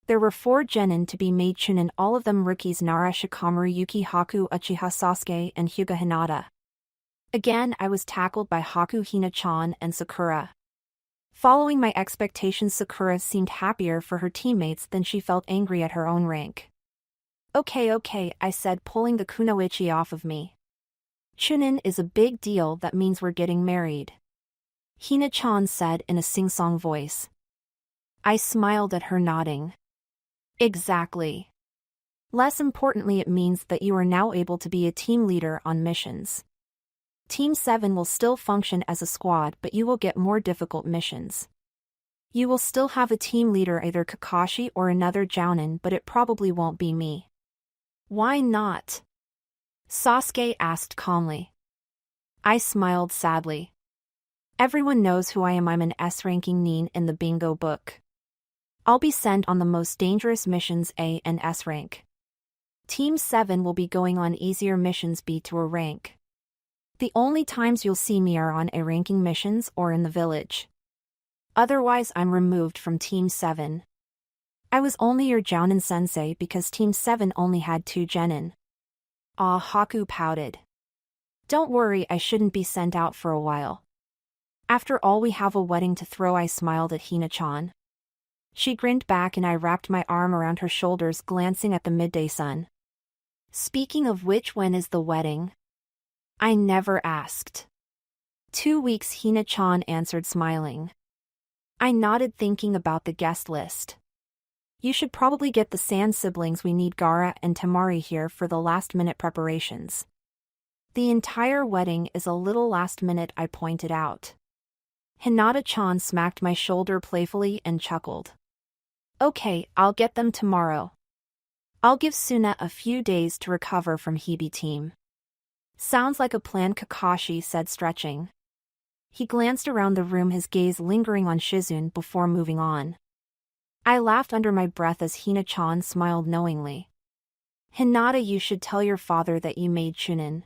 There were 4 genin to be made Chunin, all of them rookies: Nara, Shikamaru, Yuki Haku, Uchiha Sasuke, and Hyuga Hinata. Again, I was tackled by Haku, Hina-chan, and Sakura. Following my expectations, Sakura seemed happier for her teammates than she felt angry at her own rank. Okay, I said, pulling the kunoichi off of me. Chunin is a big deal, that means we're getting married. Hina-chan said in a sing-song voice. I smiled at her, nodding. Exactly. Less importantly, it means that you are now able to be a team leader on missions. Team 7 will still function as a squad, but you will get more difficult missions. You will still have a team leader, either Kakashi or another jounin, but it probably won't be me. Why not? Sasuke asked calmly. I smiled sadly. Everyone knows who I am. I'm an S-ranking nin in the bingo book. I'll be sent on the most dangerous missions, A and S rank. Team 7 will be going on easier missions, B to a rank. The only times you'll see me are on A-ranking missions or in the village. Otherwise, I'm removed from Team 7. I was only your jounin sensei because Team 7 only had 2 genin. Ah, Haku pouted. Don't worry, I shouldn't be sent out for a while. After all, we have a wedding to throw. I smiled at Hina-chan. She grinned back and I wrapped my arm around her shoulders, glancing at the midday sun. Speaking of which, when is the wedding? I never asked. 2 weeks, Hina-chan answered, smiling. I nodded, thinking about the guest list. You should probably get the Sand siblings. We need Gaara and Temari here for the last-minute preparations. The entire wedding is a little last-minute, I pointed out. Hinata-chan smacked my shoulder playfully and chuckled. Okay, I'll get them tomorrow. I'll give Suna a few days to recover from Hibi team. Sounds like a plan, Kakashi said, stretching. He glanced around the room, his gaze lingering on Shizune before moving on. I laughed under my breath as Hina-chan smiled knowingly. Hinata, you should tell your father that you made Chunin.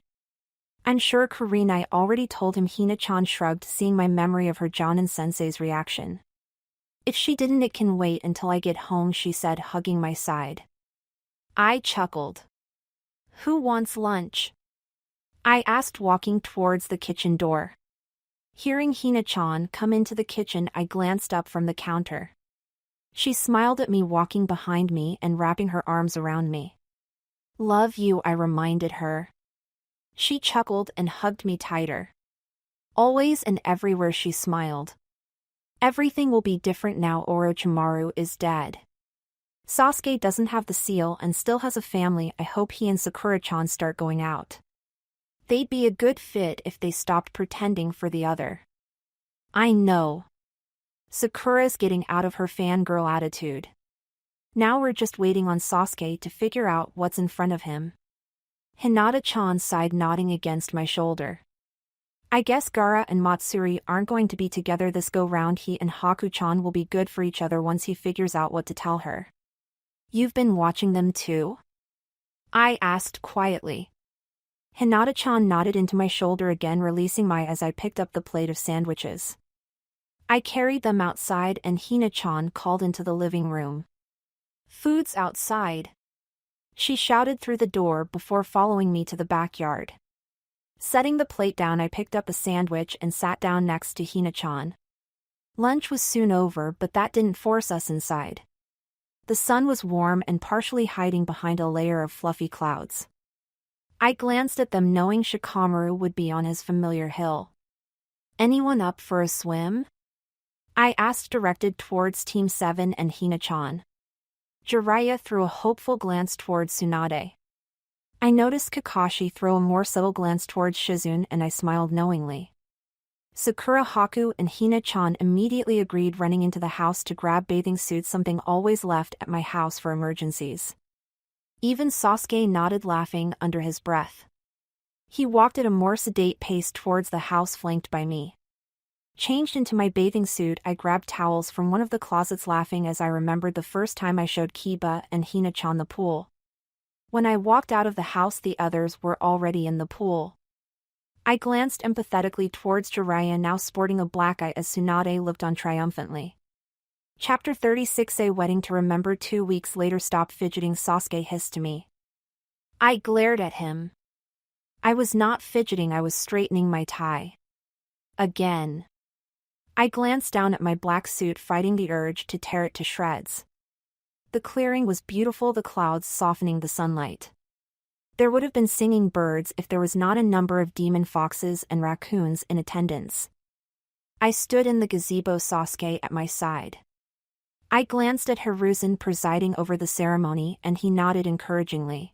I'm sure Kurenai already told him. Hina-chan shrugged, seeing my memory of her jounin sensei's reaction. If she didn't, it can wait until I get home, she said, hugging my side. I chuckled. Who wants lunch? I asked, walking towards the kitchen door. Hearing Hina-chan come into the kitchen, I glanced up from the counter. She smiled at me, walking behind me and wrapping her arms around me. Love you, I reminded her. She chuckled and hugged me tighter. Always and everywhere, she smiled. Everything will be different now. Orochimaru is dead. Sasuke doesn't have the seal and still has a family. I hope he and Sakura-chan start going out. They'd be a good fit if they stopped pretending for the other. I know. Sakura's getting out of her fangirl attitude. Now we're just waiting on Sasuke to figure out what's in front of him. Hinata-chan sighed, nodding against my shoulder. I guess Gaara and Matsuri aren't going to be together this go-round. He and Haku-chan will be good for each other once he figures out what to tell her. You've been watching them too? I asked quietly. Hinata-chan nodded into my shoulder again, releasing my as I picked up the plate of sandwiches. I carried them outside and Hina-chan called into the living room. Food's outside. She shouted through the door before following me to the backyard. Setting the plate down, I picked up a sandwich and sat down next to Hina-chan. Lunch was soon over, but that didn't force us inside. The sun was warm and partially hiding behind a layer of fluffy clouds. I glanced at them, knowing Shikamaru would be on his familiar hill. Anyone up for a swim? I asked, directed towards Team 7 and Hina-chan. Jiraiya threw a hopeful glance towards Tsunade. I noticed Kakashi throw a more subtle glance towards Shizune and I smiled knowingly. Sakura, Haku and Hina-chan immediately agreed, running into the house to grab bathing suits, something always left at my house for emergencies. Even Sasuke nodded, laughing under his breath. He walked at a more sedate pace towards the house, flanked by me. Changed into my bathing suit, I grabbed towels from one of the closets, laughing as I remembered the first time I showed Kiba and Hina-chan the pool. When I walked out of the house, the others were already in the pool. I glanced empathetically towards Jiraiya, now sporting a black eye, as Tsunade looked on triumphantly. Chapter 36, A Wedding to Remember. 2 weeks later. Stop fidgeting, Sasuke hissed to me. I glared at him. I was not fidgeting, I was straightening my tie. Again. I glanced down at my black suit, fighting the urge to tear it to shreds. The clearing was beautiful, the clouds softening the sunlight. There would have been singing birds if there was not a number of demon foxes and raccoons in attendance. I stood in the gazebo, Sasuke at my side. I glanced at Hiruzen presiding over the ceremony, and he nodded encouragingly.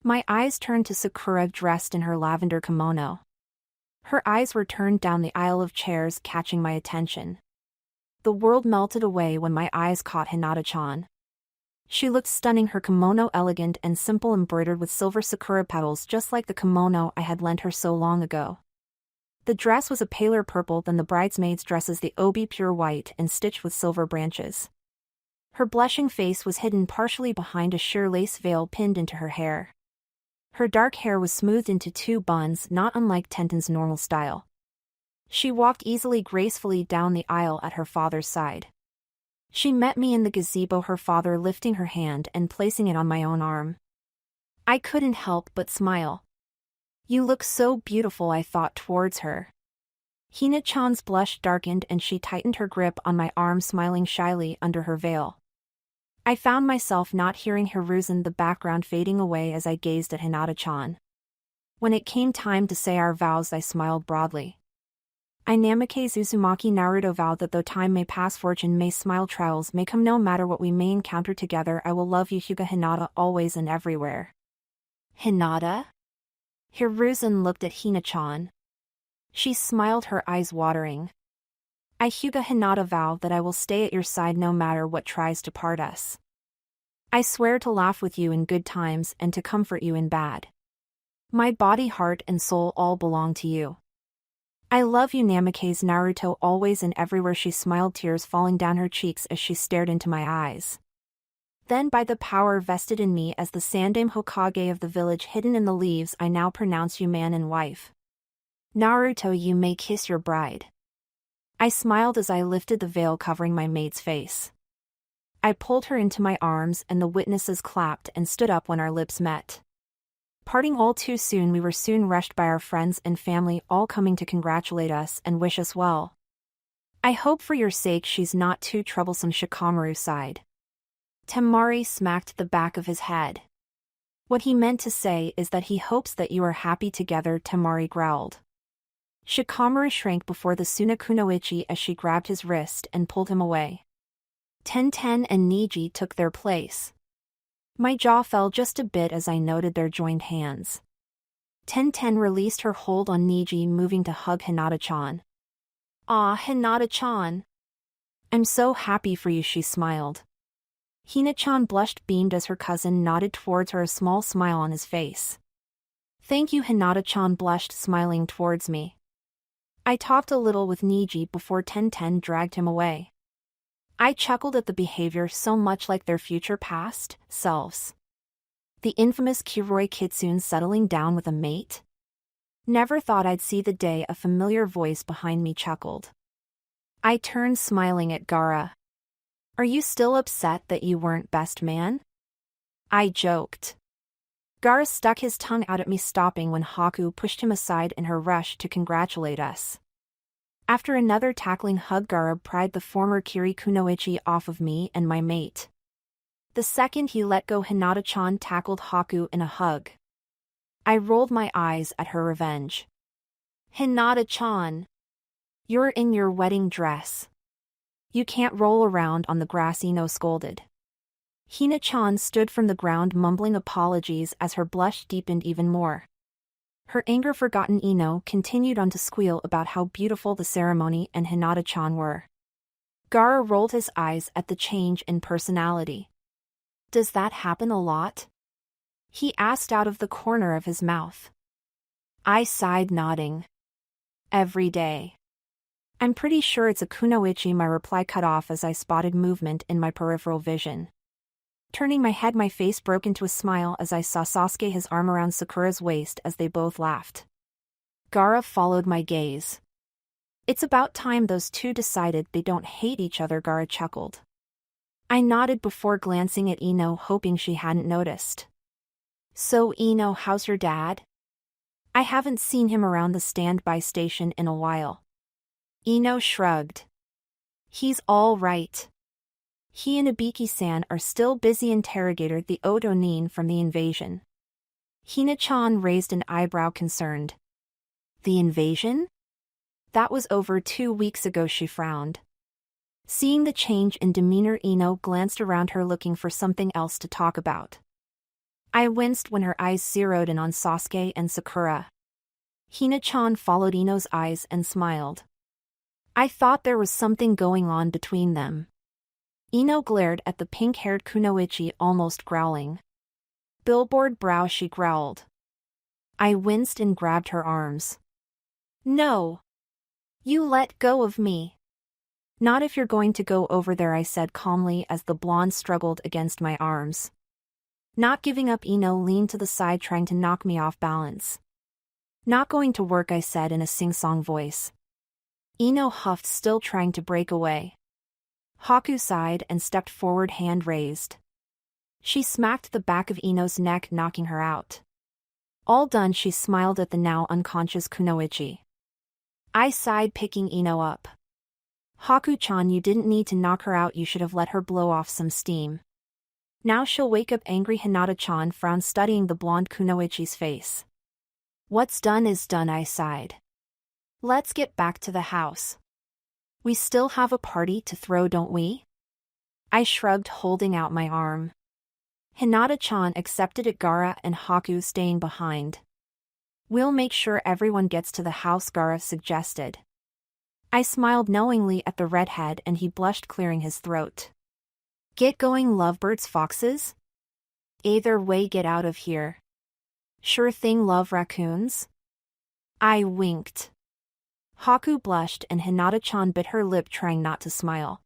My eyes turned to Sakura dressed in her lavender kimono. Her eyes were turned down the aisle of chairs, catching my attention. The world melted away when my eyes caught Hinata-chan. She looked stunning, her kimono elegant and simple, embroidered with silver sakura petals just like the kimono I had lent her so long ago. The dress was a paler purple than the bridesmaids' dresses, the obi pure white and stitched with silver branches. Her blushing face was hidden partially behind a sheer lace veil pinned into her hair. Her dark hair was smoothed into 2 buns, not unlike Tenten's normal style. She walked easily, gracefully down the aisle at her father's side. She met me in the gazebo, her father lifting her hand and placing it on my own arm. I couldn't help but smile. "You look so beautiful," I thought towards her. Hina-chan's blush darkened and she tightened her grip on my arm, smiling shyly under her veil. I found myself not hearing Hiruzen, the background fading away as I gazed at Hinata-chan. When it came time to say our vows, I smiled broadly. I, Namikaze Naruto, vowed that though time may pass, fortune may smile, trials may come, no matter what we may encounter together, I will love you, Hyuga Hinata, always and everywhere. Hinata? Hiruzen looked at Hina-chan. She smiled, her eyes watering. I, Hyuga Hinata, vow that I will stay at your side no matter what tries to part us. I swear to laugh with you in good times and to comfort you in bad. My body, heart and soul all belong to you. I love you, Namikaze Naruto, always and everywhere. She smiled, tears falling down her cheeks as she stared into my eyes. Then, by the power vested in me as the Sixth Hokage of the village hidden in the leaves, I now pronounce you man and wife. Naruto, you may kiss your bride. I smiled as I lifted the veil covering my maid's face. I pulled her into my arms and the witnesses clapped and stood up when our lips met. Parting all too soon, we were soon rushed by our friends and family, all coming to congratulate us and wish us well. I hope for your sake she's not too troublesome, Shikamaru sighed. Temari smacked the back of his head. What he meant to say is that he hopes that you are happy together, Temari growled. Shikamaru shrank before the Sunakunoichi as she grabbed his wrist and pulled him away. Tenten and Niji took their place. My jaw fell just a bit as I noted their joined hands. Tenten released her hold on Niji, moving to hug Hinata-chan. "Ah, Hinata-chan. I'm so happy for you," she smiled. Hina-chan blushed, beamed as her cousin nodded towards her, a small smile on his face. "Thank you," Hinata-chan blushed, smiling towards me. I talked a little with Niji before Tenten dragged him away. I chuckled at the behavior, so much like their future past selves. The infamous Kyuubi kitsune settling down with a mate? Never thought I'd see the day, a familiar voice behind me chuckled. I turned, smiling at Gaara. "Are you still upset that you weren't best man?" I joked. Gaara stuck his tongue out at me, stopping when Haku pushed him aside in her rush to congratulate us. After another tackling hug, Gaara pried the former Kiri Kunoichi off of me and my mate. The second he let go, Hinata-chan tackled Haku in a hug. I rolled my eyes at her revenge. "Hinata-chan, you're in your wedding dress. You can't roll around on the grass," Ino scolded. Hina-chan stood from the ground, mumbling apologies as her blush deepened even more. Her anger forgotten, Ino continued on to squeal about how beautiful the ceremony and Hinata-chan were. Gaara rolled his eyes at the change in personality. "Does that happen a lot?" he asked out of the corner of his mouth. I sighed, nodding. "Every day. I'm pretty sure it's a kunoichi," my reply cut off as I spotted movement in my peripheral vision. Turning my head, my face broke into a smile as I saw Sasuke, his arm around Sakura's waist as they both laughed. Gaara followed my gaze. "It's about time those two decided they don't hate each other," Gaara chuckled. I nodded before glancing at Ino, hoping she hadn't noticed. "So Ino, how's your dad? I haven't seen him around the standby station in a while." Ino shrugged. He's all right. He and Ibiki-san are still busy interrogating the Otonin from the invasion. Hina-chan raised an eyebrow concerned. The invasion? That was over 2 weeks ago, she frowned. Seeing the change in demeanor, Ino glanced around her looking for something else to talk about. I winced when her eyes zeroed in on Sasuke and Sakura. Hina-chan followed Ino's eyes and smiled. I thought there was something going on between them. Ino glared at the pink-haired Kunoichi, almost growling. Billboard brow, she growled. I winced and grabbed her arms. No. You let go of me. Not if you're going to go over there, I said calmly as the blonde struggled against my arms. Not giving up, Ino leaned to the side trying to knock me off balance. Not going to work, I said in a sing-song voice. Ino huffed, still trying to break away. Haku sighed and stepped forward, hand raised. She smacked the back of Ino's neck, knocking her out. All done, she smiled at the now unconscious Kunoichi. I sighed, picking Ino up. Haku-chan, you didn't need to knock her out, you should have let her blow off some steam. Now she'll wake up angry. Hinata-chan frowned, studying the blonde Kunoichi's face. What's done is done, I sighed. Let's get back to the house. We still have a party to throw, don't we? I shrugged, holding out my arm. Hinata-chan accepted it, Gaara and Haku staying behind. We'll make sure everyone gets to the house, Gaara suggested. I smiled knowingly at the redhead and he blushed, clearing his throat. Get going, lovebirds, foxes? Either way, get out of here. Sure thing, love raccoons? I winked. Haku blushed and Hinata-chan bit her lip, trying not to smile.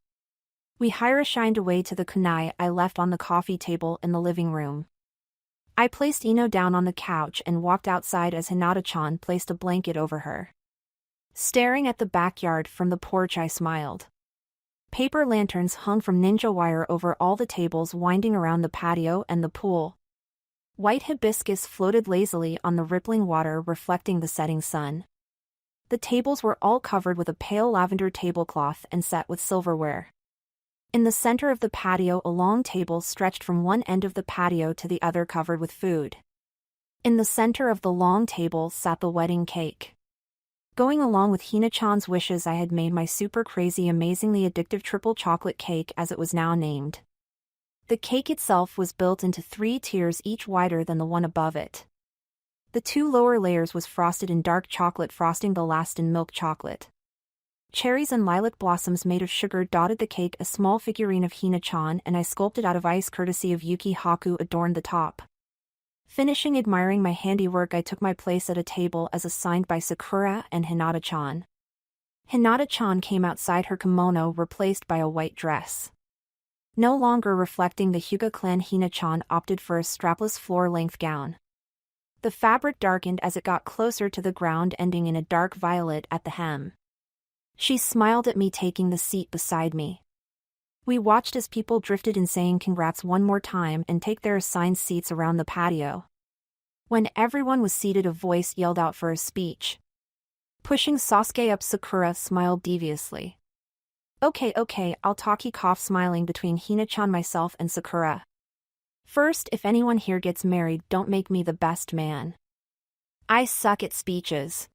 We shined away to the kunai I left on the coffee table in the living room. I placed Ino down on the couch and walked outside as Hinata-chan placed a blanket over her. Staring at the backyard from the porch, I smiled. Paper lanterns hung from ninja wire over all the tables winding around the patio and the pool. White hibiscus floated lazily on the rippling water, reflecting the setting sun. The tables were all covered with a pale lavender tablecloth and set with silverware. In the center of the patio, a long table stretched from one end of the patio to the other, covered with food. In the center of the long table sat the wedding cake. Going along with Hina-chan's wishes, I had made my super crazy, amazingly addictive triple chocolate cake, as it was now named. The cake itself was built into 3 tiers, each wider than the one above it. The 2 lower layers was frosted in dark chocolate frosting, the last in milk chocolate. Cherries and lilac blossoms made of sugar dotted the cake. A small figurine of Hina-chan and I sculpted out of ice, courtesy of Yuki Haku, adorned the top. Finishing admiring my handiwork, I took my place at a table as assigned by Sakura and Hinata-chan. Hinata-chan came outside, her kimono replaced by a white dress. No longer reflecting the Hyuga clan, Hina-chan opted for a strapless floor-length gown. The fabric darkened as it got closer to the ground, ending in a dark violet at the hem. She smiled at me, taking the seat beside me. We watched as people drifted in, saying congrats one more time and take their assigned seats around the patio. When everyone was seated, a voice yelled out for a speech. Pushing Sasuke up, Sakura smiled deviously. Okay, I'll talk, he coughed, smiling between Hina-chan, myself, and Sakura. First, if anyone here gets married, don't make me the best man. I suck at speeches.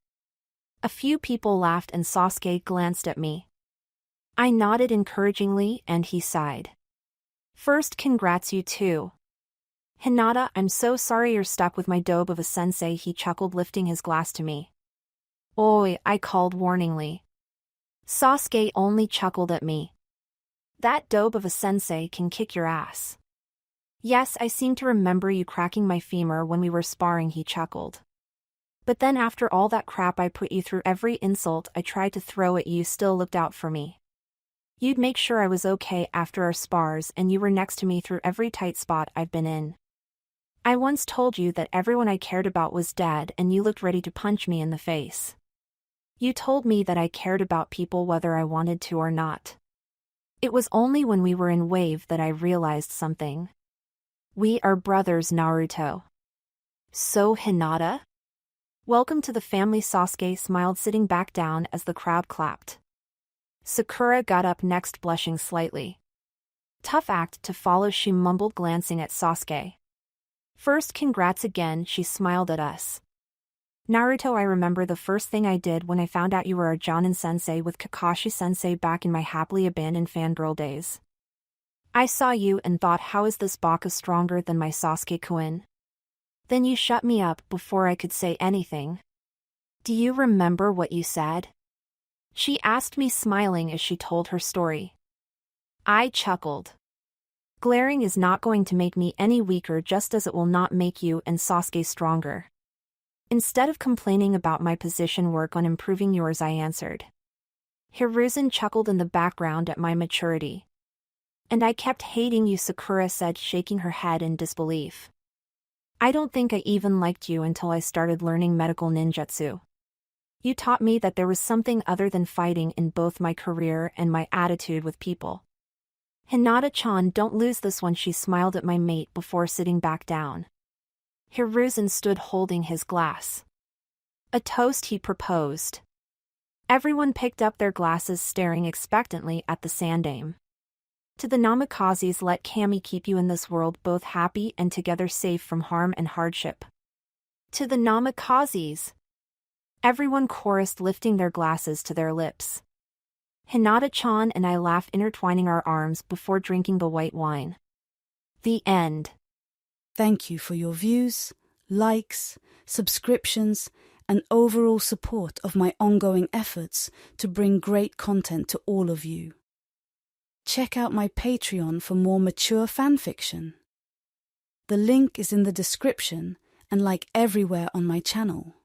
A few people laughed and Sasuke glanced at me. I nodded encouragingly and he sighed. First, congrats you too. Hinata, I'm so sorry you're stuck with my dobe of a sensei, he chuckled, lifting his glass to me. Oi, I called warningly. Sasuke only chuckled at me. That dobe of a sensei can kick your ass. Yes, I seem to remember you cracking my femur when we were sparring, he chuckled. But then after all that crap I put you through, every insult I tried to throw at you, still looked out for me. You'd make sure I was okay after our spars, and you were next to me through every tight spot I've been in. I once told you that everyone I cared about was dead and you looked ready to punch me in the face. You told me that I cared about people whether I wanted to or not. It was only when we were in Wave that I realized something. We are brothers, Naruto. So, Hinata? Welcome to the family, Sasuke smiled, sitting back down as the crowd clapped. Sakura got up next, blushing slightly. Tough act to follow, she mumbled, glancing at Sasuke. First, congrats again, she smiled at us. Naruto, I remember the first thing I did when I found out you were a Jonin sensei with Kakashi sensei back in my happily abandoned fangirl days. I saw you and thought, how is this Baka stronger than my Sasuke-kun? Then you shut me up before I could say anything. Do you remember what you said? She asked me, smiling as she told her story. I chuckled. Glaring is not going to make me any weaker, just as it will not make you and Sasuke stronger. Instead of complaining about my position, work on improving yours, I answered. Hiruzen chuckled in the background at my maturity. And I kept hating you, Sakura said, shaking her head in disbelief. I don't think I even liked you until I started learning medical ninjutsu. You taught me that there was something other than fighting in both my career and my attitude with people. Hinata-chan, don't lose this one, she smiled at my mate before sitting back down. Hiruzen stood holding his glass. A toast, he proposed. Everyone picked up their glasses, staring expectantly at the sandaime. To the Namikazes, let Kami keep you in this world both happy and together, safe from harm and hardship. To the Namikazes. Everyone chorused, lifting their glasses to their lips. Hinata-chan and I laughed, intertwining our arms before drinking the white wine. The end. Thank you for your views, likes, subscriptions, and overall support of my ongoing efforts to bring great content to all of you. Check out my Patreon for more mature fanfiction. The link is in the description and like everywhere on my channel.